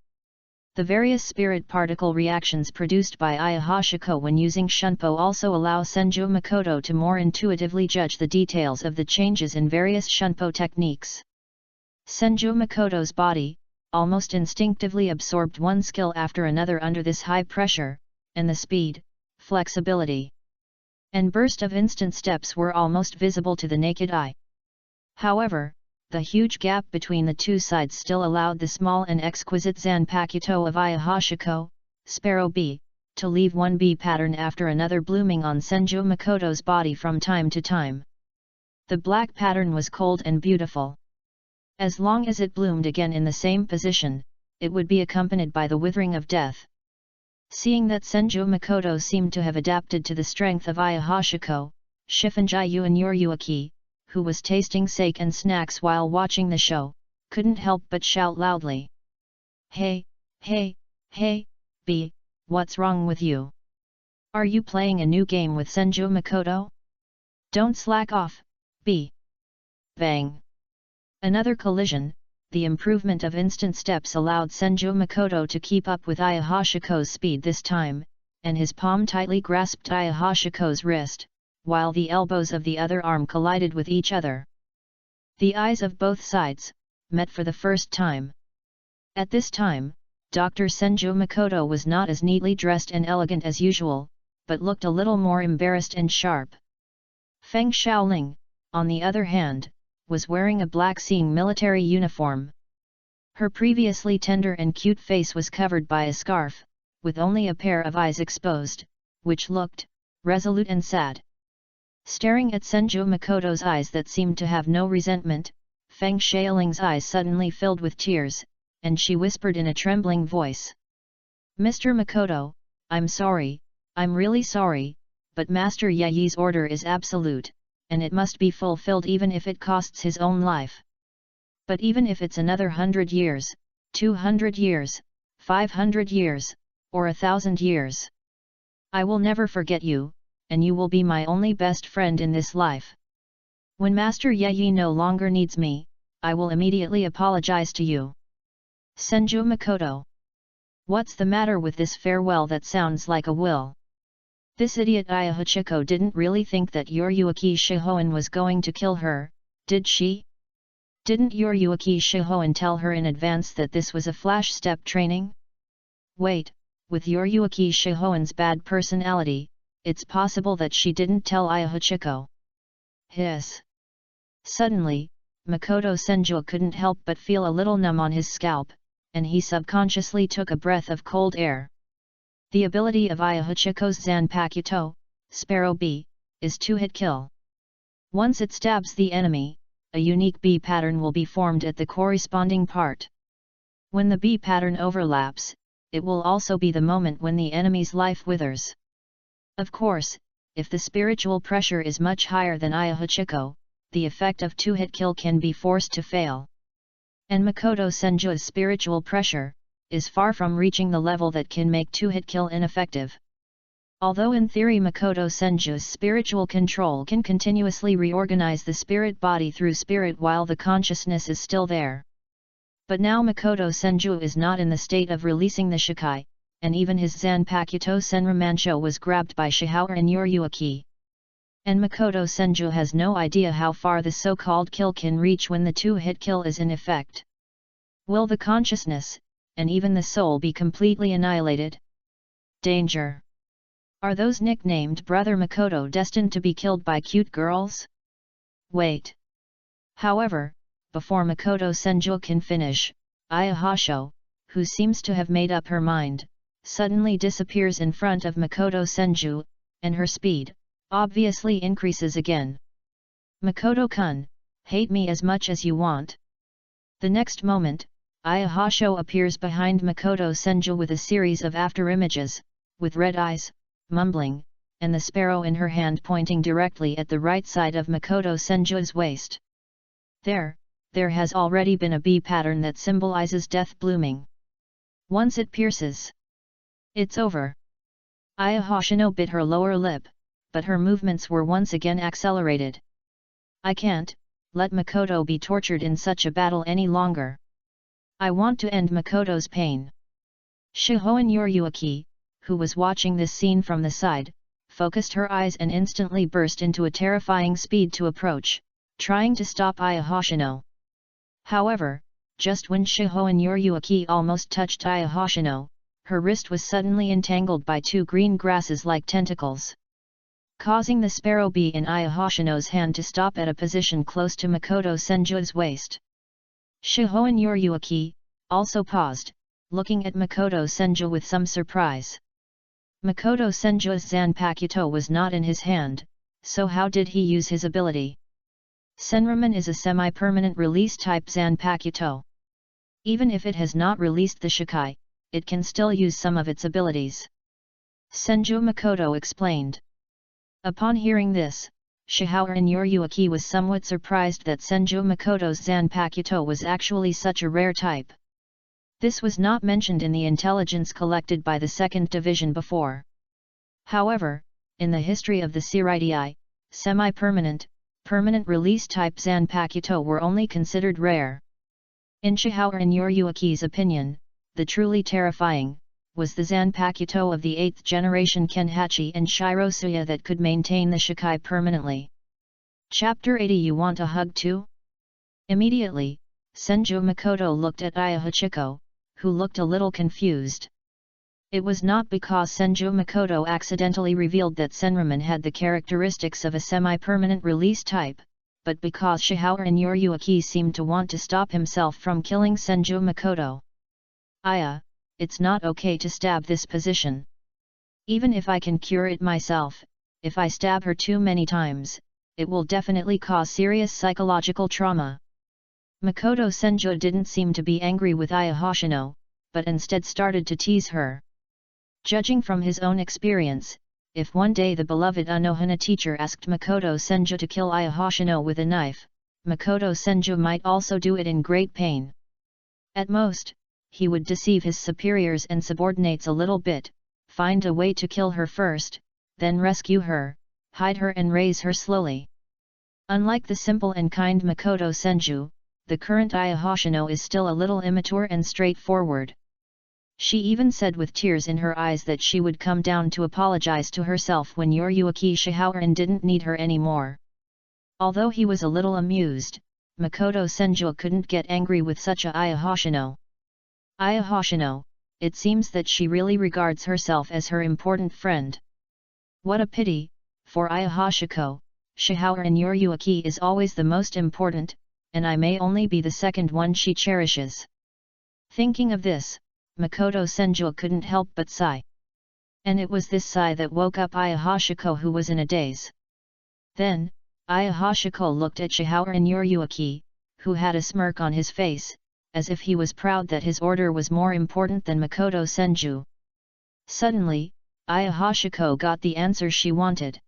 The various spirit particle reactions produced by Aya Hachiko when using Shunpo also allow Senju Makoto to more intuitively judge the details of the changes in various Shunpo techniques. Senju Makoto's body almost instinctively absorbed one skill after another under this high pressure, and the speed, flexibility, and burst of instant steps were almost visible to the naked eye. However, the huge gap between the two sides still allowed the small and exquisite Zanpakuto of Aya Hachiko, Sparrow Bee, to leave one bee pattern after another blooming on Senju Makoto's body from time to time. The black pattern was cold and beautiful. As long as it bloomed again in the same position, it would be accompanied by the withering of death. Seeing that Senju Makoto seemed to have adapted to the strength of Aya Hachiko, Shifunjayu and Yoriyuki, who was tasting sake and snacks while watching the show, couldn't help but shout loudly. Hey, hey, hey, B, what's wrong with you? Are you playing a new game with Senju Makoto? Don't slack off, B. Bang. Another collision. The improvement of instant steps allowed Senju Makoto to keep up with Aya Hachiko's speed this time, and his palm tightly grasped Aya Hachiko's wrist, while the elbows of the other arm collided with each other. The eyes of both sides met for the first time. At this time, Dr. Senju Makoto was not as neatly dressed and elegant as usual, but looked a little more embarrassed and sharp. Feng Shaoling, on the other hand, was wearing a black Xing military uniform. Her previously tender and cute face was covered by a scarf, with only a pair of eyes exposed, which looked resolute and sad. Staring at Senju Makoto's eyes that seemed to have no resentment, Feng Shaoling's eyes suddenly filled with tears, and she whispered in a trembling voice. Mr. Makoto, I'm sorry, I'm really sorry, but Master Yeyi's order is absolute, and it must be fulfilled even if it costs his own life. But even if it's another 100 years, 200 years, 500 years, or 1,000 years, I will never forget you, and you will be my only best friend in this life. When Master Yeyi no longer needs me, I will immediately apologize to you. Senju Makoto. What's the matter with this farewell that sounds like a will? This idiot Aya Hachiko didn't really think that Yoriyuki Shihoan was going to kill her, did she? Didn't Yoriyuki Shihoan tell her in advance that this was a flash step training? Wait, with Yoriyuki Shihoan's bad personality, it's possible that she didn't tell Aya Hachiko. Hiss. Suddenly, Makoto Senju couldn't help but feel a little numb on his scalp, and he subconsciously took a breath of cold air. The ability of Aya Hachiko's Zanpakuto, Sparrow Bee, is two-hit kill. Once it stabs the enemy, a unique bee pattern will be formed at the corresponding part. When the bee pattern overlaps, it will also be the moment when the enemy's life withers. Of course, if the spiritual pressure is much higher than Ayahachiko, the effect of 2-hit kill can be forced to fail. And Makoto Senju's spiritual pressure is far from reaching the level that can make 2-hit kill ineffective. Although in theory Makoto Senju's spiritual control can continuously reorganize the spirit body through spirit while the consciousness is still there. But now Makoto Senju is not in the state of releasing the Shikai, and even his Zanpakuto Senramansho was grabbed by Shihao and Yoryuki. And Makoto Senju has no idea how far the so-called kill can reach when the 2-hit kill is in effect. Will the consciousness, and even the soul be completely annihilated? Danger! Are those nicknamed Brother Makoto destined to be killed by cute girls? Wait! However, before Makoto Senju can finish, Ayahasho, who seems to have made up her mind, suddenly disappears in front of Makoto Senju, and her speed obviously increases again. Makoto-kun, hate me as much as you want. The next moment, Ayahasho appears behind Makoto Senju with a series of afterimages, with red eyes, mumbling, and the sparrow in her hand pointing directly at the right side of Makoto Senju's waist. There has already been a bee pattern that symbolizes death blooming. Once it pierces, it's over. Ayahashino bit her lower lip, but her movements were once again accelerated. I can't let Makoto be tortured in such a battle any longer. I want to end Makoto's pain. Shiho and Yoryuki, who was watching this scene from the side, focused her eyes and instantly burst into a terrifying speed to approach, trying to stop Ayahashino. However, just when Shiho and Yoryuki almost touched Ayahashino, her wrist was suddenly entangled by 2 green grasses like tentacles, causing the sparrow bee in Ayahashino's hand to stop at a position close to Makoto Senju's waist. Shiho and Yoryuki also paused, looking at Makoto Senju with some surprise. Makoto Senju's Zanpakuto was not in his hand, so how did he use his ability? Senraman is a semi-permanent release type Zanpakuto. Even if it has not released the Shikai, it can still use some of its abilities. Senju Makoto explained. Upon hearing this, Shihao and Yoryuki was somewhat surprised that Senju Makoto's Zanpakuto was actually such a rare type. This was not mentioned in the intelligence collected by the 2nd Division before. However, in the history of the Seireitei, semi-permanent, permanent release type Zanpakuto were only considered rare. In Shihao and Yoryuki's opinion, the truly terrifying was the Zanpakuto of the 8th generation Kenhachi and Shirosuya that could maintain the Shikai permanently. Chapter 80. You want a hug too? Immediately, Senju Makoto looked at Ayahachiko, who looked a little confused. It was not because Senju Makoto accidentally revealed that Senraman had the characteristics of a semi-permanent release type, but because Shihao and Yoryuki seemed to want to stop himself from killing Senju Makoto. Aya, it's not okay to stab this position. Even if I can cure it myself, if I stab her too many times, it will definitely cause serious psychological trauma. Makoto Senju didn't seem to be angry with Ayahashino, but instead started to tease her. Judging from his own experience, if one day the beloved Unohana teacher asked Makoto Senju to kill Ayahashino with a knife, Makoto Senju might also do it in great pain. At most, he would deceive his superiors and subordinates a little bit, find a way to kill her first, then rescue her, hide her and raise her slowly. Unlike the simple and kind Makoto Senju, the current Ayahashino is still a little immature and straightforward. She even said with tears in her eyes that she would come down to apologize to herself when Yoryuki Shihaoran didn't need her anymore. Although he was a little amused, Makoto Senju couldn't get angry with such a Ayahashino. Ayahashino, it seems that she really regards herself as her important friend. What a pity, for Ayahashiko, Shihao and Yoryuki is always the most important, and I may only be the second one she cherishes. Thinking of this, Makoto Senju couldn't help but sigh. And it was this sigh that woke up Ayahashiko, who was in a daze. Then, Ayahashiko looked at Shihao and Yoryuki, who had a smirk on his face, as if he was proud that his order was more important than Makoto Senju. Suddenly, Ayahashiko got the answer she wanted.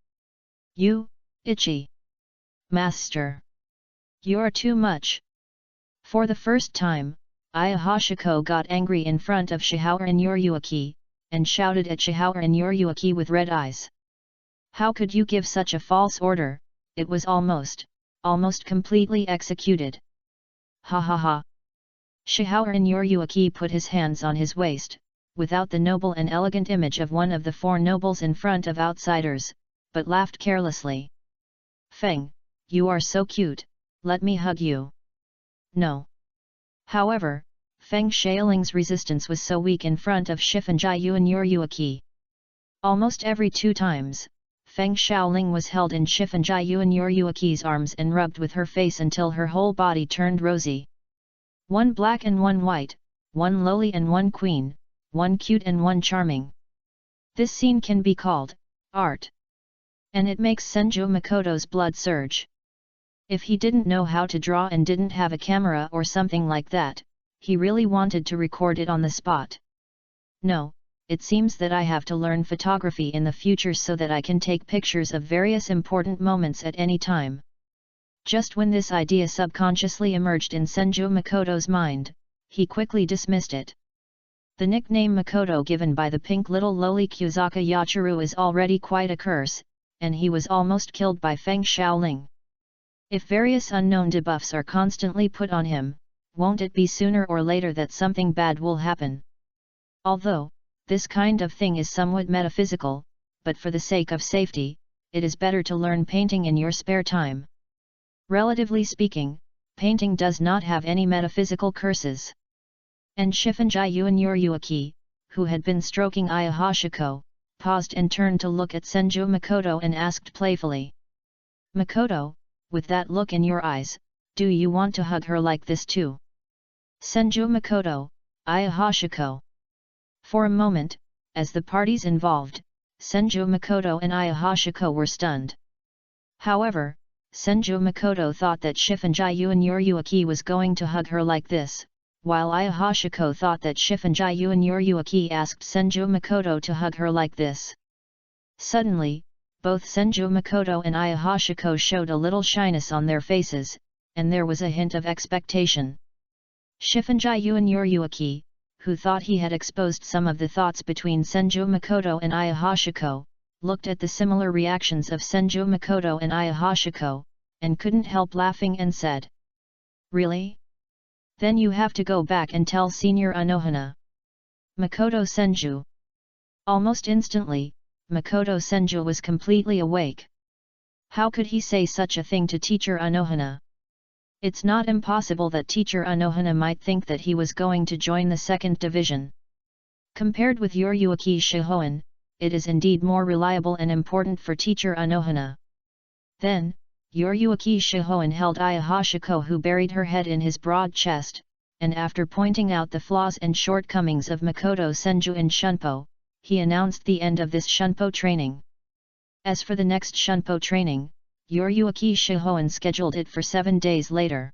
You, Ichi. Master. You're too much. For the first time, Ayahashiko got angry in front of Shihoran Yoriyuki, and shouted at Shihoran Yoriyuki with red eyes. How could you give such a false order? It was almost completely executed. Ha ha ha. Shihoran Yoriyuki put his hands on his waist, without the noble and elegant image of one of the four nobles in front of outsiders, but laughed carelessly. Feng, you are so cute, let me hug you. No. However, Feng Xiaoling's resistance was so weak in front of Shifanjian Yoriyuki. Almost every 2 times, Feng Xiaoling was held in Shifanjian Yoriyuki's arms and rubbed with her face until her whole body turned rosy. One black and one white, one lowly and one queen, one cute and one charming. This scene can be called art. And it makes Senju Makoto's blood surge. If he didn't know how to draw and didn't have a camera or something like that, he really wanted to record it on the spot. No, it seems that I have to learn photography in the future so that I can take pictures of various important moments at any time. Just when this idea subconsciously emerged in Senju Makoto's mind, he quickly dismissed it. The nickname Makoto given by the pink little lowly Kyuzaka Yachiru is already quite a curse, and he was almost killed by Feng Xiaoling. If various unknown debuffs are constantly put on him, won't it be sooner or later that something bad will happen? Although, this kind of thing is somewhat metaphysical, but for the sake of safety, it is better to learn painting in your spare time. Relatively speaking, painting does not have any metaphysical curses. And Shifanjian Yoriyuki, who had been stroking Ayahashiko, paused and turned to look at Senju Makoto and asked playfully. Makoto, with that look in your eyes, do you want to hug her like this too? Senju Makoto, Ayahashiko. For a moment, as the parties involved, Senju Makoto and Ayahashiko were stunned. However, Senju Makoto thought that Shifanjian Yoriyuki was going to hug her like this, while Ayahashiko thought that Shifanjian Yoriyuki asked Senju Makoto to hug her like this. Suddenly, both Senju Makoto and Ayahashiko showed a little shyness on their faces, and there was a hint of expectation. Shifanjian Yoriyuki, who thought he had exposed some of the thoughts between Senju Makoto and Ayahashiko, looked at the similar reactions of Senju Makoto and Ayahashiko, and couldn't help laughing and said, "Really? Then you have to go back and tell Senior Anohana." Makoto Senju. Almost instantly, Makoto Senju was completely awake. How could he say such a thing to Teacher Anohana? It's not impossible that Teacher Anohana might think that he was going to join the 2nd division. Compared with Yoriyuki Shihoan, it is indeed more reliable and important for Teacher Anohana. Then, Yoriyuki Shihoan held Ayahashiko, who buried her head in his broad chest, and after pointing out the flaws and shortcomings of Makoto Senju in Shunpo, he announced the end of this Shunpo training. As for the next Shunpo training, Yoriyuki Shihoan scheduled it for 7 days later.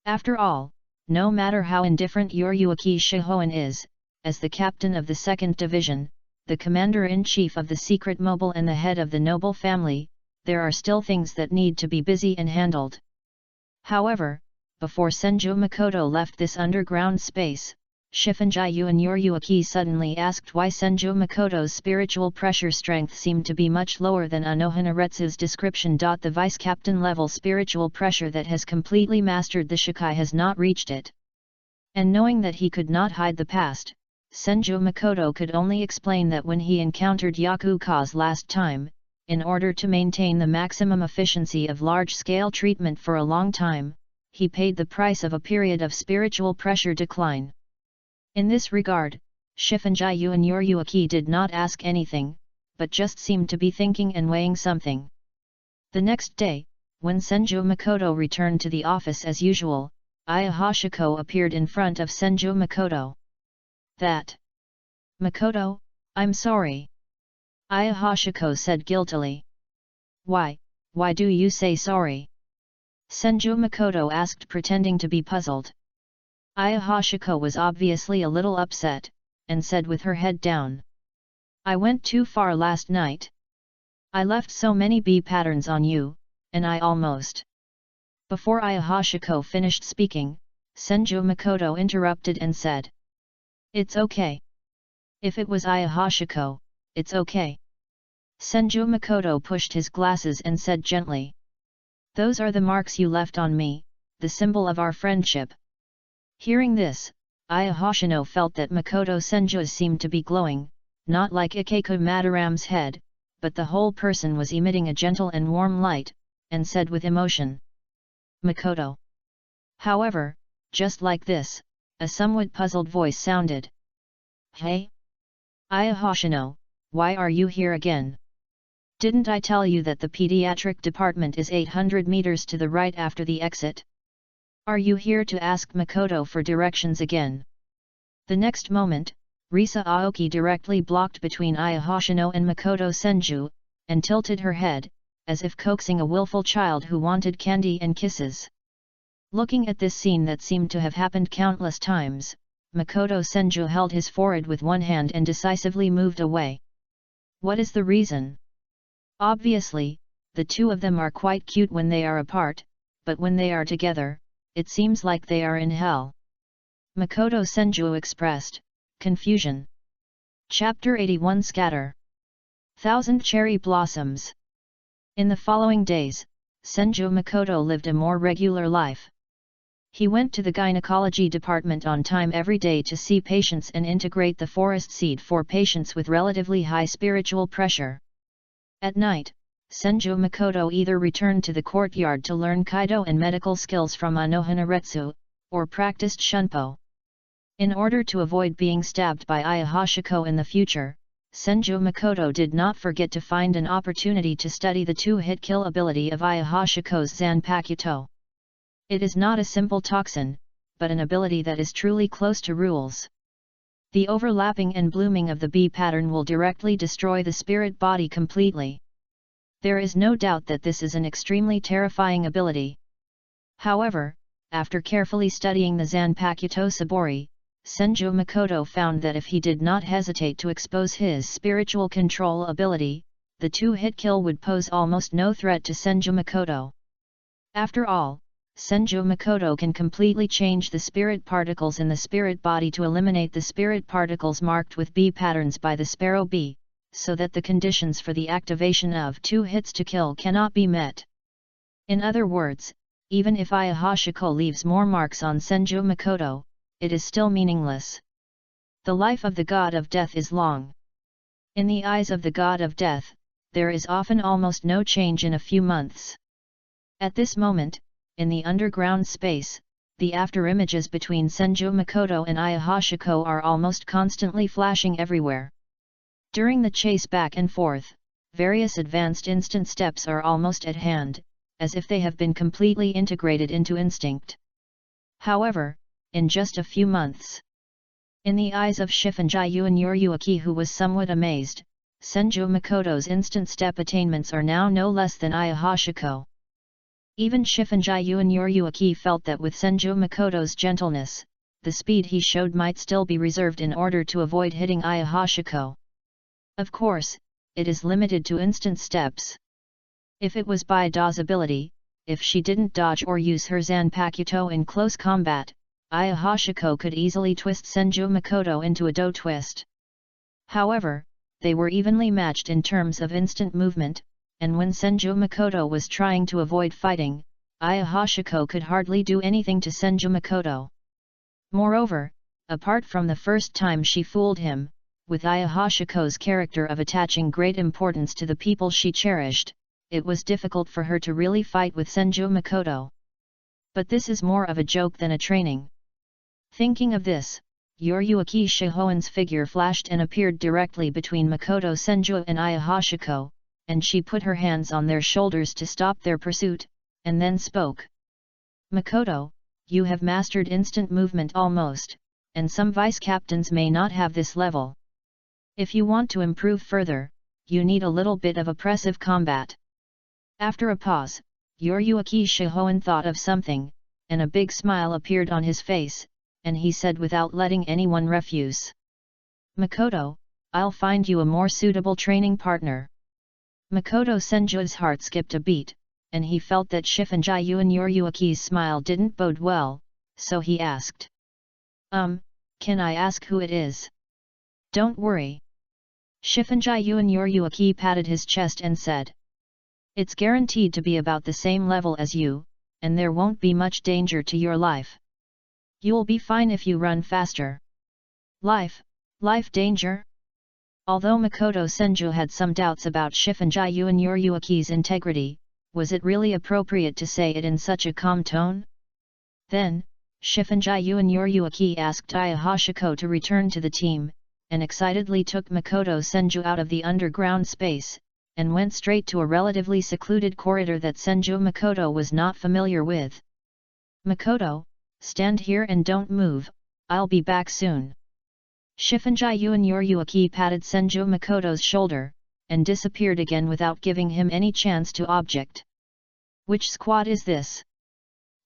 After all, no matter how indifferent Yoriyuki Shihoan is, as the captain of the 2nd division, the commander-in-chief of the secret mobile and the head of the noble family, there are still things that need to be busy and handled. However, before Senju Makoto left this underground space, Shifanjian Yoriyuki suddenly asked why Senju Makoto's spiritual pressure strength seemed to be much lower than Anohana Retsu's description. The vice-captain level spiritual pressure that has completely mastered the Shikai has not reached it. And knowing that he could not hide the past, Senju Makoto could only explain that when he encountered Yakukaze last time, in order to maintain the maximum efficiency of large-scale treatment for a long time, he paid the price of a period of spiritual pressure decline. In this regard, Shifanjian Yoriyuki did not ask anything, but just seemed to be thinking and weighing something. The next day, when Senju Makoto returned to the office as usual, Ayahashiko appeared in front of Senju Makoto. "That. Makoto, I'm sorry." Ayahashiko said guiltily. Why do you say sorry?" Senju Makoto asked, pretending to be puzzled. Ayahashiko was obviously a little upset, and said with her head down. "I went too far last night. I left so many B patterns on you, and I almost... Before Ayahashiko finished speaking, Senju Makoto interrupted and said. It's okay. If it was Ayahashiko, it's okay. Senju Makoto pushed his glasses and said gently. Those are the marks you left on me, the symbol of our friendship. Hearing this, Ayahashino felt that Makoto Senju's seemed to be glowing, not like Ikeku Madaram's head, but the whole person was emitting a gentle and warm light, and said with emotion. Makoto. However, just like this, a somewhat puzzled voice sounded. Hey? Ayahashino, why are you here again? Didn't I tell you that the pediatric department is 800 meters to the right after the exit? Are you here to ask Makoto for directions again? The next moment, Risa Aoki directly blocked between Ayahashino and Makoto Senju, and tilted her head, as if coaxing a willful child who wanted candy and kisses. Looking at this scene that seemed to have happened countless times, Makoto Senju held his forehead with one hand and decisively moved away. What is the reason? Obviously, the two of them are quite cute when they are apart, but when they are together, it seems like they are in hell. Makoto Senju expressed confusion. Chapter 81 Scatter. Thousand Cherry Blossoms. In the following days, Senju Makoto lived a more regular life. He went to the gynecology department on time every day to see patients and integrate the forest seed for patients with relatively high spiritual pressure. At night, Senju Makoto either returned to the courtyard to learn Kaido and medical skills from Anohanaretsu, or practiced Shunpo. In order to avoid being stabbed by Ayahashiko in the future, Senju Makoto did not forget to find an opportunity to study the two-hit kill ability of Ayahashiko's Zanpakuto. It is not a simple toxin, but an ability that is truly close to rules. The overlapping and blooming of the B pattern will directly destroy the spirit body completely. There is no doubt that this is an extremely terrifying ability. However, after carefully studying the Zanpakuto Sabori, Senju Makoto found that if he did not hesitate to expose his spiritual control ability, the two-hit kill would pose almost no threat to Senju Makoto. After all, Senju Makoto can completely change the spirit particles in the spirit body to eliminate the spirit particles marked with B patterns by the Sparrow Bee, so that the conditions for the activation of two hits to kill cannot be met. In other words, even if Ayahashiko leaves more marks on Senju Makoto, it is still meaningless. The life of the god of death is long. In the eyes of the god of death, there is often almost no change in a few months. At this moment, in the underground space, the afterimages between Senju Makoto and Ayahashiko are almost constantly flashing everywhere. During the chase back and forth, various advanced instant steps are almost at hand, as if they have been completely integrated into instinct. However, in just a few months. In the eyes of Shifunjayu and Yoryuaki, who was somewhat amazed, Senju Makoto's instant step attainments are now no less than Ayahashiko. Even Shifunjayu and Yoryuaki felt that with Senju Makoto's gentleness, the speed he showed might still be reserved in order to avoid hitting Ayahashiko. Of course, it is limited to instant steps. If it was by Da's ability, if she didn't dodge or use her Zanpakuto in close combat, Ayahashiko could easily twist Senju Makoto into a Do twist. However, they were evenly matched in terms of instant movement, and when Senju Makoto was trying to avoid fighting, Ayahashiko could hardly do anything to Senju Makoto. Moreover, apart from the first time she fooled him, with Ayahashiko's character of attaching great importance to the people she cherished, it was difficult for her to really fight with Senju Makoto. But this is more of a joke than a training. Thinking of this, Yoryuaki Shihoan's figure flashed and appeared directly between Makoto Senju and Ayahashiko, and she put her hands on their shoulders to stop their pursuit, and then spoke. Makoto, you have mastered instant movement almost, and some vice-captains may not have this level. If you want to improve further, you need a little bit of oppressive combat. After a pause, Yoryuaki Shihoan thought of something, and a big smile appeared on his face, and he said without letting anyone refuse. Makoto, I'll find you a more suitable training partner. Makoto Senju's heart skipped a beat, and he felt that Shifunji Yuanyuruki's smile didn't bode well, so he asked. Can I ask who it is? Don't worry. Shifunji Yuanyuruki patted his chest and said. It's guaranteed to be about the same level as you, and there won't be much danger to your life. You'll be fine if you run faster. Life danger? Although Makoto Senju had some doubts about Shifunji Yuanyuruki's integrity, was it really appropriate to say it in such a calm tone? Then, Shifunji Yuanyuruki asked Aya Hashiko to return to the team, and excitedly took Makoto Senju out of the underground space, and went straight to a relatively secluded corridor that Senju Makoto was not familiar with. Makoto, stand here and don't move, I'll be back soon. Shifunji Yuanyuruki patted Senju Makoto's shoulder, and disappeared again without giving him any chance to object. Which squad is this?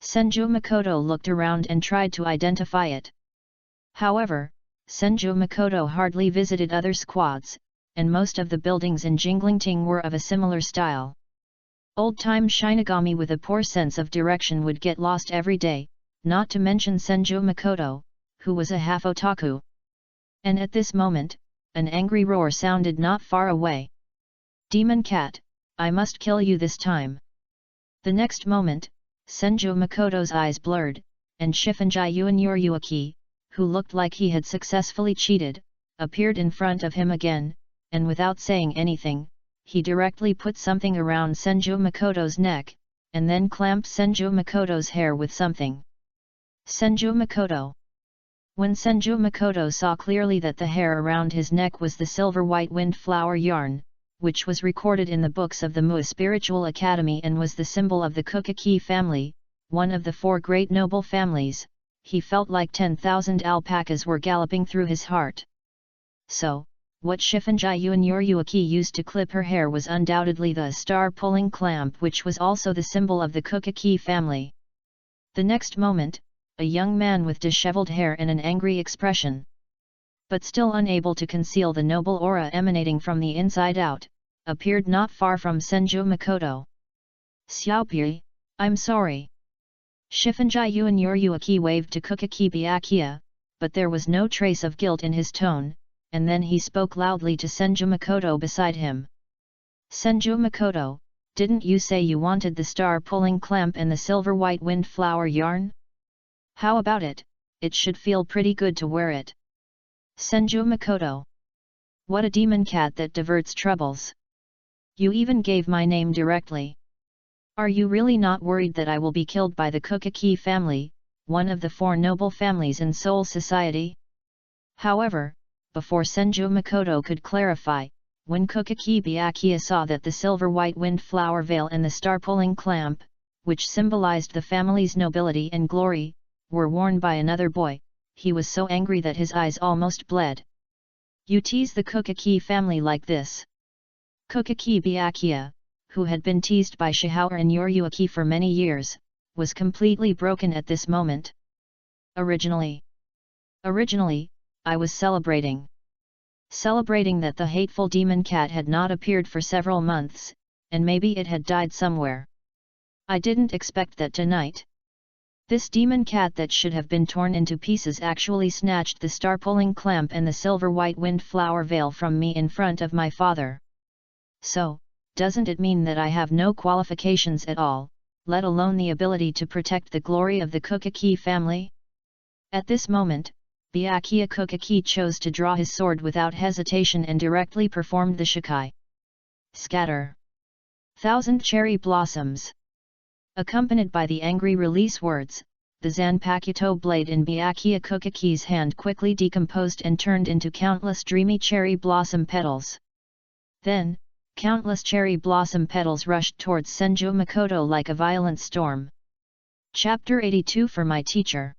Senju Makoto looked around and tried to identify it. However, Senju Makoto hardly visited other squads, and most of the buildings in Jinglingting were of a similar style. Old-time Shinigami with a poor sense of direction would get lost every day, not to mention Senju Makoto, who was a half-otaku. And at this moment, an angry roar sounded not far away. Demon Cat, I must kill you this time. The next moment, Senju Makoto's eyes blurred, and Shifunji Yuanyuruki, who looked like he had successfully cheated, appeared in front of him again, and without saying anything, he directly put something around Senju Makoto's neck, and then clamped Senju Makoto's hair with something. Senju Makoto. When Senju Makoto saw clearly that the hair around his neck was the silver white windflower yarn, which was recorded in the books of the Mu Spiritual Academy and was the symbol of the Kukaki family, one of the 4 great noble families, he felt like 10,000 alpacas were galloping through his heart. So, what Shifunji Yuanyuruki used to clip her hair was undoubtedly the star-pulling clamp, which was also the symbol of the Kukaki family. The next moment, a young man with disheveled hair and an angry expression, but still unable to conceal the noble aura emanating from the inside out, appeared not far from Senju Makoto. Xiaopui, I'm sorry. Shifunji Yuanyuruki waved to Kukaki Byakuya, but there was no trace of guilt in his tone, and then he spoke loudly to Senju Makoto beside him. Senju Makoto, didn't you say you wanted the star-pulling clamp and the silver white windflower yarn? How about it? It should feel pretty good to wear it. Senju Makoto. What a demon cat that diverts troubles. You even gave my name directly. Are you really not worried that I will be killed by the Kukaki family, one of the 4 noble families in Seoul society? However, before Senju Makoto could clarify, when Kukaki Byakuya saw that the silver white windflower veil and the star-pulling clamp, which symbolized the family's nobility and glory, were worn by another boy, he was so angry that his eyes almost bled. You tease the Kukaki family like this? Kukaki Byakuya, who had been teased by Shihao and Yuryuki for many years, was completely broken at this moment. Originally, I was celebrating that the hateful demon cat had not appeared for several months, and maybe it had died somewhere. I didn't expect that tonight. This demon cat that should have been torn into pieces actually snatched the star-pulling clamp and the silver white windflower veil from me in front of my father. So, doesn't it mean that I have no qualifications at all, let alone the ability to protect the glory of the Kukaki family? At this moment, Byakuya Kukaki chose to draw his sword without hesitation and directly performed the shikai. Scatter. 1,000 cherry blossoms. Accompanied by the angry release words, the Zanpakuto blade in Byakuya Kukaki's hand quickly decomposed and turned into countless dreamy cherry blossom petals. Then, countless cherry blossom petals rushed towards Senju Makoto like a violent storm. Chapter 82 For my teacher.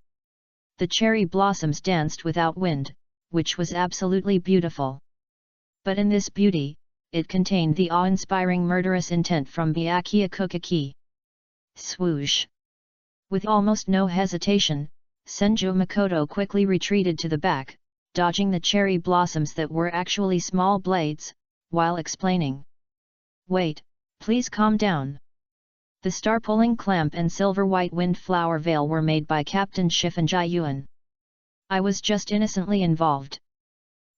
The cherry blossoms danced without wind, which was absolutely beautiful. But in this beauty, it contained the awe-inspiring murderous intent from Byakuya Kukaki. Swoosh! With almost no hesitation, Senju Makoto quickly retreated to the back, dodging the cherry blossoms that were actually small blades, while explaining. Wait, please calm down. The star-pulling clamp and silver-white windflower veil were made by Captain Shifunji. I was just innocently involved.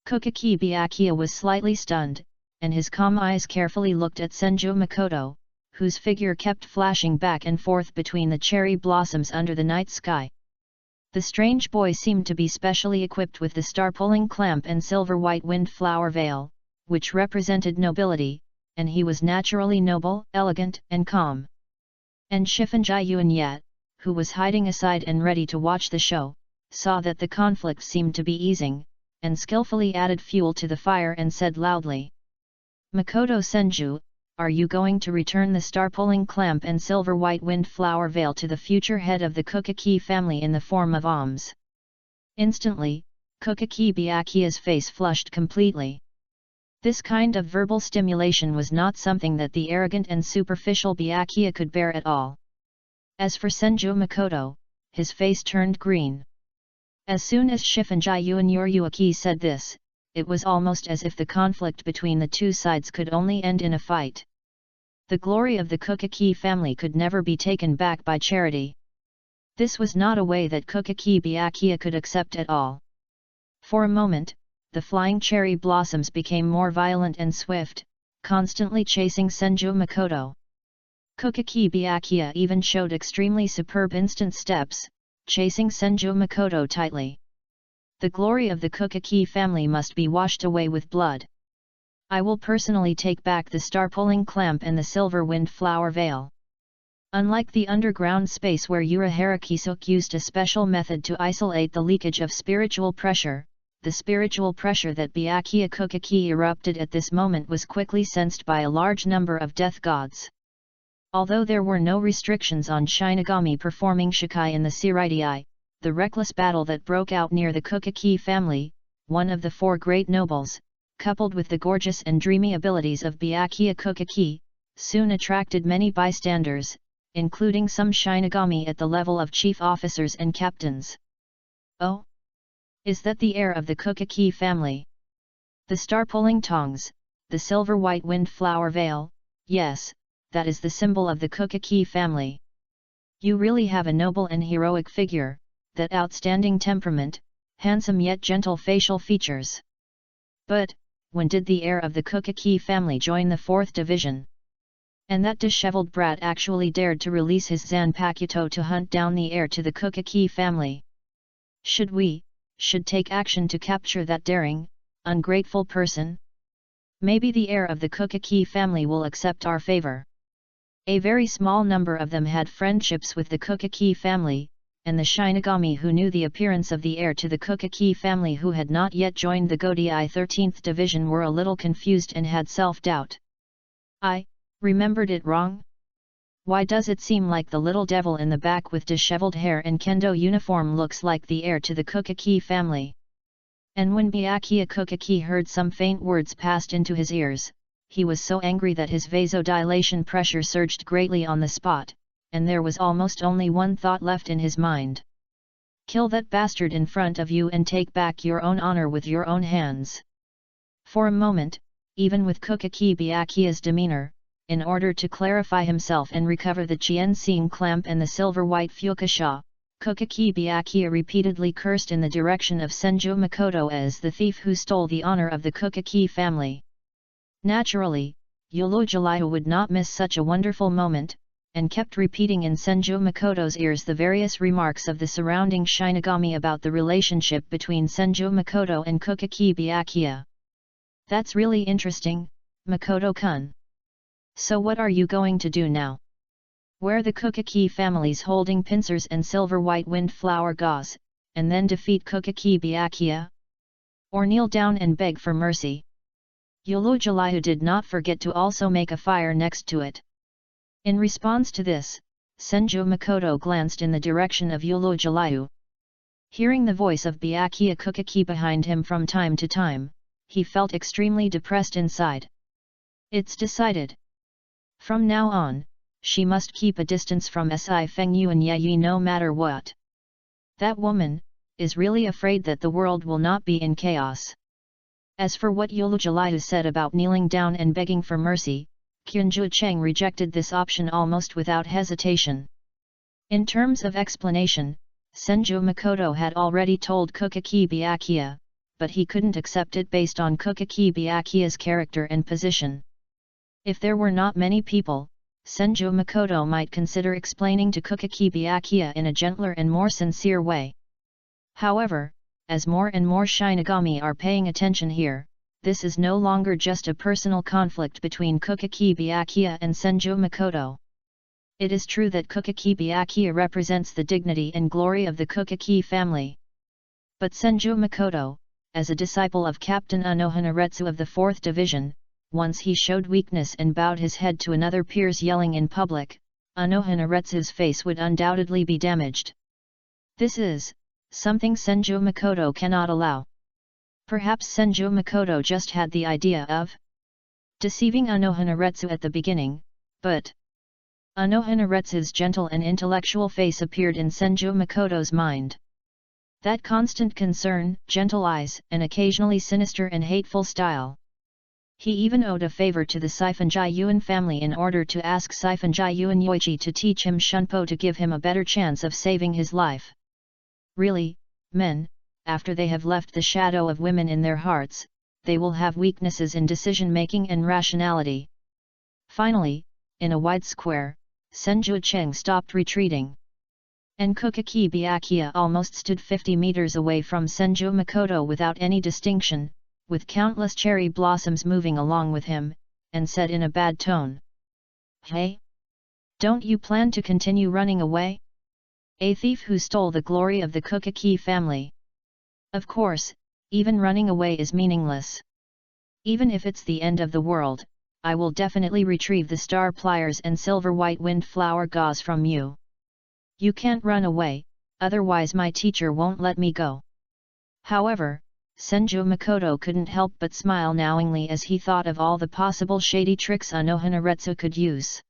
Kokaki Byakuya was slightly stunned, and his calm eyes carefully looked at Senju Makoto, whose figure kept flashing back and forth between the cherry blossoms under the night sky. The strange boy seemed to be specially equipped with the star-pulling clamp and silver-white windflower veil, which represented nobility, and he was naturally noble, elegant, and calm. And Shifunji, who was hiding aside and ready to watch the show, saw that the conflict seemed to be easing, and skillfully added fuel to the fire and said loudly, "Makoto Senju, are you going to return the star-pulling clamp and silver-white windflower veil to the future head of the Kokaki family in the form of alms?" Instantly, Kokaki Byakuya's face flushed completely. This kind of verbal stimulation was not something that the arrogant and superficial Byakuya could bear at all. As for Senju Makoto, his face turned green. As soon as Shifunji Yoriyuki said this, it was almost as if the conflict between the two sides could only end in a fight. The glory of the Kokaki family could never be taken back by charity. This was not a way that Kokaki Byakuya could accept at all. For a moment, the flying cherry blossoms became more violent and swift, constantly chasing Senju Makoto. Kokaki Byakuya even showed extremely superb instant steps, chasing Senju Makoto tightly. The glory of the Kokaki family must be washed away with blood. I will personally take back the star-pulling clamp and the silver windflower veil. Unlike the underground space where Urahara Kisuke used a special method to isolate the leakage of spiritual pressure, the spiritual pressure that Byakuya Kokaki erupted at this moment was quickly sensed by a large number of death gods. Although there were no restrictions on Shinigami performing Shikai in the Seireitei, the reckless battle that broke out near the Kokaki family, one of the four great nobles, coupled with the gorgeous and dreamy abilities of Byakuya Kokaki, soon attracted many bystanders, including some Shinigami at the level of chief officers and captains. Oh! Is that the heir of the Kokaki family? The star-pulling tongs, the silver-white windflower veil, yes, that is the symbol of the Kokaki family. You really have a noble and heroic figure, that outstanding temperament, handsome yet gentle facial features. But, when did the heir of the Kokaki family join the 4th Division? And that disheveled brat actually dared to release his Zanpakuto to hunt down the heir to the Kokaki family. Should take action to capture that daring, ungrateful person? Maybe the heir of the Kokaki family will accept our favor. A very small number of them had friendships with the Kokaki family, and the Shinigami who knew the appearance of the heir to the Kokaki family who had not yet joined the Godei 13th Division were a little confused and had self-doubt. I remembered it wrong? Why does it seem like the little devil in the back with disheveled hair and kendo uniform looks like the heir to the Kokaki family? And when Byakuya Kokaki heard some faint words passed into his ears, he was so angry that his vasodilation pressure surged greatly on the spot, and there was almost only one thought left in his mind. Kill that bastard in front of you and take back your own honor with your own hands. For a moment, even with Kokaki Byakuya's demeanor, in order to clarify himself and recover the Qianxing clamp and the silver-white fuchsia, Kokaki Byakuya repeatedly cursed in the direction of Senju Makoto as the thief who stole the honor of the Kokaki family. Naturally, Yulujalihu would not miss such a wonderful moment, and kept repeating in Senju Makoto's ears the various remarks of the surrounding Shinigami about the relationship between Senju Makoto and Kokaki Byakuya. That's really interesting, Makoto-kun. So what are you going to do now? Wear the Kokaki families holding pincers and silver-white windflower gauze, and then defeat Kokaki Byakuya? Or kneel down and beg for mercy? Yulujalihu did not forget to also make a fire next to it. In response to this, Senju Makoto glanced in the direction of Yulujalihu. Hearing the voice of Byakuya Kokaki behind him from time to time, he felt extremely depressed inside. It's decided. From now on, she must keep a distance from Si Fengyu and Ye no matter what. That woman is really afraid that the world will not be in chaos. As for what Yulujalihu said about kneeling down and begging for mercy, Kyunju Cheng rejected this option almost without hesitation. In terms of explanation, Senju Makoto had already told Kukaki Byakuya, but he couldn't accept it based on Kukaki Byakuya's character and position. If there were not many people, Senju Makoto might consider explaining to Kukaki Byakuya in a gentler and more sincere way. However, as more and more Shinigami are paying attention here, this is no longer just a personal conflict between Kukaki Byakuya and Senju Makoto. It is true that Kukaki Byakuya represents the dignity and glory of the Kukaki family. But Senju Makoto, as a disciple of Captain Anohanaretsu of the 4th Division, once he showed weakness and bowed his head to another peer's yelling in public, Anohanaretsu's face would undoubtedly be damaged. This is something Senju Makoto cannot allow. Perhaps Senju Makoto just had the idea of deceiving Anohanaretsu at the beginning, but Anohanaretsu's gentle and intellectual face appeared in Senju Makoto's mind. That constant concern, gentle eyes, and occasionally sinister and hateful style. He even owed a favor to the Sifenjai Yuan family in order to ask Sifenjai Yuan Yoichi to teach him Shunpo to give him a better chance of saving his life. Really, men, after they have left the shadow of women in their hearts, they will have weaknesses in decision-making and rationality. Finally, in a wide square, Senju Cheng stopped retreating. And Kukaki Byakuya almost stood 50 meters away from Senju Makoto without any distinction, with countless cherry blossoms moving along with him, and said in a bad tone, "Hey? Don't you plan to continue running away? A thief who stole the glory of the Kukaki family. Of course, even running away is meaningless. Even if it's the end of the world, I will definitely retrieve the star pliers and silver white wind flower gauze from you. You can't run away, otherwise my teacher won't let me go." However, Senju Makoto couldn't help but smile knowingly as he thought of all the possible shady tricks Anohanaretsu could use.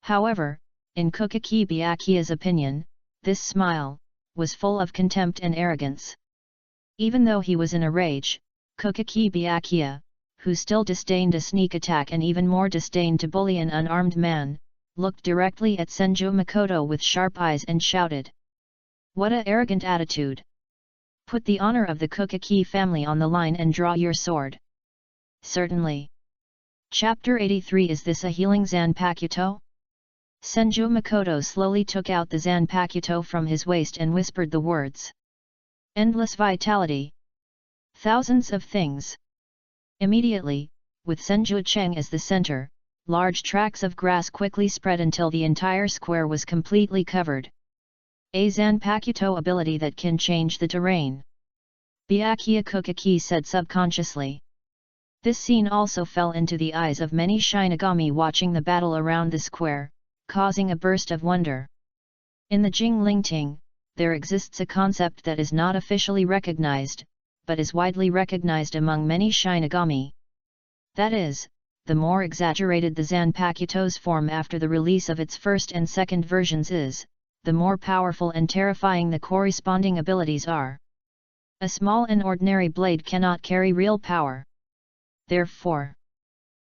However, in Kukaki Byakuya's opinion, this smile was full of contempt and arrogance. Even though he was in a rage, Kukaki Byakuya, who still disdained a sneak attack and even more disdained to bully an unarmed man, looked directly at Senju Makoto with sharp eyes and shouted, "What a arrogant attitude! Put the honor of the Kukaki family on the line and draw your sword." "Certainly." Chapter 83. Is this a healing Zanpakuto? Senju Makoto slowly took out the Zanpakuto from his waist and whispered the words. "Endless vitality. Thousands of things." Immediately, with Senju Cheng as the center, large tracts of grass quickly spread until the entire square was completely covered. A Zanpakuto ability that can change the terrain. Byakuya Kukaki said subconsciously. This scene also fell into the eyes of many Shinigami watching the battle around the square, causing a burst of wonder. In the Jinglingting, there exists a concept that is not officially recognized, but is widely recognized among many Shinigami. That is, the more exaggerated the Zanpakuto's form after the release of its first and second versions is, the more powerful and terrifying the corresponding abilities are. A small and ordinary blade cannot carry real power. Therefore,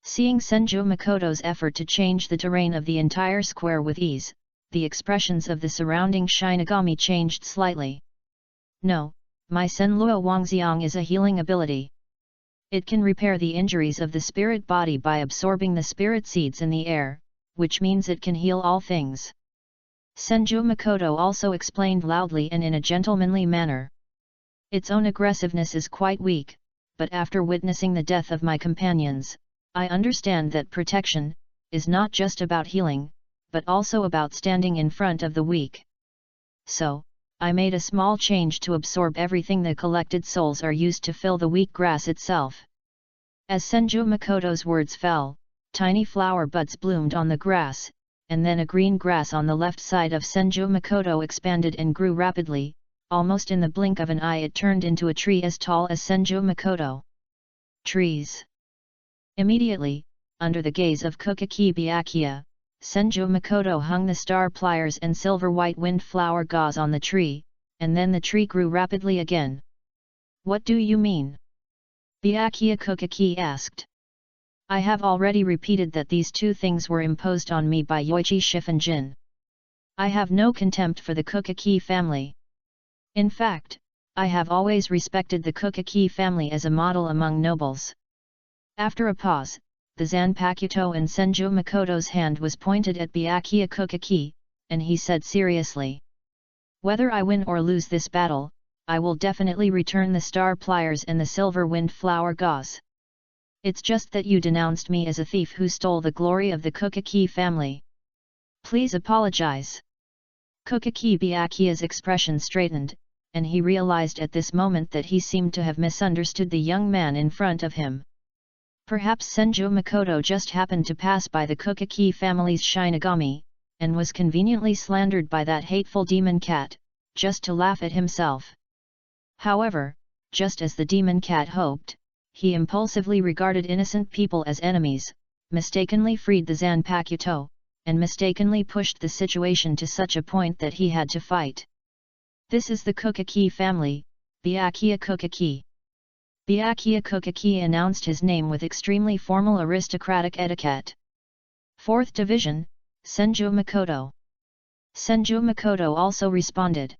seeing Senju Makoto's effort to change the terrain of the entire square with ease, the expressions of the surrounding Shinigami changed slightly. "No, my Senluo Wangxiang is a healing ability. It can repair the injuries of the spirit body by absorbing the spirit seeds in the air, which means it can heal all things." Senju Makoto also explained loudly and in a gentlemanly manner. "Its own aggressiveness is quite weak, but after witnessing the death of my companions, I understand that protection is not just about healing, but also about standing in front of the weak. So, I made a small change to absorb everything the collected souls are used to fill the weak grass itself." As Senju Makoto's words fell, tiny flower buds bloomed on the grass, and then a green grass on the left side of Senju Makoto expanded and grew rapidly. Almost in the blink of an eye it turned into a tree as tall as Senju Makoto. Trees. Immediately, under the gaze of Kukaki Byakuya, Senju Makoto hung the star pliers and silver white wind flower gauze on the tree, and then the tree grew rapidly again. "What do you mean?" Byakuya Kukaki asked. I have already repeated that these two things were imposed on me by Yoichi Shifen Jin. I have no contempt for the Kukaki family. In fact, I have always respected the Kukaki family as a model among nobles. After a pause, the Zanpakuto and Senju Makoto's hand was pointed at Byakuya Kukaki, and he said seriously. Whether I win or lose this battle, I will definitely return the star pliers and the silver wind flower gauze. It's just that you denounced me as a thief who stole the glory of the Kukaki family. Please apologize. Kukaki Byakuya's expression straightened, and he realized at this moment that he seemed to have misunderstood the young man in front of him. Perhaps Senju Makoto just happened to pass by the Kukaki family's Shinigami, and was conveniently slandered by that hateful demon cat, just to laugh at himself. However, just as the demon cat hoped, he impulsively regarded innocent people as enemies, mistakenly freed the Zanpakuto, and mistakenly pushed the situation to such a point that he had to fight. This is the Kukaki family, Byakuya Kukaki. Byakuya Kukaki announced his name with extremely formal aristocratic etiquette. 4th Division, Senju Makoto. Senju Makoto also responded.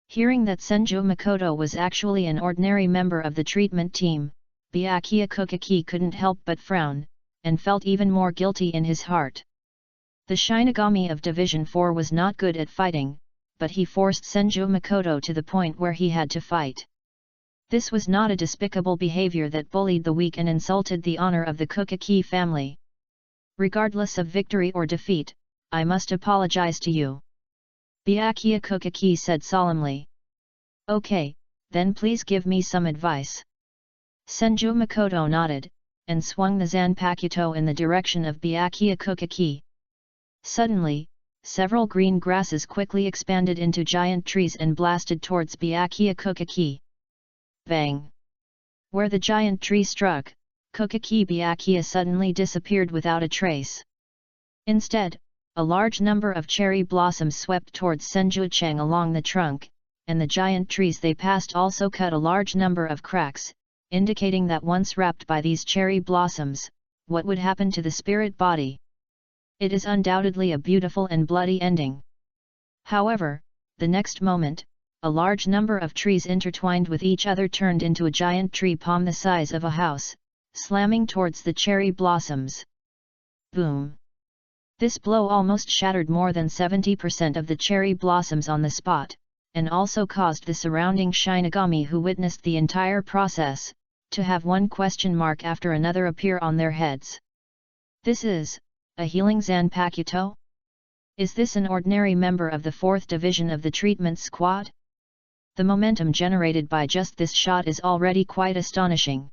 Hearing that Senju Makoto was actually an ordinary member of the treatment team, Byakuya Kukaki couldn't help but frown, and felt even more guilty in his heart. The Shinigami of Division 4 was not good at fighting, but he forced Senju Makoto to the point where he had to fight. This was not a despicable behavior that bullied the weak and insulted the honor of the Kukaki family. Regardless of victory or defeat, I must apologize to you. Byakuya Kukaki said solemnly. Okay, then please give me some advice. Senju Makoto nodded, and swung the Zanpakuto in the direction of Byakuya Kukaki. Suddenly, several green grasses quickly expanded into giant trees and blasted towards Byakuya Kukaki. Bang! Where the giant tree struck, Kukaki Byakuya suddenly disappeared without a trace. Instead, a large number of cherry blossoms swept towards Senju Chang along the trunk, and the giant trees they passed also cut a large number of cracks, indicating that once wrapped by these cherry blossoms, what would happen to the spirit body? It is undoubtedly a beautiful and bloody ending. However, the next moment, a large number of trees intertwined with each other turned into a giant tree palm the size of a house, slamming towards the cherry blossoms. Boom! This blow almost shattered more than 70% of the cherry blossoms on the spot, and also caused the surrounding Shinigami who witnessed the entire process, to have one question mark after another appear on their heads. This is a healing Zanpakuto? Is this an ordinary member of the 4th Division of the treatment squad? The momentum generated by just this shot is already quite astonishing.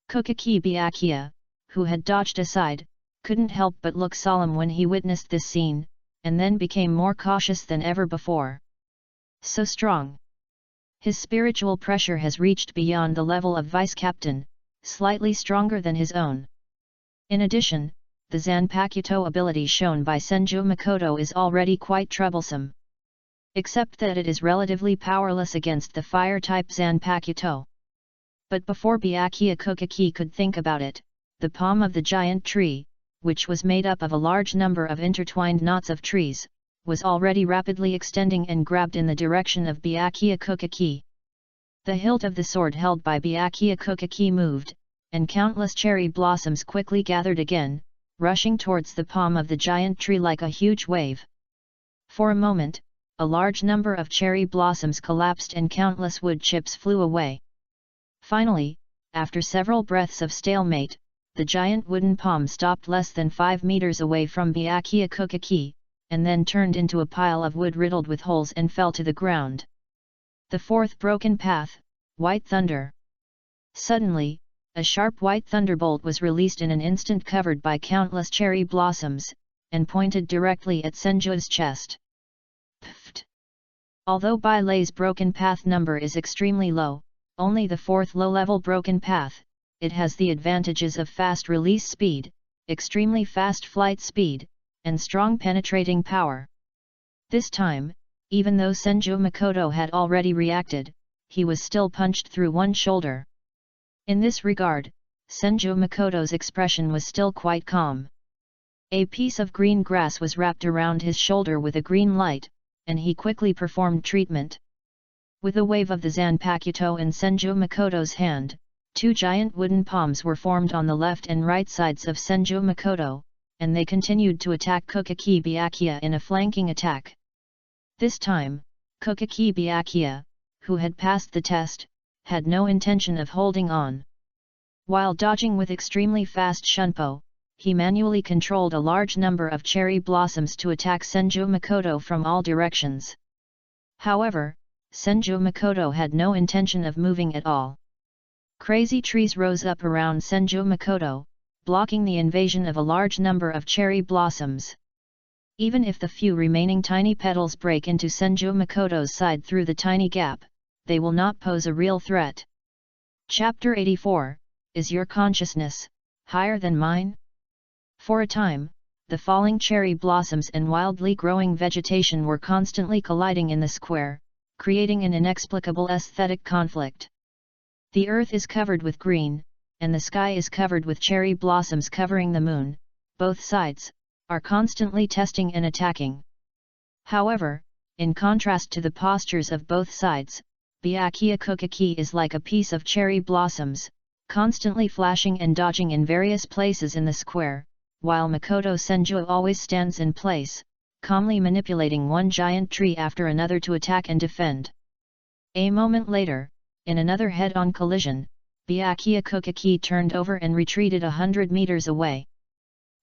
Kukaki Byakuya, who had dodged aside, couldn't help but look solemn when he witnessed this scene, and then became more cautious than ever before. So strong! His spiritual pressure has reached beyond the level of vice-captain, slightly stronger than his own. In addition, the Zanpakuto ability shown by Senju Makoto is already quite troublesome. Except that it is relatively powerless against the fire-type Zanpakuto. But before Byakuya Kukaki could think about it, the palm of the giant tree, which was made up of a large number of intertwined knots of trees, was already rapidly extending and grabbed in the direction of Byakuya Kukaki. The hilt of the sword held by Byakuya Kukaki moved, and countless cherry blossoms quickly gathered again, rushing towards the palm of the giant tree like a huge wave. For a moment, a large number of cherry blossoms collapsed and countless wood chips flew away. Finally, after several breaths of stalemate, the giant wooden palm stopped less than 5 meters away from Byakuya Kukaki, and then turned into a pile of wood riddled with holes and fell to the ground. The 4th broken path, White Thunder. Suddenly, a sharp white thunderbolt was released in an instant covered by countless cherry blossoms, and pointed directly at Senju's chest. Pfft! Although Bailei's broken path number is extremely low, only the 4th low-level broken path, it has the advantages of fast release speed, extremely fast flight speed, and strong penetrating power. This time, even though Senju Makoto had already reacted, he was still punched through one shoulder. In this regard, Senju Makoto's expression was still quite calm. A piece of green grass was wrapped around his shoulder with a green light, and he quickly performed treatment. With a wave of the Zanpakuto in Senju Makoto's hand, 2 giant wooden palms were formed on the left and right sides of Senju Makoto, and they continued to attack Kukaki Byakuya in a flanking attack. This time, Kukaki Byakuya, who had passed the test, had no intention of holding on. While dodging with extremely fast shunpo, he manually controlled a large number of cherry blossoms to attack Senju Makoto from all directions. However, Senju Makoto had no intention of moving at all. Crazy trees rose up around Senju Makoto, blocking the invasion of a large number of cherry blossoms. Even if the few remaining tiny petals break into Senju Makoto's side through the tiny gap, they will not pose a real threat. Chapter 84, Is your consciousness higher than mine? For a time, the falling cherry blossoms and wildly growing vegetation were constantly colliding in the square, creating an inexplicable aesthetic conflict. The earth is covered with green, and the sky is covered with cherry blossoms covering the moon. Both sides are constantly testing and attacking. However, in contrast to the postures of both sides, Byakuya Kukaki is like a piece of cherry blossoms, constantly flashing and dodging in various places in the square, while Makoto Senju always stands in place, calmly manipulating one giant tree after another to attack and defend. A moment later, in another head-on collision, Byakuya Kukaki turned over and retreated 100 meters away.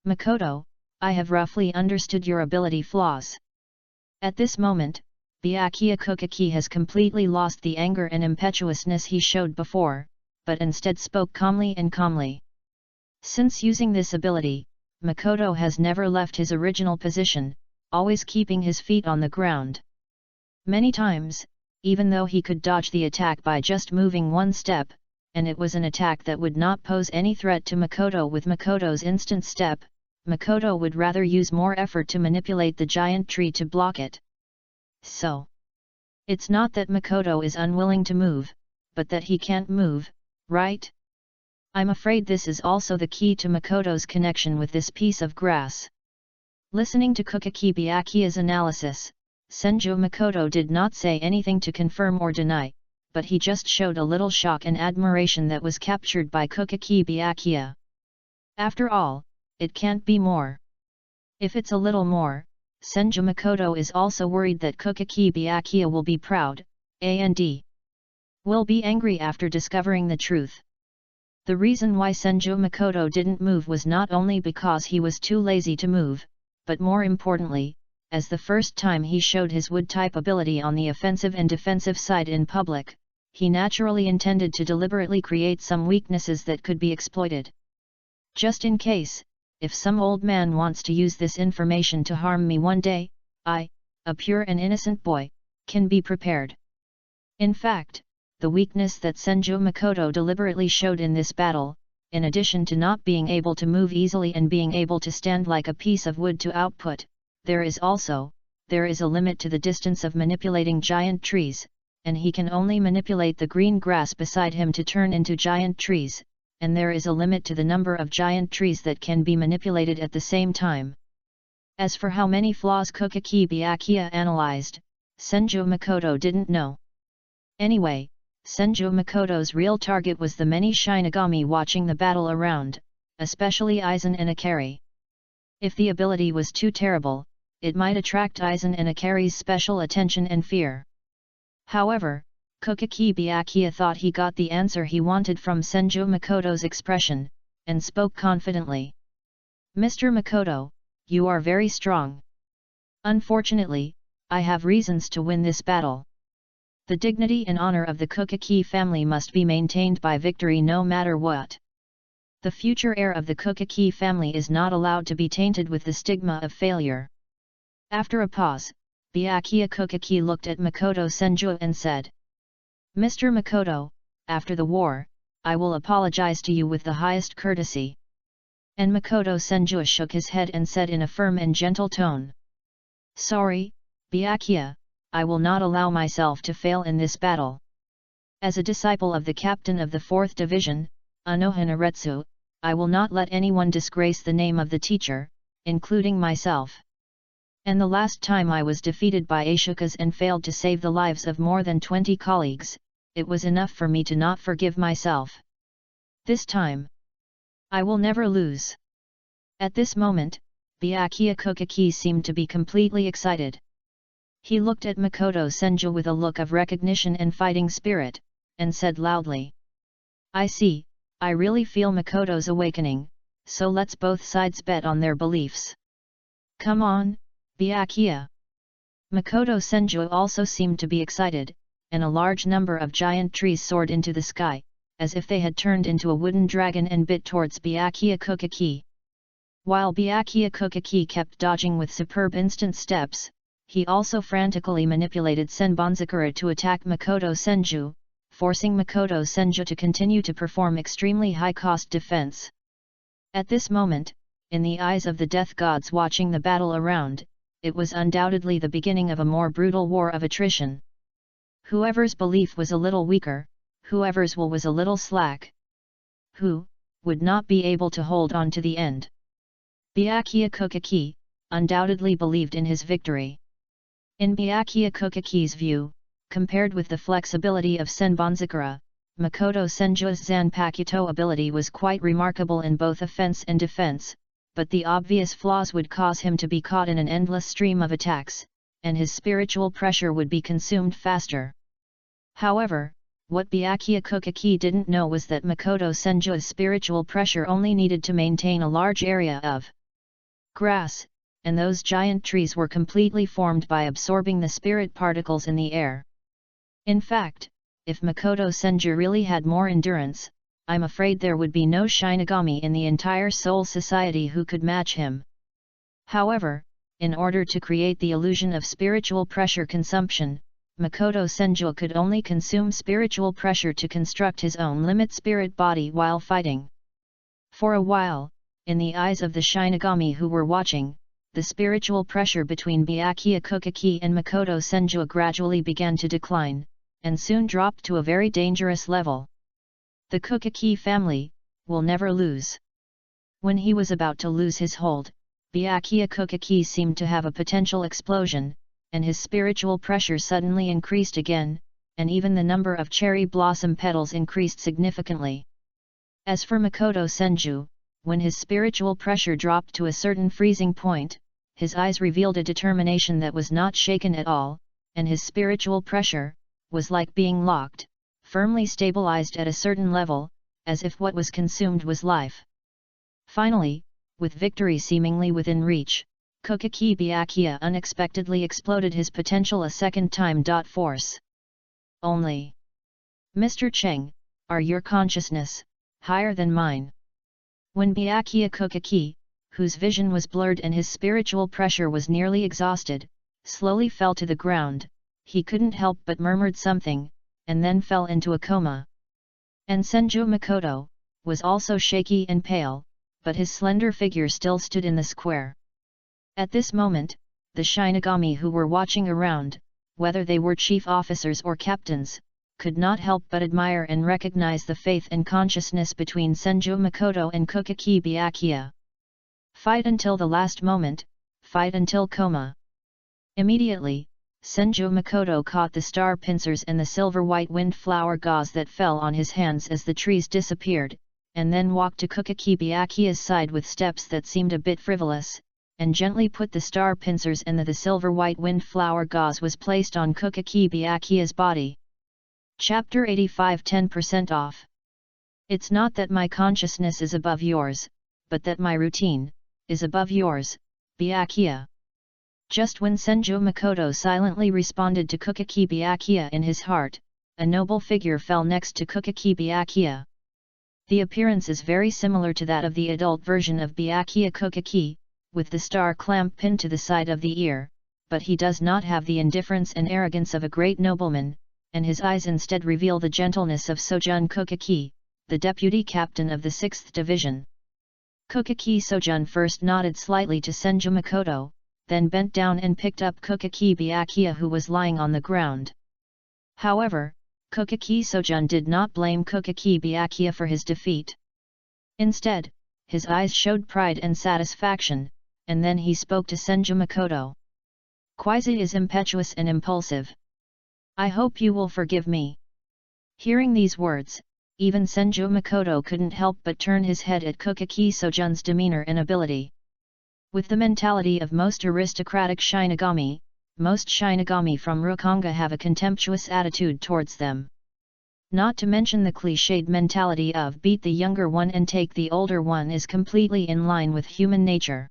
Makoto, I have roughly understood your ability flaws. At this moment, Byakuya Kukaki has completely lost the anger and impetuousness he showed before, but instead spoke calmly and calmly. Since using this ability, Makoto has never left his original position, always keeping his feet on the ground. Many times, even though he could dodge the attack by just moving one step, and it was an attack that would not pose any threat to Makoto with Makoto's instant step, Makoto would rather use more effort to manipulate the giant tree to block it. So, it's not that Makoto is unwilling to move, but that he can't move, right? I'm afraid this is also the key to Makoto's connection with this piece of grass. Listening to Kukaki Byakuya's analysis, Senju Makoto did not say anything to confirm or deny, but he just showed a little shock and admiration that was captured by Kukaki Byakuya. After all, it can't be more. If it's a little more, Senju Makoto is also worried that Kukaki Byakuya will be proud, and will be angry after discovering the truth. The reason why Senju Makoto didn't move was not only because he was too lazy to move, but more importantly, as the first time he showed his wood-type ability on the offensive and defensive side in public, he naturally intended to deliberately create some weaknesses that could be exploited. Just in case, if some old man wants to use this information to harm me one day, I, a pure and innocent boy, can be prepared. In fact, the weakness that Senju Makoto deliberately showed in this battle, in addition to not being able to move easily and being able to stand like a piece of wood to output, there is a limit to the distance of manipulating giant trees, and he can only manipulate the green grass beside him to turn into giant trees, and there is a limit to the number of giant trees that can be manipulated at the same time. As for how many flaws Kukaki Byakuya analyzed, Senju Makoto didn't know. Anyway, Senju Makoto's real target was the many Shinigami watching the battle around, especially Aizen and Akari. If the ability was too terrible, it might attract Aizen and Akari's special attention and fear. However, Kukaki Byakuya thought he got the answer he wanted from Senju Makoto's expression, and spoke confidently. Mr. Makoto, you are very strong. Unfortunately, I have reasons to win this battle. The dignity and honor of the Kukaki family must be maintained by victory no matter what. The future heir of the Kukaki family is not allowed to be tainted with the stigma of failure. After a pause, Byakuya Kukaki looked at Makoto Senju and said, Mr. Makoto, after the war, I will apologize to you with the highest courtesy. And Makoto Senju shook his head and said in a firm and gentle tone, Sorry, Byakuya, I will not allow myself to fail in this battle. As a disciple of the captain of the 4th Division, Anohanaretsu, I will not let anyone disgrace the name of the teacher, including myself. And the last time I was defeated by Ashokas and failed to save the lives of more than 20 colleagues, it was enough for me to not forgive myself. This time, I will never lose. At this moment, Byakuya Kokaki seemed to be completely excited. He looked at Makoto Senju with a look of recognition and fighting spirit, and said loudly, I see, I really feel Makoto's awakening, so let's both sides bet on their beliefs. Come on, Byakuya. Makoto Senju also seemed to be excited, and a large number of giant trees soared into the sky, as if they had turned into a wooden dragon and bit towards Byakuya Kokaki. While Byakuya Kokaki kept dodging with superb instant steps, he also frantically manipulated Senbonzakura to attack Makoto Senju, forcing Makoto Senju to continue to perform extremely high-cost defense. At this moment, in the eyes of the death gods watching the battle around, it was undoubtedly the beginning of a more brutal war of attrition. Whoever's belief was a little weaker, whoever's will was a little slack. Who would not be able to hold on to the end? Byakuya Kokaki undoubtedly believed in his victory. In Byakuya Kokaki's view, compared with the flexibility of Senbonzakura, Makoto Senju's Zanpakuto ability was quite remarkable in both offense and defense, but the obvious flaws would cause him to be caught in an endless stream of attacks, and his spiritual pressure would be consumed faster. However, what Byakuya Kokaki didn't know was that Makoto Senju's spiritual pressure only needed to maintain a large area of grass, and those giant trees were completely formed by absorbing the spirit particles in the air. In fact, if Makoto Senju really had more endurance, I'm afraid there would be no Shinigami in the entire Soul Society who could match him. However, in order to create the illusion of spiritual pressure consumption, Makoto Senju could only consume spiritual pressure to construct his own limit spirit body while fighting. For a while, in the eyes of the Shinigami who were watching, the spiritual pressure between Byakuya Kokaki and Makoto Senju gradually began to decline, and soon dropped to a very dangerous level. The Kokaki family will never lose. When he was about to lose his hold, Byakuya Kokaki seemed to have a potential explosion, and his spiritual pressure suddenly increased again, and even the number of cherry blossom petals increased significantly. As for Makoto Senju, when his spiritual pressure dropped to a certain freezing point, his eyes revealed a determination that was not shaken at all, and his spiritual pressure was like being locked, firmly stabilized at a certain level, as if what was consumed was life. Finally, with victory seemingly within reach, Kokaki Byakuya unexpectedly exploded his potential a second time. Force. Only. Mr. Cheng, are your consciousness higher than mine? When Byakuya Kokaki, whose vision was blurred and his spiritual pressure was nearly exhausted, slowly fell to the ground, he couldn't help but murmured something, and then fell into a coma. And Senju Makoto was also shaky and pale, but his slender figure still stood in the square. At this moment, the Shinigami who were watching around, whether they were chief officers or captains, could not help but admire and recognize the faith and consciousness between Senju Makoto and Kokaki Byakuya. Fight until the last moment, fight until coma. Immediately, Senju Makoto caught the star pincers and the silver-white windflower gauze that fell on his hands as the trees disappeared, and then walked to Kokaki Byakuya's side with steps that seemed a bit frivolous, and gently put the star pincers and the silver-white windflower gauze was placed on Kokaki Byakuya's body. Chapter 85 10% off. It's not that my consciousness is above yours, but that my routine is above yours, Byakuya. Just when Senju Makoto silently responded to Kokaki Byakuya in his heart, a noble figure fell next to Kokaki Byakuya. The appearance is very similar to that of the adult version of Byakuya Kokaki, with the star clamp pinned to the side of the ear, but he does not have the indifference and arrogance of a great nobleman, and his eyes instead reveal the gentleness of Sojun Kokaki, the deputy captain of the 6th Division. Kokaki Sojun first nodded slightly to Senju Makoto, then bent down and picked up Kokaki Byakuya who was lying on the ground. However, Kokaki Sojun did not blame Kokaki Byakuya for his defeat. Instead, his eyes showed pride and satisfaction, and then he spoke to Senju Makoto. Kwaiza is impetuous and impulsive. I hope you will forgive me. Hearing these words, even Senju Makoto couldn't help but turn his head at Kokaki Sojun's demeanor and ability. With the mentality of most aristocratic Shinigami, most Shinigami from Rokanga have a contemptuous attitude towards them. Not to mention the cliched mentality of beat the younger one and take the older one is completely in line with human nature.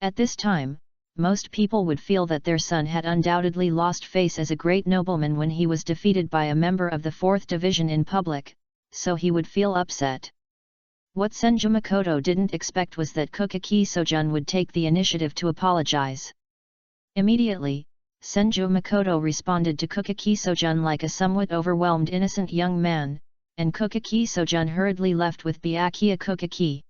At this time, most people would feel that their son had undoubtedly lost face as a great nobleman when he was defeated by a member of the 4th Division in public, so he would feel upset. What Senju Makoto didn't expect was that Kokaki Sojun would take the initiative to apologize. Immediately, Senju Makoto responded to Kokaki Sojun like a somewhat overwhelmed innocent young man, and Kokaki Sojun hurriedly left with Byakuya Kokaki.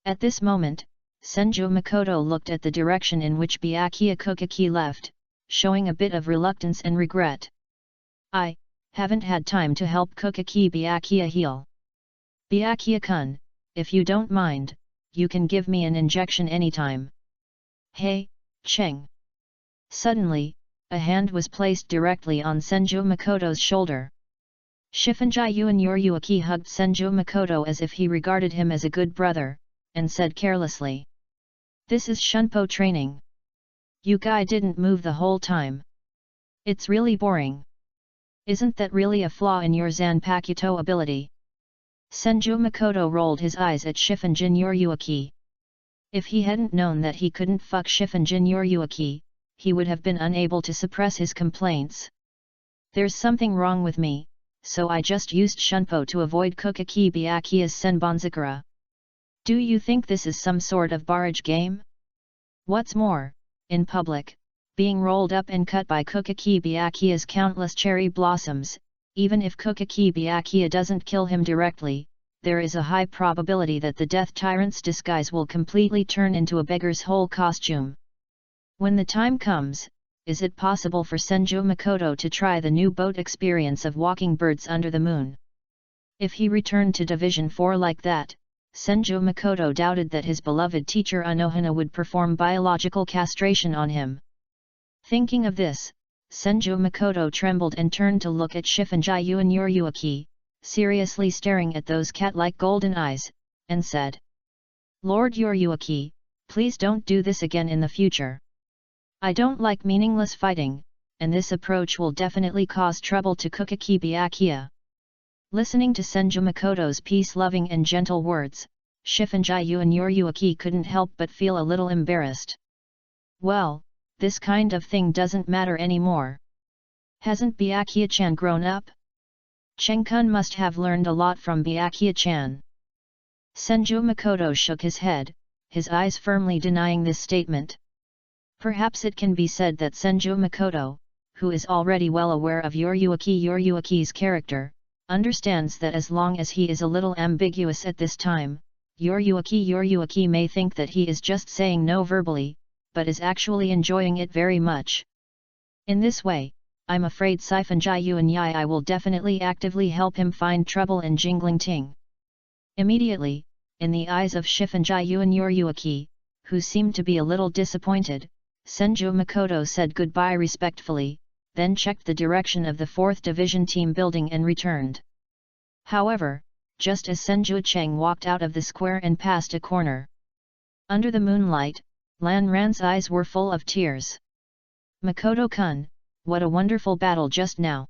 At this moment, Senju Makoto looked at the direction in which Byakuya Kokaki left, showing a bit of reluctance and regret. I haven't had time to help Kokaki Byakuya heal. Byakuya-kun, if you don't mind, you can give me an injection anytime. Hey, Cheng. Suddenly, a hand was placed directly on Senju Makoto's shoulder. Shifunji-yuan Yoryuaki hugged Senju Makoto as if he regarded him as a good brother, and said carelessly. This is Shunpo training. You guy didn't move the whole time. It's really boring. Isn't that really a flaw in your Zanpakuto ability? Senju Makoto rolled his eyes at Shifunjin Yoryuaki. If he hadn't known that he couldn't fuck Shifunjin Yoryuaki, he would have been unable to suppress his complaints. There's something wrong with me, so I just used Shunpo to avoid Kokaki Byakuya's Senbonzakura. Do you think this is some sort of barrage game? What's more, in public, being rolled up and cut by Kokaki Byakuya's countless cherry blossoms, even if Kokaki Byakuya doesn't kill him directly, there is a high probability that the Death Tyrant's disguise will completely turn into a beggar's whole costume. When the time comes, is it possible for Senju Makoto to try the new boat experience of walking birds under the moon? If he returned to Division 4 like that, Senju Makoto doubted that his beloved teacher Anohana would perform biological castration on him. Thinking of this, Senju Makoto trembled and turned to look at Shifunji-yuan Yoryuaki, seriously staring at those cat-like golden eyes, and said, Lord Yoryuaki, please don't do this again in the future. I don't like meaningless fighting, and this approach will definitely cause trouble to Kokaki Byakuya. Listening to Senju Makoto's peace-loving and gentle words, Shifunji-yuan Yoryuaki couldn't help but feel a little embarrassed. Well, this kind of thing doesn't matter anymore. Hasn't Byakuya-chan grown up? Cheng-kun must have learned a lot from Byakuya-chan. Senju Makoto shook his head, his eyes firmly denying this statement. Perhaps it can be said that Senju Makoto, who is already well aware of Yoryuaki's character, understands that as long as he is a little ambiguous at this time, Yoryuaki may think that he is just saying no verbally, but is actually enjoying it very much. In this way, I'm afraid Shifunji-yuan I will definitely actively help him find trouble in Jingling Ting. Immediately, in the eyes of Shifunji-yuan Yoryuaki, who seemed to be a little disappointed, Senju Makoto said goodbye respectfully, then checked the direction of the 4th Division team building and returned. However, just as Senju Cheng walked out of the square and passed a corner, under the moonlight, Lan Ran's eyes were full of tears. Makoto-kun, what a wonderful battle just now!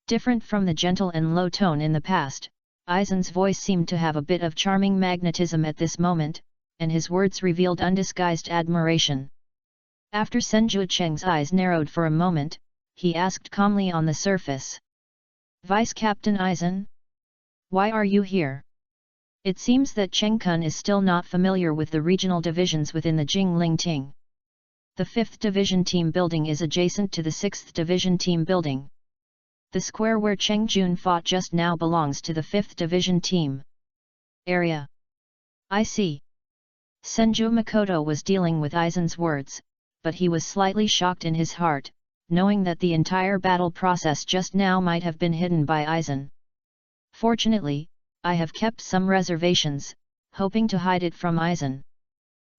Different from the gentle and low tone in the past, Aizen's voice seemed to have a bit of charming magnetism at this moment, and his words revealed undisguised admiration. After Senju Cheng's eyes narrowed for a moment, he asked calmly on the surface. Vice Captain Aizen? Why are you here? It seems that Cheng-kun is still not familiar with the regional divisions within the Jingling Ting. The 5th Division team building is adjacent to the 6th Division team building. The square where Cheng Jun fought just now belongs to the 5th Division team area. I see. Senju Makoto was dealing with Aizen's words, but he was slightly shocked in his heart, knowing that the entire battle process just now might have been hidden by Aizen. Fortunately, I have kept some reservations, hoping to hide it from Aizen.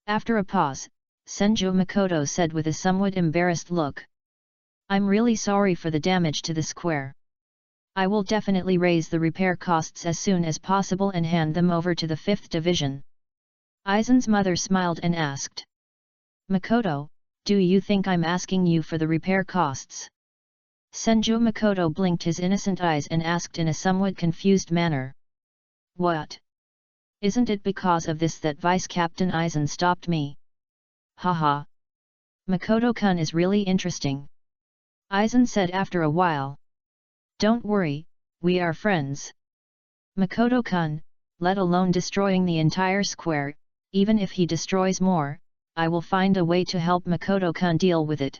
After a pause, Senju Makoto said with a somewhat embarrassed look. I'm really sorry for the damage to the square. I will definitely raise the repair costs as soon as possible and hand them over to the 5th Division. Aizen's mother smiled and asked. Makoto, do you think I'm asking you for the repair costs? Senju Makoto blinked his innocent eyes and asked in a somewhat confused manner. What? Isn't it because of this that Vice Captain Aizen stopped me? Haha. Makoto-kun is really interesting. Aizen said after a while. Don't worry, we are friends. Makoto-kun, let alone destroying the entire square, even if he destroys more, I will find a way to help Makoto-kun deal with it.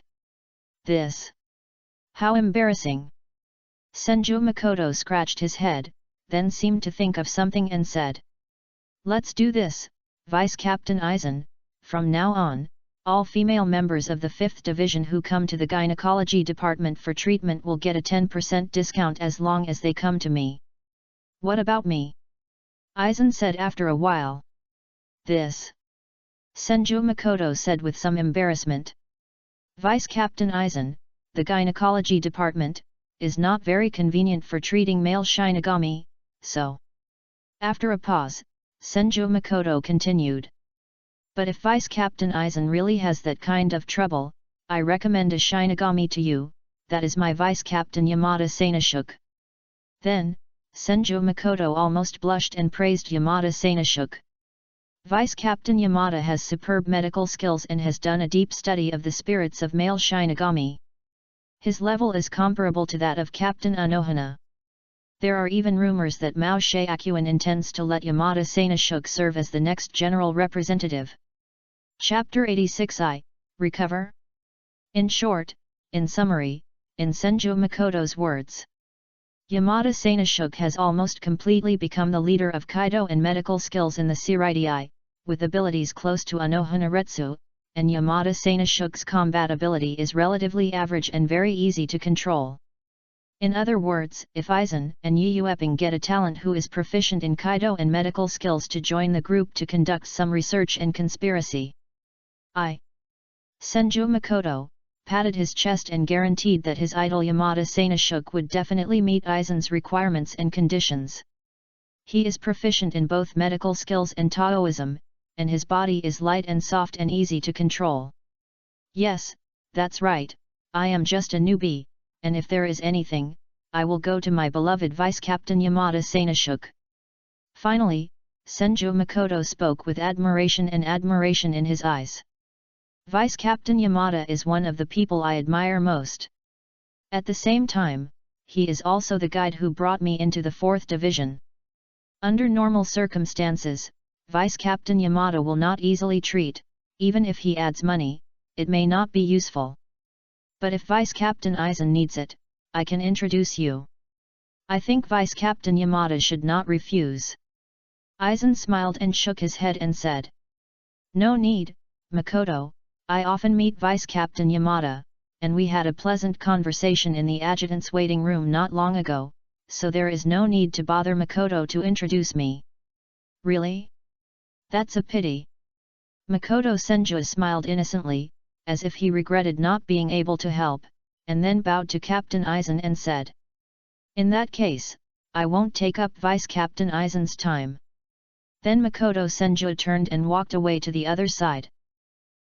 This. How embarrassing. Senju Makoto scratched his head, then seemed to think of something and said. Let's do this, Vice Captain Aizen. From now on, all female members of the 5th Division who come to the gynecology department for treatment will get a 10% discount as long as they come to me. What about me? Aizen said after a while. This. Senju Makoto said with some embarrassment. Vice Captain Aizen, the gynecology department, is not very convenient for treating male Shinigami, so. After a pause, Senju Makoto continued. But if Vice Captain Aizen really has that kind of trouble, I recommend a Shinigami to you, that is my Vice Captain Yamada Sanashuk. Then, Senju Makoto almost blushed and praised Yamada Sanashuk. Vice Captain Yamada has superb medical skills and has done a deep study of the spirits of male Shinigami. His level is comparable to that of Captain Anohana. There are even rumors that Mao Shaokuin intends to let Yamada Sanashuk serve as the next general representative. Chapter 86I, Recover? In short, in summary, in Senju Makoto's words, Yamada Sanashuk has almost completely become the leader of Kaido and medical skills in the Seireidai, with abilities close to Anohana Retsu, and Yamada Sanashuk's combat ability is relatively average and very easy to control. In other words, if Aizen and Yu Epping get a talent who is proficient in Kaido and medical skills to join the group to conduct some research and conspiracy. Senju Makoto patted his chest and guaranteed that his idol Yamada Sanashuk would definitely meet Aizen's requirements and conditions. He is proficient in both medical skills and Taoism, and his body is light and soft and easy to control. Yes, that's right, I am just a newbie, and if there is anything, I will go to my beloved Vice Captain Yamada Sanashuk. Finally, Senju Makoto spoke with admiration in his eyes. Vice Captain Yamada is one of the people I admire most. At the same time, he is also the guide who brought me into the 4th Division. Under normal circumstances, Vice Captain Yamada will not easily treat, even if he adds money, it may not be useful. But if Vice Captain Aizen needs it, I can introduce you. I think Vice Captain Yamada should not refuse. Aizen smiled and shook his head and said. No need, Makoto, I often meet Vice Captain Yamada, and we had a pleasant conversation in the adjutant's waiting room not long ago, so there is no need to bother Makoto to introduce me. Really? That's a pity. Makoto Senju smiled innocently, as if he regretted not being able to help, and then bowed to Captain Aizen and said. In that case, I won't take up Vice Captain Aizen's time. Then Makoto Senju turned and walked away to the other side.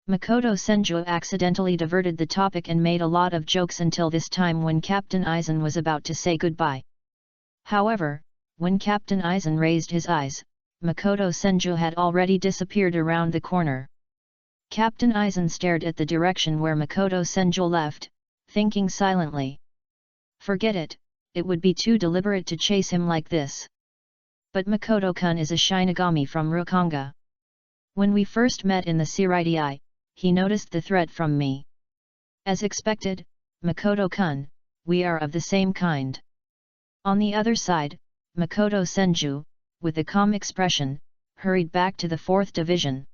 Makoto Senju accidentally diverted the topic and made a lot of jokes until this time when Captain Aizen was about to say goodbye. However, when Captain Aizen raised his eyes, Makoto Senju had already disappeared around the corner. Captain Aizen stared at the direction where Makoto Senju left, thinking silently. Forget it, it would be too deliberate to chase him like this. But Makoto-kun is a Shinigami from Rukanga. When we first met in the Seireidai, he noticed the threat from me. As expected, Makoto-kun, we are of the same kind. On the other side, Makoto Senju, with a calm expression, hurried back to the 4th Division.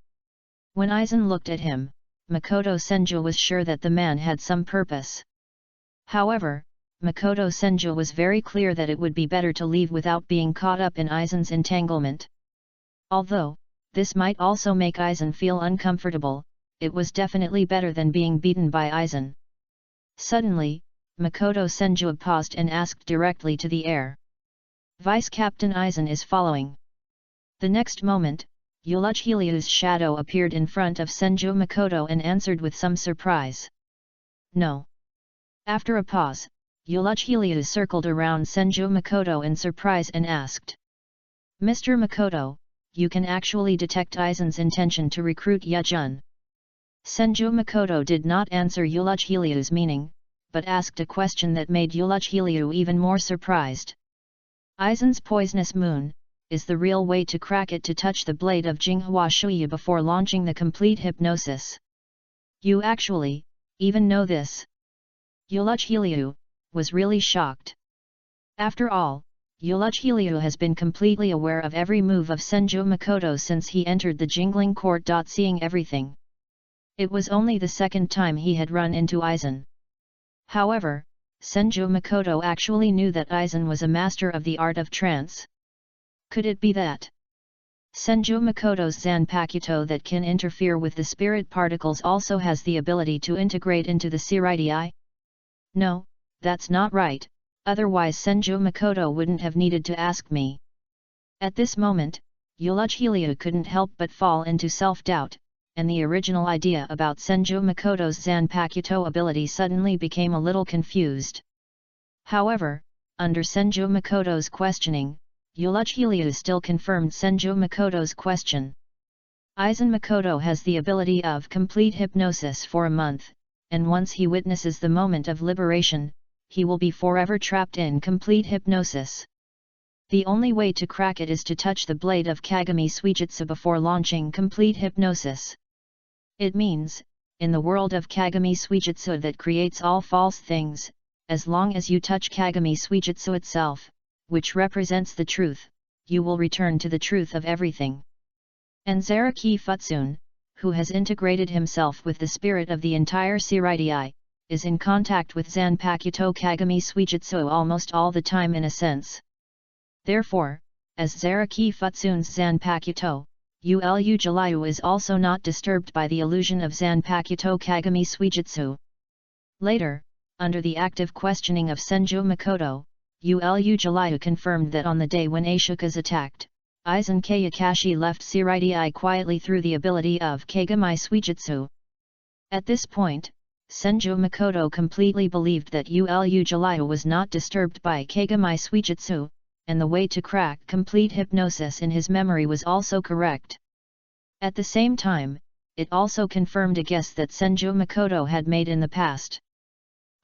When Aizen looked at him, Makoto Senju was sure that the man had some purpose. However, Makoto Senju was very clear that it would be better to leave without being caught up in Aizen's entanglement. Although, this might also make Aizen feel uncomfortable, it was definitely better than being beaten by Aizen. Suddenly, Makoto Senju paused and asked directly to the air. Vice Captain Aizen is following. The next moment, Uruchiliu's shadow appeared in front of Senju Makoto and answered with some surprise. No. After a pause, Uruchiliu circled around Senju Makoto in surprise and asked. Mr. Makoto, you can actually detect Aizen's intention to recruit Yejun. Senju Makoto did not answer Uruchiliu's meaning, but asked a question that made Uruchiliu even more surprised. Aizen's poisonous moon, is the real way to crack it to touch the blade of Jinghua Shuyu before launching the complete hypnosis. You actually, even know this? Uruchiliu was really shocked. After all, Uruchiliu has been completely aware of every move of Senju Makoto since he entered the Jingling Court. Seeing everything. It was only the second time he had run into Aizen. However, Senju Makoto actually knew that Aizen was a master of the art of trance. Could it be that Senju Makoto's Zanpakuto that can interfere with the spirit particles also has the ability to integrate into the Siridae? No, that's not right, otherwise Senju Makoto wouldn't have needed to ask me. At this moment, Uruchiliu couldn't help but fall into self-doubt, and the original idea about Senju Makoto's Zanpakuto ability suddenly became a little confused. However, under Senju Makoto's questioning, Uruchiliu still confirmed Senju Makoto's question. Aizen Makoto has the ability of complete hypnosis for a month, and once he witnesses the moment of liberation, he will be forever trapped in complete hypnosis. The only way to crack it is to touch the blade of Kagami Suijutsu before launching complete hypnosis. It means, in the world of Kagami Suijutsu that creates all false things, as long as you touch Kagami Suijutsu itself, which represents the truth, you will return to the truth of everything. And Zaraki Futsune, who has integrated himself with the spirit of the entire Siridae, is in contact with Zanpakuto Kagami Suijutsu almost all the time in a sense. Therefore, as Zaraki Futsune's Zanpakuto, Uruchiliu is also not disturbed by the illusion of Zanpakuto Kagami Suijutsu. Later, under the active questioning of Senju Makoto, Uruchiliu confirmed that on the day when Ashoka's attacked, Aizen Kayakashi left Siridae quietly through the ability of Kagami Suijutsu. At this point, Senju Makoto completely believed that Uruchiliu was not disturbed by Kagami Suijutsu, and the way to crack complete hypnosis in his memory was also correct. At the same time, it also confirmed a guess that Senju Makoto had made in the past.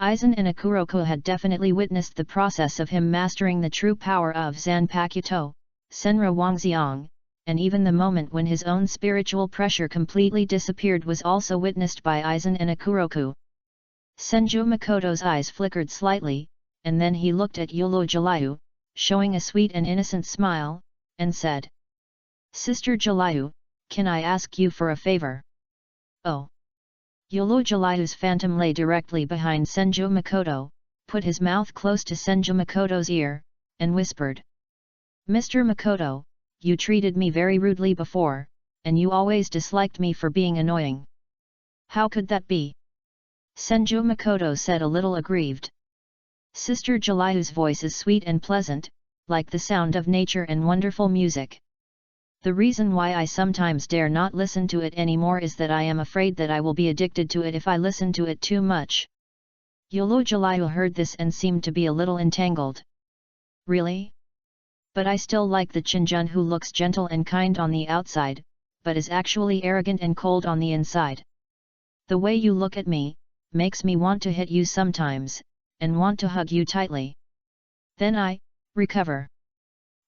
Aizen and Ikuroku had definitely witnessed the process of him mastering the true power of Zanpakuto, Senra Wangxiang, and even the moment when his own spiritual pressure completely disappeared was also witnessed by Aizen and Ikuroku. Senju Makoto's eyes flickered slightly, and then he looked at Uruchiliu, showing a sweet and innocent smile, and said, Sister Jiliu, can I ask you for a favor? Oh! Uruchiliu's phantom lay directly behind Senju Makoto, put his mouth close to Senju Makoto's ear, and whispered. Mr. Makoto, you treated me very rudely before, and you always disliked me for being annoying. How could that be? Senju Makoto said a little aggrieved. Sister Jiliu's voice is sweet and pleasant, like the sound of nature and wonderful music. The reason why I sometimes dare not listen to it anymore is that I am afraid that I will be addicted to it if I listen to it too much. Uruchiliu heard this and seemed to be a little entangled. Really? But I still like the Chinjun who looks gentle and kind on the outside, but is actually arrogant and cold on the inside. The way you look at me, makes me want to hit you sometimes, and want to hug you tightly. Then I recover.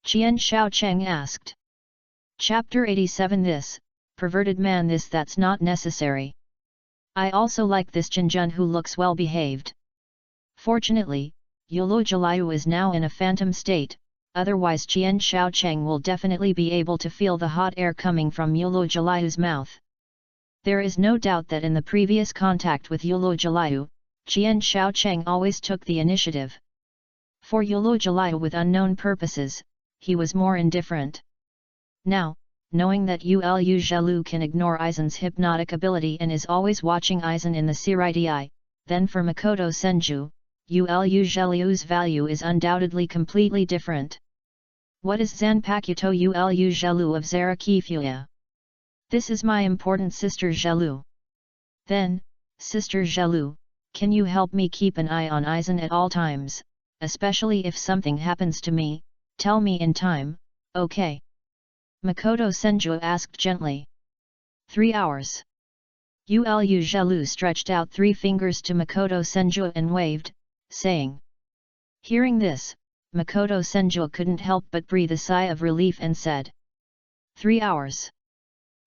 Qian Shaocheng asked. Chapter 87 This, perverted man this that's not necessary. I also like this Chinjun who looks well behaved. Fortunately, Uruchiliu is now in a phantom state, otherwise Qian Shaocheng will definitely be able to feel the hot air coming from Uruchiliu's mouth. There is no doubt that in the previous contact with Uruchiliu, Qian Shaocheng always took the initiative. For Yulu Jalai with unknown purposes, he was more indifferent. Now, knowing that Ulu Zhalu can ignore Aizen's hypnotic ability and is always watching Aizen in the Siridii, then for Makoto Senju, Ulu Zhalu's value is undoubtedly completely different. What is Zanpakuto Ulu Zhalu of Zarakifuya? This is my important sister Zhalu. Then, Sister Zhalu, can you help me keep an eye on Aizen at all times, especially if something happens to me, tell me in time, okay? Makoto Senju asked gently. 3 hours. Ulu Zhalu stretched out 3 fingers to Makoto Senju and waved, saying. Hearing this, Makoto Senju couldn't help but breathe a sigh of relief and said. 3 hours.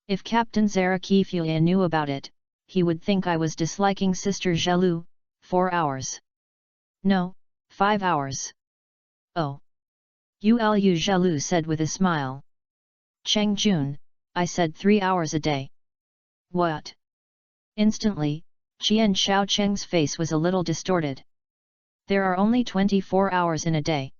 If Captain Zarakifuya knew about it, he would think I was disliking Sister Zhalu. 4 hours. No, 5 hours. Oh. Ulu Zhalu said with a smile. Cheng Jun, I said 3 hours a day. What? Instantly, Qian Shaocheng's face was a little distorted. There are only 24 hours in a day.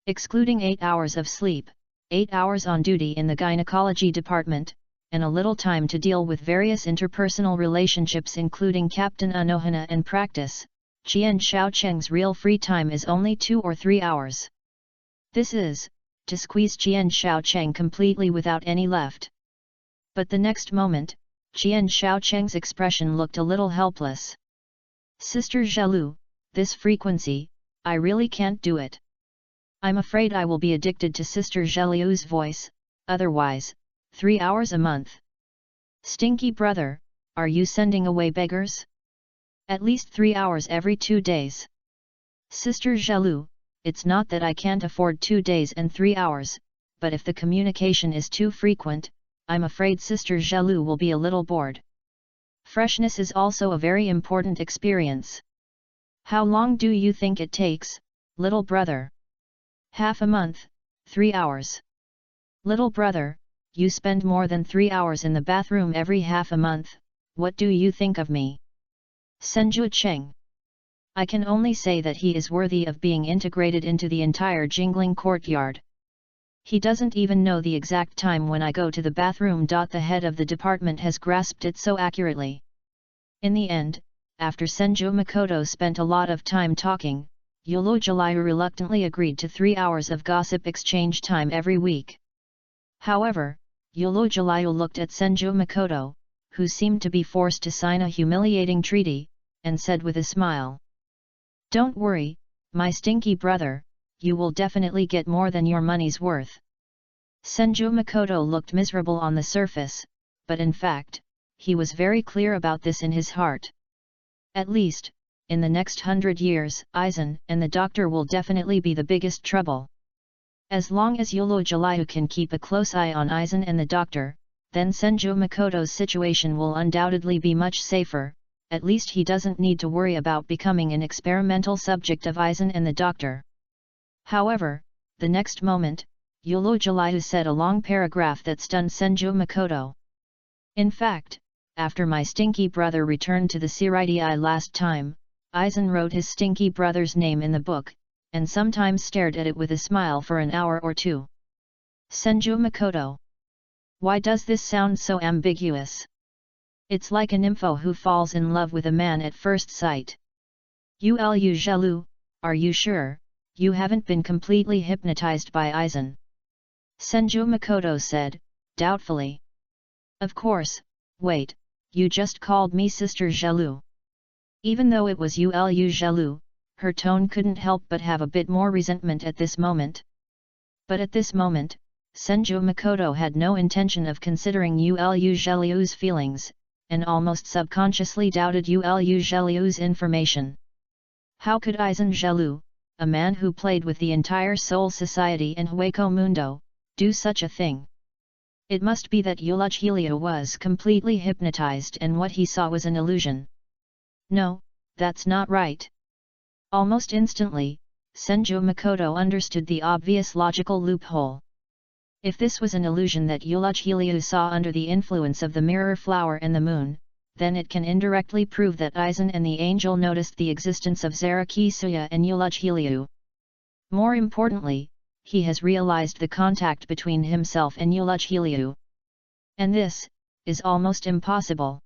Excluding 8 hours of sleep, 8 hours on duty in the gynecology department, and a little time to deal with various interpersonal relationships including Captain Anohana and practice, Qian Shaocheng's real free time is only 2 or 3 hours. This is, to squeeze Qian Shaocheng completely without any left. But the next moment, Qian Shaocheng's expression looked a little helpless. Sister Zhalu, this frequency, I really can't do it. I'm afraid I will be addicted to Sister Zhalu's voice, otherwise, 3 hours a month. Stinky brother, are you sending away beggars? At least 3 hours every 2 days. Sister Zhalu, it's not that I can't afford 2 days and 3 hours, but if the communication is too frequent, I'm afraid Sister Zhalu will be a little bored. Freshness is also a very important experience. How long do you think it takes, little brother? Half a month, 3 hours. Little brother, you spend more than 3 hours in the bathroom every half a month, what do you think of me? Senju Cheng. I can only say that he is worthy of being integrated into the entire jingling courtyard. He doesn't even know the exact time when I go to the bathroom. The head of the department has grasped it so accurately. In the end, after Senju Makoto spent a lot of time talking, Yolo Jalayu reluctantly agreed to 3 hours of gossip exchange time every week. However, Yolo Jalayu looked at Senju Makoto, who seemed to be forced to sign a humiliating treaty, and said with a smile. Don't worry, my stinky brother, you will definitely get more than your money's worth. Senju Makoto looked miserable on the surface, but in fact, he was very clear about this in his heart. At least, in the next 100 years, Aizen and the doctor will definitely be the biggest trouble. As long as Yolo Jalayu can keep a close eye on Aizen and the doctor, then Senju Makoto's situation will undoubtedly be much safer. At least he doesn't need to worry about becoming an experimental subject of Aizen and the doctor. However, the next moment, Yolo Jalayu said a long paragraph that stunned Senju Makoto. In fact, after my stinky brother returned to the Siridii last time, Aizen wrote his stinky brother's name in the book, and sometimes stared at it with a smile for an hour or two. Senju Makoto. Why does this sound so ambiguous? It's like a nympho who falls in love with a man at first sight. Ulu Zhalu, are you sure, you haven't been completely hypnotized by Aizen? Senju Makoto said, doubtfully. Of course, wait, you just called me Sister Zhalu. Even though it was Ulu Zhalu, her tone couldn't help but have a bit more resentment at this moment. But at this moment, Senju Makoto had no intention of considering Ulu Zhalu's feelings, and almost subconsciously doubted Ulu Zhalu's information. How could Aizen Zhalu, a man who played with the entire Soul Society and Hueco Mundo, do such a thing? It must be that Ulu was completely hypnotized and what he saw was an illusion. No, that's not right. Almost instantly, Senju Makoto understood the obvious logical loophole. If this was an illusion that Ulu saw under the influence of the mirror flower and the moon, then it can indirectly prove that Aizen and the angel noticed the existence of Zarakisuya and Ulugh. More importantly, he has realized the contact between himself and Ulugh. And this is almost impossible.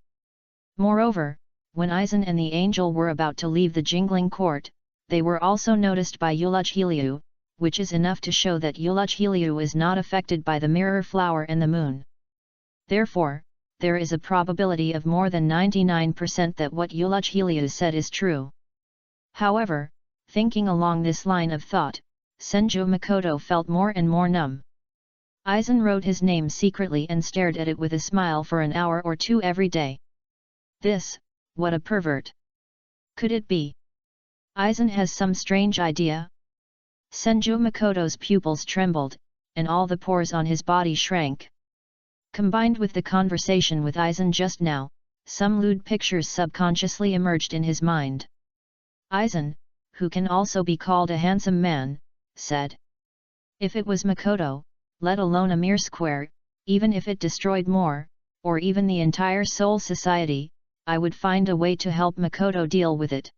Moreover, when Aizen and the angel were about to leave the jingling court, they were also noticed by Ulugh, which is enough to show that Ulugh is not affected by the mirror flower and the moon. Therefore, there is a probability of more than 99% that what Ulugh said is true. However, thinking along this line of thought, Senju Makoto felt more and more numb. Aizen wrote his name secretly and stared at it with a smile for an hour or two every day. This, what a pervert! Could it be? Aizen has some strange idea? Senju Makoto's pupils trembled, and all the pores on his body shrank. Combined with the conversation with Aizen just now, some lewd pictures subconsciously emerged in his mind. Aizen, who can also be called a handsome man, said. If it was Makoto, let alone a mere square, even if it destroyed more, or even the entire Soul Society, I would find a way to help Makoto deal with it.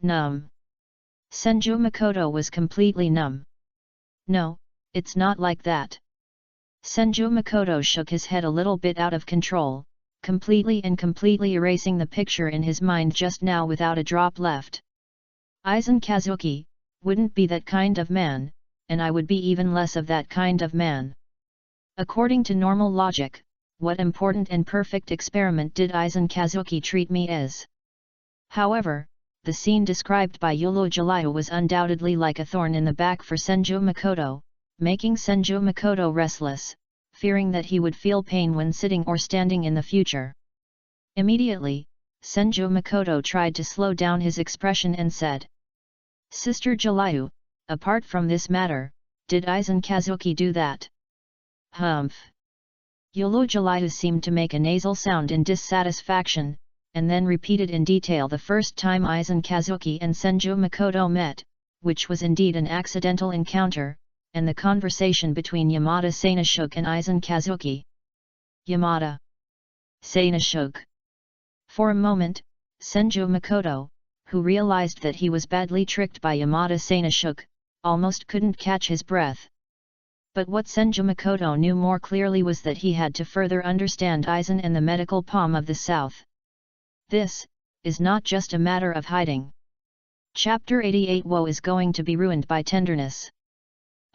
Numb. Senju Makoto was completely numb. No, it's not like that. Senju Makoto shook his head a little bit out of control, completely erasing the picture in his mind just now without a drop left. Aizen Kazuki wouldn't be that kind of man, and I would be even less of that kind of man. According to normal logic, what important and perfect experiment did Aizen Kazuki treat me as? However, the scene described by Ulugh was undoubtedly like a thorn in the back for Senju Makoto, making Senju Makoto restless, fearing that he would feel pain when sitting or standing in the future. Immediately, Senju Makoto tried to slow down his expression and said, Sister Jalayu, apart from this matter, did Aizen Kazuki do that? Humph. Ulugh seemed to make a nasal sound in dissatisfaction, and then repeated in detail the first time Aizen Kazuki and Senju Makoto met, which was indeed an accidental encounter, and the conversation between Yamada Sanashuk and Aizen Kazuki. Yamada Sanashuk. For a moment, Senju Makoto, who realized that he was badly tricked by Yamada Sanashuk, almost couldn't catch his breath. But what Senju Makoto knew more clearly was that he had to further understand Aizen and the medical palm of the South. This is not just a matter of hiding. Chapter 88 Woe is going to be ruined by tenderness.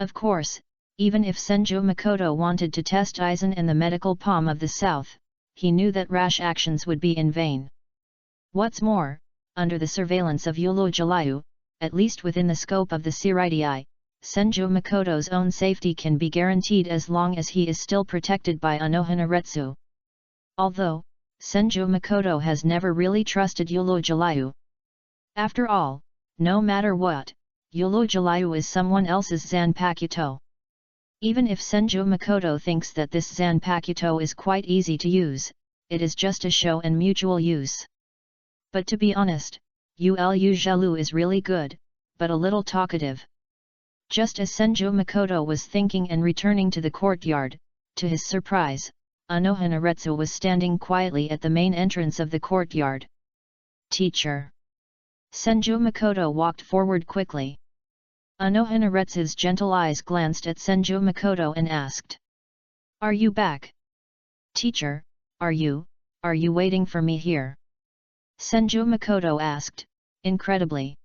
Of course, even if Senju Makoto wanted to test Aizen and the medical palm of the South, he knew that rash actions would be in vain. What's more, under the surveillance of Ulugh, at least within the scope of the Seireitei, Senju Makoto's own safety can be guaranteed as long as he is still protected by Anohanaretsu. Although, Senju Makoto has never really trusted Ulugh. After all, no matter what, Ulugh is someone else's Zanpakuto. Even if Senju Makoto thinks that this Zanpakuto is quite easy to use, it is just a show and mutual use. But to be honest, Ulugh is really good, but a little talkative. Just as Senju Makoto was thinking and returning to the courtyard, to his surprise, Anohanaretsu was standing quietly at the main entrance of the courtyard. Teacher. Senju Makoto walked forward quickly. Anohanaretsu's gentle eyes glanced at Senju Makoto and asked. Are you back? Teacher, are you waiting for me here? Senju Makoto asked, incredibly.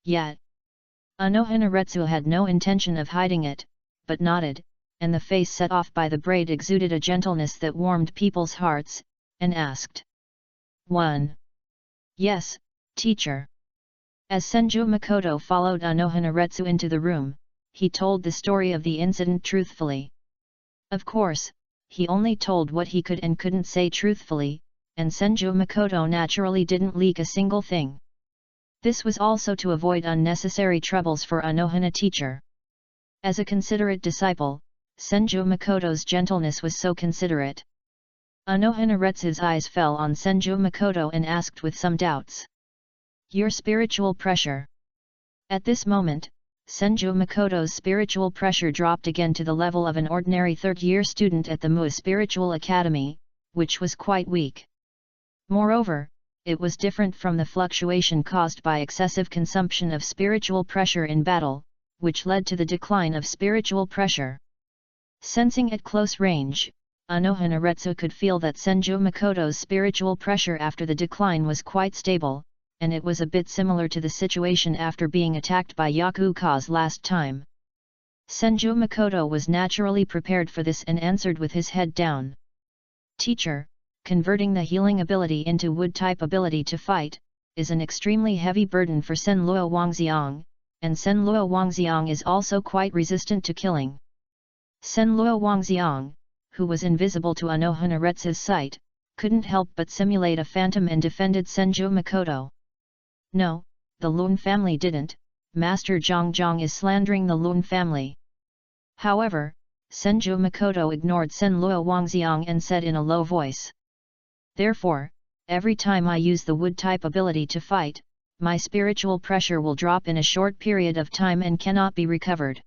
Yet. Anohanaretsu had no intention of hiding it, but nodded, and the face set off by the braid exuded a gentleness that warmed people's hearts, and asked. 1. Yes, teacher. As Senju Makoto followed Anohanaretsu into the room, he told the story of the incident truthfully. Of course, he only told what he could and couldn't say truthfully, and Senju Makoto naturally didn't leak a single thing. This was also to avoid unnecessary troubles for Anohana teacher. As a considerate disciple, Senju Makoto's gentleness was so considerate. Anohanaretsu's eyes fell on Senju Makoto and asked with some doubts. Your spiritual pressure. At this moment, Senju Makoto's spiritual pressure dropped again to the level of an ordinary third-year student at the MUA Spiritual Academy, which was quite weak. Moreover, it was different from the fluctuation caused by excessive consumption of spiritual pressure in battle, which led to the decline of spiritual pressure. Sensing at close range, Anohanaretsu could feel that Senju Makoto's spiritual pressure after the decline was quite stable, and it was a bit similar to the situation after being attacked by Yakukaze last time. Senju Makoto was naturally prepared for this and answered with his head down. Teacher, converting the healing ability into wood-type ability to fight, is an extremely heavy burden for Senluo Wangxiang, and Senluo Wangxiang is also quite resistant to killing. Senluo Wangxiang, who was invisible to Anohanaretsu's sight, couldn't help but simulate a phantom and defended Senju Makoto. No, the Lun family didn't, Master Zhang is slandering the Lun family. However, Senju Makoto ignored Senluo Wangxiang and said in a low voice. Therefore, every time I use the wood-type ability to fight, my spiritual pressure will drop in a short period of time and cannot be recovered.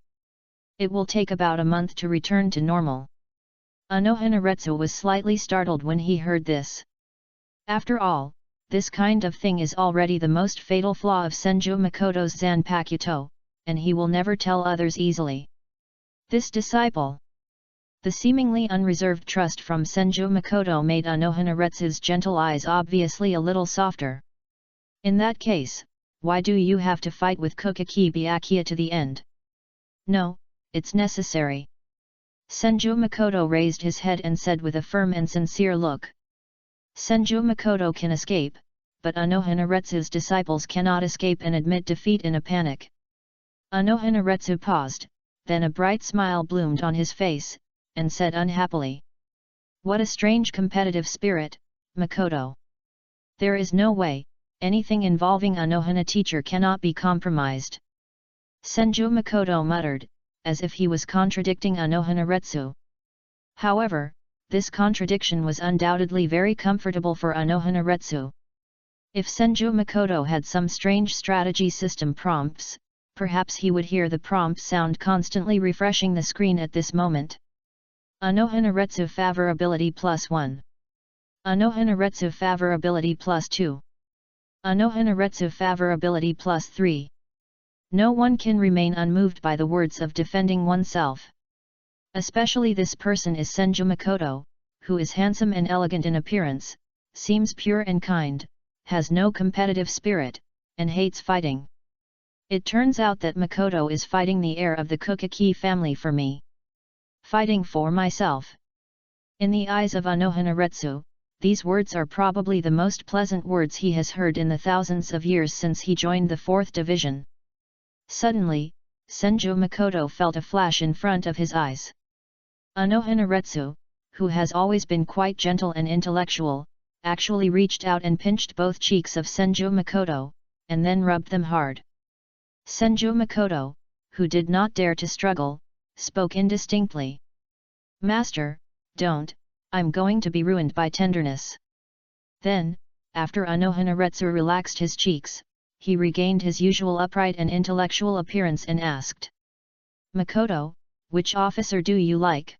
It will take about a month to return to normal. Anohanaretsu was slightly startled when he heard this. After all, this kind of thing is already the most fatal flaw of Senju Makoto's Zanpakuto, and he will never tell others easily. This disciple. The seemingly unreserved trust from Senju Makoto made Anohanaretsu's gentle eyes obviously a little softer. In that case, why do you have to fight with Kokaki Byakuya to the end? No, it's necessary. Senju Makoto raised his head and said with a firm and sincere look. Senju Makoto can escape, but Anohanaretsu's disciples cannot escape and admit defeat in a panic. Anohanaretsu paused, then a bright smile bloomed on his face, and said unhappily. What a strange competitive spirit, Makoto. There is no way, anything involving Anohana teacher cannot be compromised. Senju Makoto muttered, as if he was contradicting Anohanaretsu. However, this contradiction was undoubtedly very comfortable for Anohanaretsu. If Senju Makoto had some strange strategy system prompts, perhaps he would hear the prompt sound constantly refreshing the screen at this moment. Anohanaretsu favorability +1. Anohanaretsu favorability +2. Anohanaretsu favorability +3. No one can remain unmoved by the words of defending oneself. Especially this person is Senju Makoto, who is handsome and elegant in appearance, seems pure and kind, has no competitive spirit, and hates fighting. It turns out that Makoto is fighting the heir of the Kokaki family for me. Fighting for myself. In the eyes of Anohanaretsu, these words are probably the most pleasant words he has heard in the thousands of years since he joined the 4th Division. Suddenly, Senju Makoto felt a flash in front of his eyes. Anohanaretsu, who has always been quite gentle and intellectual, actually reached out and pinched both cheeks of Senju Makoto, and then rubbed them hard. Senju Makoto, who did not dare to struggle, spoke indistinctly. Master, don't, I'm going to be ruined by tenderness. Then, after Anohanaretsu relaxed his cheeks, he regained his usual upright and intellectual appearance and asked. Makoto, which officer do you like?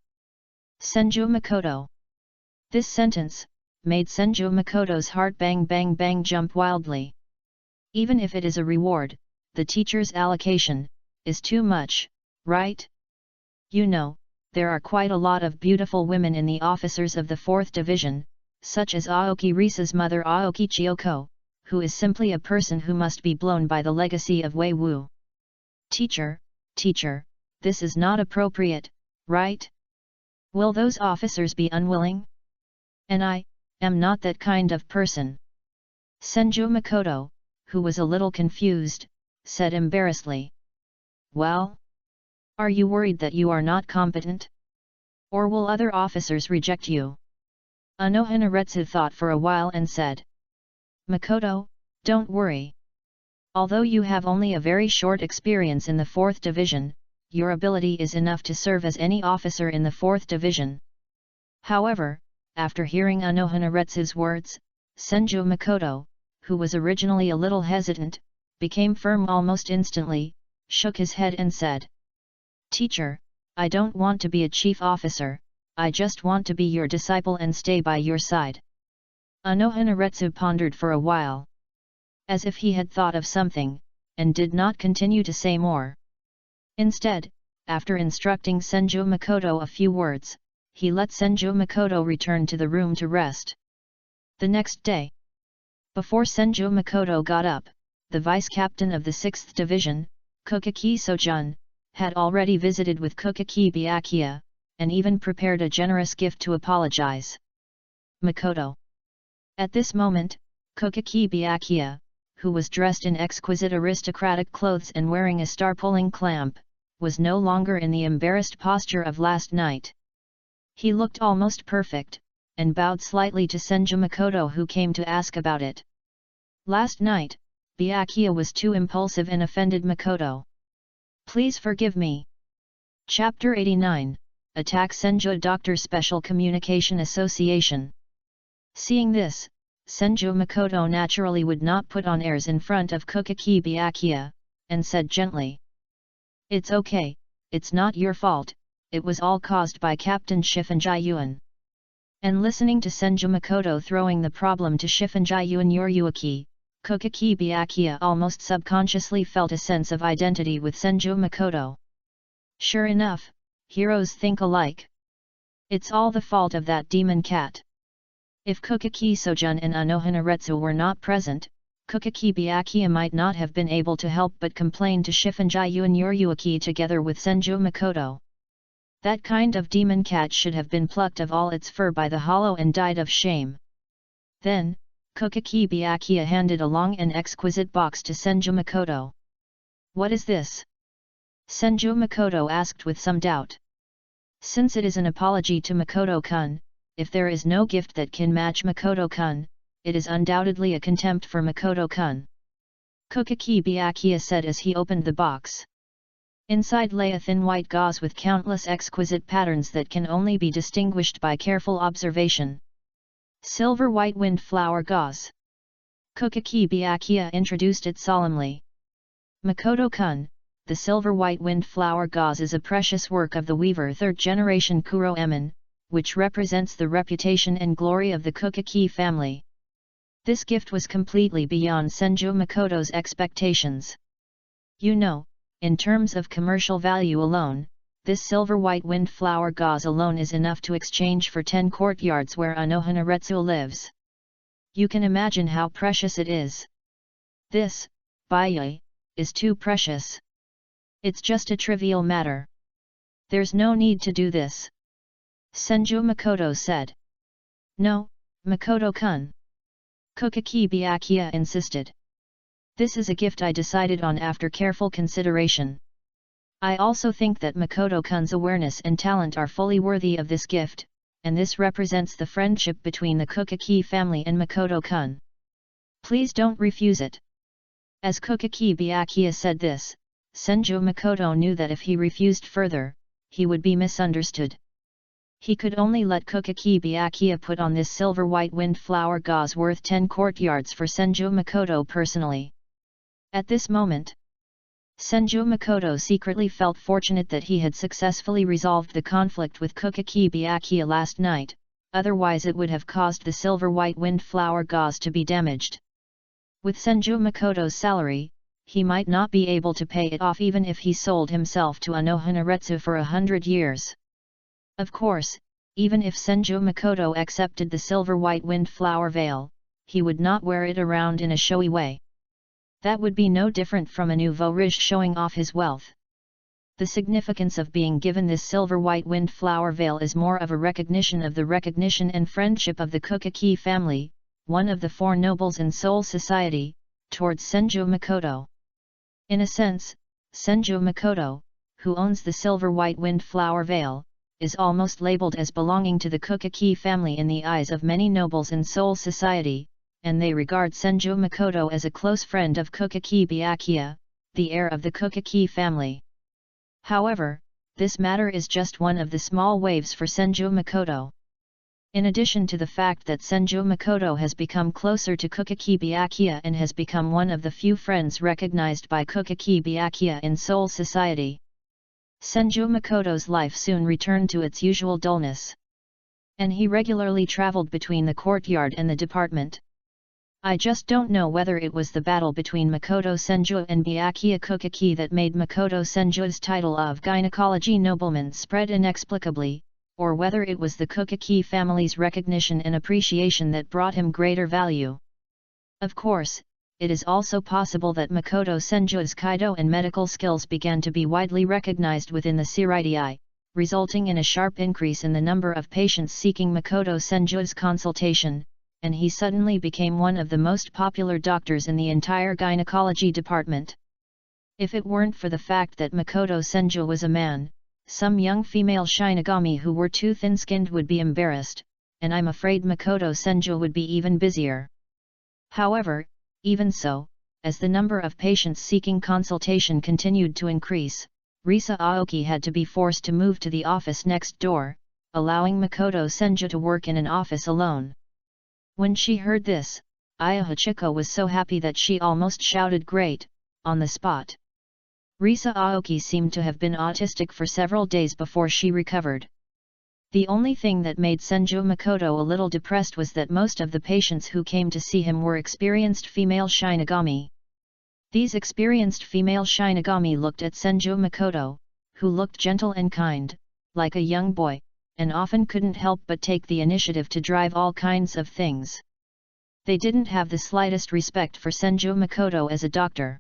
Senju Makoto. This sentence made Senju Makoto's heart bang bang bang jump wildly. Even if it is a reward, the teacher's allocation is too much, right? You know, there are quite a lot of beautiful women in the officers of the 4th Division, such as Aoki Risa's mother Aoki Chiyoko, who is simply a person who must be blown by the legacy of Wei Wu. Teacher, this is not appropriate, right? Will those officers be unwilling? And I am not that kind of person. Senju Makoto, who was a little confused, said embarrassedly. Well? Are you worried that you are not competent? Or will other officers reject you? Anohanaretsu thought for a while and said. Makoto, don't worry. Although you have only a very short experience in the 4th Division, your ability is enough to serve as any officer in the 4th Division. However, after hearing Anohanaretsu's words, Senju Makoto, who was originally a little hesitant, became firm almost instantly, shook his head and said. Teacher, I don't want to be a chief officer, I just want to be your disciple and stay by your side. Anohanaretsu pondered for a while, as if he had thought of something, and did not continue to say more. Instead, after instructing Senju Makoto a few words, he let Senju Makoto return to the room to rest. The next day, before Senju Makoto got up, the vice-captain of the 6th Division, Kokaki Sojun, had already visited with Kokaki Byakuya, and even prepared a generous gift to apologize. Makoto. At this moment, Kokaki Byakuya, who was dressed in exquisite aristocratic clothes and wearing a star-pulling clamp, was no longer in the embarrassed posture of last night. He looked almost perfect, and bowed slightly to Senju Makoto, who came to ask about it. Last night, Byakuya was too impulsive and offended Makoto. Please forgive me. Chapter 89, Attack Senju Doctor Special Communication Association. Seeing this, Senju Makoto naturally would not put on airs in front of Kokaki Byakuya, and said gently, "It's okay, it's not your fault, it was all caused by Captain Shifunji-yuan." And listening to Senju Makoto throwing the problem to Shifunji-yuan Yoriyuki, Kokaki Byakuya almost subconsciously felt a sense of identity with Senju Makoto. Sure enough, heroes think alike. It's all the fault of that demon cat. If Kokaki Sojun and Anohanaretsu were not present, Kokaki Byakuya might not have been able to help but complain to Shifunji-yuan Yoriyuki together with Senju Makoto. That kind of demon cat should have been plucked of all its fur by the hollow and died of shame. Then, Kokaki Byakuya handed a long and exquisite box to Senju Makoto. "What is this?" Senju Makoto asked with some doubt. "Since it is an apology to Makoto-kun, if there is no gift that can match Makoto-kun, it is undoubtedly a contempt for Makoto-kun," Kokaki Byakuya said as he opened the box. Inside lay a thin white gauze with countless exquisite patterns that can only be distinguished by careful observation. Silver white wind flower gauze. Kokaki Byakuya introduced it solemnly. "Makoto-kun, the silver white wind flower gauze is a precious work of the weaver 3rd generation Kuroemon, which represents the reputation and glory of the Kokaki family." This gift was completely beyond Senju Makoto's expectations. You know, in terms of commercial value alone, this silver white wind flower gauze alone is enough to exchange for 10 courtyards where Anohanaretsu lives. You can imagine how precious it is. This, Byakuya, is too precious. It's just a trivial matter. There's no need to do this, Senju Makoto said. "No, Makoto-kun," Kokaki Byakuya insisted. "This is a gift I decided on after careful consideration. I also think that Makoto-kun's awareness and talent are fully worthy of this gift, and this represents the friendship between the Kokaki family and Makoto-kun. Please don't refuse it." As Kokaki Byakuya said this, Senju Makoto knew that if he refused further, he would be misunderstood. He could only let Kokaki Byakuya put on this silver white wind flower gauze worth 10 courtyards for Senju Makoto personally. At this moment, Senju Makoto secretly felt fortunate that he had successfully resolved the conflict with Kokaki Byakuya last night, otherwise it would have caused the silver white wind flower gauze to be damaged. With Senju Makoto's salary, he might not be able to pay it off even if he sold himself to Anohanaretsu for 100 years. Of course, even if Senju Makoto accepted the silver white wind flower veil, he would not wear it around in a showy way. That would be no different from a nouveau riche showing off his wealth. The significance of being given this silver white wind flower veil is more of a recognition of the recognition and friendship of the Kokaki family, one of the 4 nobles in Seoul society, towards Senju Makoto. In a sense, Senju Makoto, who owns the silver white wind flower veil, is almost labeled as belonging to the Kokaki family in the eyes of many nobles in Seoul society, and they regard Senju Makoto as a close friend of Kokaki Byakuya, the heir of the Kokaki family. However, this matter is just one of the small waves for Senju Makoto. In addition to the fact that Senju Makoto has become closer to Kokaki Byakuya and has become one of the few friends recognized by Kokaki Byakuya in Seoul society, Senju Makoto's life soon returned to its usual dullness. and he regularly traveled between the courtyard and the department. I just don't know whether it was the battle between Makoto Senju and Byakuya Kokaki that made Makoto Senju's title of gynecology nobleman spread inexplicably, or whether it was the Kokaki family's recognition and appreciation that brought him greater value. Of course, it is also possible that Makoto Senju's kaido and medical skills began to be widely recognized within the Seireitei, resulting in a sharp increase in the number of patients seeking Makoto Senju's consultation, and he suddenly became one of the most popular doctors in the entire gynecology department. If it weren't for the fact that Makoto Senju was a man, some young female Shinigami who were too thin-skinned would be embarrassed, and I'm afraid Makoto Senju would be even busier. However, even so, as the number of patients seeking consultation continued to increase, Risa Aoki had to be forced to move to the office next door, allowing Makoto Senju to work in an office alone. When she heard this, Aya Hachiko was so happy that she almost shouted "Great!" on the spot. Risa Aoki seemed to have been autistic for several days before she recovered. The only thing that made Senju Makoto a little depressed was that most of the patients who came to see him were experienced female Shinigami. These experienced female Shinigami looked at Senju Makoto, who looked gentle and kind, like a young boy, and often couldn't help but take the initiative to drive all kinds of things. They didn't have the slightest respect for Senju Makoto as a doctor.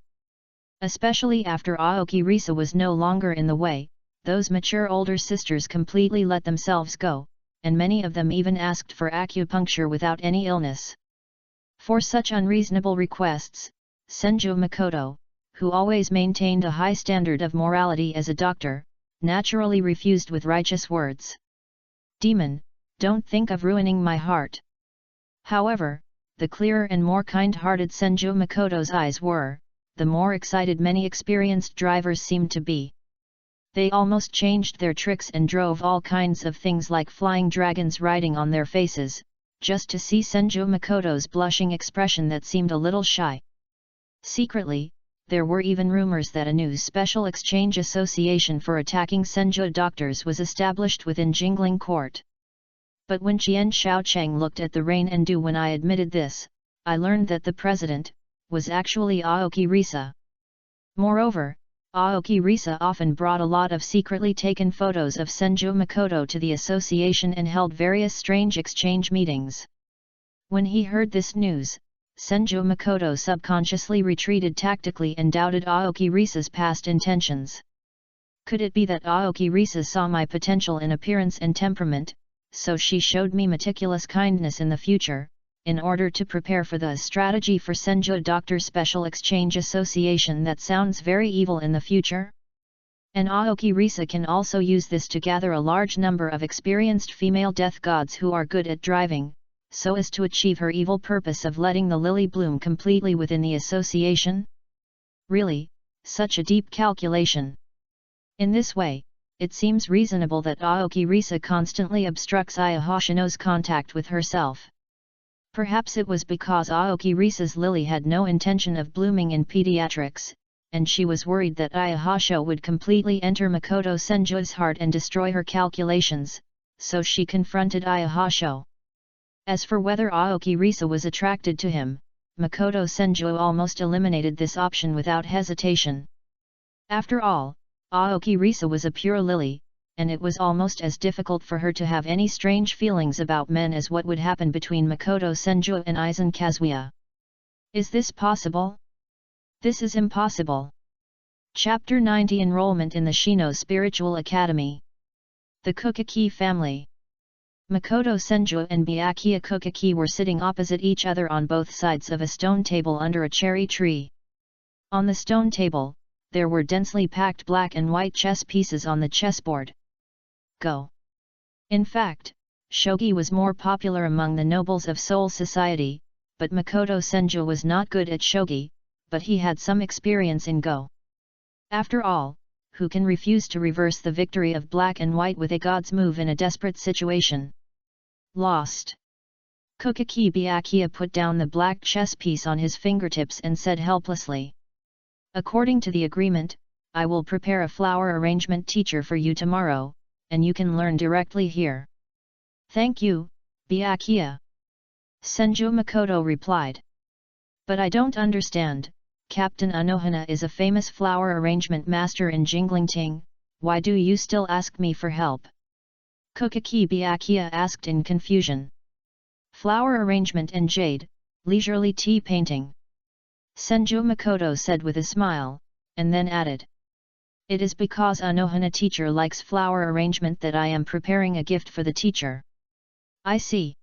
Especially after Aoki Risa was no longer in the way, those mature older sisters completely let themselves go, and many of them even asked for acupuncture without any illness. For such unreasonable requests, Senju Makoto, who always maintained a high standard of morality as a doctor, naturally refused with righteous words. "Demon, don't think of ruining my heart." However, the clearer and more kind-hearted Senju Makoto's eyes were, the more excited many experienced drivers seemed to be. They almost changed their tricks and drove all kinds of things like flying dragons riding on their faces, just to see Senju Makoto's blushing expression that seemed a little shy. Secretly, there were even rumors that a new special exchange association for attacking Senju doctors was established within Jingling Court. But when Qian Xiaocheng looked at the rain and dew when I admitted this, I learned that the president was actually Aoki Risa. Moreover, Aoki Risa often brought a lot of secretly taken photos of Senju Makoto to the association and held various strange exchange meetings. When he heard this news, Senju Makoto subconsciously retreated tactically and doubted Aoki Risa's past intentions. Could it be that Aoki Risa saw my potential in appearance and temperament, so she showed me meticulous kindness in the future, in order to prepare for the strategy for Senju Doctor Special Exchange Association that sounds very evil in the future? And Aoki Risa can also use this to gather a large number of experienced female death gods who are good at driving, so as to achieve her evil purpose of letting the lily bloom completely within the association? Really, such a deep calculation. In this way, it seems reasonable that Aoki Risa constantly obstructs Aya Hoshino's contact with herself. Perhaps it was because Aoki Risa's lily had no intention of blooming in pediatrics, and she was worried that Aya Hosho would completely enter Makoto Senju's heart and destroy her calculations, so she confronted Aya Hosho. As for whether Aoki Risa was attracted to him, Makoto Senju almost eliminated this option without hesitation. After all, Aoki Risa was a pure lily, and it was almost as difficult for her to have any strange feelings about men as what would happen between Makoto Senju and Aizen Kazuya. Is this possible? This is impossible. Chapter 90 Enrollment in the Shino Spiritual Academy. The Kokaki family. Makoto Senju and Byakuya Kokaki were sitting opposite each other on both sides of a stone table under a cherry tree. On the stone table, there were densely packed black and white chess pieces on the chessboard. Go. In fact, shogi was more popular among the nobles of Seoul society, but Makoto Senju was not good at shogi, but he had some experience in Go. After all, who can refuse to reverse the victory of black and white with a god's move in a desperate situation? Lost. Kokaki Byakuya put down the black chess piece on his fingertips and said helplessly. According to the agreement, I will prepare a flower arrangement teacher for you tomorrow, and you can learn directly here. Thank you, Byakuya. Senju Makoto replied. But I don't understand, Captain Anohana is a famous flower arrangement master in Jinglingting, why do you still ask me for help? Kokaki Byakuya asked in confusion. Flower arrangement and jade, leisurely tea painting. Senju Makoto said with a smile, and then added. It is because Anohana teacher likes flower arrangement that I am preparing a gift for the teacher. I see.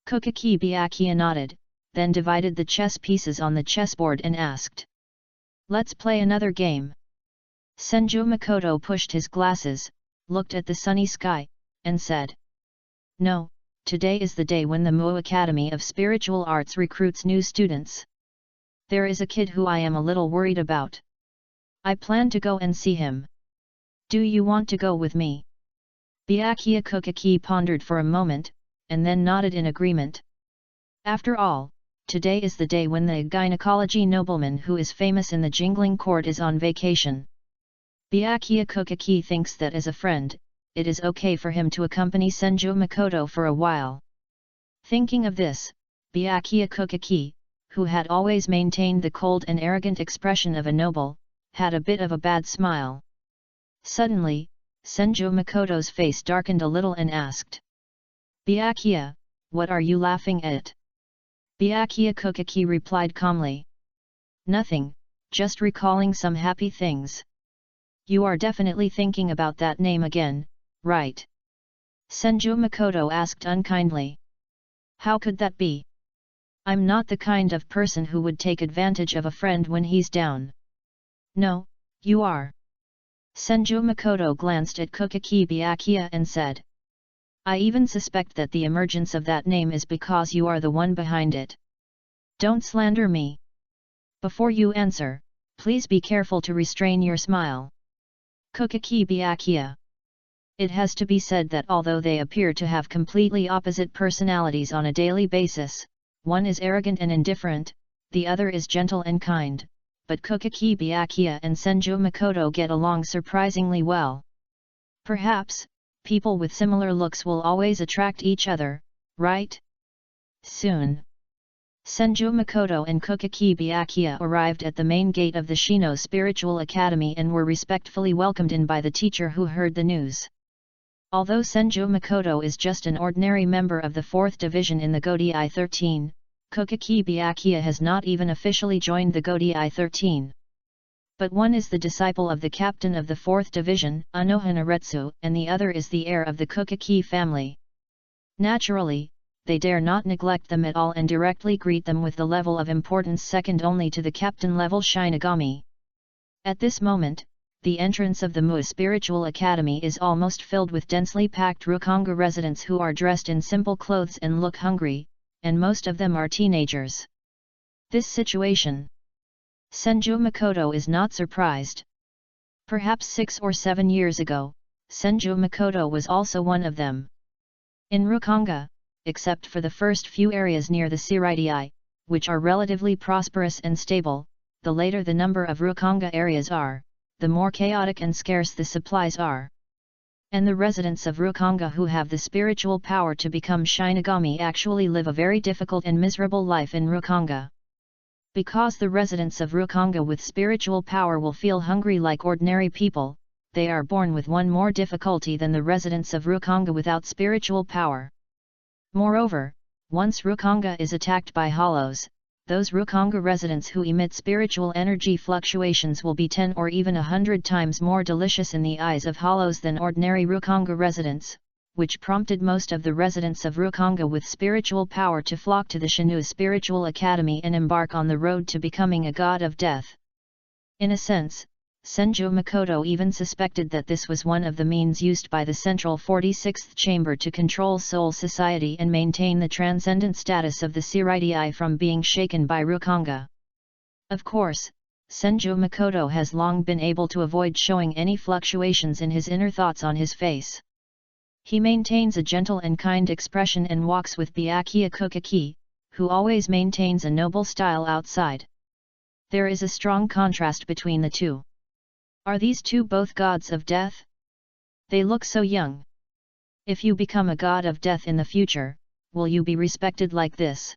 Kokaki Byakuya nodded, then divided the chess pieces on the chessboard and asked. Let's play another game. Senju Makoto pushed his glasses, looked at the sunny sky, and said. No, today is the day when the Mu Academy of Spiritual Arts recruits new students. There is a kid who I am a little worried about. I plan to go and see him. Do you want to go with me? Byakuya Kokaki pondered for a moment, and then nodded in agreement. After all, today is the day when the gynecology nobleman who is famous in the Jingling court is on vacation. Byakuya Kokaki thinks that as a friend, it is okay for him to accompany Senju Makoto for a while. Thinking of this, Byakuya Kokaki, who had always maintained the cold and arrogant expression of a noble, had a bit of a bad smile. Suddenly, Senju Makoto's face darkened a little and asked. Byakuya, what are you laughing at? Byakuya Kokaki replied calmly. Nothing, just recalling some happy things. You are definitely thinking about that name again, right? Senju Makoto asked unkindly. How could that be? I'm not the kind of person who would take advantage of a friend when he's down. No, you are. Senju Makoto glanced at Kokaki Byakuya and said. I even suspect that the emergence of that name is because you are the one behind it. Don't slander me. Before you answer, please be careful to restrain your smile. Kokaki Byakuya. It has to be said that although they appear to have completely opposite personalities on a daily basis, one is arrogant and indifferent, the other is gentle and kind, but Kokaki Byakuya and Senju Makoto get along surprisingly well. Perhaps, people with similar looks will always attract each other, right? Soon. Senju Makoto and Kokaki Byakuya arrived at the main gate of the Shino Spiritual Academy and were respectfully welcomed in by the teacher who heard the news. Although Senju Makoto is just an ordinary member of the 4th Division in the Godei 13, Kokaki Byakuya has not even officially joined the Godei 13. But one is the disciple of the captain of the 4th Division, Anohana Retsu, and the other is the heir of the Kokaki family. Naturally, they dare not neglect them at all and directly greet them with the level of importance second only to the captain-level Shinigami. At this moment, the entrance of the Mu Spiritual Academy is almost filled with densely packed Rukanga residents who are dressed in simple clothes and look hungry, and most of them are teenagers. This situation. Senju Makoto is not surprised. Perhaps 6 or 7 years ago, Senju Makoto was also one of them. In Rukanga, except for the first few areas near the Siraidai, which are relatively prosperous and stable, the later the number of Rukanga areas are, the more chaotic and scarce the supplies are. And the residents of Rukanga who have the spiritual power to become Shinigami actually live a very difficult and miserable life in Rukanga. Because the residents of Rukanga with spiritual power will feel hungry like ordinary people, they are born with one more difficulty than the residents of Rukanga without spiritual power. Moreover, once Rukanga is attacked by hollows, those Rukanga residents who emit spiritual energy fluctuations will be 10 or even 100 times more delicious in the eyes of hollows than ordinary Rukanga residents, which prompted most of the residents of Rukanga with spiritual power to flock to the Shinu Spiritual Academy and embark on the road to becoming a god of death. In a sense, Senju Makoto even suspected that this was one of the means used by the Central 46th Chamber to control Soul Society and maintain the transcendent status of the Siraidai from being shaken by Rukanga. Of course, Senju Makoto has long been able to avoid showing any fluctuations in his inner thoughts on his face. He maintains a gentle and kind expression and walks with Byakuya Kokaki, who always maintains a noble style outside. There is a strong contrast between the two. Are these two both gods of death? They look so young. If you become a god of death in the future, will you be respected like this?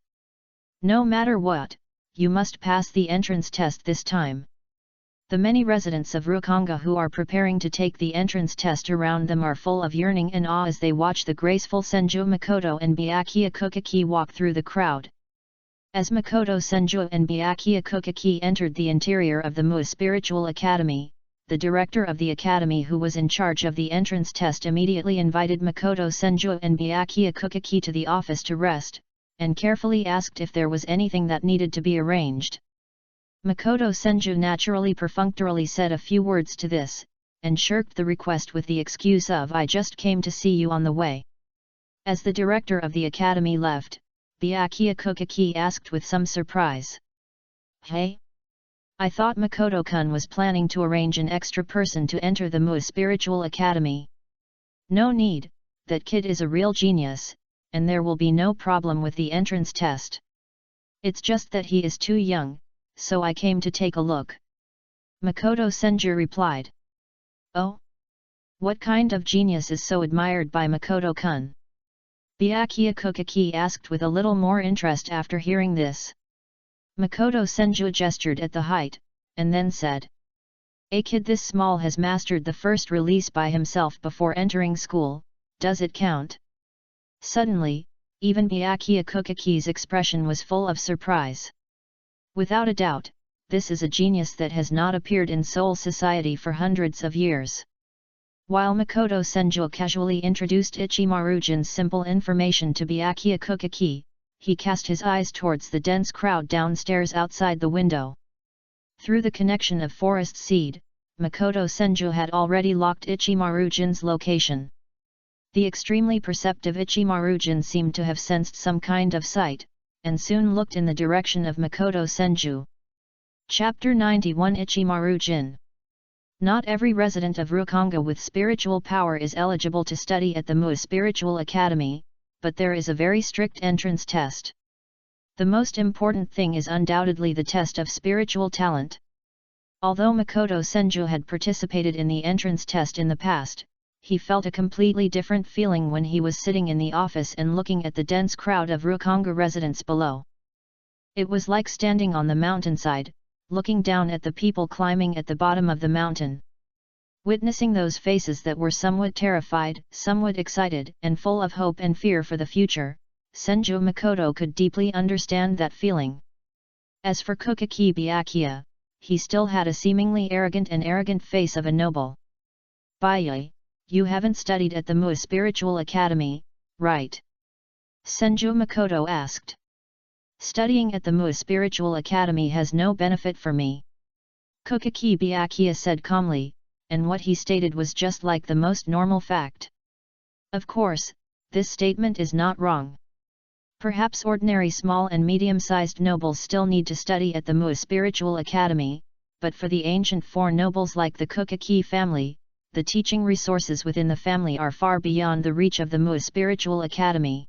No matter what, you must pass the entrance test this time. The many residents of Rukanga who are preparing to take the entrance test around them are full of yearning and awe as they watch the graceful Senju Makoto and Byakuya Kukaki walk through the crowd. As Makoto Senju and Byakuya Kukaki entered the interior of the Mu Spiritual Academy, the director of the academy who was in charge of the entrance test immediately invited Makoto Senju and Byakuya Kukaki to the office to rest, and carefully asked if there was anything that needed to be arranged. Makoto Senju naturally perfunctorily said a few words to this, and shirked the request with the excuse of "I just came to see you on the way." As the director of the academy left, Byakuya Kukaki asked with some surprise. "Hey? I thought Makoto-kun was planning to arrange an extra person to enter the Mu Spiritual Academy." "No need, that kid is a real genius, and there will be no problem with the entrance test. It's just that he is too young, so I came to take a look," Makoto Senju replied. "Oh? What kind of genius is so admired by Makoto-kun?" Byakuya Kukaki asked with a little more interest after hearing this. Makoto Senju gestured at the height, and then said, "A kid this small has mastered the first release by himself before entering school, does it count?" Suddenly, even Byakuya Kukaki's expression was full of surprise. Without a doubt, this is a genius that has not appeared in Seoul society for hundreds of years. While Makoto Senju casually introduced Ichimaru-jin's simple information to Byakuya Kukaki, he cast his eyes towards the dense crowd downstairs outside the window. Through the connection of Forest Seed, Makoto Senju had already locked Ichimaru-jin's location. The extremely perceptive Ichimaru-jin seemed to have sensed some kind of sight, and soon looked in the direction of Makoto Senju. Chapter 91 Ichimaru-jin. Not every resident of Rukanga with spiritual power is eligible to study at the Mu Spiritual Academy, but there is a very strict entrance test. The most important thing is undoubtedly the test of spiritual talent. Although Makoto Senju had participated in the entrance test in the past, he felt a completely different feeling when he was sitting in the office and looking at the dense crowd of Rukanga residents below. It was like standing on the mountainside, looking down at the people climbing at the bottom of the mountain. Witnessing those faces that were somewhat terrified, somewhat excited, and full of hope and fear for the future, Senju Makoto could deeply understand that feeling. As for Kukaki Byakuya, he still had a seemingly arrogant face of a noble. "Bye, you haven't studied at the Mu Spiritual Academy, right?" Senju Makoto asked. "Studying at the Mu Spiritual Academy has no benefit for me," Kukaki Byakuya said calmly, and what he stated was just like the most normal fact. Of course, this statement is not wrong. Perhaps ordinary small and medium-sized nobles still need to study at the Mu Spiritual Academy, but for the ancient four nobles like the Kukaki family, the teaching resources within the family are far beyond the reach of the Mu Spiritual Academy.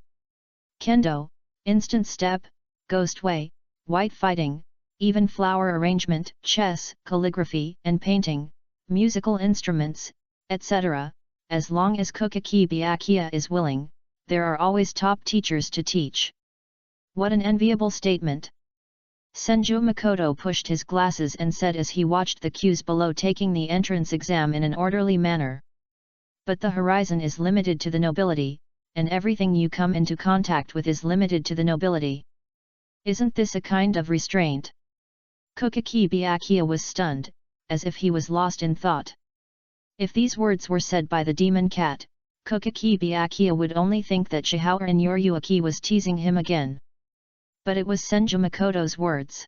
Kendo, instant step, ghost way, white fighting, even flower arrangement, chess, calligraphy and painting, musical instruments, etc., as long as Kukaki Byakuya is willing, there are always top teachers to teach. What an enviable statement! Senju Makoto pushed his glasses and said as he watched the queues below taking the entrance exam in an orderly manner. But the horizon is limited to the nobility, and everything you come into contact with is limited to the nobility. Isn't this a kind of restraint? Kukaki Byakuya was stunned, as if he was lost in thought. If these words were said by the demon cat, Kukaki Byakuya would only think that Shihoran Yoryuaki was teasing him again. But it was Senju Makoto's words.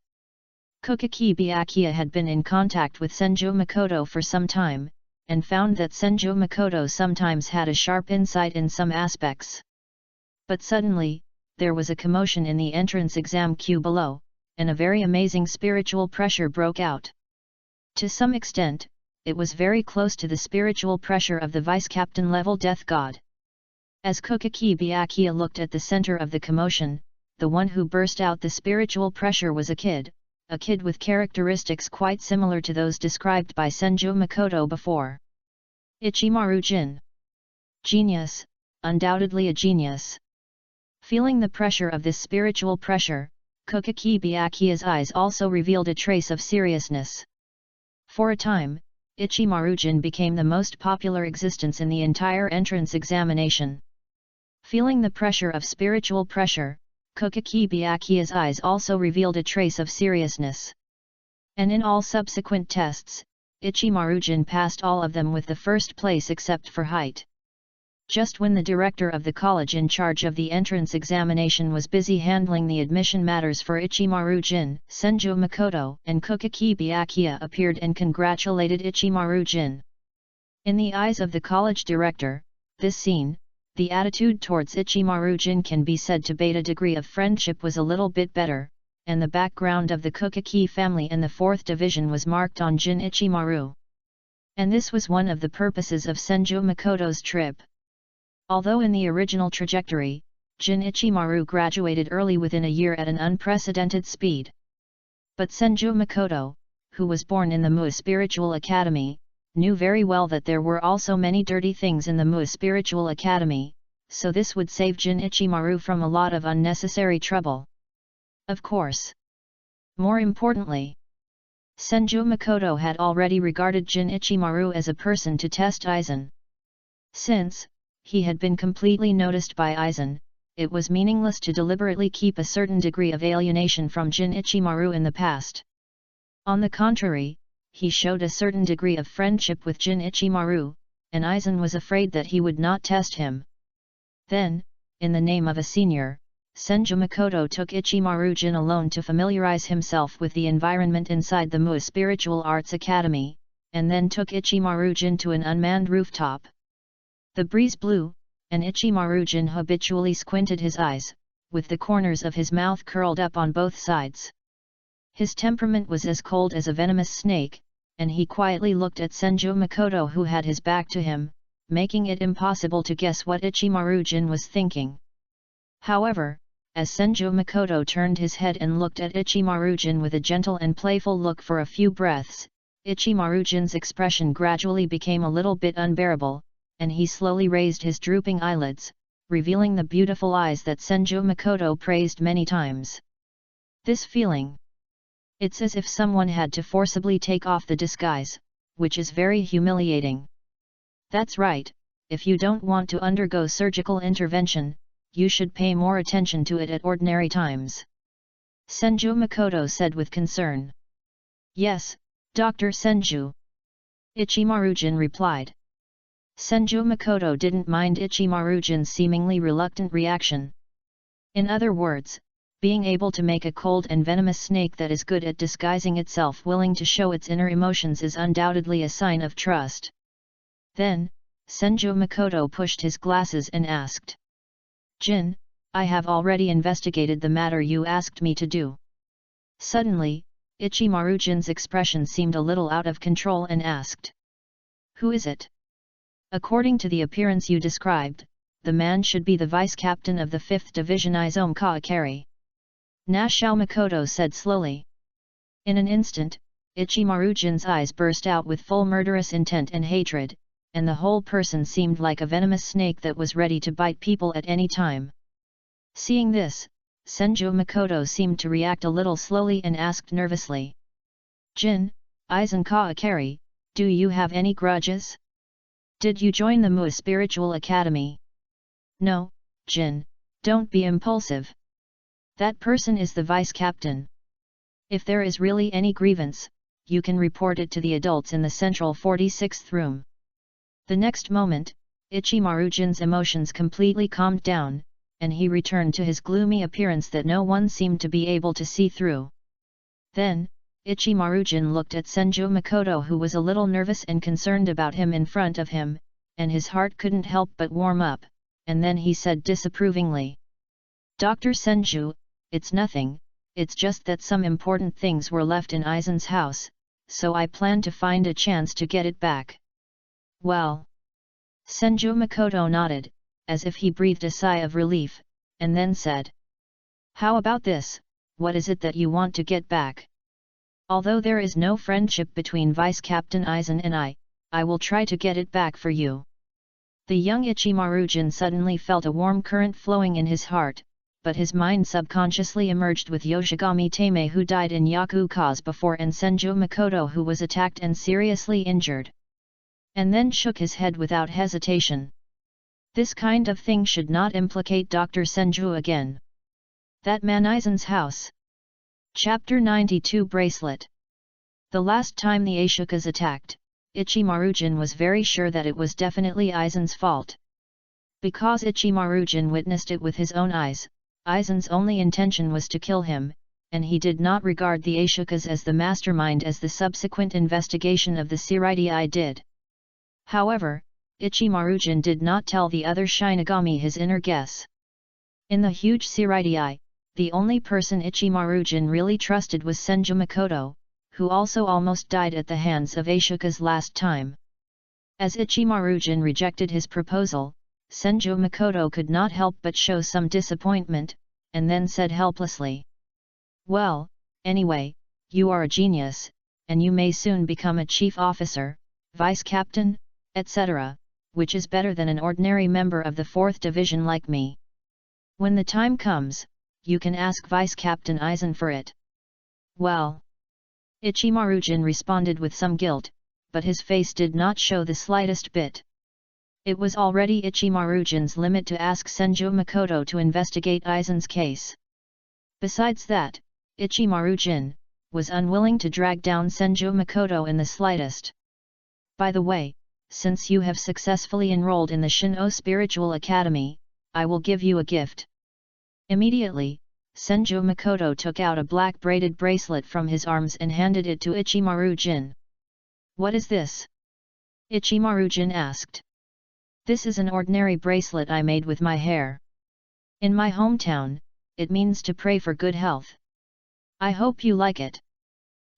Kukaki Byakuya had been in contact with Senju Makoto for some time, and found that Senju Makoto sometimes had a sharp insight in some aspects. But suddenly, there was a commotion in the entrance exam queue below, and a very amazing spiritual pressure broke out. To some extent, it was very close to the spiritual pressure of the vice-captain level death god. As Kukaki Byakuya looked at the center of the commotion, the one who burst out the spiritual pressure was a kid with characteristics quite similar to those described by Senju Makoto before. Ichimaru-jin. Genius, undoubtedly a genius. Feeling the pressure of this spiritual pressure, Kokaki Byakuya's eyes also revealed a trace of seriousness. For a time, Ichimaru-jin became the most popular existence in the entire entrance examination. Feeling the pressure of spiritual pressure, Kokaki Byakuya's eyes also revealed a trace of seriousness. And in all subsequent tests, Ichimaru-jin passed all of them with the first place except for height. Just when the director of the college in charge of the entrance examination was busy handling the admission matters for Ichimaru-jin, Senju Makoto and Kokaki Byakuya appeared and congratulated Ichimaru-jin. In the eyes of the college director, this scene, the attitude towards Ichimaru-jin can be said to bait a degree of friendship was a little bit better, and the background of the Kokaki family in the 4th division was marked on Jin Ichimaru. And this was one of the purposes of Senju Makoto's trip. Although in the original trajectory, Jin Ichimaru graduated early within a year at an unprecedented speed. But Senju Makoto, who was born in the Mu Spiritual Academy, knew very well that there were also many dirty things in the Mu Spiritual Academy, so this would save Jin Ichimaru from a lot of unnecessary trouble. Of course. More importantly, Senju Makoto had already regarded Jin Ichimaru as a person to test Aizen. Since he had been completely noticed by Aizen, it was meaningless to deliberately keep a certain degree of alienation from Jin Ichimaru in the past. On the contrary, he showed a certain degree of friendship with Jin Ichimaru, and Aizen was afraid that he would not test him. Then, in the name of a senior, Senju Makoto took Ichimaru-jin alone to familiarize himself with the environment inside the Mu Spiritual Arts Academy, and then took Ichimaru-jin to an unmanned rooftop. The breeze blew, and Ichimaru-jin habitually squinted his eyes, with the corners of his mouth curled up on both sides. His temperament was as cold as a venomous snake, and he quietly looked at Senju Makoto who had his back to him, making it impossible to guess what Ichimaru-jin was thinking. However, as Senju Makoto turned his head and looked at Ichimaru-jin with a gentle and playful look for a few breaths, Ichimaru-jin's expression gradually became a little bit unbearable, and he slowly raised his drooping eyelids, revealing the beautiful eyes that Senju Makoto praised many times. This feeling. It's as if someone had to forcibly take off the disguise, which is very humiliating. That's right, if you don't want to undergo surgical intervention, you should pay more attention to it at ordinary times. Senju Makoto said with concern. Yes, Dr. Senju. Ichimaru-jin replied. Senju Makoto didn't mind Ichimaru-jin's seemingly reluctant reaction. In other words, being able to make a cold and venomous snake that is good at disguising itself willing to show its inner emotions is undoubtedly a sign of trust. Then, Senju Makoto pushed his glasses and asked. Jin, I have already investigated the matter you asked me to do. Suddenly, Ichimaru-jin's expression seemed a little out of control and asked. Who is it? According to the appearance you described, the man should be the vice-captain of the 5th Division Izome Kaakari. Nashao Makoto said slowly. In an instant, Ichimaru-jin's eyes burst out with full murderous intent and hatred, and the whole person seemed like a venomous snake that was ready to bite people at any time. Seeing this, Senju Makoto seemed to react a little slowly and asked nervously. Jin, Izome Kaakari, do you have any grudges? Did you join the Mu Spiritual Academy? No, Jin, don't be impulsive. That person is the vice-captain. If there is really any grievance, you can report it to the adults in the central 46th room. The next moment, Ichimaru-jin's emotions completely calmed down, and he returned to his gloomy appearance that no one seemed to be able to see through. Then, Ichimaru-jin looked at Senju Makoto who was a little nervous and concerned about him in front of him, and his heart couldn't help but warm up, and then he said disapprovingly. Dr. Senju, it's nothing, it's just that some important things were left in Aizen's house, so I plan to find a chance to get it back. Well. Senju Makoto nodded, as if he breathed a sigh of relief, and then said. How about this, what is it that you want to get back? Although there is no friendship between Vice-Captain Aizen and I will try to get it back for you. The young Ichimaru-jin suddenly felt a warm current flowing in his heart, but his mind subconsciously emerged with Yoshigami Tame, who died in Yaku cause before, and Senju Makoto, who was attacked and seriously injured. And then shook his head without hesitation. This kind of thing should not implicate Dr. Senju again. That man Aizen's house. Chapter 92 Bracelet. The last time the Ashokas attacked, Ichimaru-jin was very sure that it was definitely Aizen's fault. Because Ichimaru-jin witnessed it with his own eyes, Aizen's only intention was to kill him, and he did not regard the Ashokas as the mastermind as the subsequent investigation of the Shiraidai did. However, Ichimaru-jin did not tell the other Shinigami his inner guess. In the huge Shiraidai, the only person Ichimaru-jin really trusted was Senju Makoto, who also almost died at the hands of Ashokas last time. As Ichimaru-jin rejected his proposal, Senju Makoto could not help but show some disappointment, and then said helplessly, "Well, anyway, you are a genius, and you may soon become a chief officer, vice captain, etc., which is better than an ordinary member of the 4th Division like me. When the time comes, you can ask Vice Captain Aizen for it." "Well," Ichimaru-jin responded with some guilt, but his face did not show the slightest bit. It was already Ichimaru-jin's limit to ask Senju Makoto to investigate Aizen's case. Besides that, Ichimaru-jin was unwilling to drag down Senju Makoto in the slightest. "By the way, since you have successfully enrolled in the Shin-O Spiritual Academy, I will give you a gift." Immediately, Senju Makoto took out a black braided bracelet from his arms and handed it to Ichimaru-jin. "What is this?" Ichimaru-jin asked. "This is an ordinary bracelet I made with my hair. In my hometown, it means to pray for good health. I hope you like it."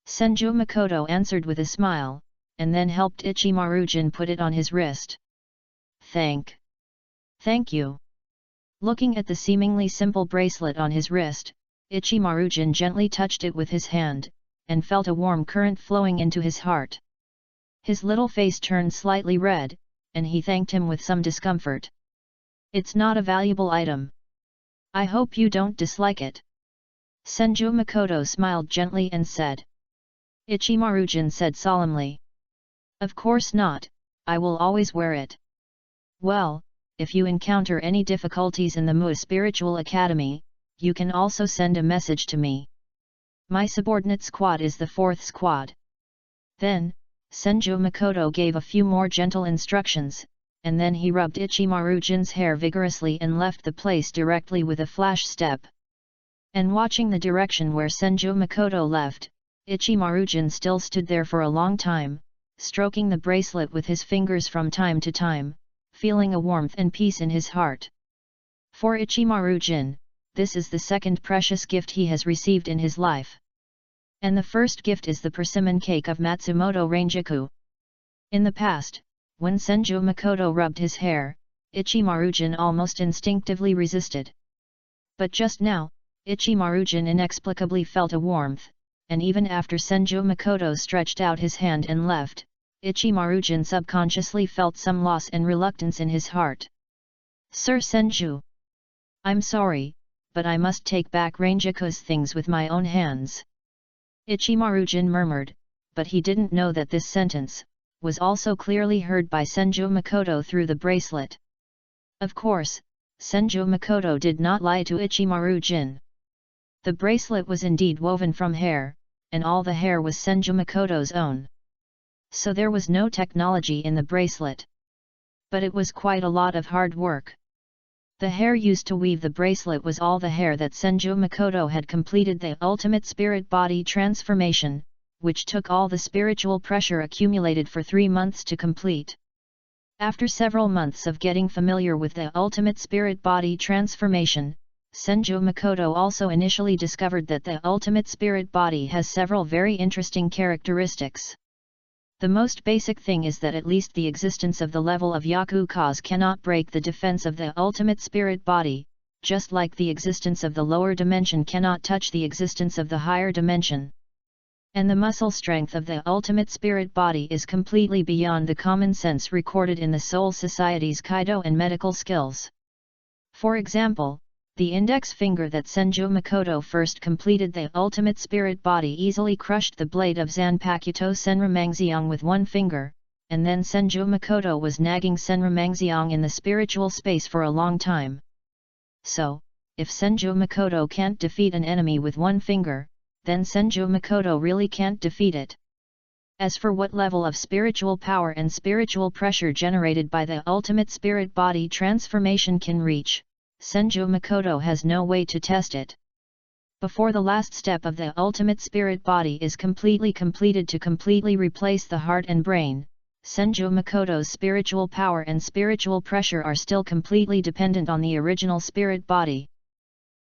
Senju Makoto answered with a smile, and then helped Ichimaru-jin put it on his wrist. Thank you." Looking at the seemingly simple bracelet on his wrist, Ichimaru-jin gently touched it with his hand, and felt a warm current flowing into his heart. His little face turned slightly red, and he thanked him with some discomfort. "It's not a valuable item. I hope you don't dislike it." Senju Makoto smiled gently and said. Ichimaru-jin said solemnly, "Of course not, I will always wear it." "Well, if you encounter any difficulties in the Mu Spiritual Academy, you can also send a message to me. My subordinate squad is the 4th squad." Then, Senju Makoto gave a few more gentle instructions, and then he rubbed Ichimaru-jin's hair vigorously and left the place directly with a flash step. And watching the direction where Senju Makoto left, Ichimaru-jin still stood there for a long time, stroking the bracelet with his fingers from time to time, feeling a warmth and peace in his heart. For Ichimaru-jin, this is the second precious gift he has received in his life. And the first gift is the persimmon cake of Matsumoto Ranjaku. In the past, when Senju Makoto rubbed his hair, Ichimaru-jin almost instinctively resisted. But just now, Ichimaru-jin inexplicably felt a warmth, and even after Senju Makoto stretched out his hand and left, Ichimaru-jin subconsciously felt some loss and reluctance in his heart. "Sir Senju, I'm sorry, but I must take back Ranjaku's things with my own hands," Ichimaru-jin murmured, but he didn't know that this sentence was also clearly heard by Senju Makoto through the bracelet. Of course, Senju Makoto did not lie to Ichimaru-jin. The bracelet was indeed woven from hair, and all the hair was Senju Makoto's own. So there was no technology in the bracelet. But it was quite a lot of hard work. The hair used to weave the bracelet was all the hair that Senju Makoto had completed the ultimate spirit-body transformation, which took all the spiritual pressure accumulated for 3 months to complete. After several months of getting familiar with the ultimate spirit-body transformation, Senju Makoto also initially discovered that the ultimate spirit body has several very interesting characteristics. The most basic thing is that at least the existence of the level of Yaku cause cannot break the defense of the ultimate spirit body, just like the existence of the lower dimension cannot touch the existence of the higher dimension. And the muscle strength of the ultimate spirit body is completely beyond the common sense recorded in the Soul Society's Kaido and medical skills. For example, the index finger that Senju Makoto first completed the ultimate spirit body easily crushed the blade of Zanpakuto Senra Mangxiang with one finger, and then Senju Makoto was nagging Senra Mangxiang in the spiritual space for a long time. So, if Senju Makoto can't defeat an enemy with one finger, then Senju Makoto really can't defeat it. As for what level of spiritual power and spiritual pressure generated by the ultimate spirit body transformation can reach, Senju Makoto has no way to test it. Before the last step of the ultimate spirit body is completely completed to completely replace the heart and brain, Senju Makoto's spiritual power and spiritual pressure are still completely dependent on the original spirit body.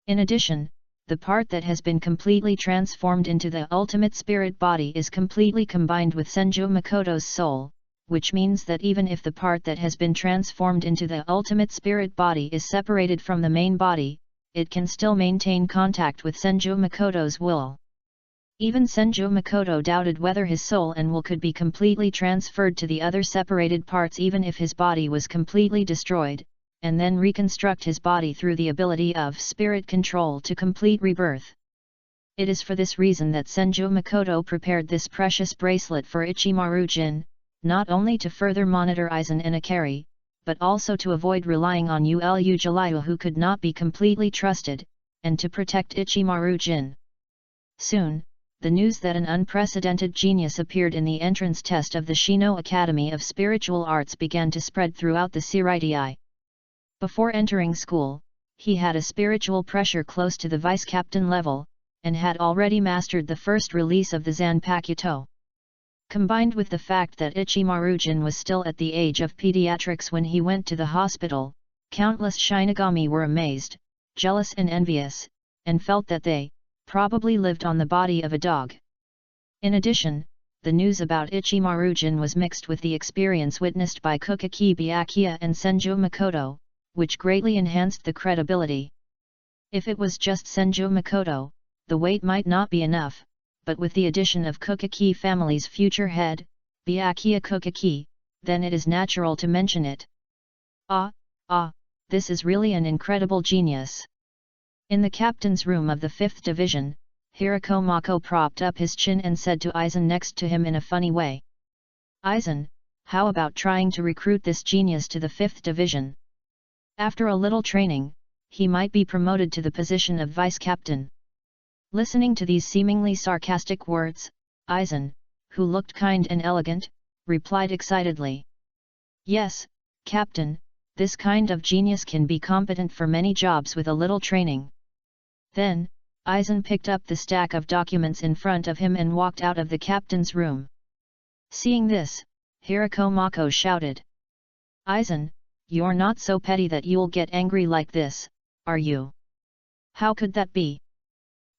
In addition, the part that has been completely transformed into the ultimate spirit body is completely combined with Senju Makoto's soul, which means that even if the part that has been transformed into the ultimate spirit body is separated from the main body, it can still maintain contact with Senju Makoto's will. Even Senju Makoto doubted whether his soul and will could be completely transferred to the other separated parts even if his body was completely destroyed, and then reconstruct his body through the ability of spirit control to complete rebirth. It is for this reason that Senju Makoto prepared this precious bracelet for Ichimaru Jin, not only to further monitor Aizen and Akari, but also to avoid relying on Ujaliu who could not be completely trusted, and to protect Ichimaru Jin. Soon, the news that an unprecedented genius appeared in the entrance test of the Shino Academy of Spiritual Arts began to spread throughout the Seireitei. Before entering school, he had a spiritual pressure close to the vice-captain level, and had already mastered the first release of the Zanpakuto. Combined with the fact that Ichimaru Jin was still at the age of pediatrics when he went to the hospital, countless Shinigami were amazed, jealous and envious, and felt that they, probably lived on the body of a dog. In addition, the news about Ichimaru Jin was mixed with the experience witnessed by Kukaki Byakuya and Senju Makoto, which greatly enhanced the credibility. If it was just Senju Makoto, the weight might not be enough, but with the addition of Kukaki family's future head, Byakuya Kukaki, then it is natural to mention it. This is really an incredible genius. In the captain's room of the 5th Division, Hirako Mako propped up his chin and said to Aizen next to him in a funny way. Aizen, how about trying to recruit this genius to the 5th Division? After a little training, he might be promoted to the position of vice-captain. Listening to these seemingly sarcastic words, Aizen, who looked kind and elegant, replied excitedly. Yes, Captain, this kind of genius can be competent for many jobs with a little training. Then, Aizen picked up the stack of documents in front of him and walked out of the captain's room. Seeing this, Hirako Mako shouted. Aizen, you're not so petty that you'll get angry like this, are you? How could that be?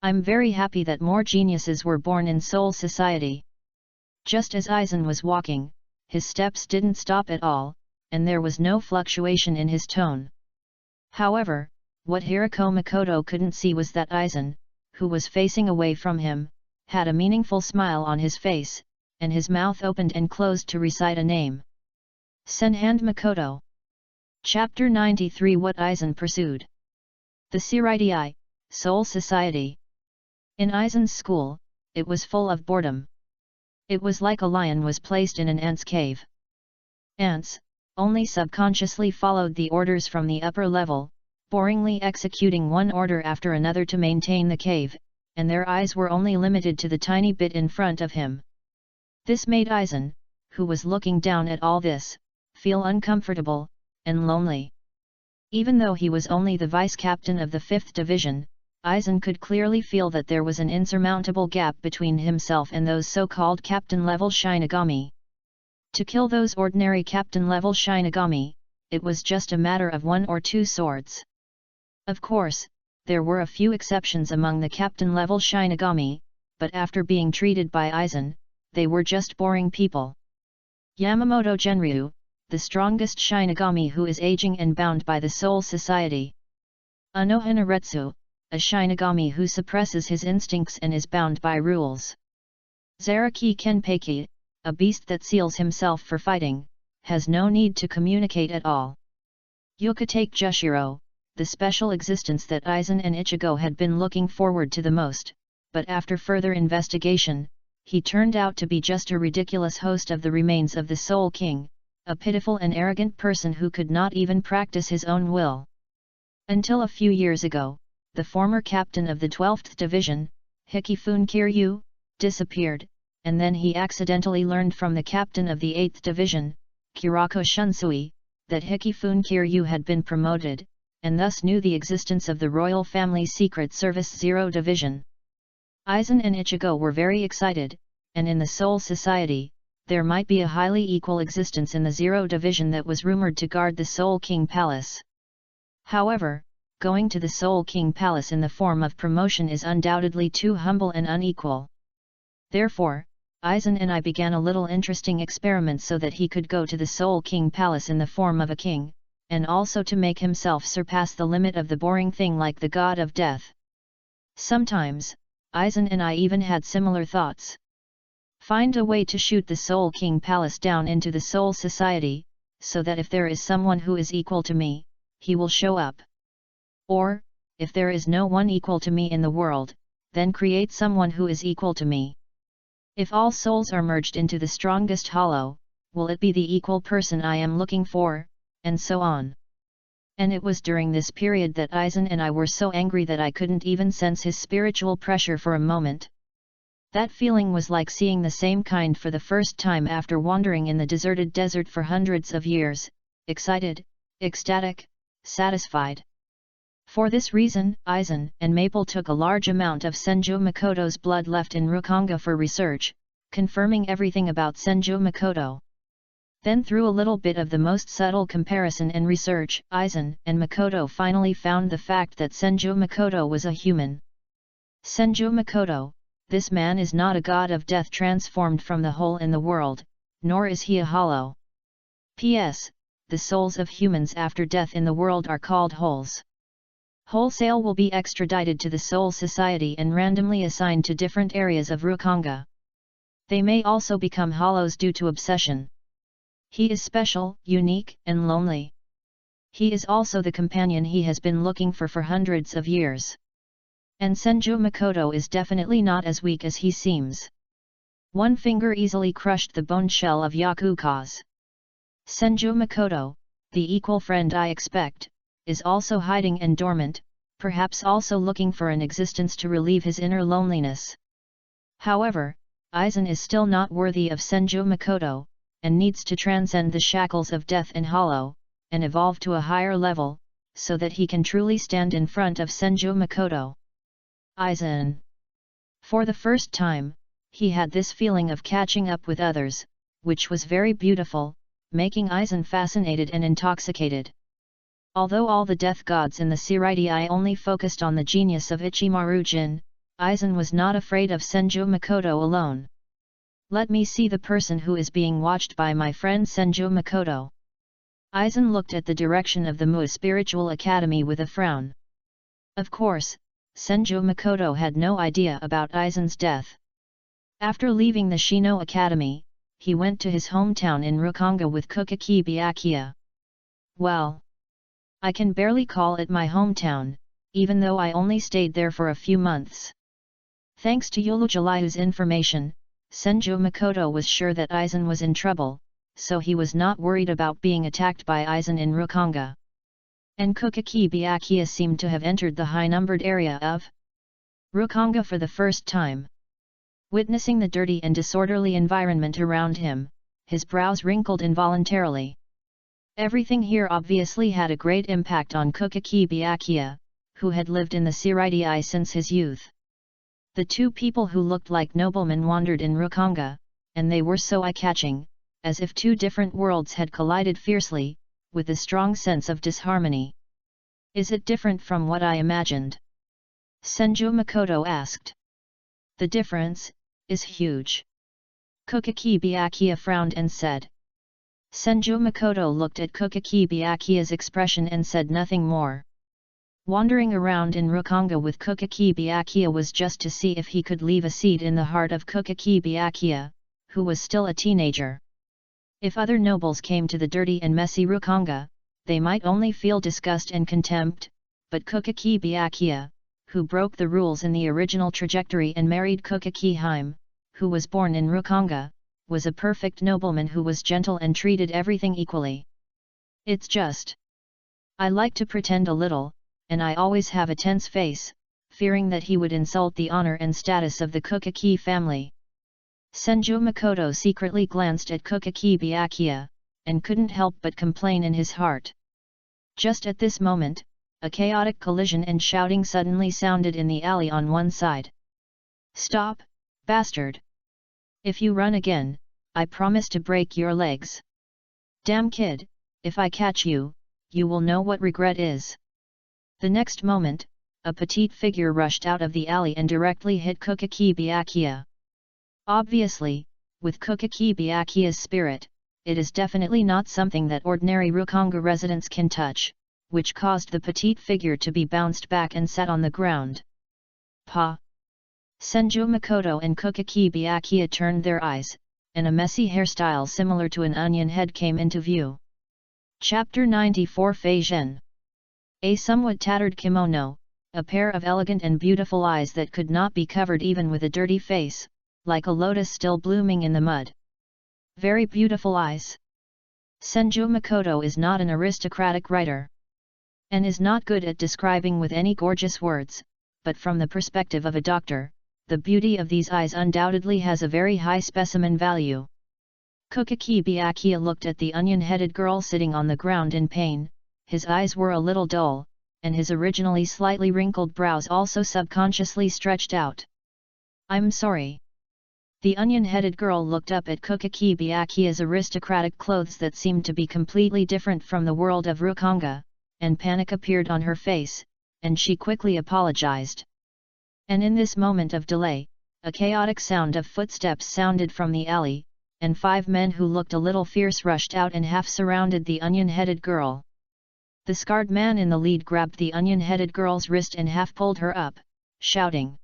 I'm very happy that more geniuses were born in Soul Society. Just as Aizen was walking, his steps didn't stop at all, and there was no fluctuation in his tone. However, what Hirako Makoto couldn't see was that Aizen, who was facing away from him, had a meaningful smile on his face, and his mouth opened and closed to recite a name. Senhand Makoto. Chapter 93 What Aizen Pursued. The Seireitei, Soul Society. In Aizen's school, it was full of boredom. It was like a lion was placed in an ant's cave. Ants, only subconsciously followed the orders from the upper level, boringly executing one order after another to maintain the cave, and their eyes were only limited to the tiny bit in front of him. This made Aizen, who was looking down at all this, feel uncomfortable and lonely. Even though he was only the vice-captain of the 5th Division, Aizen could clearly feel that there was an insurmountable gap between himself and those so-called captain-level Shinigami. To kill those ordinary captain-level Shinigami, it was just a matter of 1 or 2 swords. Of course, there were a few exceptions among the captain-level Shinigami, but after being treated by Aizen, they were just boring people. Yamamoto Genryu, the strongest Shinigami who is aging and bound by the Soul Society. Anohanaretsu, a Shinigami who suppresses his instincts and is bound by rules. Zaraki Kenpeiki, a beast that seals himself for fighting, has no need to communicate at all. Yukatake Jushiro, the special existence that Aizen and Ichigo had been looking forward to the most, but after further investigation, he turned out to be just a ridiculous host of the remains of the Soul King, a pitiful and arrogant person who could not even practice his own will. Until a few years ago, the former captain of the 12th Division, Hikifune Kiryu, disappeared, and then he accidentally learned from the captain of the 8th Division, Kirako Shunsui, that Hikifune Kiryu had been promoted, and thus knew the existence of the Royal Family Secret Service 0 Division. Aizen and Ichigo were very excited, and in the Soul Society, there might be a highly equal existence in the 0 Division that was rumored to guard the Soul King Palace. However, going to the Soul King Palace in the form of promotion is undoubtedly too humble and unequal. Therefore, Aizen and I began a little interesting experiment so that he could go to the Soul King Palace in the form of a king, and also to make himself surpass the limit of the boring thing like the god of death. Sometimes, Aizen and I even had similar thoughts. Find a way to shoot the Soul King Palace down into the Soul Society, so that if there is someone who is equal to me, he will show up. Or, if there is no one equal to me in the world, then create someone who is equal to me. If all souls are merged into the strongest hollow, will it be the equal person I am looking for, and so on. And it was during this period that Aizen and I were so angry that I couldn't even sense his spiritual pressure for a moment. That feeling was like seeing the same kind for the first time after wandering in the deserted desert for hundreds of years, excited, ecstatic, satisfied. For this reason, Aizen and Maple took a large amount of Senju Makoto's blood left in Rukanga for research, confirming everything about Senju Makoto. Then through a little bit of the most subtle comparison and research, Aizen and Makoto finally found the fact that Senju Makoto was a human. Senju Makoto, this man is not a god of death transformed from the hole in the world, nor is he a hollow. P.S. The souls of humans after death in the world are called holes. Wholesale will be extradited to the Soul Society and randomly assigned to different areas of Rukanga. They may also become hollows due to obsession. He is special, unique, and lonely. He is also the companion he has been looking for hundreds of years. And Senju Makoto is definitely not as weak as he seems. One finger easily crushed the bone shell of Yakuka's. Senju Makoto, the equal friend I expect, is also hiding and dormant, perhaps also looking for an existence to relieve his inner loneliness. However, Aizen is still not worthy of Senju Makoto, and needs to transcend the shackles of death and hollow, and evolve to a higher level, so that he can truly stand in front of Senju Makoto. Aizen. For the first time, he had this feeling of catching up with others, which was very beautiful, making Aizen fascinated and intoxicated. Although all the death gods in the Seireitei only focused on the genius of Ichimaru Jin, Aizen was not afraid of Senju Makoto alone. Let me see the person who is being watched by my friend Senju Makoto. Aizen looked at the direction of the Mu Spiritual Academy with a frown. Of course, Senju Makoto had no idea about Aizen's death. After leaving the Shino Academy, he went to his hometown in Rukanga with Kukaki Byakuya. Well, I can barely call it my hometown, even though I only stayed there for a few months. Thanks to Yulujalai's information, Senju Makoto was sure that Aizen was in trouble, so he was not worried about being attacked by Aizen in Rukanga. And Kukaki Byakuya seemed to have entered the high-numbered area of Rukanga for the first time. Witnessing the dirty and disorderly environment around him, his brows wrinkled involuntarily. Everything here obviously had a great impact on Kukaki Byakuya, who had lived in the Seireitei since his youth. The two people who looked like noblemen wandered in Rukanga, and they were so eye-catching, as if two different worlds had collided fiercely, with a strong sense of disharmony. Is it different from what I imagined? Senju Makoto asked. The difference is huge. Kukaki Byakuya frowned and said. Senju Makoto looked at Kukaki Byakuya's expression and said nothing more. Wandering around in Rukanga with Kukaki Byakuya was just to see if he could leave a seed in the heart of Kukaki Byakuya, who was still a teenager. If other nobles came to the dirty and messy Rukanga, they might only feel disgust and contempt, but Kukaki Byakuya, who broke the rules in the original trajectory and married Kukaki Hime, who was born in Rukanga, was a perfect nobleman who was gentle and treated everything equally. It's just, I like to pretend a little, and I always have a tense face, fearing that he would insult the honor and status of the Kukaki family. Senju Makoto secretly glanced at Kukaki Byakuya, and couldn't help but complain in his heart. Just at this moment, a chaotic collision and shouting suddenly sounded in the alley on one side. "Stop, bastard! If you run again, I promise to break your legs. Damn kid, if I catch you, you will know what regret is." The next moment, a petite figure rushed out of the alley and directly hit Kukaki Byakuya. Obviously, with Kukaki Byakuya's spirit, it is definitely not something that ordinary Rukanga residents can touch, which caused the petite figure to be bounced back and sat on the ground. Pa! Senju Makoto and Kukaki Byakuya turned their eyes, and a messy hairstyle similar to an onion head came into view. Chapter 94 Fei Zhen. A somewhat tattered kimono, a pair of elegant and beautiful eyes that could not be covered even with a dirty face, like a lotus still blooming in the mud. Very beautiful eyes. Senju Makoto is not an aristocratic writer, and is not good at describing with any gorgeous words, but from the perspective of a doctor, the beauty of these eyes undoubtedly has a very high specimen value. Kukaki Byakuya looked at the onion-headed girl sitting on the ground in pain. His eyes were a little dull, and his originally slightly wrinkled brows also subconsciously stretched out. "I'm sorry." The onion-headed girl looked up at Kukaki Byakuya's aristocratic clothes that seemed to be completely different from the world of Rukanga, and panic appeared on her face, and she quickly apologized. And in this moment of delay, a chaotic sound of footsteps sounded from the alley, and 5 men who looked a little fierce rushed out and half surrounded the onion-headed girl. The scarred man in the lead grabbed the onion-headed girl's wrist and half pulled her up, shouting,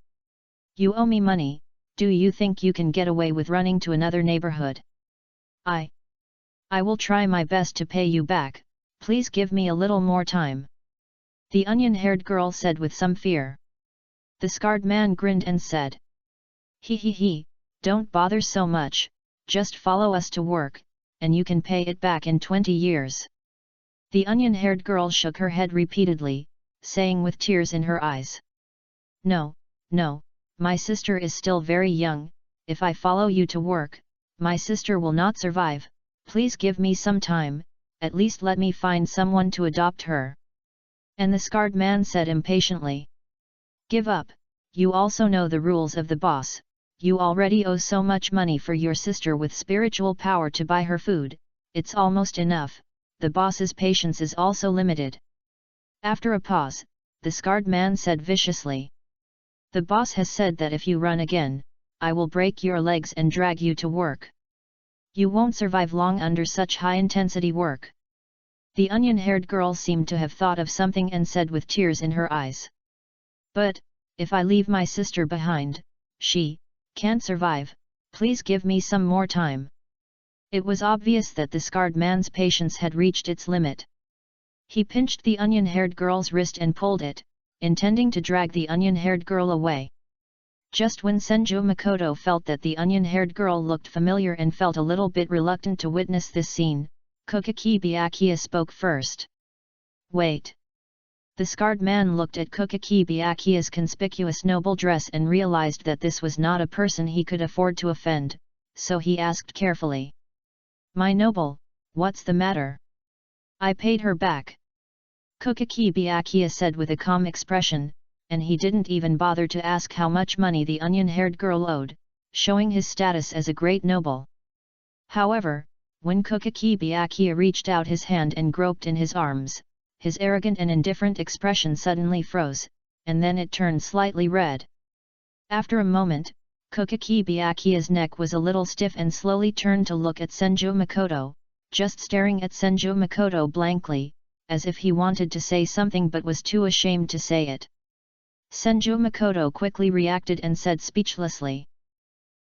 "You owe me money, do you think you can get away with running to another neighborhood? I will try my best to pay you back, please give me a little more time," the onion-haired girl said with some fear. The scarred man grinned and said, "He, don't bother so much, just follow us to work, and you can pay it back in 20 years. The onion-haired girl shook her head repeatedly, saying with tears in her eyes, No, my sister is still very young, if I follow you to work, my sister will not survive, please give me some time, at least let me find someone to adopt her." And the scarred man said impatiently, "Give up, you also know the rules of the boss, you already owe so much money for your sister with spiritual power to buy her food, it's almost enough. The boss's patience is also limited." After a pause, the scarred man said viciously, "The boss has said that if you run again, I will break your legs and drag you to work. You won't survive long under such high-intensity work." The onion-haired girl seemed to have thought of something and said with tears in her eyes, "But, if I leave my sister behind, she can't survive, please give me some more time." It was obvious that the scarred man's patience had reached its limit. He pinched the onion-haired girl's wrist and pulled it, intending to drag the onion-haired girl away. Just when Senju Makoto felt that the onion-haired girl looked familiar and felt a little bit reluctant to witness this scene, Kukaki Byakuya spoke first. "Wait." The scarred man looked at Kukaki Byakuya's conspicuous noble dress and realized that this was not a person he could afford to offend, so he asked carefully, "My noble, what's the matter?" "I paid her back," Kukaki Byakuya said with a calm expression, and he didn't even bother to ask how much money the onion-haired girl owed, showing his status as a great noble. However, when Kukaki Byakuya reached out his hand and groped in his arms, his arrogant and indifferent expression suddenly froze, and then it turned slightly red. After a moment, Kukaki Byakuya's neck was a little stiff and slowly turned to look at Senju Makoto, just staring at Senju Makoto blankly, as if he wanted to say something but was too ashamed to say it. Senju Makoto quickly reacted and said speechlessly,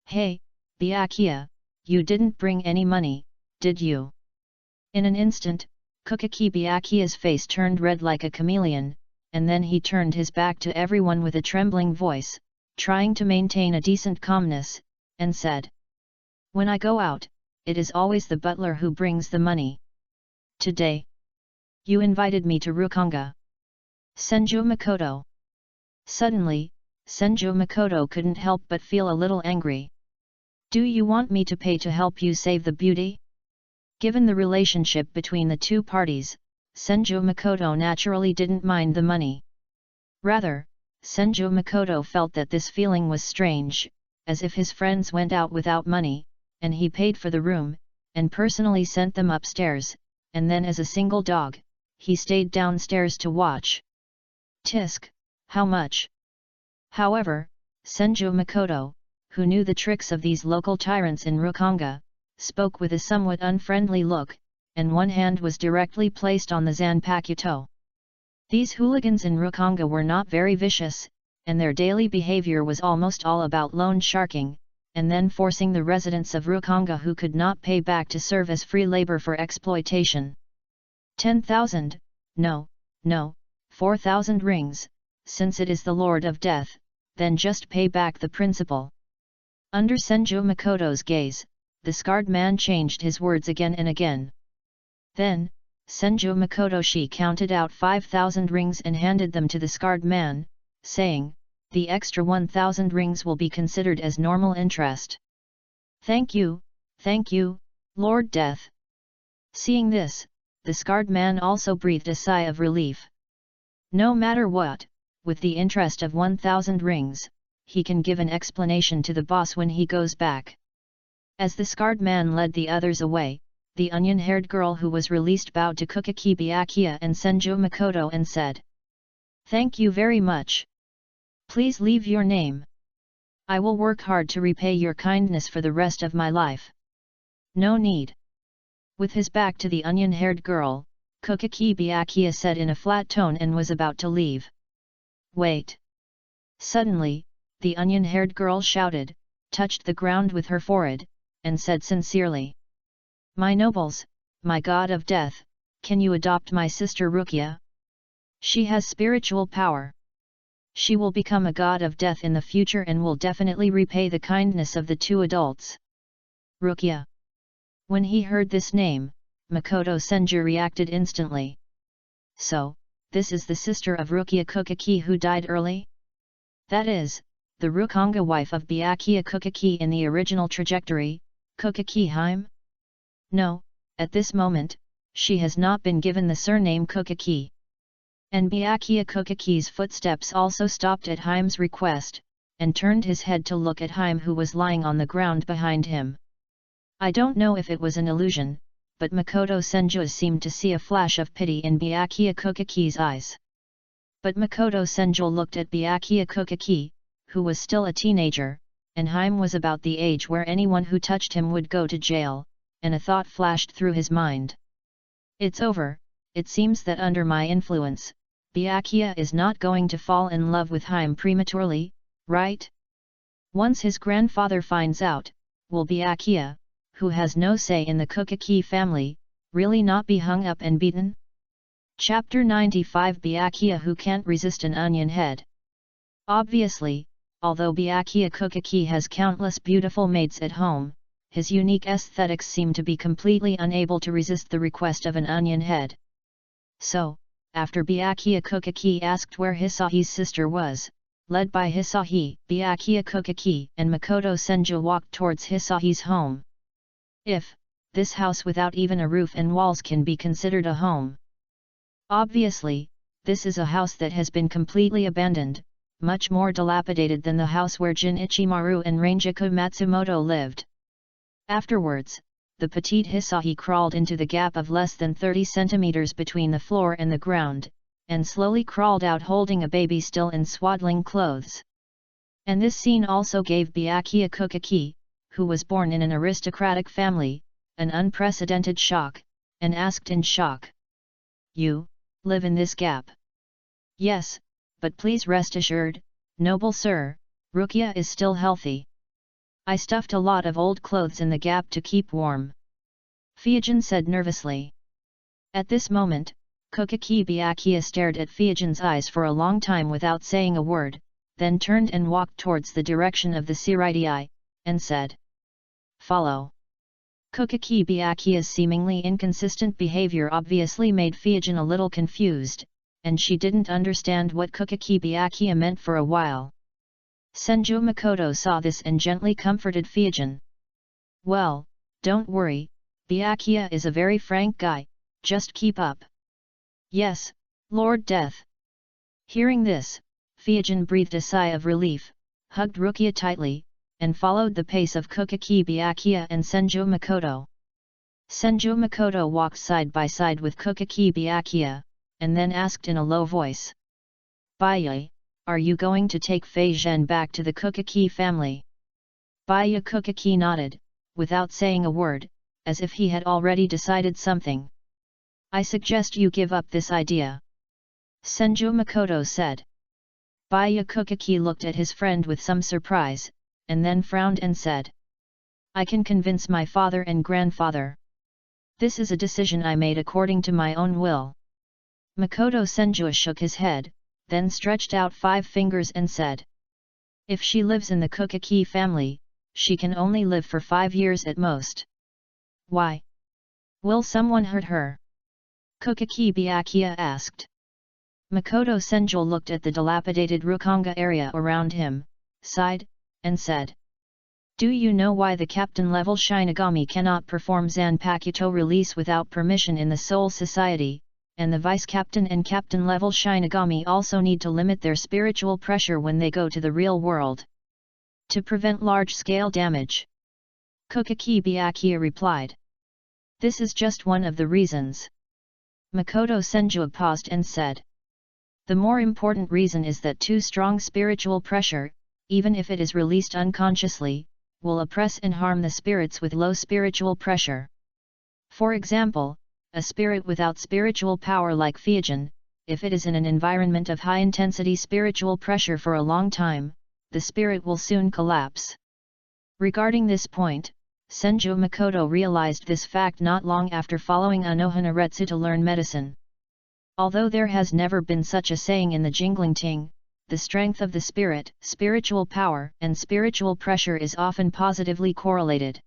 "Hey, Byakuya, you didn't bring any money, did you?" In an instant, Kukaki Byakuya's face turned red like a chameleon, and then he turned his back to everyone with a trembling voice, trying to maintain a decent calmness, and said, "When I go out, it is always the butler who brings the money. Today, you invited me to Rukanga." Senju Makoto. Suddenly, Senju Makoto couldn't help but feel a little angry. "Do you want me to pay to help you save the beauty?" Given the relationship between the two parties, Senju Makoto naturally didn't mind the money. Rather, Senju Makoto felt that this feeling was strange, as if his friends went out without money, and he paid for the room, and personally sent them upstairs, and then as a single dog, he stayed downstairs to watch. Tisk, how much? However, Senju Makoto, who knew the tricks of these local tyrants in Rukanga, spoke with a somewhat unfriendly look, and one hand was directly placed on the Zanpakuto. These hooligans in Rukanga were not very vicious, and their daily behavior was almost all about loan sharking, and then forcing the residents of Rukanga who could not pay back to serve as free labor for exploitation. 10,000, no, 4,000 rings, since it is the Lord of Death, then just pay back the principal. Under Senju Makoto's gaze, the scarred man changed his words again and again. Then, Senju Makoto counted out 5,000 rings and handed them to the scarred man, saying, "The extra 1,000 rings will be considered as normal interest." Thank you, Lord Death." Seeing this, the scarred man also breathed a sigh of relief. No matter what, with the interest of 1,000 rings, he can give an explanation to the boss when he goes back. As the scarred man led the others away, the onion-haired girl who was released bowed to Kukaki Byakuya and Senju Makoto and said, "Thank you very much. Please leave your name. I will work hard to repay your kindness for the rest of my life." "No need." With his back to the onion-haired girl, Kukaki Byakuya said in a flat tone and was about to leave. "Wait." Suddenly, the onion-haired girl shouted, touched the ground with her forehead, and said sincerely, "My nobles, my god of death, can you adopt my sister Rukia? She has spiritual power. She will become a god of death in the future and will definitely repay the kindness of the two adults." Rukia. When he heard this name, Makoto Senju reacted instantly. So, this is the sister of Rukia Kukaki who died early? That is, the Rukanga wife of Byakuya Kukaki in the original trajectory, Kukaki Hime? No, at this moment, she has not been given the surname Kukaki. And Byakuya Kukaki's footsteps also stopped at Hime's request, and turned his head to look at Hime who was lying on the ground behind him. I don't know if it was an illusion, but Makoto Senju seemed to see a flash of pity in Byakuya Kukaki's eyes. But Makoto Senju looked at Byakuya Kukaki, who was still a teenager, and Hime was about the age where anyone who touched him would go to jail, and a thought flashed through his mind. It's over, it seems that under my influence, Byakuya is not going to fall in love with Hime prematurely, right? Once his grandfather finds out, will Byakuya, who has no say in the Kukaki family, really not be hung up and beaten? Chapter 95 Byakuya who can't resist an onion head. Obviously, although Byakuya Kukaki has countless beautiful maids at home, his unique aesthetics seem to be completely unable to resist the request of an onion head. So, after Byakuya Kukaki asked where Hisahi's sister was, led by Hisahi, Byakuya Kukaki and Makoto Senju walked towards Hisahi's home. If this house without even a roof and walls can be considered a home. Obviously, this is a house that has been completely abandoned, much more dilapidated than the house where Jin Ichimaru and Rangiku Matsumoto lived. Afterwards, the petite Hisahi crawled into the gap of less than 30 centimeters between the floor and the ground, and slowly crawled out holding a baby still in swaddling clothes. And this scene also gave Byakuya Kukaki, who was born in an aristocratic family, an unprecedented shock, and asked in shock, live in this gap. Yes, but please rest assured, noble sir, Rukia is still healthy. I stuffed a lot of old clothes in the gap to keep warm. Fiajin said nervously. At this moment, Kokaki Byakuya stared at Fiajin's eyes for a long time without saying a word, then turned and walked towards the direction of the Siraidai, and said, "Follow." Kokaki Byakuya's seemingly inconsistent behavior obviously made Fiajin a little confused, and she didn't understand what Kokaki Byakuya meant for a while. Senju Makoto saw this and gently comforted Fiajin. "Well, don't worry, Byakuya is a very frank guy, just keep up." "Yes, Lord Death." Hearing this, Fiajin breathed a sigh of relief, hugged Rukia tightly, and followed the pace of Kokaki Byakuya and Senju Makoto. Senju Makoto walked side by side with Kokaki Byakuya, and then asked in a low voice, "Baya, are you going to take Fei Zhen back to the Kokaki family?" Baya Kokaki nodded, without saying a word, as if he had already decided something. "I suggest you give up this idea," Senju Makoto said. Baya Kokaki looked at his friend with some surprise, and then frowned and said, "I can convince my father and grandfather. This is a decision I made according to my own will." Makoto Senju shook his head, then stretched out 5 fingers and said, "If she lives in the Kokaki family, she can only live for 5 years at most." "Why? Will someone hurt her?" Kokaki Byakuya asked. Makoto Senju looked at the dilapidated Rukanga area around him, sighed, and said, "Do you know why the captain-level Shinigami cannot perform Zanpakuto release without permission in the Soul Society, and the vice-captain and captain-level Shinigami also need to limit their spiritual pressure when they go to the real world? To prevent large-scale damage." Kokaki Byakuya replied. "This is just one of the reasons." Makoto Senju paused and said, "The more important reason is that too strong spiritual pressure, even if it is released unconsciously, will oppress and harm the spirits with low spiritual pressure. For example, a spirit without spiritual power like Fiajin, if it is in an environment of high-intensity spiritual pressure for a long time, the spirit will soon collapse." Regarding this point, Senju Makoto realized this fact not long after following Anohanaretsu to learn medicine. Although there has never been such a saying in the Jingling, the strength of the spirit, spiritual power, and spiritual pressure is often positively correlated.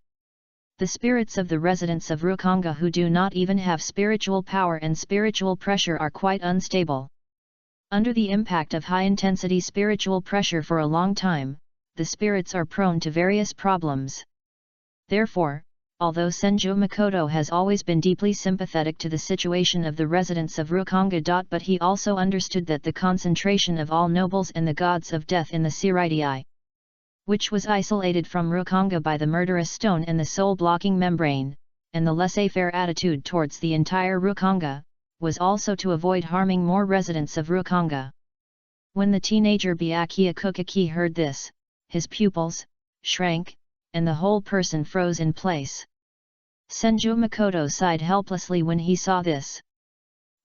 The spirits of the residents of Rukanga who do not even have spiritual power and spiritual pressure are quite unstable. Under the impact of high-intensity spiritual pressure for a long time, the spirits are prone to various problems. Therefore, although Senju Makoto has always been deeply sympathetic to the situation of the residents of Rukanga. But he also understood that the concentration of all nobles and the gods of death in the Siraidai, which was isolated from Rukanga by the murderous stone and the soul-blocking membrane, and the laissez-faire attitude towards the entire Rukanga, was also to avoid harming more residents of Rukanga. When the teenager Byakuya Kokaki heard this, his pupils shrank, and the whole person froze in place. Senju Makoto sighed helplessly when he saw this.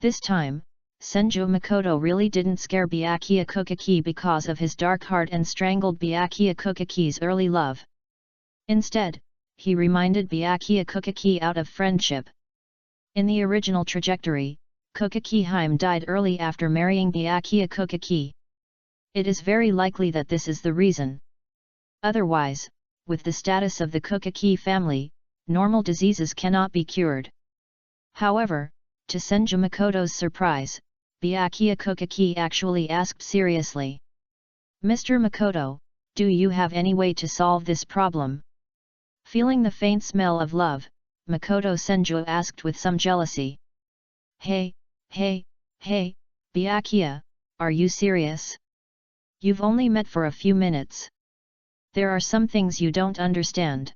This time, Senju Makoto really didn't scare Byakuya Kokaki because of his dark heart and strangled Byakuya Kokaki's early love. Instead, he reminded Byakuya Kokaki out of friendship. In the original trajectory, Kokaki Hime died early after marrying Byakuya Kokaki. It is very likely that this is the reason. Otherwise, with the status of the Kokaki family, normal diseases cannot be cured. However, to Senju Makoto's surprise, Byakuya Kokaki actually asked seriously, "Mr. Makoto, do you have any way to solve this problem?" Feeling the faint smell of love, Makoto Senju asked with some jealousy. Hey, Byakuya, are you serious? You've only met for a few minutes. There are some things you don't understand."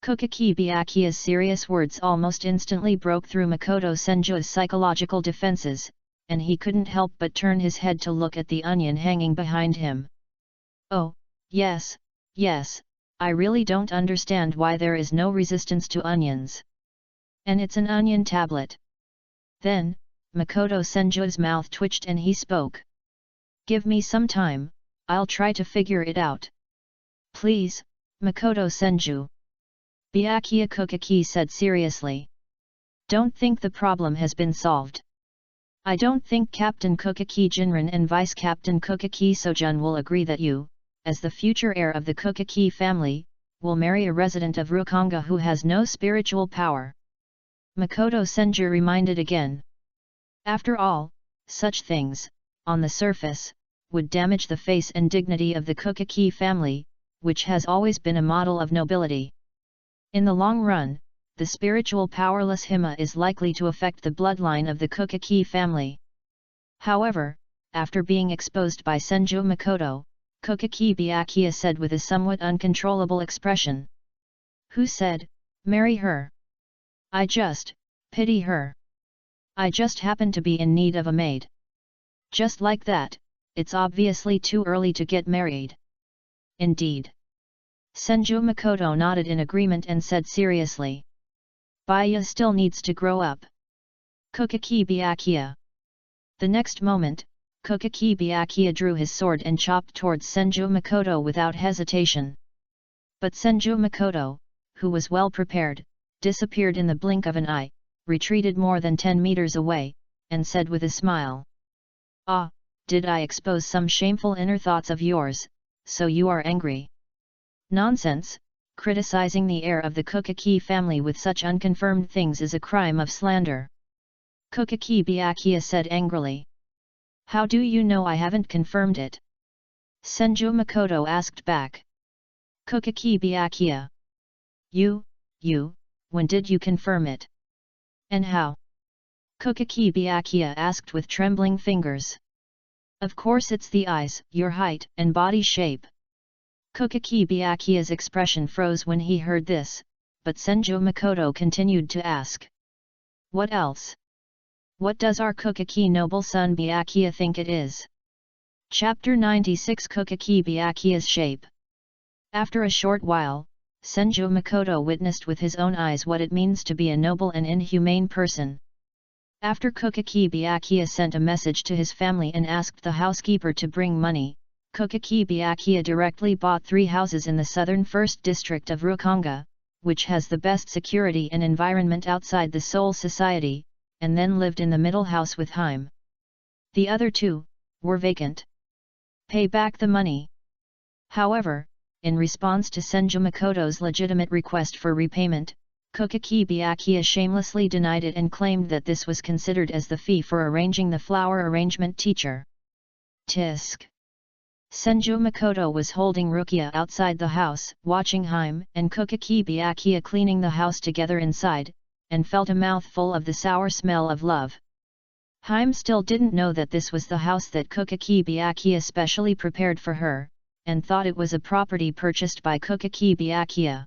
Kokaki Byakuya's serious words almost instantly broke through Makoto Senju's psychological defenses, and he couldn't help but turn his head to look at the onion hanging behind him. "Oh, yes, I really don't understand why there is no resistance to onions. And it's an onion tablet." Then, Makoto Senju's mouth twitched and he spoke. Give me some time, I'll try to figure it out. Please, Makoto Senju. Byakuya Kokaki said seriously. Don't think the problem has been solved. I don't think Captain Kokaki Jinran and Vice Captain Kokaki Sojun will agree that you, as the future heir of the Kokaki family, will marry a resident of Rukanga who has no spiritual power. Makoto Senju reminded again. After all, such things, on the surface, would damage the face and dignity of the Kokaki family, which has always been a model of nobility. In the long run, the spiritual powerless Hima is likely to affect the bloodline of the Kokaki family. However, after being exposed by Senju Makoto, Kokaki Byakuya said with a somewhat uncontrollable expression. Who said, marry her? I just pity her. I just happen to be in need of a maid. Just like that, it's obviously too early to get married. Indeed. Senju Makoto nodded in agreement and said seriously. Baya still needs to grow up. Kokaki Byakuya. The next moment, Kokaki Byakuya drew his sword and chopped towards Senju Makoto without hesitation. But Senju Makoto, who was well prepared, disappeared in the blink of an eye, retreated more than 10 meters away, and said with a smile. Ah, did I expose some shameful inner thoughts of yours, so you are angry? Nonsense, criticizing the heir of the Kokaki family with such unconfirmed things is a crime of slander. Kokaki Byakuya said angrily. How do you know I haven't confirmed it? Senju Makoto asked back. Kokaki Byakuya. You, when did you confirm it? And how? Kokaki Byakuya asked with trembling fingers. Of course it's the eyes, your height and body shape. Kokaki Byakuya's expression froze when he heard this, but Senju Makoto continued to ask. What else? What does our Kokaki noble son Byakuya think it is? Chapter 96 Kokaki Byakuya's shape. After a short while, Senju Makoto witnessed with his own eyes what it means to be a noble and inhumane person. After Kokaki Byakuya sent a message to his family and asked the housekeeper to bring money, Kokaki Byakuya directly bought 3 houses in the southern 1st district of Rukanga, which has the best security and environment outside the Seoul society, and then lived in the middle house with Haim. The other 2 were vacant. Pay back the money. However, in response to Senju Makoto's legitimate request for repayment, Kokaki Byakuya shamelessly denied it and claimed that this was considered as the fee for arranging the flower arrangement teacher. Tisk. Senju Makoto was holding Rukia outside the house, watching Haim and Kokaki Byakuya cleaning the house together inside, and felt a mouthful of the sour smell of love. Haim still didn't know that this was the house that Kokaki Byakuya specially prepared for her, and thought it was a property purchased by Kokaki Byakuya.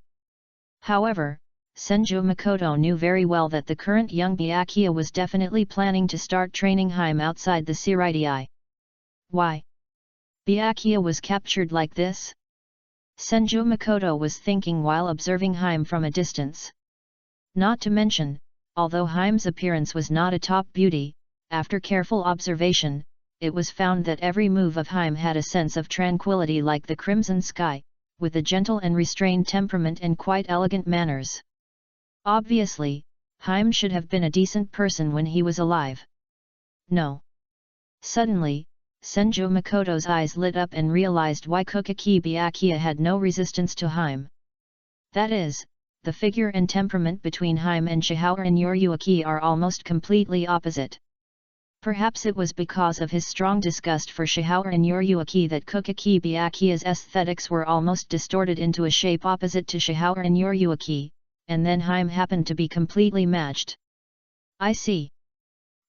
However, Senju Makoto knew very well that the current young Byakuya was definitely planning to start training Haim outside the Seireitei. Why? Byakuya was captured like this? Senju Makoto was thinking while observing Haim from a distance. Not to mention, although Haim's appearance was not a top beauty, after careful observation, it was found that every move of Haim had a sense of tranquility like the crimson sky, with a gentle and restrained temperament and quite elegant manners. Obviously, Haim should have been a decent person when he was alive. No. Suddenly, Senju Makoto's eyes lit up and realized why Kokaki Byakuya had no resistance to Haim. That is, the figure and temperament between Haim and Shihoran Yoryuki are almost completely opposite. Perhaps it was because of his strong disgust for Shihoran Yoryuki that Kokaki Byakuya's aesthetics were almost distorted into a shape opposite to Shihoran Yoryuki, and then Haim happened to be completely matched. I see.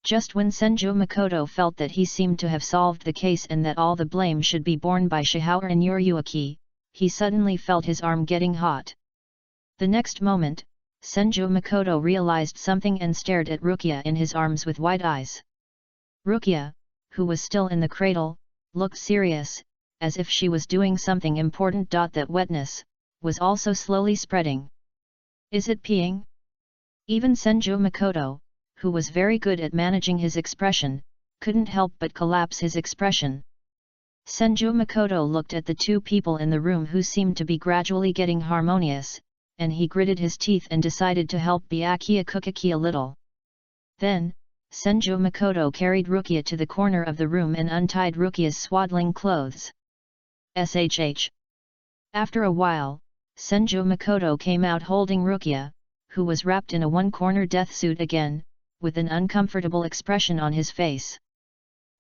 Just when Senju Makoto felt that he seemed to have solved the case and that all the blame should be borne by Shihoran Yoryuki, he suddenly felt his arm getting hot. The next moment, Senju Makoto realized something and stared at Rukia in his arms with wide eyes. Rukia, who was still in the cradle, looked serious, as if she was doing something important. That wetness was also slowly spreading. Is it peeing? Even Senju Makoto, who was very good at managing his expression, couldn't help but collapse his expression. Senju Makoto looked at the two people in the room who seemed to be gradually getting harmonious, and he gritted his teeth and decided to help Byakuya Kukaki a little. Then, Senju Makoto carried Rukia to the corner of the room and untied Rukia's swaddling clothes. SHH. After a while, Senju Makoto came out holding Rukia, who was wrapped in a one-corner death suit again, with an uncomfortable expression on his face.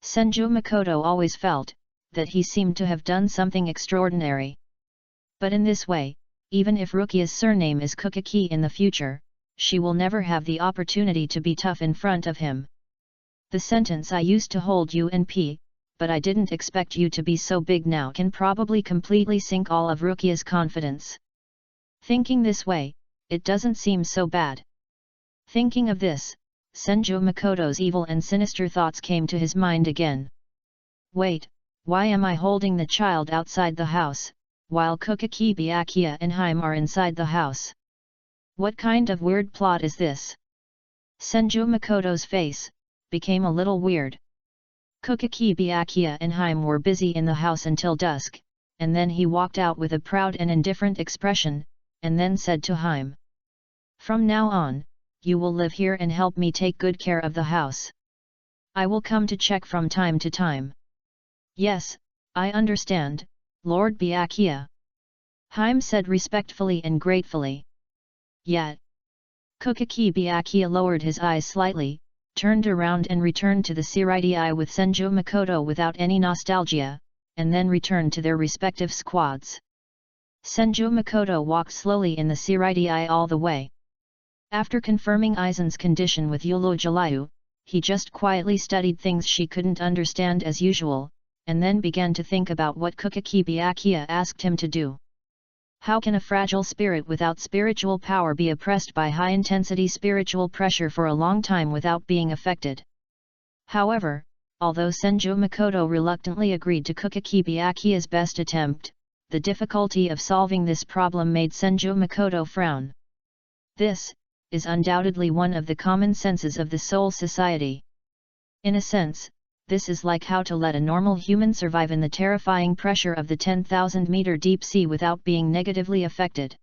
Senju Makoto always felt that he seemed to have done something extraordinary. But in this way, even if Rukia's surname is Kukaki in the future, she will never have the opportunity to be tough in front of him. The sentence "I used to hold you in P, but I didn't expect you to be so big now" can probably completely sink all of Rukia's confidence. Thinking this way, it doesn't seem so bad. Thinking of this, Senju Makoto's evil and sinister thoughts came to his mind again. Wait, why am I holding the child outside the house, while Kukaki, Byakuya and Haim are inside the house? What kind of weird plot is this? Senju Makoto's face became a little weird. Kukaki, Byakuya and Haim were busy in the house until dusk, and then he walked out with a proud and indifferent expression, and then said to Haim, "From now on, you will live here and help me take good care of the house. I will come to check from time to time." "Yes, I understand, Lord Byakuya," Haim said respectfully and gratefully. Yet, Kukaki Byakuya lowered his eyes slightly, turned around and returned to the Seiridai with Senju Makoto without any nostalgia, and then returned to their respective squads. Senju Makoto walked slowly in the Seiridai all the way. After confirming Aizen's condition with Yolo Jalayu, he just quietly studied things she couldn't understand as usual, and then began to think about what Kukaki Byakuya asked him to do. How can a fragile spirit without spiritual power be oppressed by high-intensity spiritual pressure for a long time without being affected? However, although Senju Makoto reluctantly agreed to Kukaki Byakuya's best attempt, the difficulty of solving this problem made Senju Makoto frown. This is undoubtedly one of the common senses of the Soul Society. In a sense, this is like how to let a normal human survive in the terrifying pressure of the 10,000-meter deep sea without being negatively affected.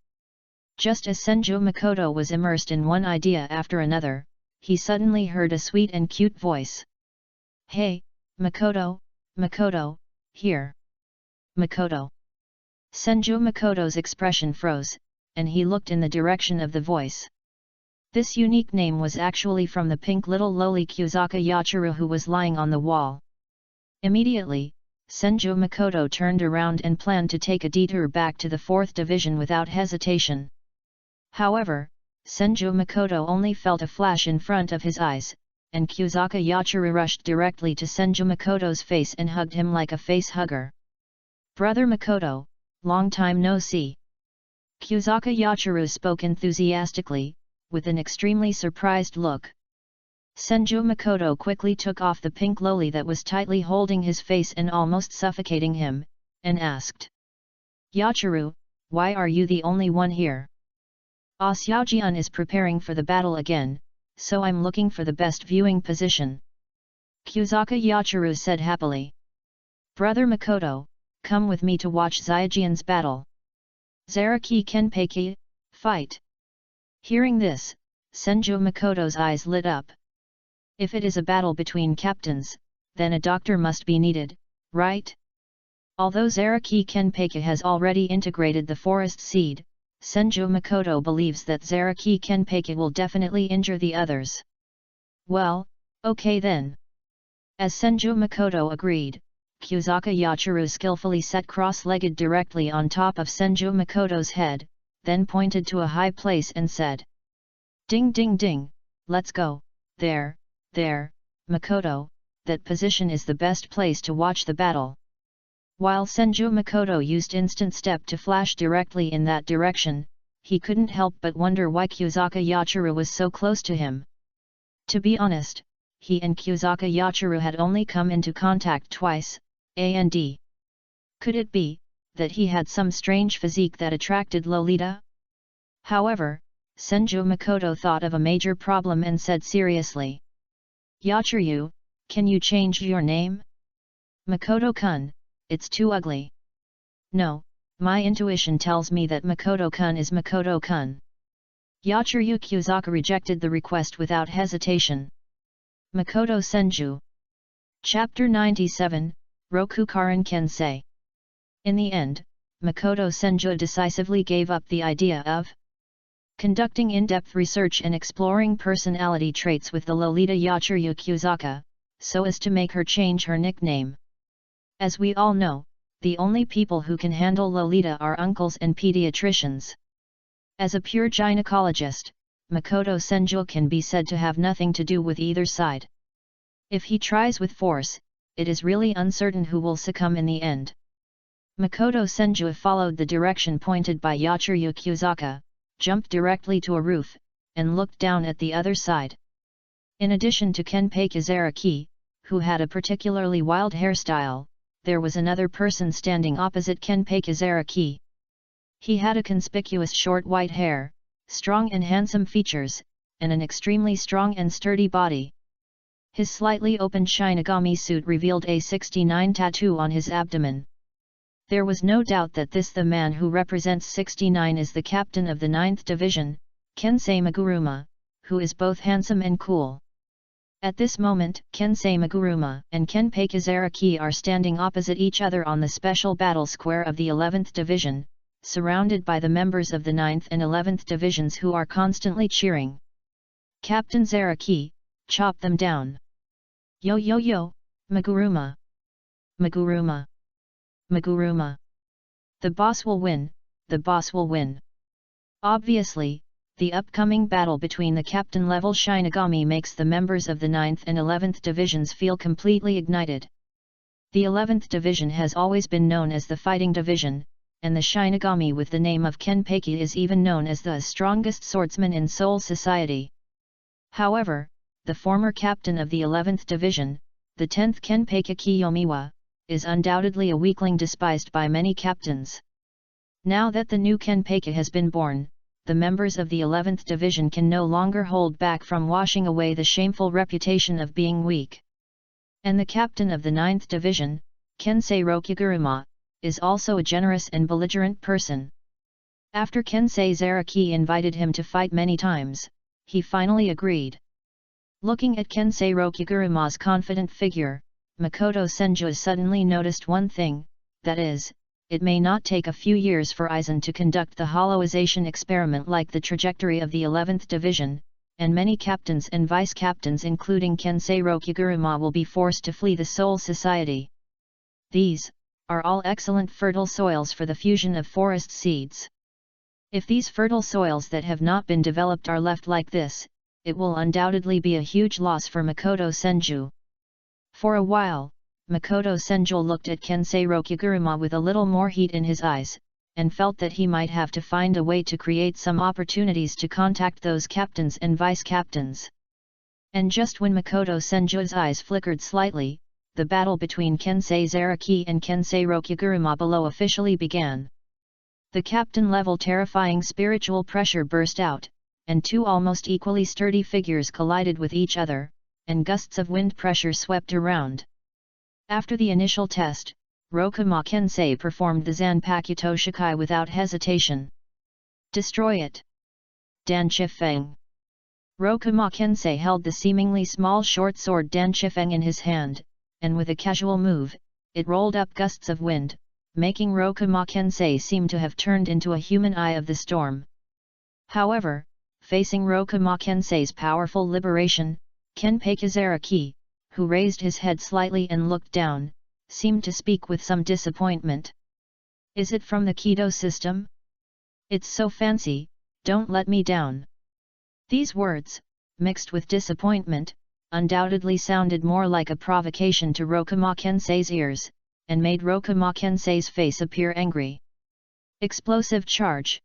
Just as Senju Makoto was immersed in one idea after another, he suddenly heard a sweet and cute voice. "Hey, Makoto, Makoto, here." Makoto. Senju Makoto's expression froze, and he looked in the direction of the voice. This unique name was actually from the pink little lowly Kyuzaka Yachiru who was lying on the wall. Immediately, Senju Makoto turned around and planned to take a detour back to the 4th Division without hesitation. However, Senju Makoto only felt a flash in front of his eyes, and Kyuzaka Yachiru rushed directly to Senju Makoto's face and hugged him like a face hugger. "Brother Makoto, long time no see." Kyuzaka Yachiru spoke enthusiastically, with an extremely surprised look. Senju Makoto quickly took off the pink loli that was tightly holding his face and almost suffocating him, and asked, "Yachiru, why are you the only one here?" "Xiaojian is preparing for the battle again, so I'm looking for the best viewing position," Kyuzaka Yachiru said happily. "Brother Makoto, come with me to watch Xiaojian's battle. Zaraki Kenpeiki, fight." Hearing this, Senju Makoto's eyes lit up. If it is a battle between captains, then a doctor must be needed, right? Although Zaraki Kenpeiki has already integrated the forest seed, Senju Makoto believes that Zaraki Kenpeiki will definitely injure the others. "Well, okay then." As Senju Makoto agreed, Kyuzaka Yachiru skillfully sat cross-legged directly on top of Senju Makoto's head, then pointed to a high place and said, "Ding ding ding, let's go, there, Makoto, that position is the best place to watch the battle." While Senju Makoto used instant step to flash directly in that direction, he couldn't help but wonder why Kyuzaka Yachiru was so close to him. To be honest, he and Kyuzaka Yachiru had only come into contact twice, and could it be that he had some strange physique that attracted Lolita? However, Senju Makoto thought of a major problem and said seriously. Yachiryu, can you change your name? Makoto-kun, it's too ugly. No, my intuition tells me that Makoto-kun is Makoto-kun. Yachiryu Kyuzaka rejected the request without hesitation. Makoto Senju. Chapter 97, Rokukaran Kensei. In the end, Makoto Senju decisively gave up the idea of conducting in-depth research and exploring personality traits with the Lolita Yachiryu Kyuzaka, so as to make her change her nickname. As we all know, the only people who can handle Lolita are uncles and pediatricians. As a pure gynecologist, Makoto Senju can be said to have nothing to do with either side. If he tries with force, it is really uncertain who will succumb in the end. Makoto Senju followed the direction pointed by Yachiryu Kyuzaka, jumped directly to a roof, and looked down at the other side. In addition to Kenpei Kizaraki, who had a particularly wild hairstyle, there was another person standing opposite Kenpei Kizaraki. He had a conspicuous short white hair, strong and handsome features, and an extremely strong and sturdy body. His slightly opened Shinigami suit revealed a 69 tattoo on his abdomen. There was no doubt that the man who represents 69 is the captain of the 9th Division, Kensei Maguruma, who is both handsome and cool. At this moment, Kensei Maguruma and Kenpei Kizaraki are standing opposite each other on the special battle square of the 11th Division, surrounded by the members of the 9th and 11th Divisions who are constantly cheering. Captain Zaraki, chop them down. Yo yo yo, Maguruma! Maguruma! Maguruma! The boss will win, the boss will win. Obviously, the upcoming battle between the captain-level Shinigami makes the members of the 9th and 11th Divisions feel completely ignited. The 11th Division has always been known as the Fighting Division, and the Shinigami with the name of Kenpeki is even known as the strongest swordsman in Seoul society. However, the former captain of the 11th Division, the 10th Kenpeki Kiyomiwa, is undoubtedly a weakling despised by many captains. Now that the new Kenpeki has been born, the members of the 11th Division can no longer hold back from washing away the shameful reputation of being weak. And the captain of the 9th Division, Kensei Rokuguruma, is also a generous and belligerent person. After Kensei Zaraki invited him to fight many times, he finally agreed. Looking at Kensei Rokuguruma's confident figure, Makoto Senju suddenly noticed one thing, that is, it may not take a few years for Aizen to conduct the hollowization experiment like the trajectory of the 11th Division, and many captains and vice-captains including Kensei Rokuguruma will be forced to flee the Seoul society. These are all excellent fertile soils for the fusion of forest seeds. If these fertile soils that have not been developed are left like this, it will undoubtedly be a huge loss for Makoto Senju. For a while, Makoto Senju looked at Kensei Rokuguruma with a little more heat in his eyes, and felt that he might have to find a way to create some opportunities to contact those captains and vice-captains. And just when Makoto Senju's eyes flickered slightly, the battle between Kensei Zaraki and Kensei Rokuguruma below officially began. The captain-level terrifying spiritual pressure burst out, and two almost equally sturdy figures collided with each other, and gusts of wind pressure swept around. After the initial test, Rokuma Kensei performed the Zanpakuto Shikai without hesitation. Destroy it! Danchifeng. Rokuma Kensei held the seemingly small short sword Danchifeng in his hand, and with a casual move, it rolled up gusts of wind, making Rokuma Kensei seem to have turned into a human eye of the storm. However, facing Rokuma Kensei's powerful liberation, Kenpei Kizaraki, who raised his head slightly and looked down, seemed to speak with some disappointment. Is it from the Kido system? It's so fancy, don't let me down. These words, mixed with disappointment, undoubtedly sounded more like a provocation to Rokuma Kensei's ears, and made Rokuma Kensei's face appear angry. Explosive charge.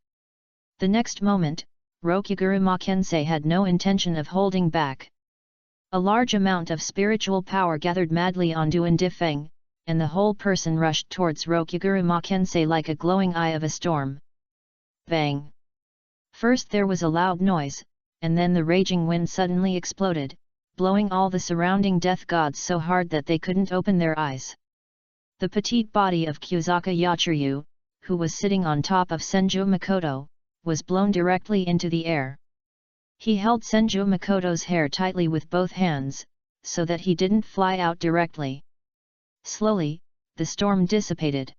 The next moment, Rokuguruma Kensei had no intention of holding back. A large amount of spiritual power gathered madly on Duandifeng, and the whole person rushed towards Rokuguruma Kensei like a glowing eye of a storm. Bang! First there was a loud noise, and then the raging wind suddenly exploded, blowing all the surrounding death gods so hard that they couldn't open their eyes. The petite body of Kyuzaka Yachiryu, who was sitting on top of Senju Makoto, was blown directly into the air. He held Senju Makoto's hair tightly with both hands, so that he didn't fly out directly. Slowly, the storm dissipated.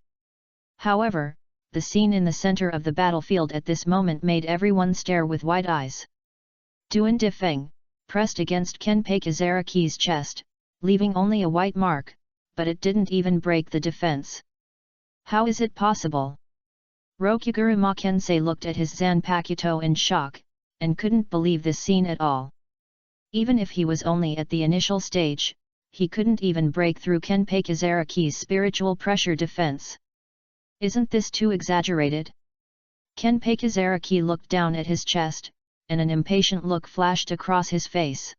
However, the scene in the center of the battlefield at this moment made everyone stare with wide eyes. Duan Difeng, pressed against Kenpei Kizaraki's chest, leaving only a white mark, but it didn't even break the defense. How is it possible? Rokuguruma Kensei looked at his Zanpakuto in shock, and couldn't believe this scene at all. Even if he was only at the initial stage, he couldn't even break through Kenpei Kizaraki's spiritual pressure defense. Isn't this too exaggerated? Kenpei Kizaraki looked down at his chest, and an impatient look flashed across his face.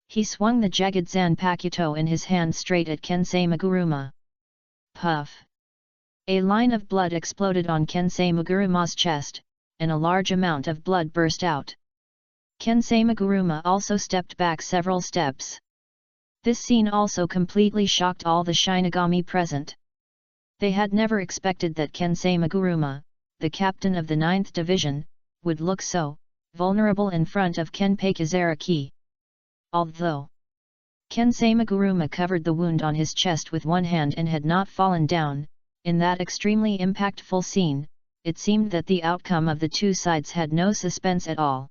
He swung the jagged Zanpakuto in his hand straight at Kensei Maguruma. Puff! A line of blood exploded on Kensei Maguruma's chest, and a large amount of blood burst out. Kensei Maguruma also stepped back several steps. This scene also completely shocked all the Shinigami present. They had never expected that Kensei Maguruma, the captain of the 9th Division, would look so vulnerable in front of Kenpei Kizaraki. Although Kensei Maguruma covered the wound on his chest with one hand and had not fallen down, in that extremely impactful scene, it seemed that the outcome of the two sides had no suspense at all.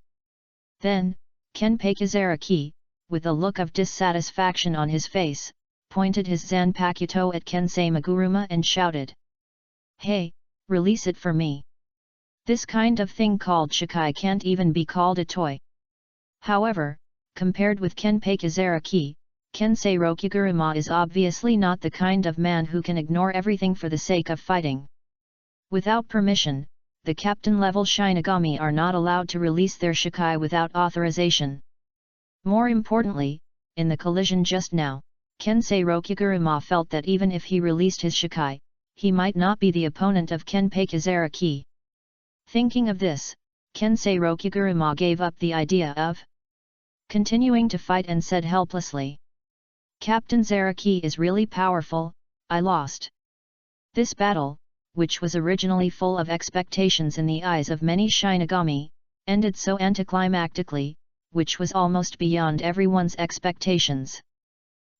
Then, Kenpei Kizaraki, with a look of dissatisfaction on his face, pointed his Zanpakuto at Kensei Maguruma and shouted, "Hey, release it for me! This kind of thing called shikai can't even be called a toy." However, compared with Kenpei Kizaraki, Kensei Rokuguruma is obviously not the kind of man who can ignore everything for the sake of fighting. Without permission, the captain-level Shinigami are not allowed to release their shikai without authorization. More importantly, in the collision just now, Kensei Rokuguruma felt that even if he released his shikai, he might not be the opponent of Kenpei Kizaraki. Thinking of this, Kensei Rokuguruma gave up the idea of continuing to fight and said helplessly, "Captain Zaraki is really powerful, I lost." This battle, which was originally full of expectations in the eyes of many Shinigami, ended so anticlimactically, which was almost beyond everyone's expectations.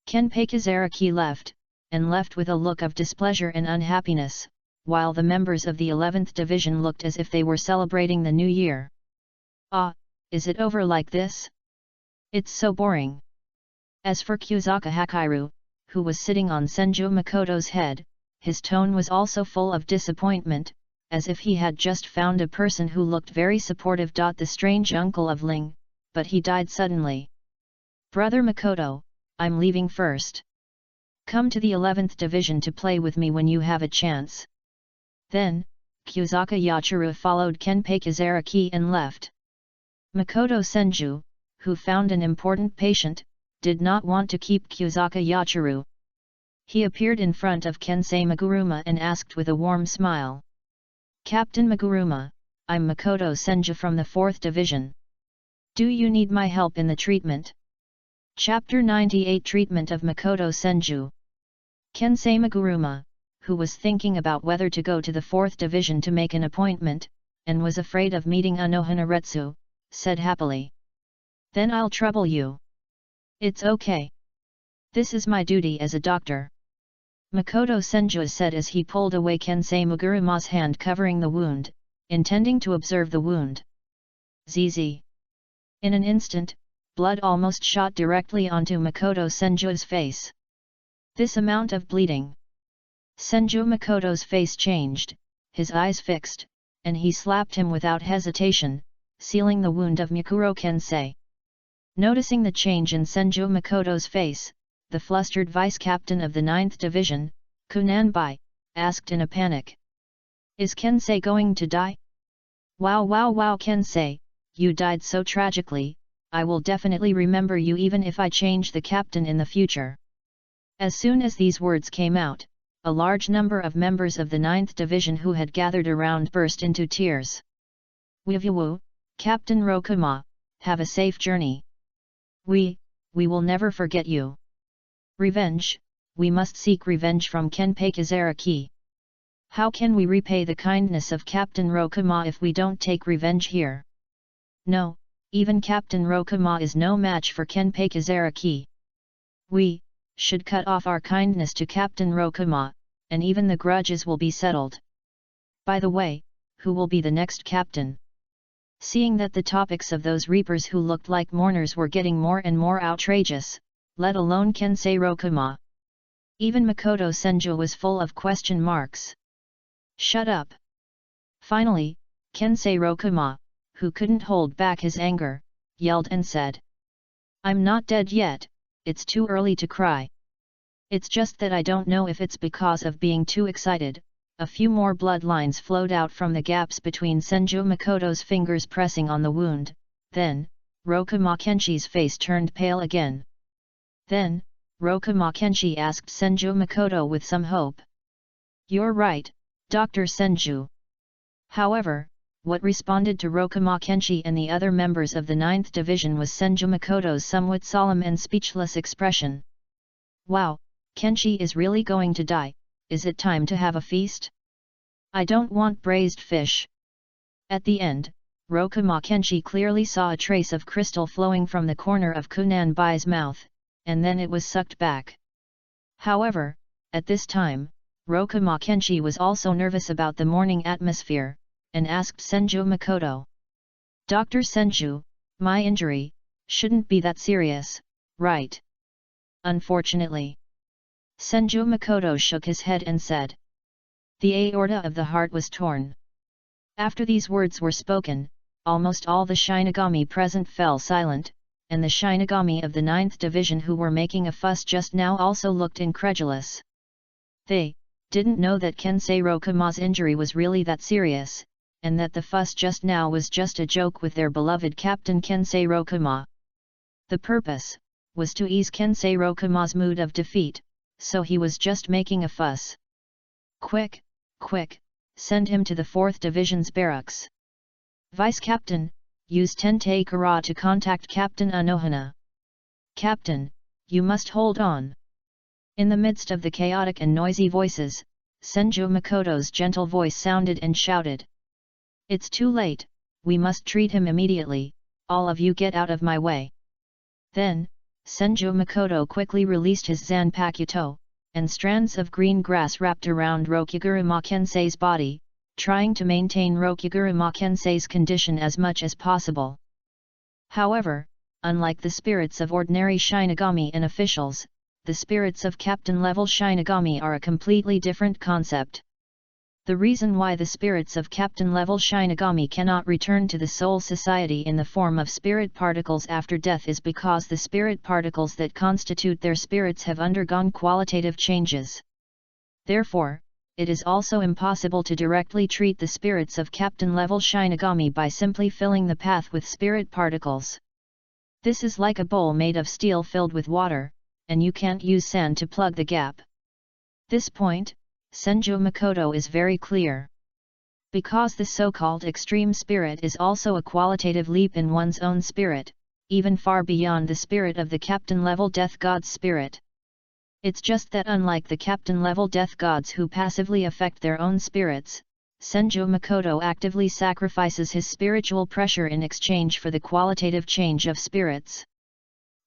Kenpei Kizaraki left with a look of displeasure and unhappiness, while the members of the 11th Division looked as if they were celebrating the new year. "Ah, is it over like this? It's so boring." As for Kyuzaka Hakiru, who was sitting on Senju Makoto's head, his tone was also full of disappointment, as if he had just found a person who looked very supportive. The strange uncle of Ling, but he died suddenly. "Brother Makoto, I'm leaving first. Come to the 11th Division to play with me when you have a chance." Then, Kyuzaka Yachiru followed Kenpei Kizaraki and left. Makoto Senju, who found an important patient, did not want to keep Kyuzaka Yachiru. He appeared in front of Kensei Maguruma and asked with a warm smile, "Captain Maguruma, I'm Makoto Senju from the 4th Division. Do you need my help in the treatment?" Chapter 98 Treatment of Makoto Senju. Kensei Maguruma, who was thinking about whether to go to the 4th Division to make an appointment, and was afraid of meeting Anohanaretsu, said happily, "Then I'll trouble you." "It's okay. This is my duty as a doctor," Makoto Senju said as he pulled away Kensei Maguruma's hand covering the wound, intending to observe the wound. Zzz. In an instant, blood almost shot directly onto Makoto Senju's face. This amount of bleeding. Senju Makoto's face changed, his eyes fixed, and he slapped him without hesitation, sealing the wound of Mikuro Kensei. Noticing the change in Senju Makoto's face, the flustered vice-captain of the 9th Division, Kunanbai, asked in a panic, "Is Kensei going to die?" Wow Kensei, you died so tragically, I will definitely remember you even if I change the captain in the future." As soon as these words came out, a large number of members of the 9th Division who had gathered around burst into tears. "Wivu, Captain Rokuma, have a safe journey. We will never forget you. Revenge, we must seek revenge from Kenpei Kizaraki. How can we repay the kindness of Captain Rokuma if we don't take revenge here? No, even Captain Rokuma is no match for Kenpei Kizaraki. We should cut off our kindness to Captain Rokuma, and even the grudges will be settled. By the way, who will be the next captain? Seeing that the topics of those reapers who looked like mourners were getting more and more outrageous, let alone Kensei Rokuma. Even Makoto Senju was full of question marks. Shut up! Finally, Kensei Rokuma, who couldn't hold back his anger, yelled and said, "I'm not dead yet, it's too early to cry. It's just that I don't know if it's because of being too excited." A few more bloodlines flowed out from the gaps between Senju Makoto's fingers pressing on the wound, then, Rokuma Kenshi's face turned pale again. Then, Rokuma Kenshi asked Senju Makoto with some hope. "You're right, Dr. Senju." However, what responded to Rokuma Kenshi and the other members of the 9th Division was Senju Makoto's somewhat solemn and speechless expression. "Wow, Kenshi is really going to die. Is it time to have a feast? I don't want braised fish." At the end, Rokuma Kenshi clearly saw a trace of crystal flowing from the corner of Kunanbai's mouth, and then it was sucked back. However, at this time, Rokuma Kenshi was also nervous about the morning atmosphere, and asked Senju Makoto. "Dr. Senju, my injury shouldn't be that serious, right?" "Unfortunately." Senju Makoto shook his head and said. "The aorta of the heart was torn." After these words were spoken, almost all the Shinigami present fell silent, and the Shinigami of the 9th Division who were making a fuss just now also looked incredulous. They didn't know that Kensei Rokuma's injury was really that serious, and that the fuss just now was just a joke with their beloved Captain Kensei Rokuma. The purpose was to ease Kensei Rokuma's mood of defeat, so he was just making a fuss. "Quick, quick, send him to the 4th Division's barracks. Vice Captain, use Tentei Kara to contact Captain Anohana. Captain, you must hold on." In the midst of the chaotic and noisy voices, Senju Makoto's gentle voice sounded and shouted. "It's too late, we must treat him immediately, all of you get out of my way." Then, Senju Makoto quickly released his Zanpakuto, and strands of green grass wrapped around Rokuguruma Kensei's body, trying to maintain Rokuguruma Kensei's condition as much as possible. However, unlike the spirits of ordinary Shinigami and officials, the spirits of captain-level Shinigami are a completely different concept. The reason why the spirits of captain-level Shinigami cannot return to the Soul Society in the form of spirit particles after death is because the spirit particles that constitute their spirits have undergone qualitative changes. Therefore, it is also impossible to directly treat the spirits of captain-level Shinigami by simply filling the path with spirit particles. This is like a bowl made of steel filled with water, and you can't use sand to plug the gap. This point, Senju Makoto is very clear. Because the so-called extreme spirit is also a qualitative leap in one's own spirit, even far beyond the spirit of the captain-level death god's spirit. It's just that unlike the captain-level death gods who passively affect their own spirits, Senju Makoto actively sacrifices his spiritual pressure in exchange for the qualitative change of spirits.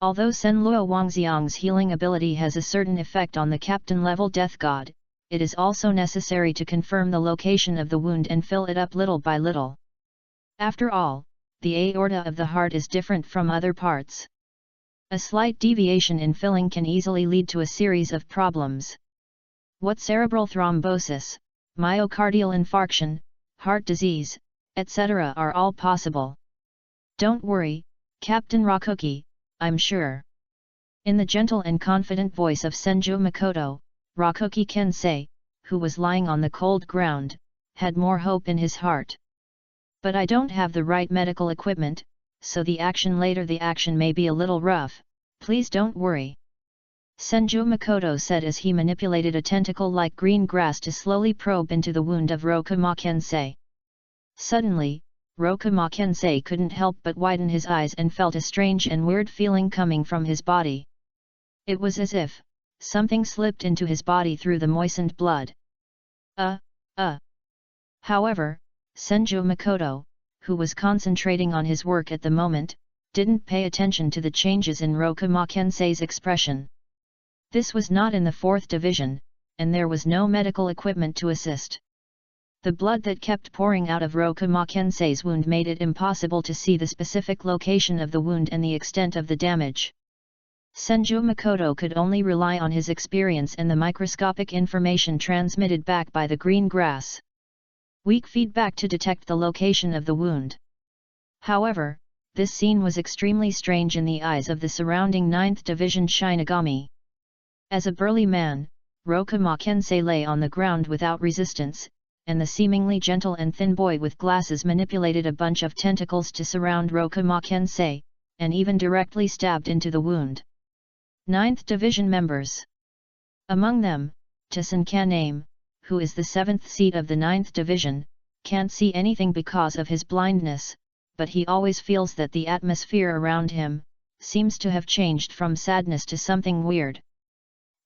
Although Senluo Wangxiang's healing ability has a certain effect on the captain-level death god, it is also necessary to confirm the location of the wound and fill it up little by little. After all, the aorta of the heart is different from other parts. A slight deviation in filling can easily lead to a series of problems. What cerebral thrombosis, myocardial infarction, heart disease, etc. are all possible. "Don't worry, Captain Rakuki, I'm sure." In the gentle and confident voice of Senju Makoto, Rakuki Kensei, who was lying on the cold ground, had more hope in his heart. "But I don't have the right medical equipment, so the action may be a little rough, please don't worry." Senju Makoto said as he manipulated a tentacle-like green grass to slowly probe into the wound of Rokuma Kensei. Suddenly, Rokuma Kensei couldn't help but widen his eyes and felt a strange and weird feeling coming from his body. It was as if something slipped into his body through the moistened blood. However, Senju Makoto, who was concentrating on his work at the moment, didn't pay attention to the changes in Rokuma Kensei's expression. This was not in the 4th division, and there was no medical equipment to assist. The blood that kept pouring out of Rokuma Kensei's wound made it impossible to see the specific location of the wound and the extent of the damage. Senju Makoto could only rely on his experience and the microscopic information transmitted back by the green grass. Weak feedback to detect the location of the wound. However, this scene was extremely strange in the eyes of the surrounding 9th Division Shinigami. As a burly man, Rokuma Kensei lay on the ground without resistance, and the seemingly gentle and thin boy with glasses manipulated a bunch of tentacles to surround Rokuma Kensei, and even directly stabbed into the wound. 9th Division members. Among them, Taisen Kaname, who is the 7th seat of the 9th Division, can't see anything because of his blindness, but he always feels that the atmosphere around him seems to have changed from sadness to something weird.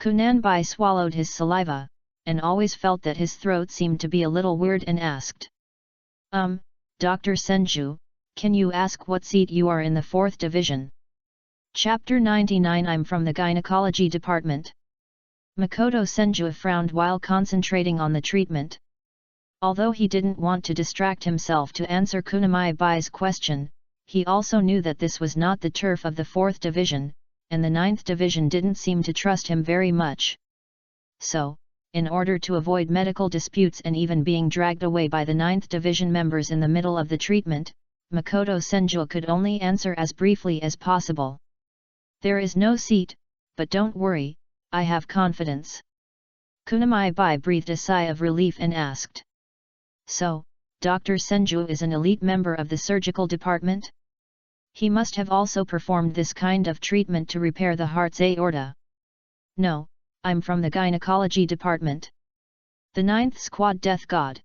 Kunanbai swallowed his saliva, and always felt that his throat seemed to be a little weird and asked. Dr. Senju, can you ask what seat you are in the 4th Division? Chapter 99 I'm from the Gynecology Department. Makoto Senju frowned while concentrating on the treatment. Although he didn't want to distract himself to answer Kunanbai's question, he also knew that this was not the turf of the 4th Division, and the 9th Division didn't seem to trust him very much. So, in order to avoid medical disputes and even being dragged away by the 9th Division members in the middle of the treatment, Makoto Senju could only answer as briefly as possible. There is no seat, but don't worry, I have confidence. Kunanbai breathed a sigh of relief and asked. So, Dr. Senju is an elite member of the surgical department? He must have also performed this kind of treatment to repair the heart's aorta. No, I'm from the gynecology department. The 9th Squad Death God.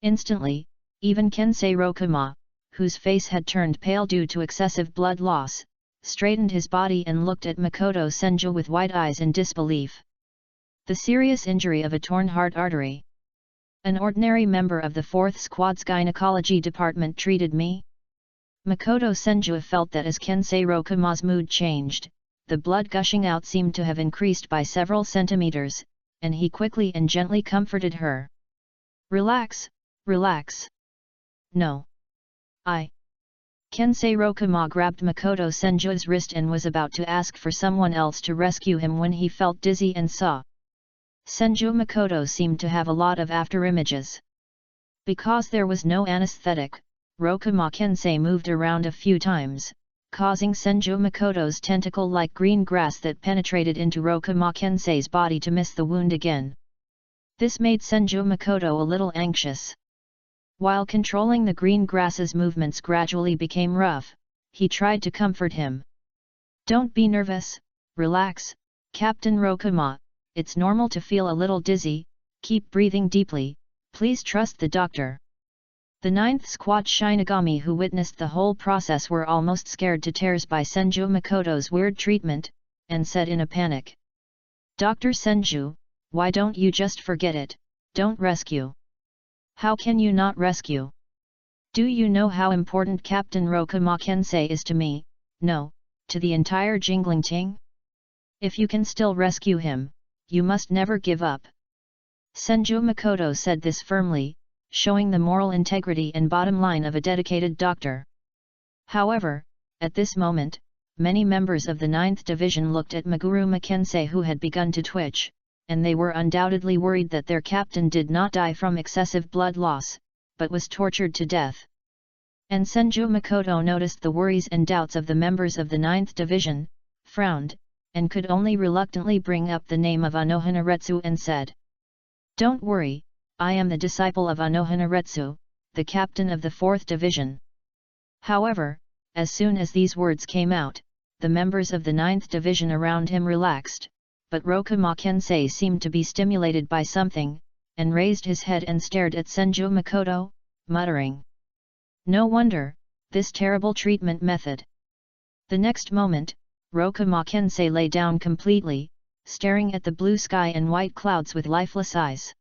Instantly, even Kensei Rokuma, whose face had turned pale due to excessive blood loss, straightened his body and looked at Makoto Senju with wide eyes in disbelief. The serious injury of a torn heart artery. An ordinary member of the 4th Squad's gynecology department treated me? Makoto Senju felt that as Kensei Rokuma's mood changed, the blood gushing out seemed to have increased by several centimeters, and he quickly and gently comforted her. Relax, relax. No. Kensei Rokuma grabbed Makoto Senju's wrist and was about to ask for someone else to rescue him when he felt dizzy and saw. Senju Makoto seemed to have a lot of afterimages. Because there was no anesthetic, Rokuma Kensei moved around a few times, causing Senju Makoto's tentacle-like green grass that penetrated into Rokuma Kensei's body to miss the wound again. This made Senju Makoto a little anxious. While controlling the green grass's movements gradually became rough, he tried to comfort him. Don't be nervous, relax, Captain Rokuma, it's normal to feel a little dizzy, keep breathing deeply, please trust the doctor. The 9th Squad Shinigami who witnessed the whole process were almost scared to tears by Senju Makoto's weird treatment, and said in a panic. Dr. Senju, why don't you just forget it, don't rescue. How can you not rescue? Do you know how important Captain Rokuma Kensei is to me, no, to the entire Jinglingting? If you can still rescue him, you must never give up. Senju Makoto said this firmly, showing the moral integrity and bottom line of a dedicated doctor. However, at this moment, many members of the 9th Division looked at Meguruma Kensei who had begun to twitch, and they were undoubtedly worried that their captain did not die from excessive blood loss, but was tortured to death. And Senju Makoto noticed the worries and doubts of the members of the 9th Division, frowned, and could only reluctantly bring up the name of Anohanaretsu and said, Don't worry, I am the disciple of Anohanaretsu, the captain of the 4th Division. However, as soon as these words came out, the members of the 9th Division around him relaxed, but Rokuma Kensei seemed to be stimulated by something, and raised his head and stared at Senju Makoto, muttering. No wonder, this terrible treatment method. The next moment, Rokuma Kensei lay down completely, staring at the blue sky and white clouds with lifeless eyes.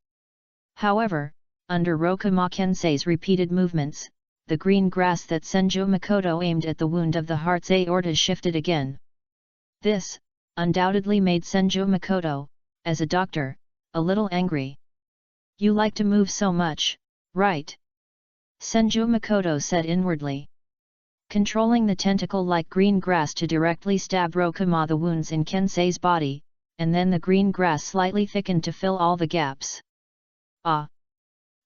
However, under Rokuma Kensei's repeated movements, the green grass that Senju Makoto aimed at the wound of the heart's aorta shifted again. This, undoubtedly made Senju Makoto, as a doctor, a little angry. "You like to move so much, right?" Senju Makoto said inwardly. Controlling the tentacle-like green grass to directly stab Rokuma the wounds in Kensei's body, and then the green grass slightly thickened to fill all the gaps. Ah!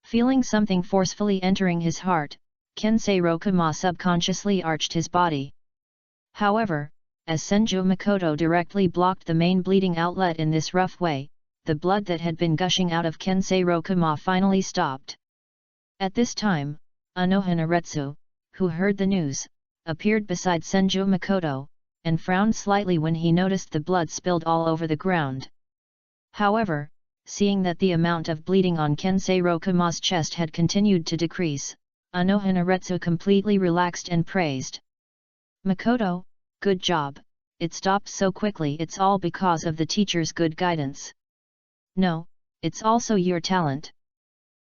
Feeling something forcefully entering his heart, Kensei Rokuma subconsciously arched his body. However, as Senju Makoto directly blocked the main bleeding outlet in this rough way, the blood that had been gushing out of Kensei Rokuma finally stopped. At this time, Anohanaretsu, who heard the news, appeared beside Senju Makoto, and frowned slightly when he noticed the blood spilled all over the ground. However, seeing that the amount of bleeding on Kensei Rokuma's chest had continued to decrease, Anohanaretsu completely relaxed and praised. "Makoto, good job, it stopped so quickly. It's all because of the teacher's good guidance." "No, it's also your talent.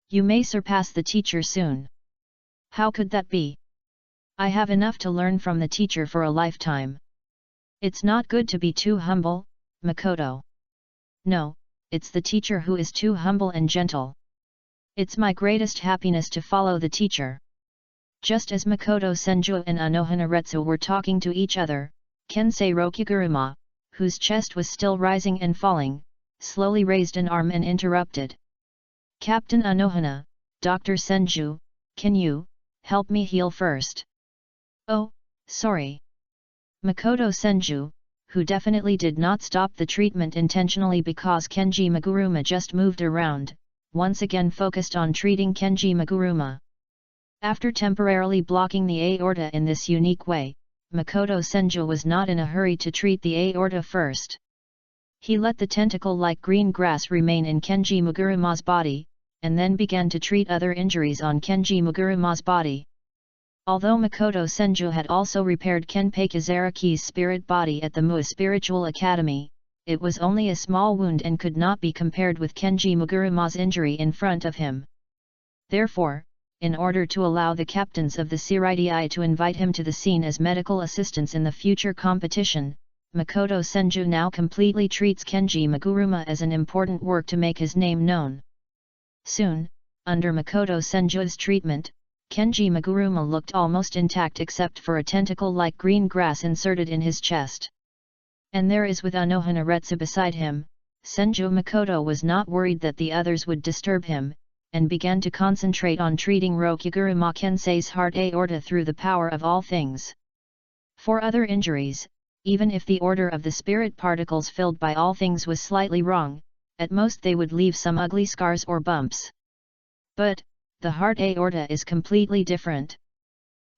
You may surpass the teacher soon." "How could that be? I have enough to learn from the teacher for a lifetime." "It's not good to be too humble, Makoto." "No, it's the teacher who is too humble and gentle. It's my greatest happiness to follow the teacher." Just as Makoto Senju and Anohanaretsu were talking to each other, Kensei Rokuguruma, whose chest was still rising and falling, slowly raised an arm and interrupted. "Captain Anohana, Dr. Senju, can you help me heal first?" "Oh, sorry." Makoto Senju, who definitely did not stop the treatment intentionally because Kenji Maguruma just moved around, once again focused on treating Kenji Maguruma. After temporarily blocking the aorta in this unique way, Makoto Senju was not in a hurry to treat the aorta first. He let the tentacle-like green grass remain in Kenji Maguruma's body, and then began to treat other injuries on Kenji Maguruma's body. Although Makoto Senju had also repaired Kenpei Kizaraki's spirit body at the MUA Spiritual Academy, it was only a small wound and could not be compared with Kenji Maguruma's injury in front of him. Therefore, in order to allow the captains of the Seiridai to invite him to the scene as medical assistants in the future competition, Makoto Senju now completely treats Kenji Maguruma as an important work to make his name known. Soon, under Makoto Senju's treatment, Kenji Maguruma looked almost intact except for a tentacle-like green grass inserted in his chest. And there is with Anohanaretsu beside him, Senju Makoto was not worried that the others would disturb him, and began to concentrate on treating Rokuguruma Kensei's heart aorta through the power of all things. For other injuries, even if the order of the spirit particles filled by all things was slightly wrong, at most they would leave some ugly scars or bumps. But, the heart aorta is completely different.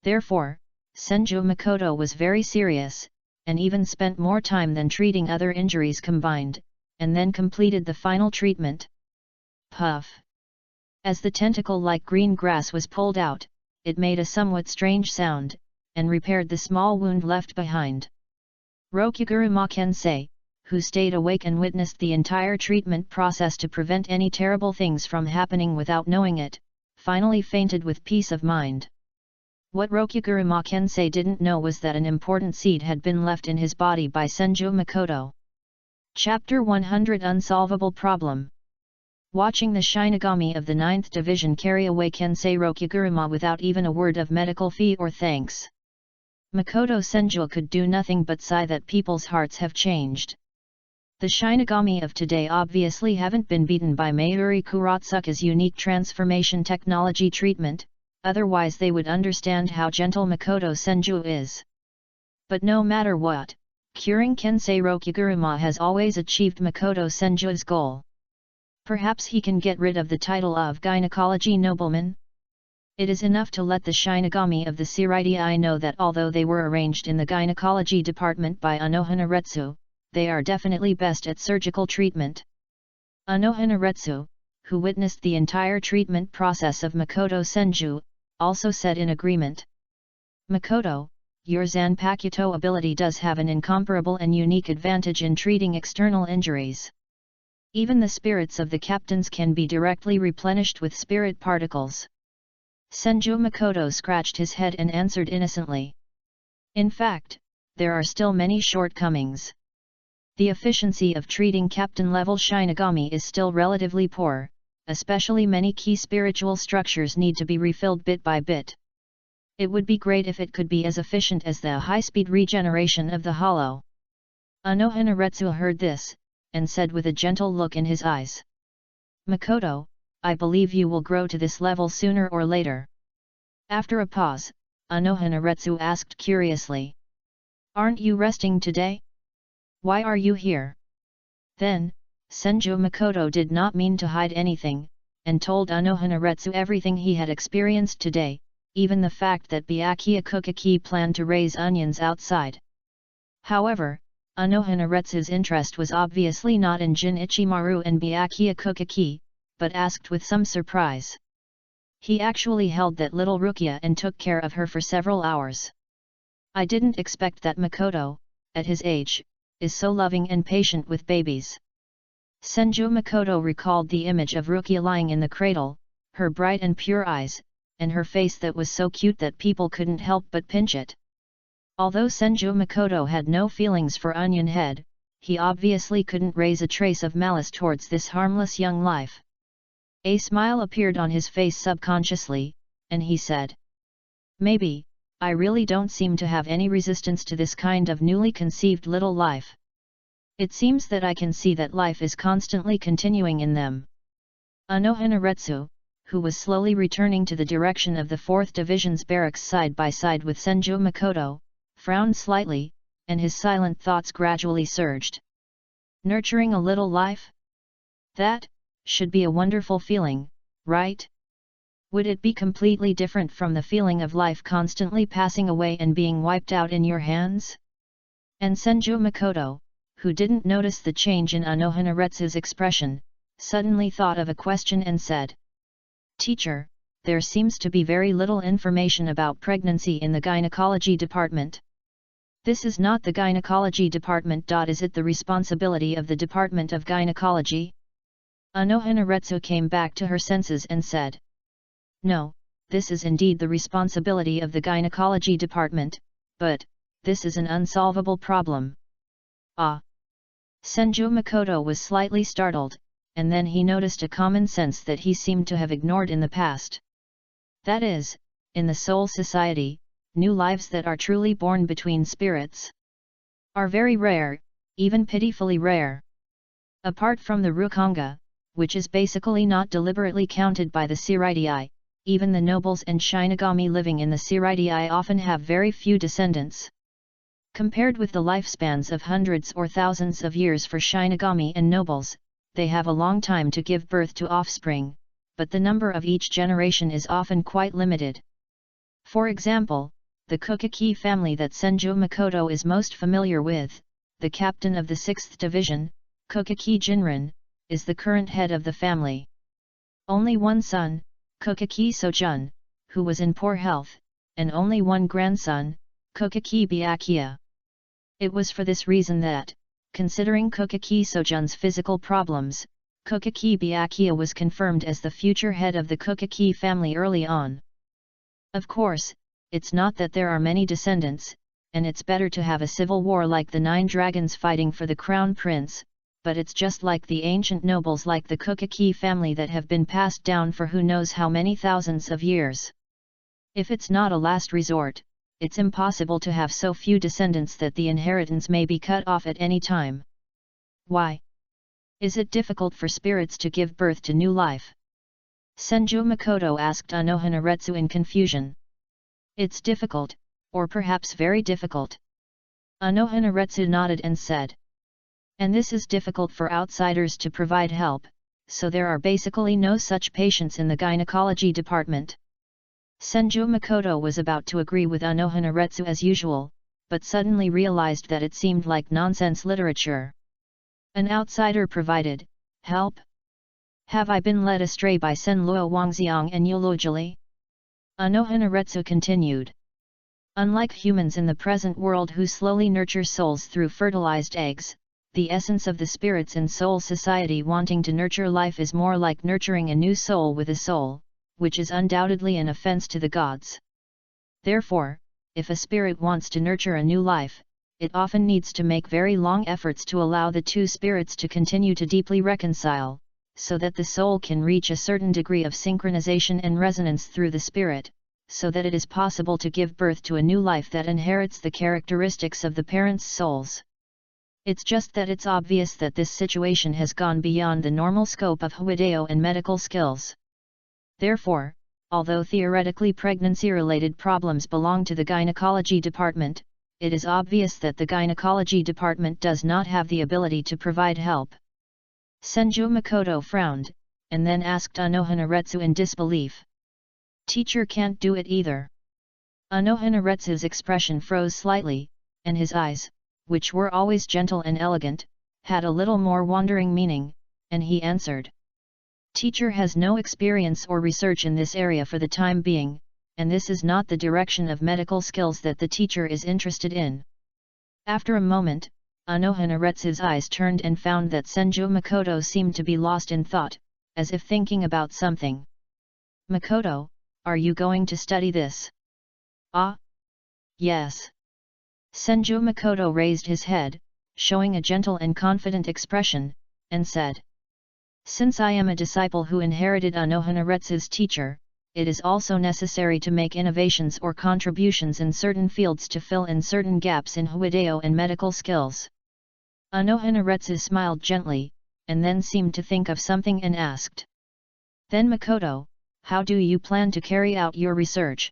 Therefore, Senju Makoto was very serious, and even spent more time than treating other injuries combined, and then completed the final treatment. Puff! As the tentacle-like green grass was pulled out, it made a somewhat strange sound, and repaired the small wound left behind. Rokuguruma Kensei, who stayed awake and witnessed the entire treatment process to prevent any terrible things from happening without knowing it, finally fainted with peace of mind. What Rokuguruma Kensei didn't know was that an important seed had been left in his body by Senju Makoto. Chapter 100 Unsolvable Problem. Watching the Shinigami of the 9th Division carry away Kensei Rokuguruma without even a word of medical fee or thanks, Makoto Senju could do nothing but sigh that people's hearts have changed. The Shinigami of today obviously haven't been beaten by Mayuri Kuratsuka's unique transformation technology treatment, otherwise they would understand how gentle Makoto Senju is. But no matter what, curing Kensei Rokuguruma has always achieved Makoto Senju's goal. Perhaps he can get rid of the title of gynecology nobleman? It is enough to let the Shinigami of the Seiridai know that although they were arranged in the gynecology department by Anohanaretsu, they are definitely best at surgical treatment. Anohanaretsu, who witnessed the entire treatment process of Makoto Senju, also said in agreement. Makoto, your Zanpakuto ability does have an incomparable and unique advantage in treating external injuries. Even the spirits of the captains can be directly replenished with spirit particles. Senju Makoto scratched his head and answered innocently. In fact, there are still many shortcomings. The efficiency of treating captain-level Shinigami is still relatively poor, especially many key spiritual structures need to be refilled bit by bit. It would be great if it could be as efficient as the high-speed regeneration of the hollow. Anohanaretsu heard this, and said with a gentle look in his eyes. Makoto, I believe you will grow to this level sooner or later. After a pause, Anohanaretsu asked curiously. Aren't you resting today? Why are you here? Then, Senju Makoto did not mean to hide anything, and told Anohanaretsu everything he had experienced today, even the fact that Byakuya Kukaki planned to raise onions outside. However, Anohanaretsu's interest was obviously not in Jin Ichimaru and Byakuya Kukaki, but asked with some surprise. He actually held that little Rukia and took care of her for several hours. I didn't expect that Makoto, at his age, is so loving and patient with babies. Senju Makoto recalled the image of Rukia lying in the cradle, her bright and pure eyes, and her face that was so cute that people couldn't help but pinch it. Although Senju Makoto had no feelings for Onion Head, he obviously couldn't raise a trace of malice towards this harmless young life. A smile appeared on his face subconsciously, and he said, Maybe, I really don't seem to have any resistance to this kind of newly conceived little life. It seems that I can see that life is constantly continuing in them. Anohanaretsu, who was slowly returning to the direction of the 4th Division's barracks side by side with Senju Makoto, frowned slightly, and his silent thoughts gradually surged. Nurturing a little life? That should be a wonderful feeling, right? Would it be completely different from the feeling of life constantly passing away and being wiped out in your hands? And Senju Makoto, who didn't notice the change in Anohanaretsu's expression, suddenly thought of a question and said, Teacher, there seems to be very little information about pregnancy in the gynecology department. This is not the gynecology department. Is it the responsibility of the Department of Gynecology? Anohanaretsu came back to her senses and said, No, this is indeed the responsibility of the gynecology department, but this is an unsolvable problem. Ah! Senju Makoto was slightly startled, and then he noticed a common sense that he seemed to have ignored in the past. That is, in the Soul Society, new lives that are truly born between spirits are very rare, even pitifully rare. Apart from the Rukanga, which is basically not deliberately counted by the Seireitei, even the nobles and Shinigami living in the Seireitei often have very few descendants. Compared with the lifespans of hundreds or thousands of years for Shinigami and nobles, they have a long time to give birth to offspring, but the number of each generation is often quite limited. For example, the Kukaki family that Senju Makoto is most familiar with, the captain of the 6th Division, Kukaki Jinran, is the current head of the family. Only one son, Kukaki Sojun, who was in poor health, and only one grandson, Kukaki Byakuya. It was for this reason that, considering Kukaki Sojun's physical problems, Kukaki Byakuya was confirmed as the future head of the Kukaki family early on. Of course, it's not that there are many descendants, and it's better to have a civil war like the 9 dragons fighting for the crown prince, but it's just like the ancient nobles like the Kukaki family that have been passed down for who knows how many thousands of years. If it's not a last resort, it's impossible to have so few descendants that the inheritance may be cut off at any time. Why? Is it difficult for spirits to give birth to new life? Senju Makoto asked Anohanaretsu in confusion. It's difficult, or perhaps very difficult. Anohanaretsu nodded and said. And this is difficult for outsiders to provide help, so there are basically no such patients in the gynecology department. Senju Makoto was about to agree with Anohanaretsu as usual, but suddenly realized that it seemed like nonsense literature. An outsider provided help? Have I been led astray by Senluo Wangxiang and Yulojili? Anohanaretsu continued. Unlike humans in the present world who slowly nurture souls through fertilized eggs, the essence of the spirits in soul society wanting to nurture life is more like nurturing a new soul with a soul, which is undoubtedly an offense to the gods. Therefore, if a spirit wants to nurture a new life, it often needs to make very long efforts to allow the two spirits to continue to deeply reconcile, so that the soul can reach a certain degree of synchronization and resonance through the spirit, so that it is possible to give birth to a new life that inherits the characteristics of the parents' souls. It's just that it's obvious that this situation has gone beyond the normal scope of Hwideo and medical skills. Therefore, although theoretically pregnancy-related problems belong to the gynecology department, it is obvious that the gynecology department does not have the ability to provide help. Senju Makoto frowned, and then asked Anohanaretsu in disbelief. Teacher can't do it either. Anohanaretsu's expression froze slightly, and his eyes, which were always gentle and elegant, had a little more wandering meaning, and he answered. Teacher has no experience or research in this area for the time being, and this is not the direction of medical skills that the teacher is interested in. After a moment, Anohanaretsu's eyes turned and found that Senju Makoto seemed to be lost in thought, as if thinking about something. Makoto, are you going to study this? Ah? Yes. Senju Makoto raised his head, showing a gentle and confident expression, and said. Since I am a disciple who inherited Anohanaretsu's teacher, it is also necessary to make innovations or contributions in certain fields to fill in certain gaps in Hwideo and medical skills. Anohanaretsu smiled gently, and then seemed to think of something and asked. Then Makoto, how do you plan to carry out your research?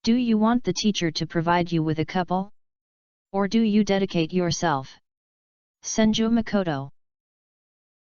Do you want the teacher to provide you with a couple? Or do you dedicate yourself? Senju Makoto.